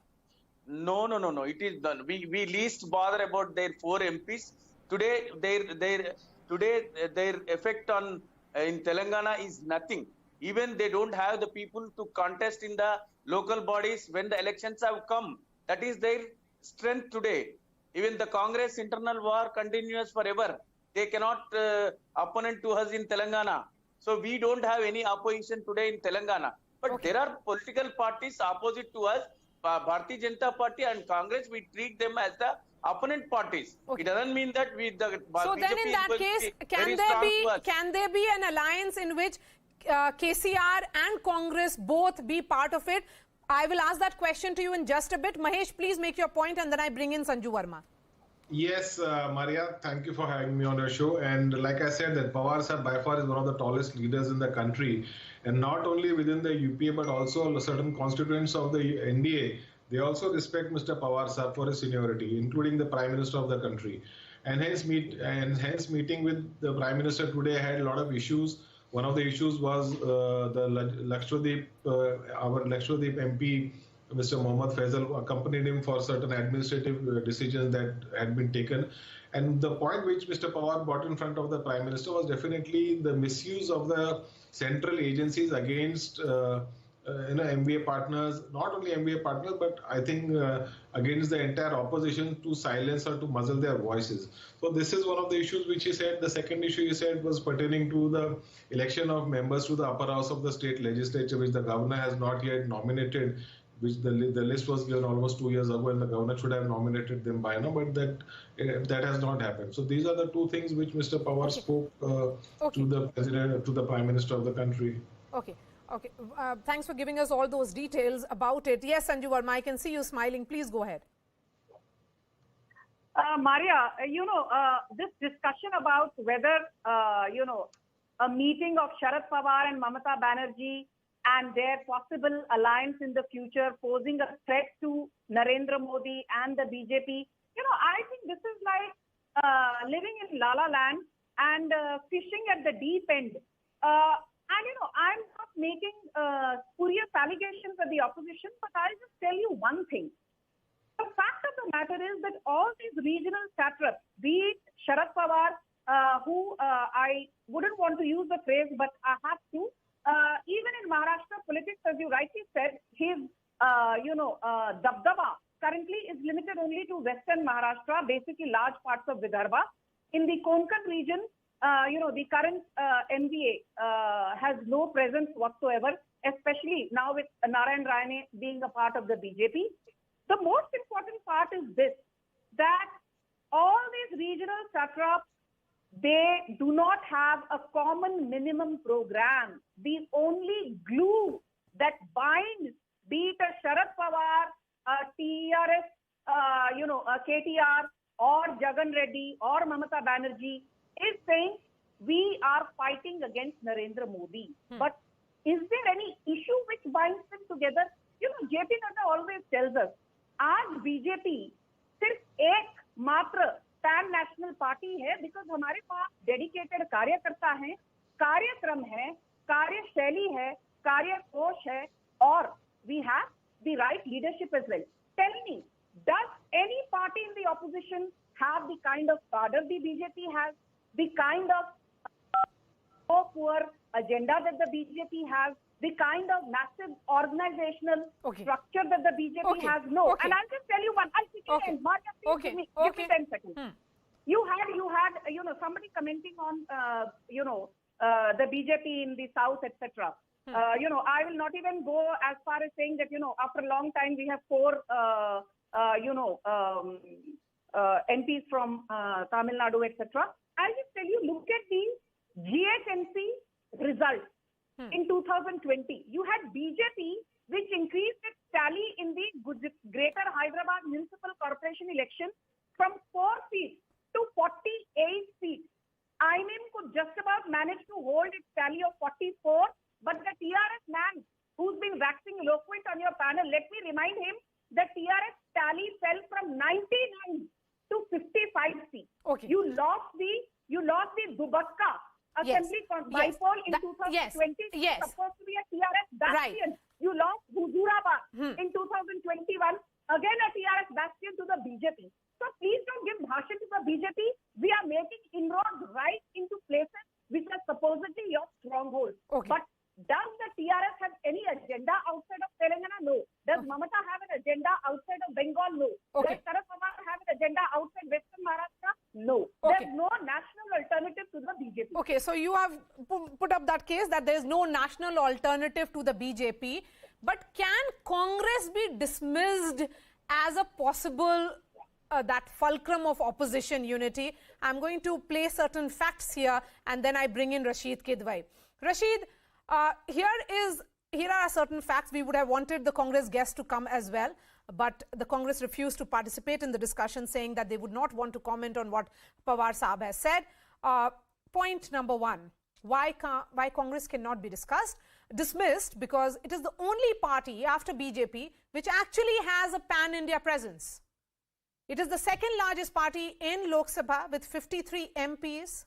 No. It is done. We least bother about their 4 MPs. Today, their effect on in Telangana is nothing. Even they don't have the people to contest in the local bodies when the elections have come. That is their strength today. Even the Congress internal war continues forever. They cannot opponent to us in Telangana. So we don't have any opposition today in Telangana. But there are political parties opposite to us. Bharatiya Janata Party and Congress, we treat them as the opponent parties. It doesn't mean that we the So BJP then in that case, can there be an alliance in which KCR and Congress both be part of it? I will ask that question to you in just a bit. Mahesh, please make your point and then I bring in Sanju Verma. Yes, Maria, thank you for having me on your show. And like I said, that Pawar Sahab by far is one of the tallest leaders in the country. And not only within the UPA, but also certain constituents of the NDA. They also respect Mr. Pawar Sahab for his seniority, including the Prime Minister of the country. And hence meeting with the Prime Minister today had a lot of issues. One of the issues was the Lakshadweep, our Lakshadweep MP, Mr. Mohammad Faisal, accompanied him for certain administrative decisions that had been taken. And the point which Mr. Pawar brought in front of the Prime Minister was definitely the misuse of the central agencies against MVA partners, not only MVA partners, but I think against the entire opposition to silence or to muzzle their voices. So this is one of the issues which he said. The second issue he said was pertaining to the election of members to the upper house of the state legislature, which the governor has not yet nominated. which the list was given almost 2 years ago, and the governor should have nominated them by now, but that has not happened. So these are the two things which Mr. Pawar spoke to the president, to the prime minister of the country. Okay. Okay. Thanks for giving us all those details about it. Yes, Sanju Verma, I can see you smiling. Please go ahead. Maria, this discussion about whether, a meeting of Sharad Pawar and Mamata Banerjee and their possible alliance in the future posing a threat to Narendra Modi and the BJP, I think this is like living in La La Land and fishing at the deep end. I'm not making spurious allegations at the opposition, but I'll just tell you one thing. The fact of the matter is that all these regional satraps, be it Sharad Pawar, who I wouldn't want to use the phrase, but I have to, even in Maharashtra politics, as you rightly said, his, dabdaba currently is limited only to Western Maharashtra, basically large parts of Vidarbha. In the Konkan region, the current MVA has no presence whatsoever, especially now with Narayan Rane being a part of the BJP. The most important part is this, that all these regional satraps, they do not have a common minimum program. The only glue that binds, be it a Sharad Pawar, a TRS, a KTR, or Jagan Reddy, or Mamata Banerjee, is saying we are fighting against Narendra Modi. But is there any issue which binds them together? JP Nadda always tells us, आज BJP सिर्फ एकमात्र pan national party है because हमारे पास dedicated कार्यकर्ता हैं, कार्यक्रम है, कार्यशैली है, कार्यकोश है, और we have the right leadership as well. Tell me, does any party in the opposition have the kind of cadre the BJP has, the kind of poor agenda that the BJP has, the kind of massive organizational structure that the BJP has? No. And I'll just tell you one. I'll quickly end. Marja, please give me 10 seconds. You had somebody commenting on, the BJP in the South, etc. I will not even go as far as saying that, after a long time we have 4, MPs from Tamil Nadu, etc. I'll just tell you, look at the GHMC results. In 2020, you had BJP, which increased its tally in the Greater Hyderabad Municipal Corporation election from 4 seats to 48 seats. IMM could just about manage to hold its tally of 44, but the TRS man, who's been waxing eloquent on your panel, let me remind him that TRS tally fell from 99 to 55 seats. You lost the Dubatka Assembly bypoll in 2020, supposed to be a TRS bastion. You lost Huzurabad in 2021, again a TRS bastion to the BJP. So please don't give bhashan to the BJP. We are making inroads right into places which are supposedly your strongholds. But does the TRS have any agenda outside of Telangana? No. Does Mamata have an agenda outside of Bengal? No. Does Sharad Pawar have an agenda outside Western Maharashtra? No. There's no national alternative to the BJP. Okay, so you have put up that case that there is no national alternative to the BJP. But can Congress be dismissed as a possible that fulcrum of opposition unity? I'm going to play certain facts here and then I bring in Rashid Kidwai. Rashid, here are certain facts. We would have wanted the Congress guests to come as well, but the Congress refused to participate in the discussion, saying that they would not want to comment on what Pawar Saab has said. Point number one, why Congress cannot be dismissed, because it is the only party after BJP which actually has a pan-India presence. It is the second largest party in Lok Sabha with 53 MPs.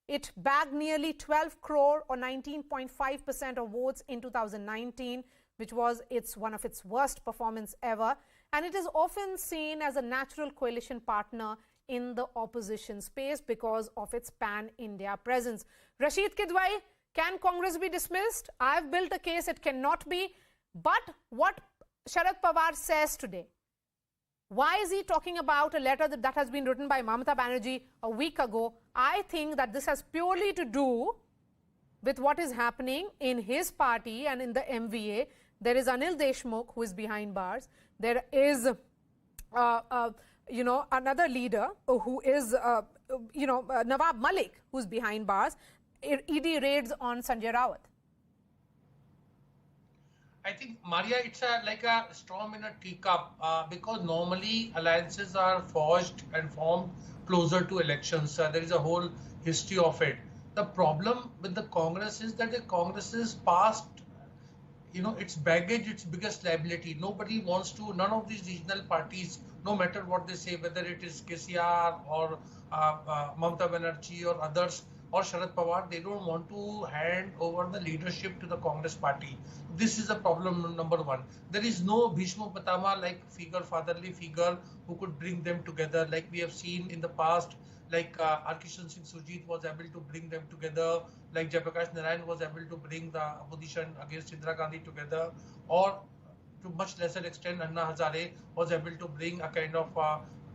It bagged nearly 12 crore or 19.5% of votes in 2019, which was one of its worst performance ever. And it is often seen as a natural coalition partner in the opposition space because of its pan-India presence. Rashid Kidwai, can Congress be dismissed? I've built a case it cannot be. But what Sharad Pawar says today, why is he talking about a letter that has been written by Mamata Banerjee a week ago? I think that this has purely to do with what is happening in his party and in the MVA. There is Anil Deshmukh, who is behind bars. There is, another leader who is, Nawab Malik, who's behind bars. ED raids on Sanjay Rawat. I think, Maria, it's like a storm in a teacup because normally alliances are forged and formed closer to elections. There is a whole history of it. The problem with the Congress is that the Congress is past, its baggage, its biggest liability. Nobody wants to, none of these regional parties, no matter what they say, whether it is KCR or Mamata Banerjee or others, or Sharad Pawar, they don't want to hand over the leadership to the Congress party. This is a problem number one. There is no Bhishma Pitama like figure, fatherly figure who could bring them together like we have seen in the past, like Arkishan Singh Sujit was able to bring them together, like Jayaprakash Narayan was able to bring the opposition against Indira Gandhi together, or to much lesser extent Anna Hazare was able to bring a kind of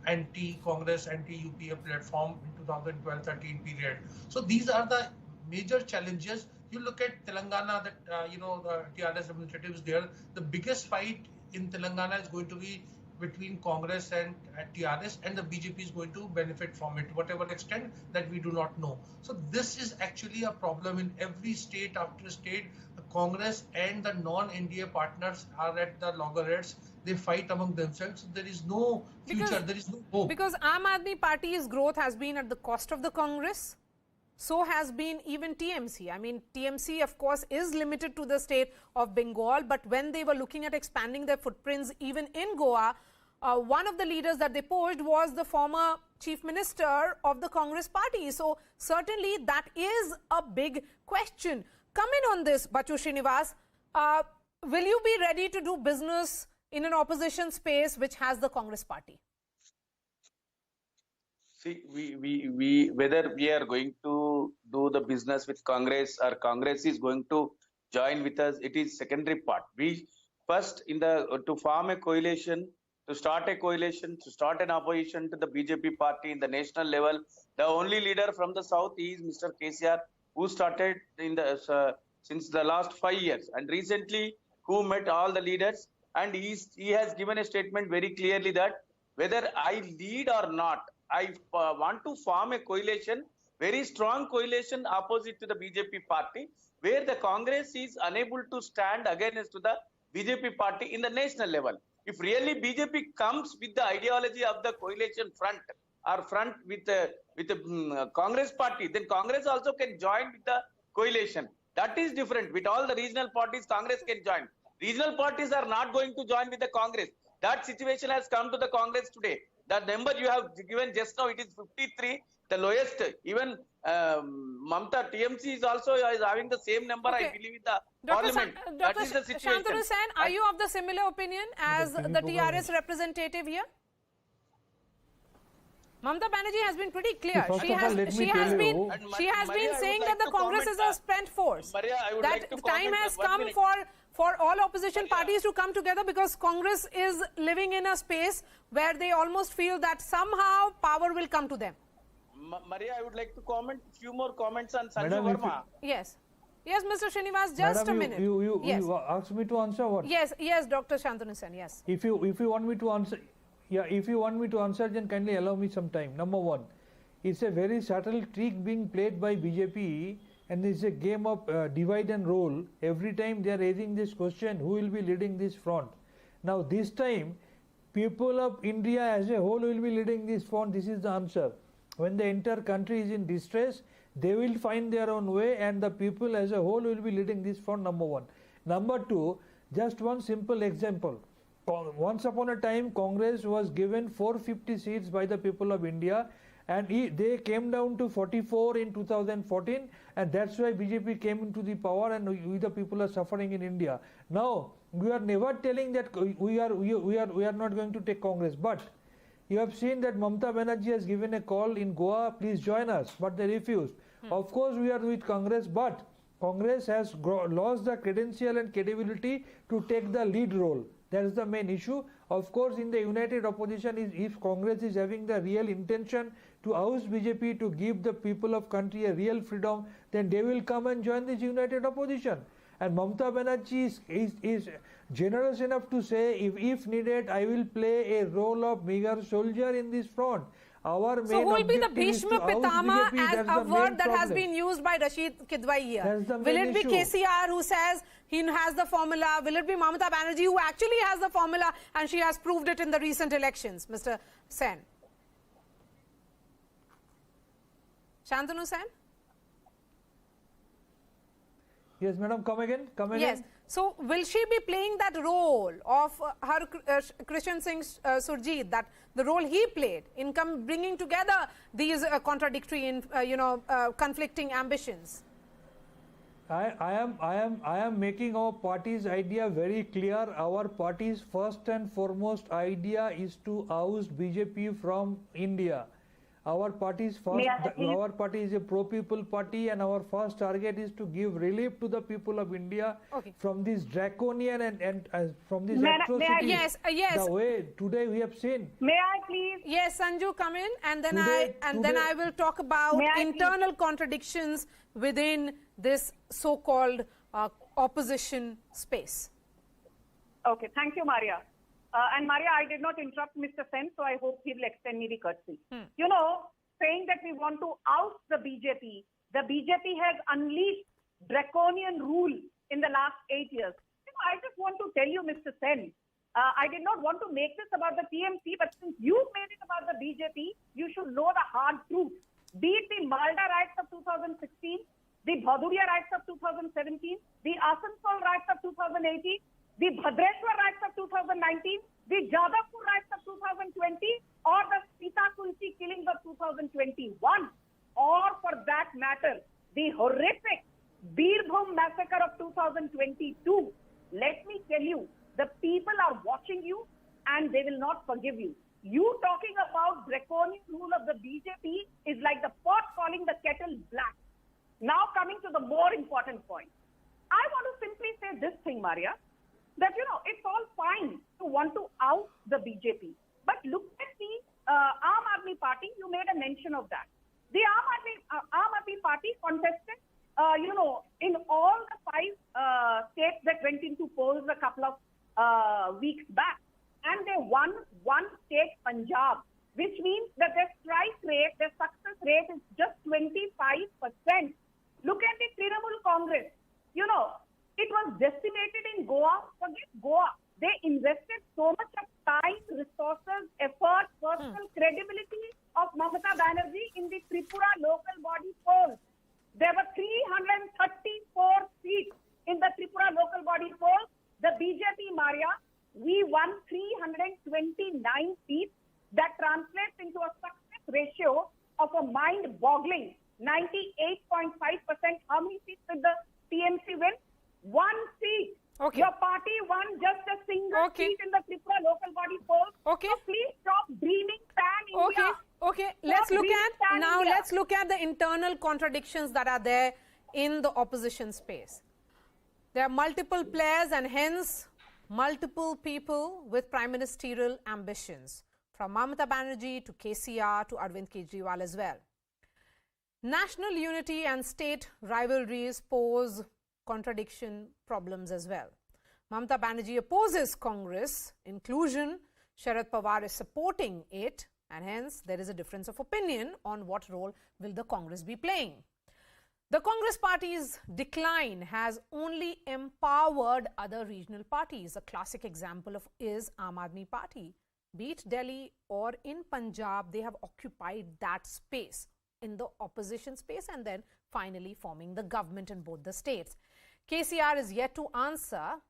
anti-Congress, anti-UPA platform in 2012-13 period. So these are the major challenges. You look at Telangana, that the TRS representatives there, the biggest fight in Telangana is going to be between Congress and TRS, and the BJP is going to benefit from it, whatever extent that we do not know. So this is actually a problem in every state after state. The Congress and the non-NDA partners are at the loggerheads. They fight among themselves. So there is no future, there is no hope. Because Aam Aadmi Party's growth has been at the cost of the Congress. So has been even TMC. I mean, TMC, of course, is limited to the state of Bengal, but when they were looking at expanding their footprints even in Goa, one of the leaders that they poached was the former chief minister of the Congress party. So certainly that is a big question. Come in on this, Bachu Srinivas. Will you be ready to do business in an opposition space which has the Congress party? See, we whether we are going to do the business with Congress or Congress is going to join with us, it is secondary part. We first to form a coalition, to start a coalition, to start an opposition to the BJP party in the national level. The only leader from the south is Mr. KCR, who started in the since the last 5 years, and recently who met all the leaders, and he has given a statement very clearly that whether I lead or not, I want to form a coalition, very strong coalition opposite to the BJP party, where the Congress is unable to stand against to the BJP party in the national level. If really BJP comes with the ideology of the coalition front or front with the Congress party, then Congress also can join with the coalition. That is different. With all the regional parties, Congress can join. Regional parties are not going to join with the Congress. That situation has come to the Congress today. The number you have given just now, it is 53, the lowest. Even Mamata TMC is also having the same number, I believe, in the parliament. That is the situation. Shantanu Sen, are you of the similar opinion as the TRS representative here? Mamata Banerjee has been pretty clear. She has been saying that the Congress is a spent force. That time has come for all opposition parties to come together, because Congress is living in a space where they almost feel that somehow power will come to them. Maria, I would like to comment few more comments on Sanjay Verma. Yes. Yes, Mr. Srinivas, just a minute. You asked me to answer what? Yes, Dr. Shantanu Sen, yes. If you want me to answer, if you want me to answer, then kindly allow me some time. Number one, it's a very subtle trick being played by BJP, and it's a game of divide and roll. Every time they are raising this question, who will be leading this front? Now this time, people of India as a whole will be leading this front. This is the answer. When the entire country is in distress, they will find their own way, and the people as a whole will be leading this front, number one. Number two, just one simple example. Once upon a time, Congress was given 450 seats by the people of India, and they came down to 44 in 2014, and that's why BJP came into the power, and we the people are suffering in India. Now, we are never telling that we are not going to take Congress, but you have seen that Mamata Banerjee has given a call in Goa, please join us, but they refused. Of course, we are with Congress, but Congress has lost the credential and credibility to take the lead role. That is the main issue. Of course, in the united opposition, if Congress is having the real intention to oust BJP, to give the people of country a real freedom, then they will come and join this united opposition. And Mamata Banerjee is generous enough to say, if needed, I will play a role of meager soldier in this front. Our main so who will be the objective Bhishma is to oust Pitama BJP. as That's a the word main that has problem. been used by Rashid Kidwai here? That's the Will main it be issue. KCR who says he has the formula? Will it be Mamata Banerjee who actually has the formula and she has proved it in the recent elections? Mr. Sen. Shantanu Sen? Yes, madam, come again. Yes. So, will she be playing that role of Krishan Singh Surjeet, that the role he played in bringing together these contradictory and conflicting ambitions? I am making our party's idea very clear. Our party's first and foremost idea is to oust BJP from India. Our party is a pro-people party, and our first target is to give relief to the people of India from this draconian and from these atrocities. Yes. The way today we have seen. May I please? Yes, Sanju, come in, and then I will talk about internal contradictions within this so-called opposition space. Okay, thank you, Maria. And Maria, I did not interrupt Mr. Sen, so I hope he will extend me the courtesy. You know, saying that we want to oust the BJP has unleashed draconian rule in the last 8 years. You know, I just want to tell you, Mr. Sen, I did not want to make this about the TMC, but since you made it about the BJP, you should know the hard truth. Be it the Malda riots of 2016, the Bhaduria riots of 2017, the Asansol riots of 2018, the Bhadreshwar riots of 2019, the Jadavpur riots of 2020, or the Sita Kulsi killings of 2021, or for that matter, the horrific Birbhum massacre of 2022. Let me tell you, the people are watching you and they will not forgive you. You talking about draconian rule of the BJP is like the pot calling the kettle black. Now coming to the more important point. I want to simply say this thing, Maria, that, you know, it's all fine to want to oust the BJP. But look at the Aam Aadmi Party, you made a mention of that. The Aam Aadmi Party contested, in all the 5 states that went into polls a couple of weeks back. And they won one state, Punjab, which means that their strike rate, their success rate is just 25%. Look at the Trinamool Congress. You know, it was decimated in Goa. Forget Goa. They invested so much of time, resources, effort, personal credibility of Mamata Banerjee in the Tripura local body polls. There were 334 seats in the Tripura local body polls. The BJP, Maria, we won 329 seats. That translates into a success ratio of a mind-boggling 98.5%. How many seats did the TMC win? 1 seat. Your party won just a single seat in the Tripura local body polls. So please stop dreaming pan-India. Let's look at the internal contradictions that are there in the opposition space. There are multiple players and hence multiple people with prime ministerial ambitions, from Mamata Banerjee to KCR to Arvind Kejriwal as well. National unity and state rivalries pose contradiction problems as well. Mamata Banerjee opposes Congress inclusion, Sharad Pawar is supporting it, and hence there is a difference of opinion on what role will the Congress be playing. The Congress party's decline has only empowered other regional parties. A classic example of is Aam Aadmi Party. Be it Delhi or in Punjab, they have occupied that space in the opposition space and then finally forming the government in both the states. KCR is yet to answer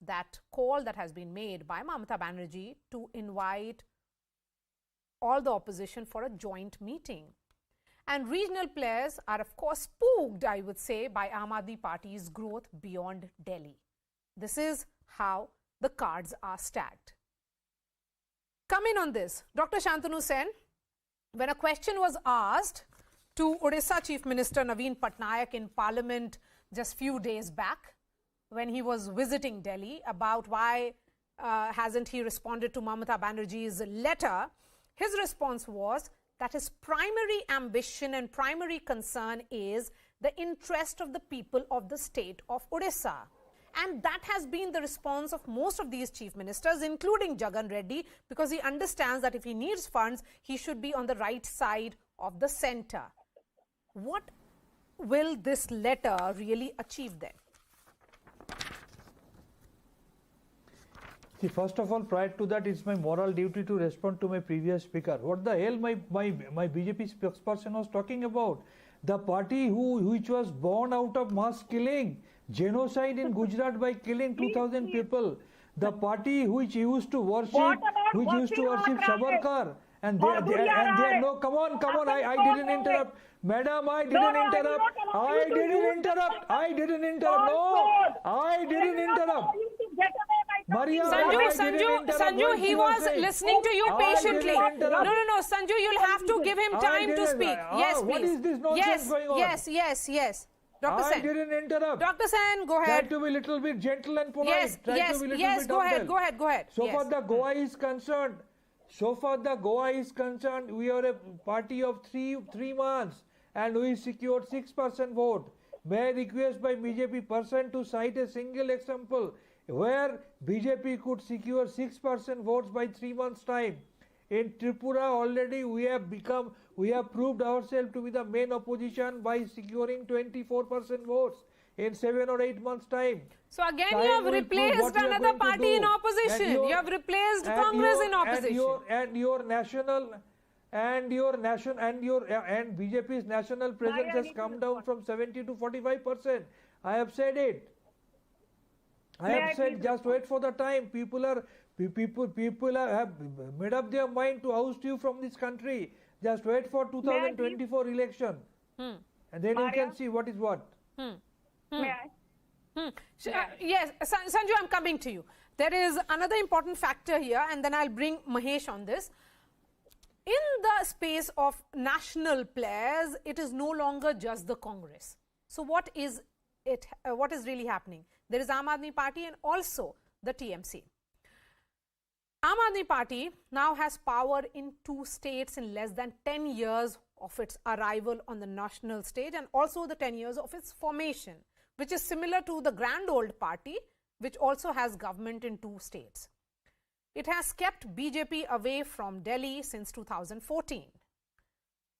that call that has been made by Mamata Banerjee to invite all the opposition for a joint meeting. And regional players are of course spooked, I would say, by Aam Aadmi Party's growth beyond Delhi. This is how the cards are stacked. Come in on this, Dr. Shantanu Sen, when a question was asked to Odisha Chief Minister Naveen Patnaik in Parliament just few days back when he was visiting Delhi about why hasn't he responded to Mamata Banerjee's letter, his response was that his primary ambition and primary concern is the interest of the people of the state of Odisha. And that has been the response of most of these chief ministers, including Jagan Reddy, because he understands that if he needs funds, he should be on the right side of the center. What will this letter really achieve then? See, first of all, prior to that, it's my moral duty to respond to my previous speaker. What the hell my BJP spokesperson was talking about? The party which was born out of mass killing, genocide in Gujarat by killing 2,000 people. The party which used to worship Savarkar. And they no, come on, I didn't interrupt. Madam, I didn't interrupt. I didn't interrupt. No, I didn't interrupt. Maria, Sanju, he was listening to you patiently. No, Sanju, you'll have to give him time to speak. Yes, please. What is this nonsense going on? Yes. Dr. Sen. I didn't interrupt. Dr. Sen, go ahead. Try to be a little bit gentle and polite. Yes, go ahead. So far the Goa is concerned, we are a party of three months and we secured 6% vote. May I request by BJP person to cite a single example where BJP could secure 6% votes by 3 months' time. In Tripura already we have proved ourselves to be the main opposition by securing 24% votes in 7 or 8 months' time. So again you have replaced another party in opposition. You have replaced Congress in opposition. And BJP's national presence has come down from 70 to 45%. I have said it. I have said just wait for the time. People have made up their mind to oust you from this country. Just wait for 2024 election. And then you can see what is what. Yes, Sanju, I'm coming to you. There is another important factor here, and then I'll bring Mahesh on this. In the space of national players, it is no longer just the Congress. So what is really happening? There is Aam Aadmi Party and also the TMC. Aam Aadmi Party now has power in 2 states in less than 10 years of its arrival on the national stage, and also the 10 years of its formation, which is similar to the grand old party, which also has government in 2 states. It has kept BJP away from Delhi since 2014.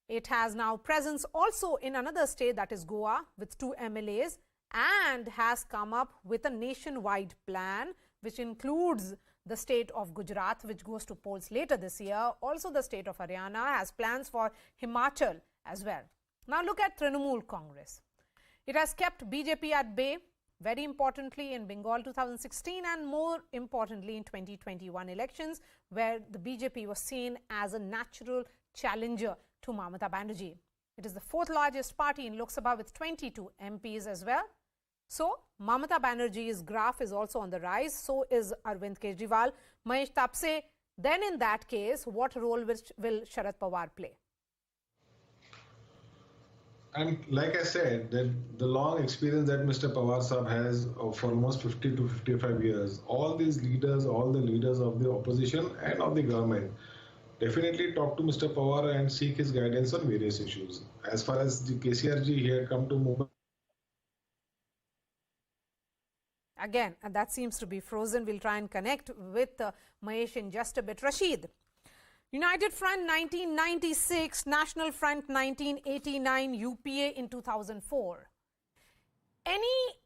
It has now presence also in another state, that is Goa, with 2 MLAs, and has come up with a nationwide plan which includes the state of Gujarat, which goes to polls later this year. Also the state of Haryana has plans for Himachal as well. Now look at Trinamool Congress. It has kept BJP at bay, very importantly in Bengal 2016 and more importantly in 2021 elections, where the BJP was seen as a natural challenger to Mamata Banerjee. It is the 4th largest party in Lok Sabha with 22 MPs as well. So, Mamata Banerjee's graph is also on the rise, so is Arvind Kejriwal. Mahesh Tapse, then in that case, what role will Sharad Pawar play? And like I said, that the long experience that Mr. Pawar Sahab has for almost 50 to 55 years, all these leaders, all the leaders of the opposition and of the government, definitely talk to Mr. Pawar and seek his guidance on various issues. As far as the KCRG, he had come to Mumbai. Again, and that seems to be frozen. We'll try and connect with Mahesh in just a bit. Rashid, United Front 1996, National Front 1989, UPA in 2004. Any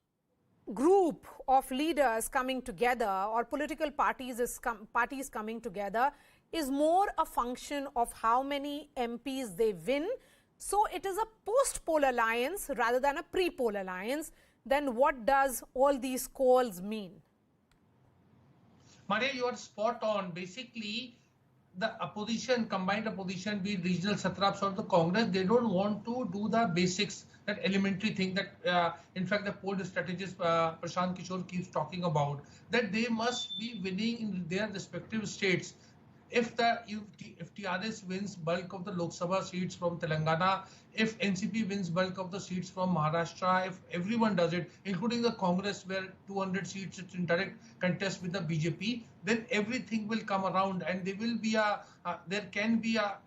group of leaders coming together or political parties coming together is more a function of how many MPs they win. So it is a post-poll alliance rather than a pre-poll alliance. Then what does all these calls mean? Maria, you are spot on. Basically, the opposition, combined opposition, be it regional satraps or the Congress, they don't want to do the basics, that elementary thing that, in fact, the poll strategist Prashant Kishore keeps talking about, that they must be winning in their respective states. If TRS wins bulk of the Lok Sabha seats from Telangana, if NCP wins bulk of the seats from Maharashtra, if everyone does it, including the Congress where 200 seats it's in direct contest with the BJP, then everything will come around and there will be there can be a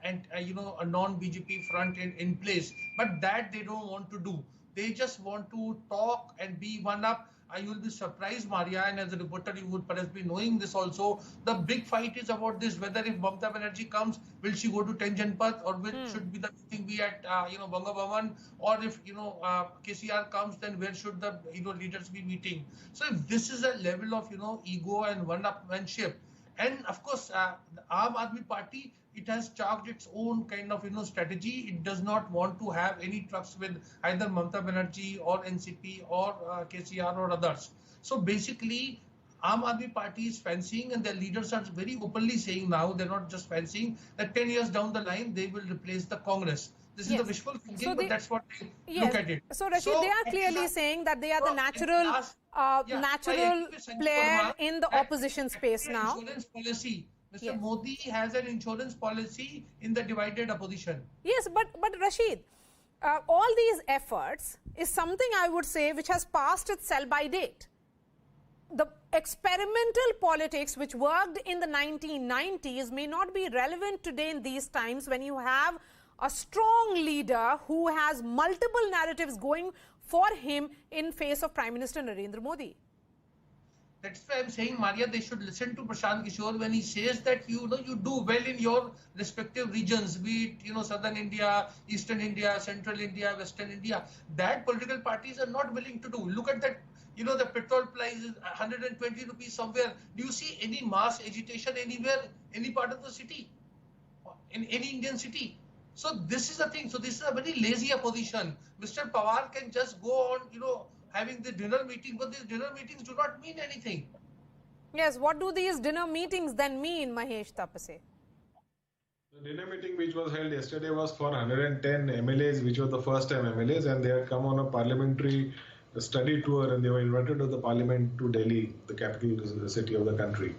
non-BJP front in place. But that they don't want to do. They just want to talk and be one up. You will be surprised, Maria, and as a reporter, you would perhaps be knowing this also. The big fight is about this: whether if Mamata Banerjee comes, will she go to Tenjanpat, or should be the meeting be at Banga Bhavan, or if KCR comes, then where should the leaders be meeting? So if this is a level of ego and one-upmanship, and of course, the Aam Aadmi Party, it has charged its own kind of strategy. It does not want to have any trucks with either Mamata Banerjee or NCP or KCR or others. So basically, Aam Aadmi Party is fancying, and their leaders are very openly saying now, they're not just fancying, that 10 years down the line, they will replace the Congress. This is the wishful thinking, but that's what they look at it. So Rashid, they are clearly saying that they are the natural player in the opposition space now. Insurance policy. Mr. Modi has an insurance policy in the divided opposition. Yes, but Rashid, all these efforts is something I would say which has passed its sell-by date. The experimental politics which worked in the 1990s may not be relevant today in these times when you have a strong leader who has multiple narratives going for him in face of Prime Minister Narendra Modi. That's why I'm saying, Maria, they should listen to Prashant Kishore when he says that you do well in your respective regions, be it southern India, eastern India, central India, western India. That political parties are not willing to do. Look at that. The petrol price is 120 rupees somewhere. Do you see any mass agitation anywhere, any part of the city, in any Indian city? So this is the thing. So this is a very lazy opposition. Mr. Pawar can just go on, having the dinner meeting, but these dinner meetings do not mean anything. Yes, what do these dinner meetings then mean, Mahesh Tapase? The dinner meeting which was held yesterday was for 110 MLAs, which were the first time MLAs, and they had come on a parliamentary study tour, and they were invited to the parliament to Delhi, the capital city of the country.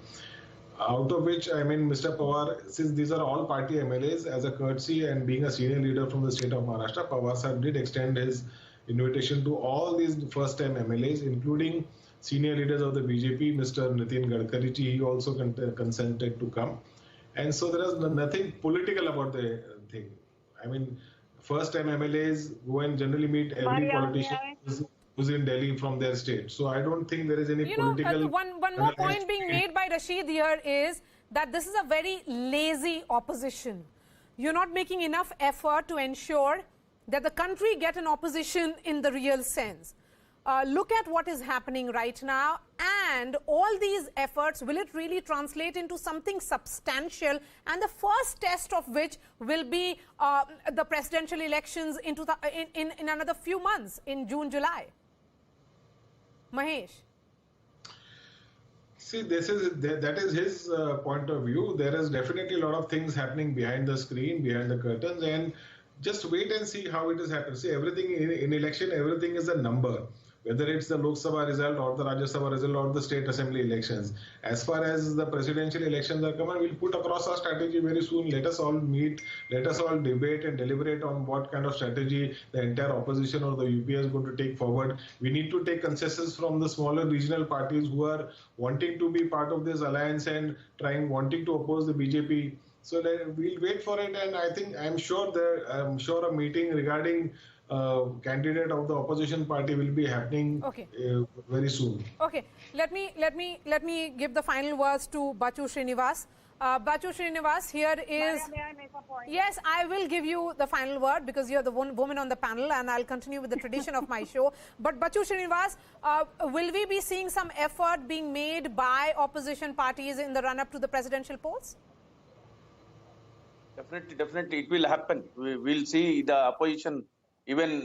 Out of which, Mr. Pawar, since these are all party MLAs, as a courtesy and being a senior leader from the state of Maharashtra, Pawar sir did extend his invitation to all these first-time MLAs, including senior leaders of the BJP, Mr. Nitin Gadkari, he also consented to come. And so there is nothing political about the thing. First-time MLAs go and generally meet every politician who's in Delhi from their state. So I don't think there is any political... One more point being made by Rashid here is that this is a very lazy opposition. You're not making enough effort to ensure that the country get an opposition in the real sense. Look at what is happening right now, and all these efforts, will it really translate into something substantial? And the first test of which will be the presidential elections in another few months, in June, July. Mahesh. See, that is his point of view. There is definitely a lot of things happening behind the screen, behind the curtains, and just wait and see how it is happening. See, everything in election, everything is a number. Whether it's the Lok Sabha result or the Rajya Sabha result or the state assembly elections. As far as the presidential elections are concerned, we'll put across our strategy very soon. Let us all meet, let us all debate and deliberate on what kind of strategy the entire opposition or the UPA is going to take forward. We need to take consensus from the smaller regional parties who are wanting to be part of this alliance and wanting to oppose the BJP. So we'll wait for it, and I'm sure a meeting regarding candidate of the opposition party will be happening very soon. Okay, let me give the final words to Bachu Srinivas. Bachu Srinivas, here is... May I make a point? Yes, I will give you the final word because you're the one woman on the panel, and I'll continue with the tradition of my show. But Bachu Srinivas, will we be seeing some effort being made by opposition parties in the run-up to the presidential polls? Definitely, it will happen. We will see the opposition, even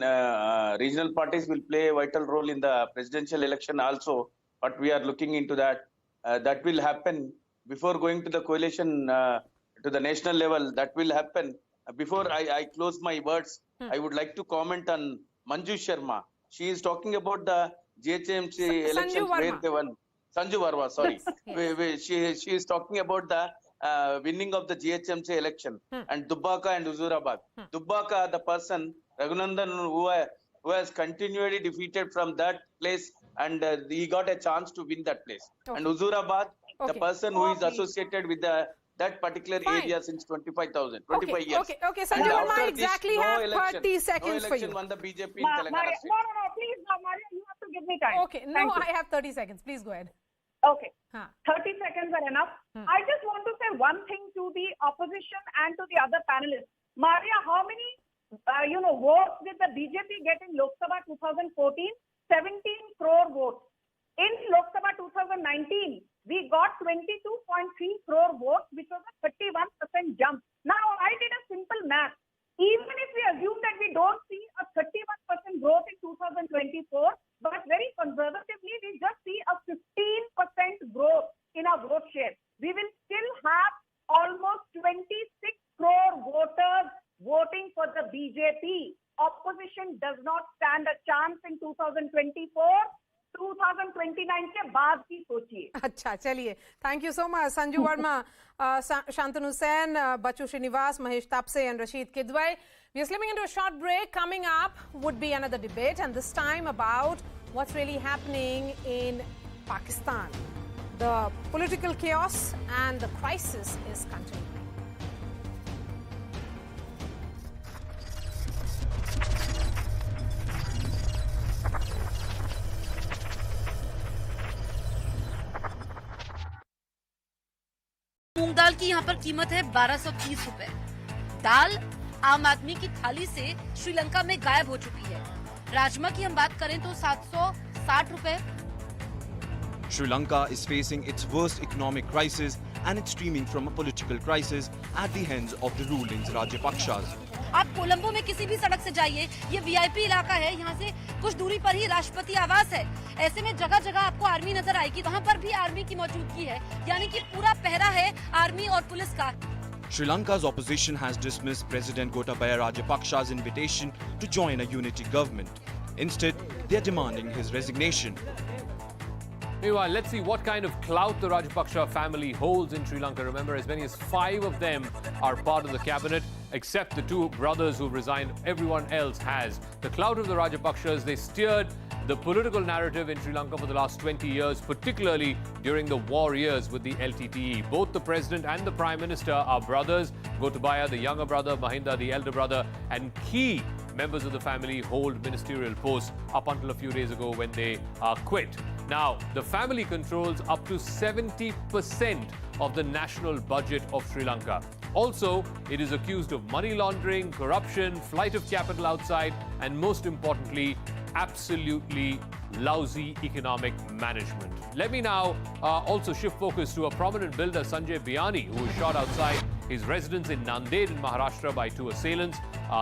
regional parties will play a vital role in the presidential election also. But we are looking into that. That will happen before going to the coalition to the national level. That will happen. Before I close my words, I would like to comment on Manju Sharma. She is talking about the GHMC elections where they won. Sanju Varma, sorry. Yes. She is talking about the winning of the GHMC election and Dubbaka and Huzurabad. Dubbaka, the person, Raghunandan, who has continually defeated from that place, and he got a chance to win that place. And Huzurabad, the person who is associated with the that particular area since 25 years. Okay, Sanjay Verma, exactly have 30 seconds for you. Won the BJP in Telangana state. No, please, Maria, you have to give me time. Okay, no, I have 30 seconds. Please go ahead. Okay. 30 seconds are enough. I just want to say one thing to the opposition and to the other panelists. Maria, how many votes did the BJP get in Lok Sabha 2014? 17 crore votes. In Lok Sabha 2019, we got 22.3 crore votes, which was a 31% jump. Now, I did a simple math. Even if we assume that we don't see a 31% growth in 2024, but very conservatively, we just see a 15% growth in our vote share. We will still have almost 26 crore voters voting for the BJP. Opposition does not stand a chance in 2024. 2029 के बाद की सोचिए. अच्छा, चलिए. Thank you so much, Sanju Verma, Shantanu Sen, Bachu Srinivas, Mahesh Tapse, and Rashid Kidwai. We are slipping into a short break. Coming up would be another debate, and this time about what's really happening in Pakistan. The political chaos and the crisis is continuing. मूंग दाल की यहाँ पर कीमत है 1230 रुपए। दाल आम आदमी की थाली से श्रीलंका में गायब हो चुकी है। राजमा की हम बात करें तो 760 रुपए। Sri Lanka is facing its worst economic crisis and it's streaming from a political crisis at the hands of the ruling Rajapaksas. आप कोलंबो में किसी भी सड़क से जाइए, ये वीआईपी इलाका है, यहाँ से कुछ दूरी पर ही राष्ट्रपति आवास है। ऐसे में जगह जगह आपको आर्मी नजर आएगी, वहाँ पर भी आर्मी की मौजूदगी है, यानी कि पूरा पहरा है आर्मी और पुलिस का। Sri Lanka's opposition has dismissed President Gotabaya Rajapaksa's invitation to join a unity government. Instead, they are demanding his resignation. Meanwhile, let's see what kind of clout the Rajapaksa family holds in Sri Lanka. Remember, as many as 5 of them are part of the cabinet, except the 2 brothers who resigned. Everyone else has. The clout of the Rajapaksas, they steered the political narrative in Sri Lanka for the last 20 years, particularly during the war years with the LTTE. Both the president and the prime minister are brothers. Gotabaya, the younger brother, Mahinda, the elder brother, and key members of the family hold ministerial posts up until a few days ago when they quit. Now, the family controls up to 70% of the national budget of Sri Lanka. Also, it is accused of money laundering, corruption, flight of capital outside, and most importantly, absolutely lousy economic management. Let me now also shift focus to a prominent builder, Sanjay Biani, who was shot outside his residence in Nanded in Maharashtra by 2 assailants.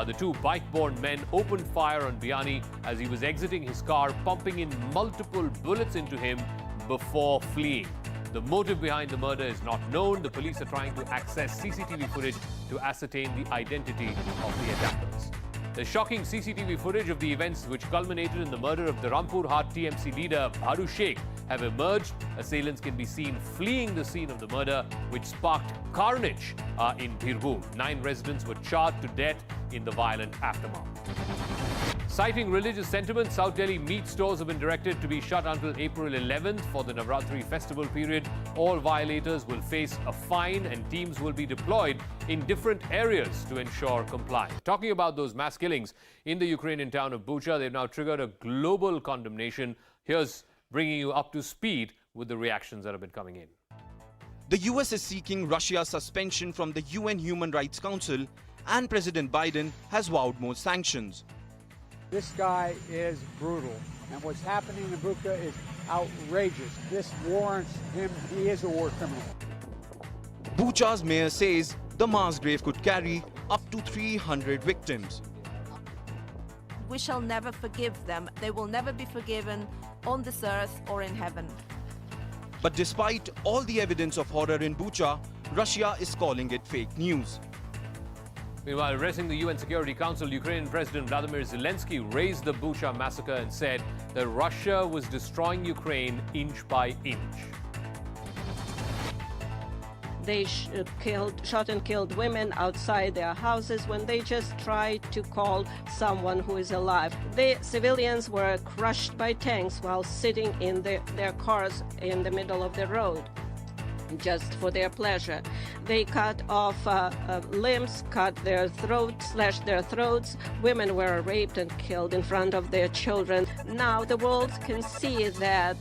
The 2 bike-borne men opened fire on Biani as he was exiting his car, pumping in multiple bullets into him before fleeing. The motive behind the murder is not known. The police are trying to access CCTV footage to ascertain the identity of the attackers. The shocking CCTV footage of the events which culminated in the murder of the Rampur Haat TMC leader Bharu Sheikh have emerged. Assailants can be seen fleeing the scene of the murder, which sparked carnage in Birbhum. 9 residents were charred to death in the violent aftermath. Citing religious sentiments, South Delhi meat stores have been directed to be shut until April 11th for the Navratri festival period. All violators will face a fine and teams will be deployed in different areas to ensure compliance. Talking about those mass killings in the Ukrainian town of Bucha, they've now triggered a global condemnation. Here's bringing you up to speed with the reactions that have been coming in. The US is seeking Russia's suspension from the UN Human Rights Council, and President Biden has vowed more sanctions. This guy is brutal, and what's happening in Bucha is outrageous. This warrants him, he is a war criminal. Bucha's mayor says the mass grave could carry up to 300 victims. We shall never forgive them. They will never be forgiven on this earth or in heaven. But despite all the evidence of horror in Bucha, Russia is calling it fake news. Meanwhile, addressing the UN Security Council, Ukrainian President Vladimir Zelensky raised the Bucha massacre and said that Russia was destroying Ukraine inch by inch. They shot and killed women outside their houses when they just tried to call someone who is alive. The civilians were crushed by tanks while sitting in their cars in the middle of the road. just for their pleasure. They cut off limbs, cut their throats, slashed their throats. Women were raped and killed in front of their children. Now the world can see that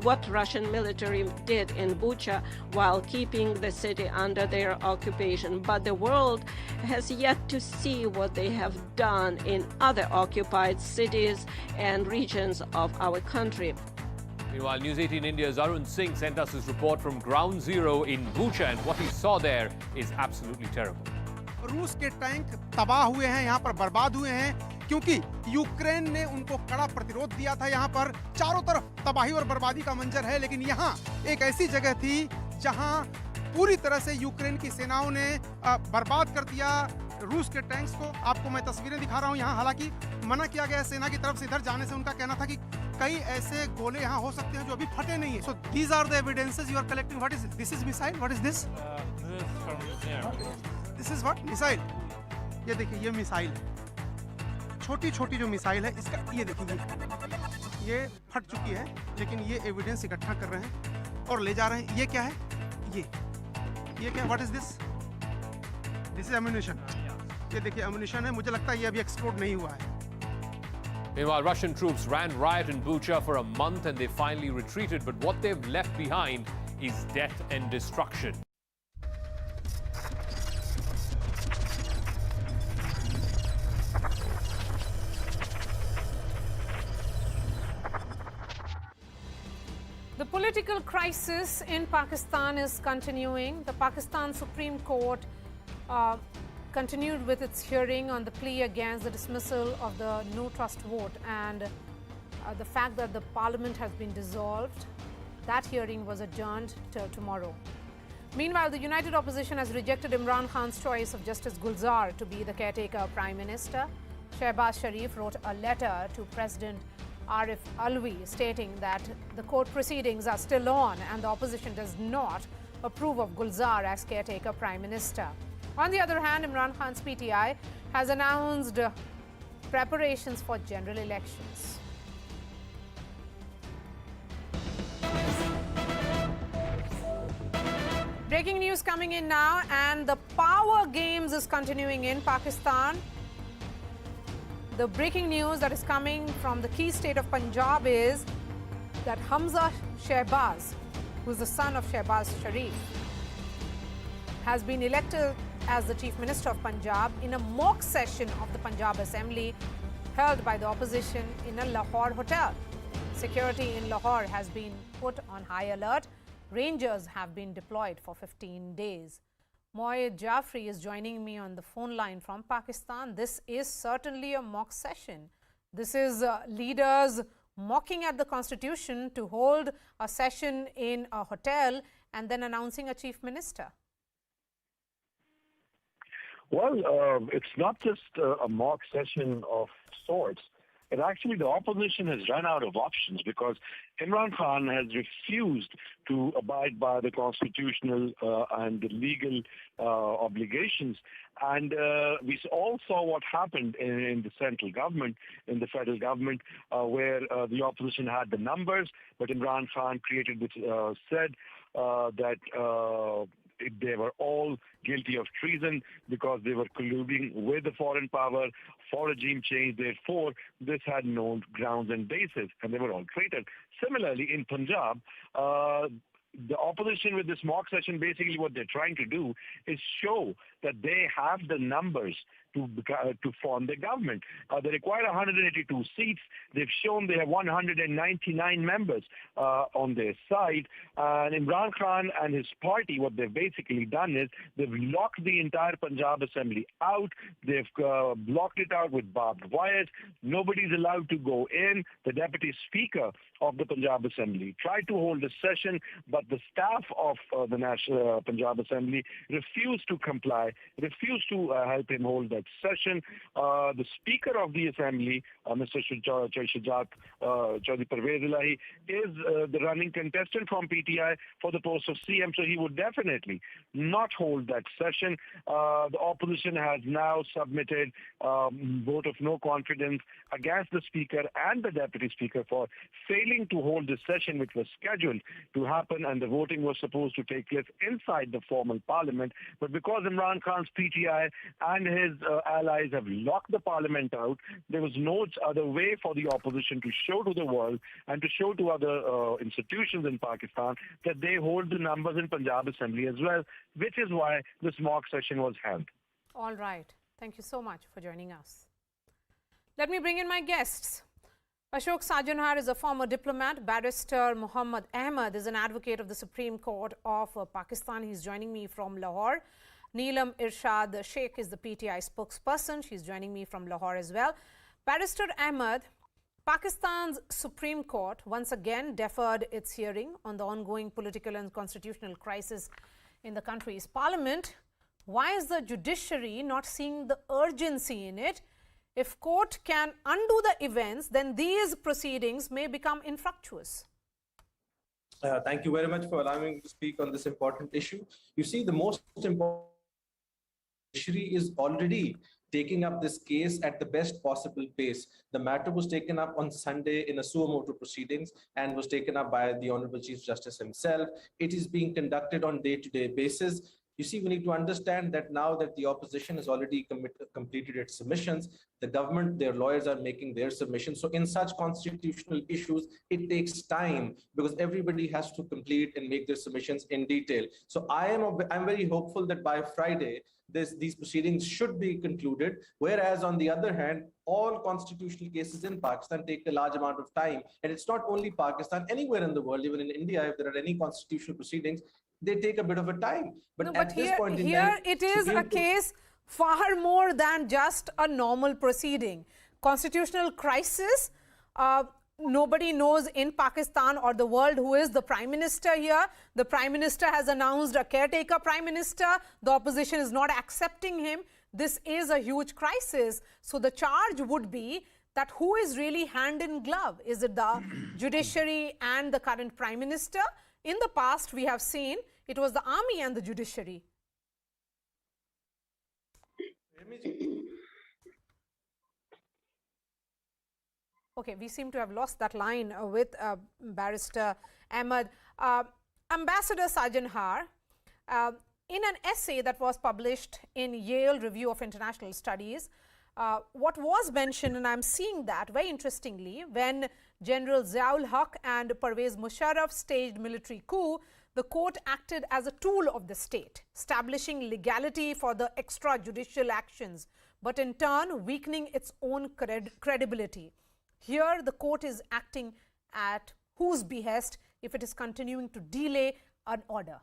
what Russian military did in Bucha while keeping the city under their occupation. But the world has yet to see what they have done in other occupied cities and regions of our country. Meanwhile, News18 India's Arun Singh sent us his report from Ground Zero in Bucha, and what he saw there is absolutely terrible. रूस के tank तबाह हुए हैं, यहाँ पर बर्बाद हुए हैं, क्योंकि यूक्रेन ने उनको कड़ा प्रतिरोध दिया था। यहाँ पर चारों तरफ तबाही और बर्बादी का मंजर है, लेकिन यहाँ एक ऐसी जगह थी जहाँ पूरी तरह से यूक्रेन की सेनाओं ने बर्बाद कर दिया रूस के टैंक्स को। आपको मैं तस्वीरें दिखा रहा हूँ यहाँ। हालांकि मना किया गया सेना की तरफ से इधर जाने से। उनका कहना था कि कई ऐसे गोले यहाँ हो सकते हैं जो अभी फटे नहीं है। So these are the evidences you are collecting. What is it? This is missile. What is this? This is what? Missile. ये देखिए, ये मिसाइल है। छोटी-छोटी जो मिसाइल है, इसका ये देखिए, ये फट चुकी है, लेकिन ये एविडेंस इकट्ठा कर रहे हैं और ले जा रहे हैं। ये क्या है? ये क्या? What is this? This is ammunition. ये देखिए ammunition है। मुझे लगता है ये अभी एक्सप्लोड नहीं हुआ है। Meanwhile, Russian troops ran riot in Bucha for a month and they finally retreated, but what they've left behind is death and destruction. The political crisis in Pakistan is continuing. The Pakistan Supreme Court continued with its hearing on the plea against the dismissal of the no trust vote and the fact that the parliament has been dissolved. That hearing was adjourned till tomorrow. Meanwhile, the united opposition has rejected Imran Khan's choice of Justice Gulzar to be the caretaker Prime Minister. Shehbaz Sharif wrote a letter to President Arif Alvi stating that the court proceedings are still on and the opposition does not approve of Gulzar as caretaker Prime Minister. On the other hand, Imran Khan's PTI has announced preparations for general elections. Breaking news coming in now, and the power games is continuing in Pakistan. The breaking news that is coming from the key state of Punjab is that Hamza Shehbaz, who is the son of Shehbaz Sharif, has been elected as the Chief Minister of Punjab in a mock session of the Punjab Assembly held by the opposition in a Lahore hotel. Security in Lahore has been put on high alert. Rangers have been deployed for 15 days. Moy Jafri is joining me on the phone line from Pakistan. This is certainly a mock session. This is leaders mocking at the constitution to hold a session in a hotel and then announcing a chief minister. Well, it's not just a mock session of sorts. And actually, the opposition has run out of options because Imran Khan has refused to abide by the constitutional and the legal obligations. And we all saw what happened in the central government, in the federal government, where the opposition had the numbers, but Imran Khan created which said that they were all guilty of treason because they were colluding with the foreign power for regime change. Therefore, this had no grounds and basis, and they were all traitors. Similarly, in Punjab, the opposition with this mock session, basically what they're trying to do is show that they have the numbers to form the government. They require 182 seats. They've shown they have 199 members on their side. And Imran Khan and his party, what they've basically done is they've locked the entire Punjab Assembly out. They've blocked it out with barbed wires. Nobody's allowed to go in. The Deputy Speaker of the Punjab Assembly tried to hold a session, but the staff of the National Punjab Assembly refused to comply, refused to help him hold that session. The Speaker of the Assembly, Mr. Shujat Chaudhry Parvez Ilahi, is the running contestant from PTI for the post of CM, so he would definitely not hold that session. The opposition has now submitted vote of no confidence against the Speaker and the Deputy Speaker for failing to hold this session, which was scheduled to happen and the voting was supposed to take place inside the formal parliament. But because Imran Khan's PTI and his allies have locked the parliament out, there was no other way for the opposition to show to the world and to show to other institutions in Pakistan that they hold the numbers in Punjab Assembly as well, which is why this mock session was held. All right. Thank you so much for joining us. Let me bring in my guests. Ashok Sajanhar is a former diplomat. Barrister Muhammad Ahmed is an advocate of the Supreme Court of Pakistan. He's joining me from Lahore. Neelam Irshad Sheikh is the PTI spokesperson. She's joining me from Lahore as well. Barrister Ahmed, Pakistan's Supreme Court once again deferred its hearing on the ongoing political and constitutional crisis in the country's parliament. Why is the judiciary not seeing the urgency in it? If court can undo the events, then these proceedings may become infructuous. Thank you very much for allowing me to speak on this important issue. You see, the most important judiciary is already taking up this case at the best possible pace. The matter was taken up on Sunday in a suo motu proceedings and was taken up by the Honorable Chief Justice himself. It is being conducted on day-to-day basis. You see, we need to understand that now that the opposition has already completed its submissions, the government, their lawyers are making their submissions. So in such constitutional issues, it takes time because everybody has to complete and make their submissions in detail. So I'm very hopeful that by Friday, these proceedings should be concluded. Whereas on the other hand, all constitutional cases in Pakistan take a large amount of time. And it's not only Pakistan, anywhere in the world, even in India, if there are any constitutional proceedings, they take a bit of a time. But at this point in time, it is a case far more than just a normal proceeding. Constitutional crisis, nobody knows in Pakistan or the world who is the Prime Minister here. The Prime Minister has announced a caretaker Prime Minister. The opposition is not accepting him. This is a huge crisis. So the charge would be that who is really hand in glove? Is it the judiciary and the current Prime Minister? In the past, we have seen it was the army and the judiciary. Okay, we seem to have lost that line with Barrister Ahmed. Ambassador Sajanhar, in an essay that was published in Yale Review of International Studies, what was mentioned, and I'm seeing that very interestingly, when General Ziaul Haq and Pervez Musharraf staged military coup, the court acted as a tool of the state, establishing legality for the extrajudicial actions, but in turn weakening its own credibility. Here, the court is acting at whose behest if it is continuing to delay an order?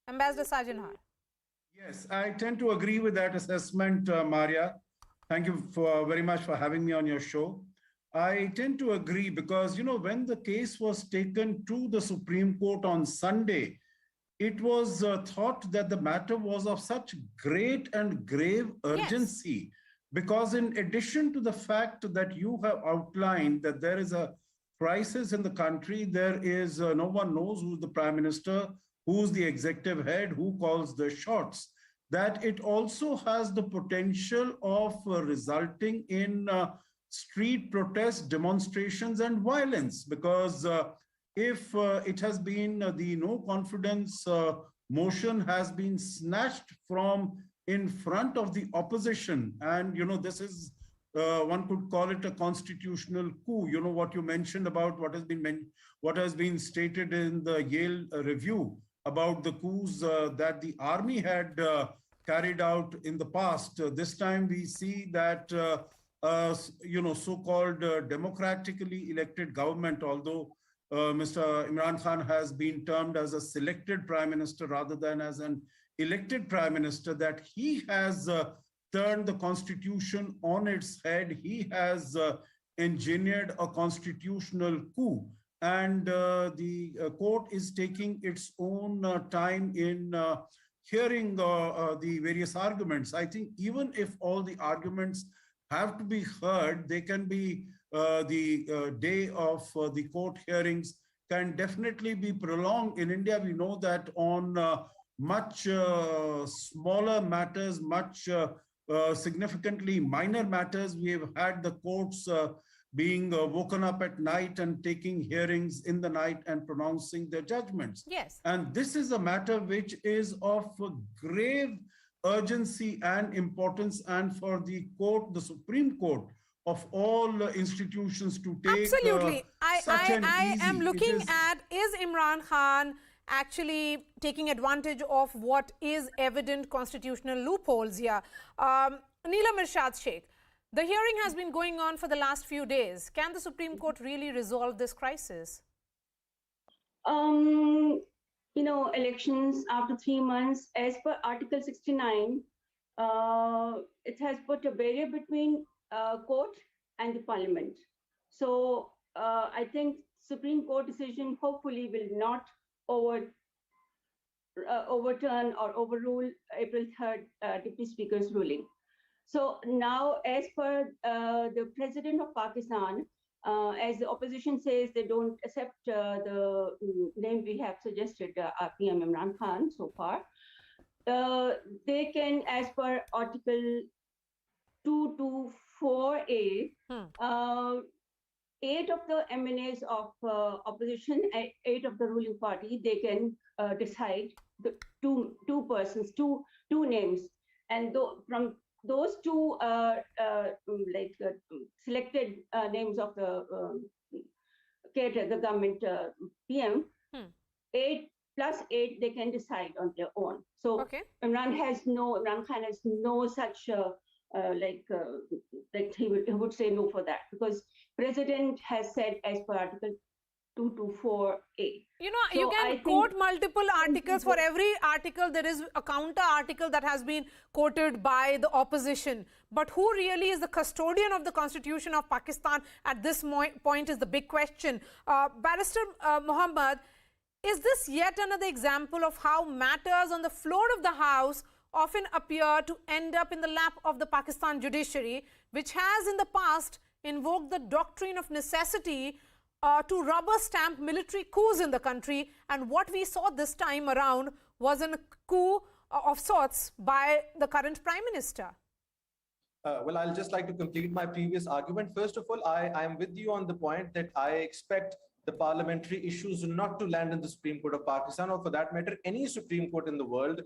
Ambassador Sajanhar. Yes, I tend to agree with that assessment, Maria. Thank you very much for having me on your show. I tend to agree because, you know, when the case was taken to the Supreme Court on Sunday, it was thought that the matter was of such great and grave urgency, because in addition to the fact that you have outlined that there is a crisis in the country, there is no one knows who's the Prime Minister, who's the executive head, who calls the shots, that it also has the potential of resulting in street protests, demonstrations, and violence, because if it has been the no confidence motion has been snatched from in front of the opposition, and you know, this is one could call it a constitutional coup. You know what you mentioned about what has been stated in the Yale Review about the coups that the army had carried out in the past. This time we see that you know, so-called democratically elected government, although Mr. Imran Khan has been termed as a selected prime minister rather than as an elected prime minister, that he has turned the constitution on its head. He has engineered a constitutional coup, and the court is taking its own time in hearing the various arguments. I think even if all the arguments have to be heard, they can be the day of the court hearings can definitely be prolonged. In India, we know that on much smaller matters, much significantly minor matters, we have had the courts being woken up at night and taking hearings in the night and pronouncing their judgments. Yes. And this is a matter which is of grave urgency and importance, and for the court, the Supreme Court of all institutions to take absolutely. I am looking at, is Imran Khan actually taking advantage of what is evident constitutional loopholes here? Neelam Irshad Sheikh, the hearing has been going on for the last few days. Can the Supreme Court really resolve this crisis? You know, elections after 3 months, as per Article 69, it has put a barrier between court and the parliament. So I think Supreme Court decision hopefully will not overturn or overrule April 3rd Deputy Speaker's ruling. So now, as per the President of Pakistan, as the opposition says they don't accept the name we have suggested, PM Imran Khan so far, they can, as per Article 224A, 8 of the MNAs of opposition, 8 of the ruling party, they can decide the two persons, two names, and from those two selected names of the the government PM, 8 plus 8 they can decide on their own. So Imran Khan has no such he would say no for that, because President has said as per Article 224A. You know, so you can quote multiple articles. For every article, there is a counter article that has been quoted by the opposition. But who really is the custodian of the Constitution of Pakistan at this point is the big question. Barrister Mohammed, is this yet another example of how matters on the floor of the House often appear to end up in the lap of the Pakistan judiciary, which has in the past invoked the doctrine of necessity to rubber stamp military coups in the country, and what we saw this time around was a coup of sorts by the current Prime Minister? Well, I'll just like to complete my previous argument. First of all, I am with you on the point that I expect the parliamentary issues not to land in the Supreme Court of Pakistan, or for that matter, any Supreme Court in the world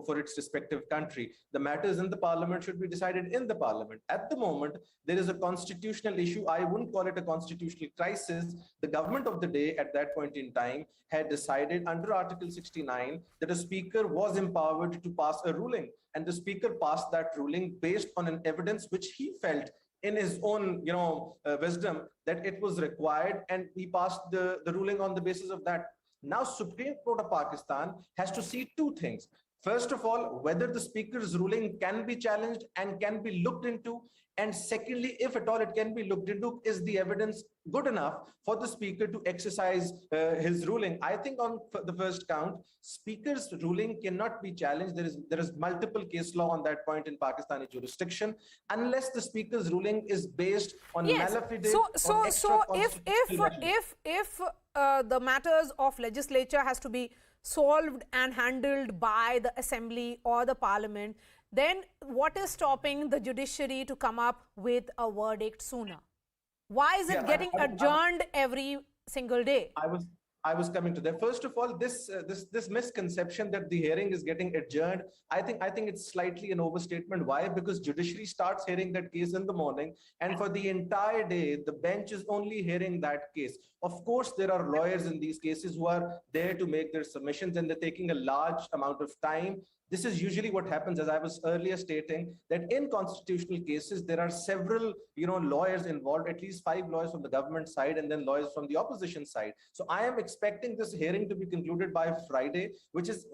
for its respective country. The matters in the parliament should be decided in the parliament. At the moment, there is a constitutional issue. I wouldn't call it a constitutional crisis. The government of the day at that point in time had decided under Article 69 that a speaker was empowered to pass a ruling. And the speaker passed that ruling based on an evidence which he felt in his own wisdom that it was required, and he passed the ruling on the basis of that. Now Supreme Court of Pakistan has to see two things. First of all, whether the speaker's ruling can be challenged and can be looked into, and secondly, if at all it can be looked into, is the evidence good enough for the speaker to exercise his ruling? I think on the first count, speaker's ruling cannot be challenged. There is multiple case law on that point in Pakistani jurisdiction, unless the speaker's ruling is based on malafide. So if the matters of legislature has to be solved and handled by the assembly or the parliament, then what is stopping the judiciary to come up with a verdict sooner? Why is it getting adjourned every single day? I was coming to that. First of all, this misconception that the hearing is getting adjourned, I think it's slightly an overstatement. Why? Because judiciary starts hearing that case in the morning, and for the entire day, the bench is only hearing that case. Of course, there are lawyers in these cases who are there to make their submissions, and they're taking a large amount of time. This is usually what happens, as I was earlier stating, that in constitutional cases, there are several, lawyers involved, at least 5 lawyers from the government side and then lawyers from the opposition side. So I am expecting this hearing to be concluded by Friday, which is,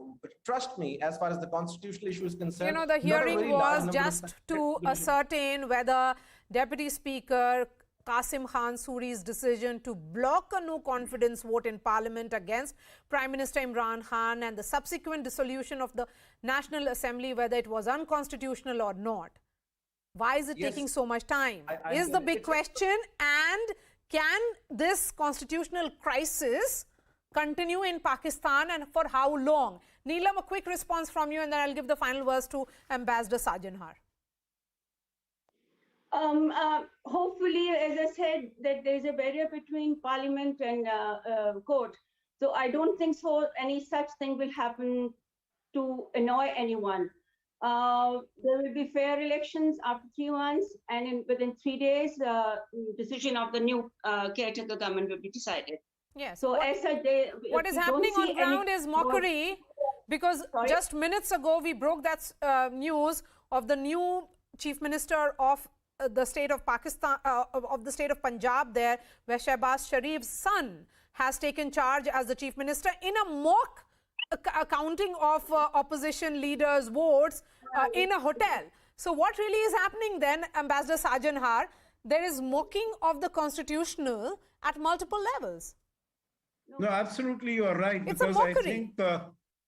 trust me, as far as the constitutional issue is concerned. The hearing was just to ascertain whether Deputy Speaker Qasim Khan Suri's decision to block a no confidence vote in Parliament against Prime Minister Imran Khan and the subsequent dissolution of the National Assembly, whether it was unconstitutional or not. Why is it taking so much time? Is the big question. And can this constitutional crisis continue in Pakistan, and for how long? Neelam, a quick response from you, and then I'll give the final words to Ambassador Sajanhar. Hopefully, as I said, that there is a barrier between parliament and court. So I don't think so any such thing will happen to annoy anyone. There will be fair elections after 3 months, and within 3 days, decision of the new caretaker government will be decided. Yes. So what is happening on ground is mockery, because just minutes ago we broke that news of the new chief minister of the state of Pakistan, of the state of Punjab there, where Shehbaz Sharif's son has taken charge as the chief minister in a mock counting of opposition leaders' votes in a hotel. So what really is happening then, Ambassador Sajanhar? There is mocking of the constitutional at multiple levels. No, absolutely, you are right. It's because a mockery. I think,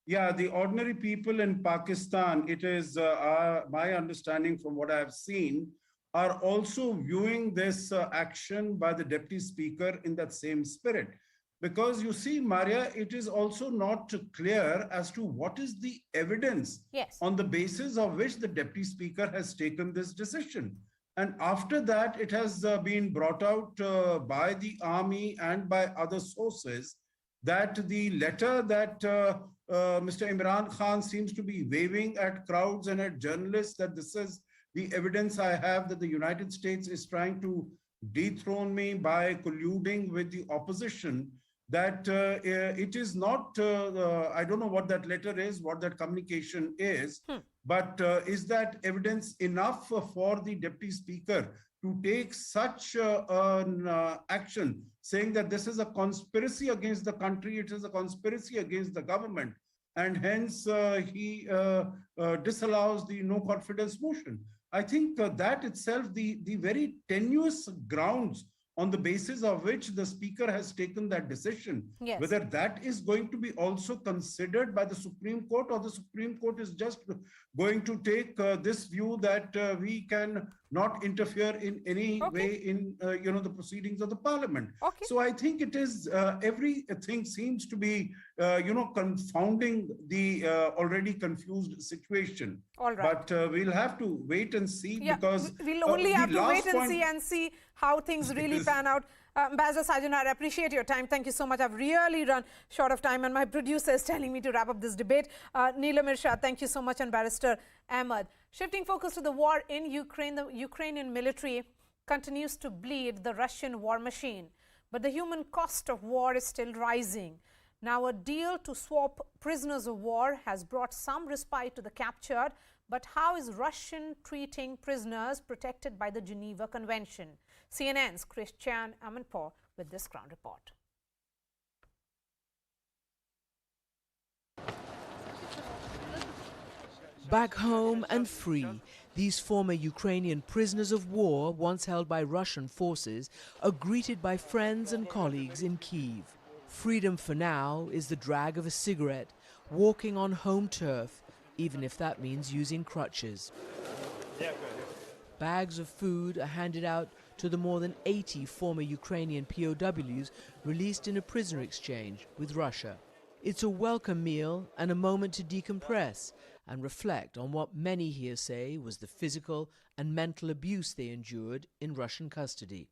yeah, the ordinary people in Pakistan, it is my understanding from what I have seen, are also viewing this action by the deputy speaker in that same spirit. Because you see, Maria, it is also not clear as to what is the evidence on the basis of which the deputy speaker has taken this decision. And after that, it has been brought out by the army and by other sources that the letter that Mr. Imran Khan seems to be waving at crowds and at journalists, that this is the evidence I have that the United States is trying to dethrone me by colluding with the opposition, that it is not, I don't know what that letter is, what that communication is, but is that evidence enough for the deputy speaker to take such an action, saying that this is a conspiracy against the country, it is a conspiracy against the government, and hence he disallows the no confidence motion? I think that itself, the very tenuous grounds on the basis of which the speaker has taken that decision, whether that is going to be also considered by the Supreme Court, or the Supreme Court is just going to take this view that we can not interfere in any way in the proceedings of the parliament. So I think it is everything seems to be confounding the already confused situation. All right. But we'll have to wait and see, because we'll only have to wait and see how things really pan out. Ambassador Sajanhar, I appreciate your time. Thank you so much. I've really run short of time, and my producer is telling me to wrap up this debate. Neelam Irshad, thank you so much, and Barrister Ahmed. Shifting focus to the war in Ukraine, the Ukrainian military continues to bleed the Russian war machine. But the human cost of war is still rising. Now, a deal to swap prisoners of war has brought some respite to the captured. But how is Russian treating prisoners protected by the Geneva Convention? CNN's Christian Amanpour with this ground report. Back home and free, these former Ukrainian prisoners of war, once held by Russian forces, are greeted by friends and colleagues in Kyiv. Freedom for now is the drag of a cigarette, walking on home turf, even if that means using crutches. Bags of food are handed out to the more than 80 former Ukrainian POWs released in a prisoner exchange with Russia. It's a welcome meal and a moment to decompress and reflect on what many here say was the physical and mental abuse they endured in Russian custody.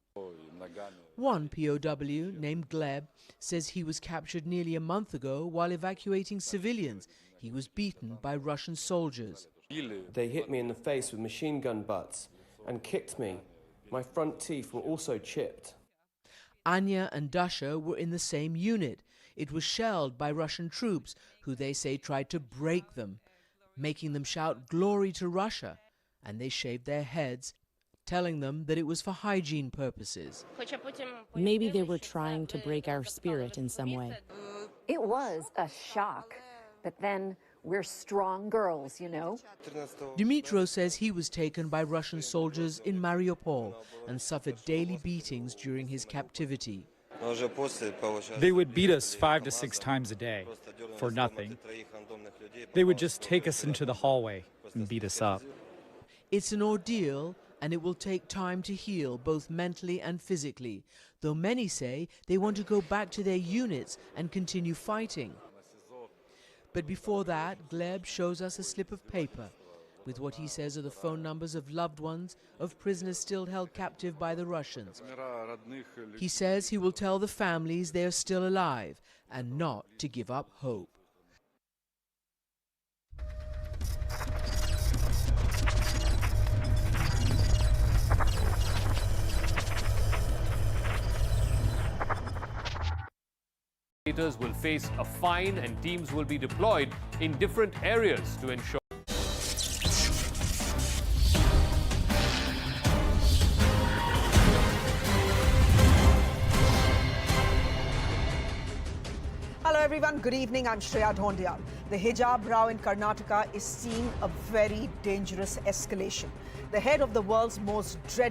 One POW, named Gleb, says he was captured nearly a month ago while evacuating civilians. He was beaten by Russian soldiers. They hit me in the face with machine gun butts and kicked me. My front teeth were also chipped. Anya and Dasha were in the same unit. It was shelled by Russian troops, who they say tried to break them, making them shout "Glory to Russia," and they shaved their heads, telling them that it was for hygiene purposes. Maybe they were trying to break our spirit in some way. It was a shock, but then we're strong girls, you know. Dmytro says he was taken by Russian soldiers in Mariupol and suffered daily beatings during his captivity. They would beat us 5 to 6 times a day for nothing. They would just take us into the hallway and beat us up. It's an ordeal, and it will take time to heal both mentally and physically, though many say they want to go back to their units and continue fighting. But before that, Gleb shows us a slip of paper, with what he says are the phone numbers of loved ones of prisoners still held captive by the Russians. He says he will tell the families they are still alive and not to give up hope. Will face a fine and teams will be deployed in different areas to ensure. Hello everyone, good evening. I'm Shreya Dhondial. The hijab row in Karnataka is seeing a very dangerous escalation. The head of the world's most dreaded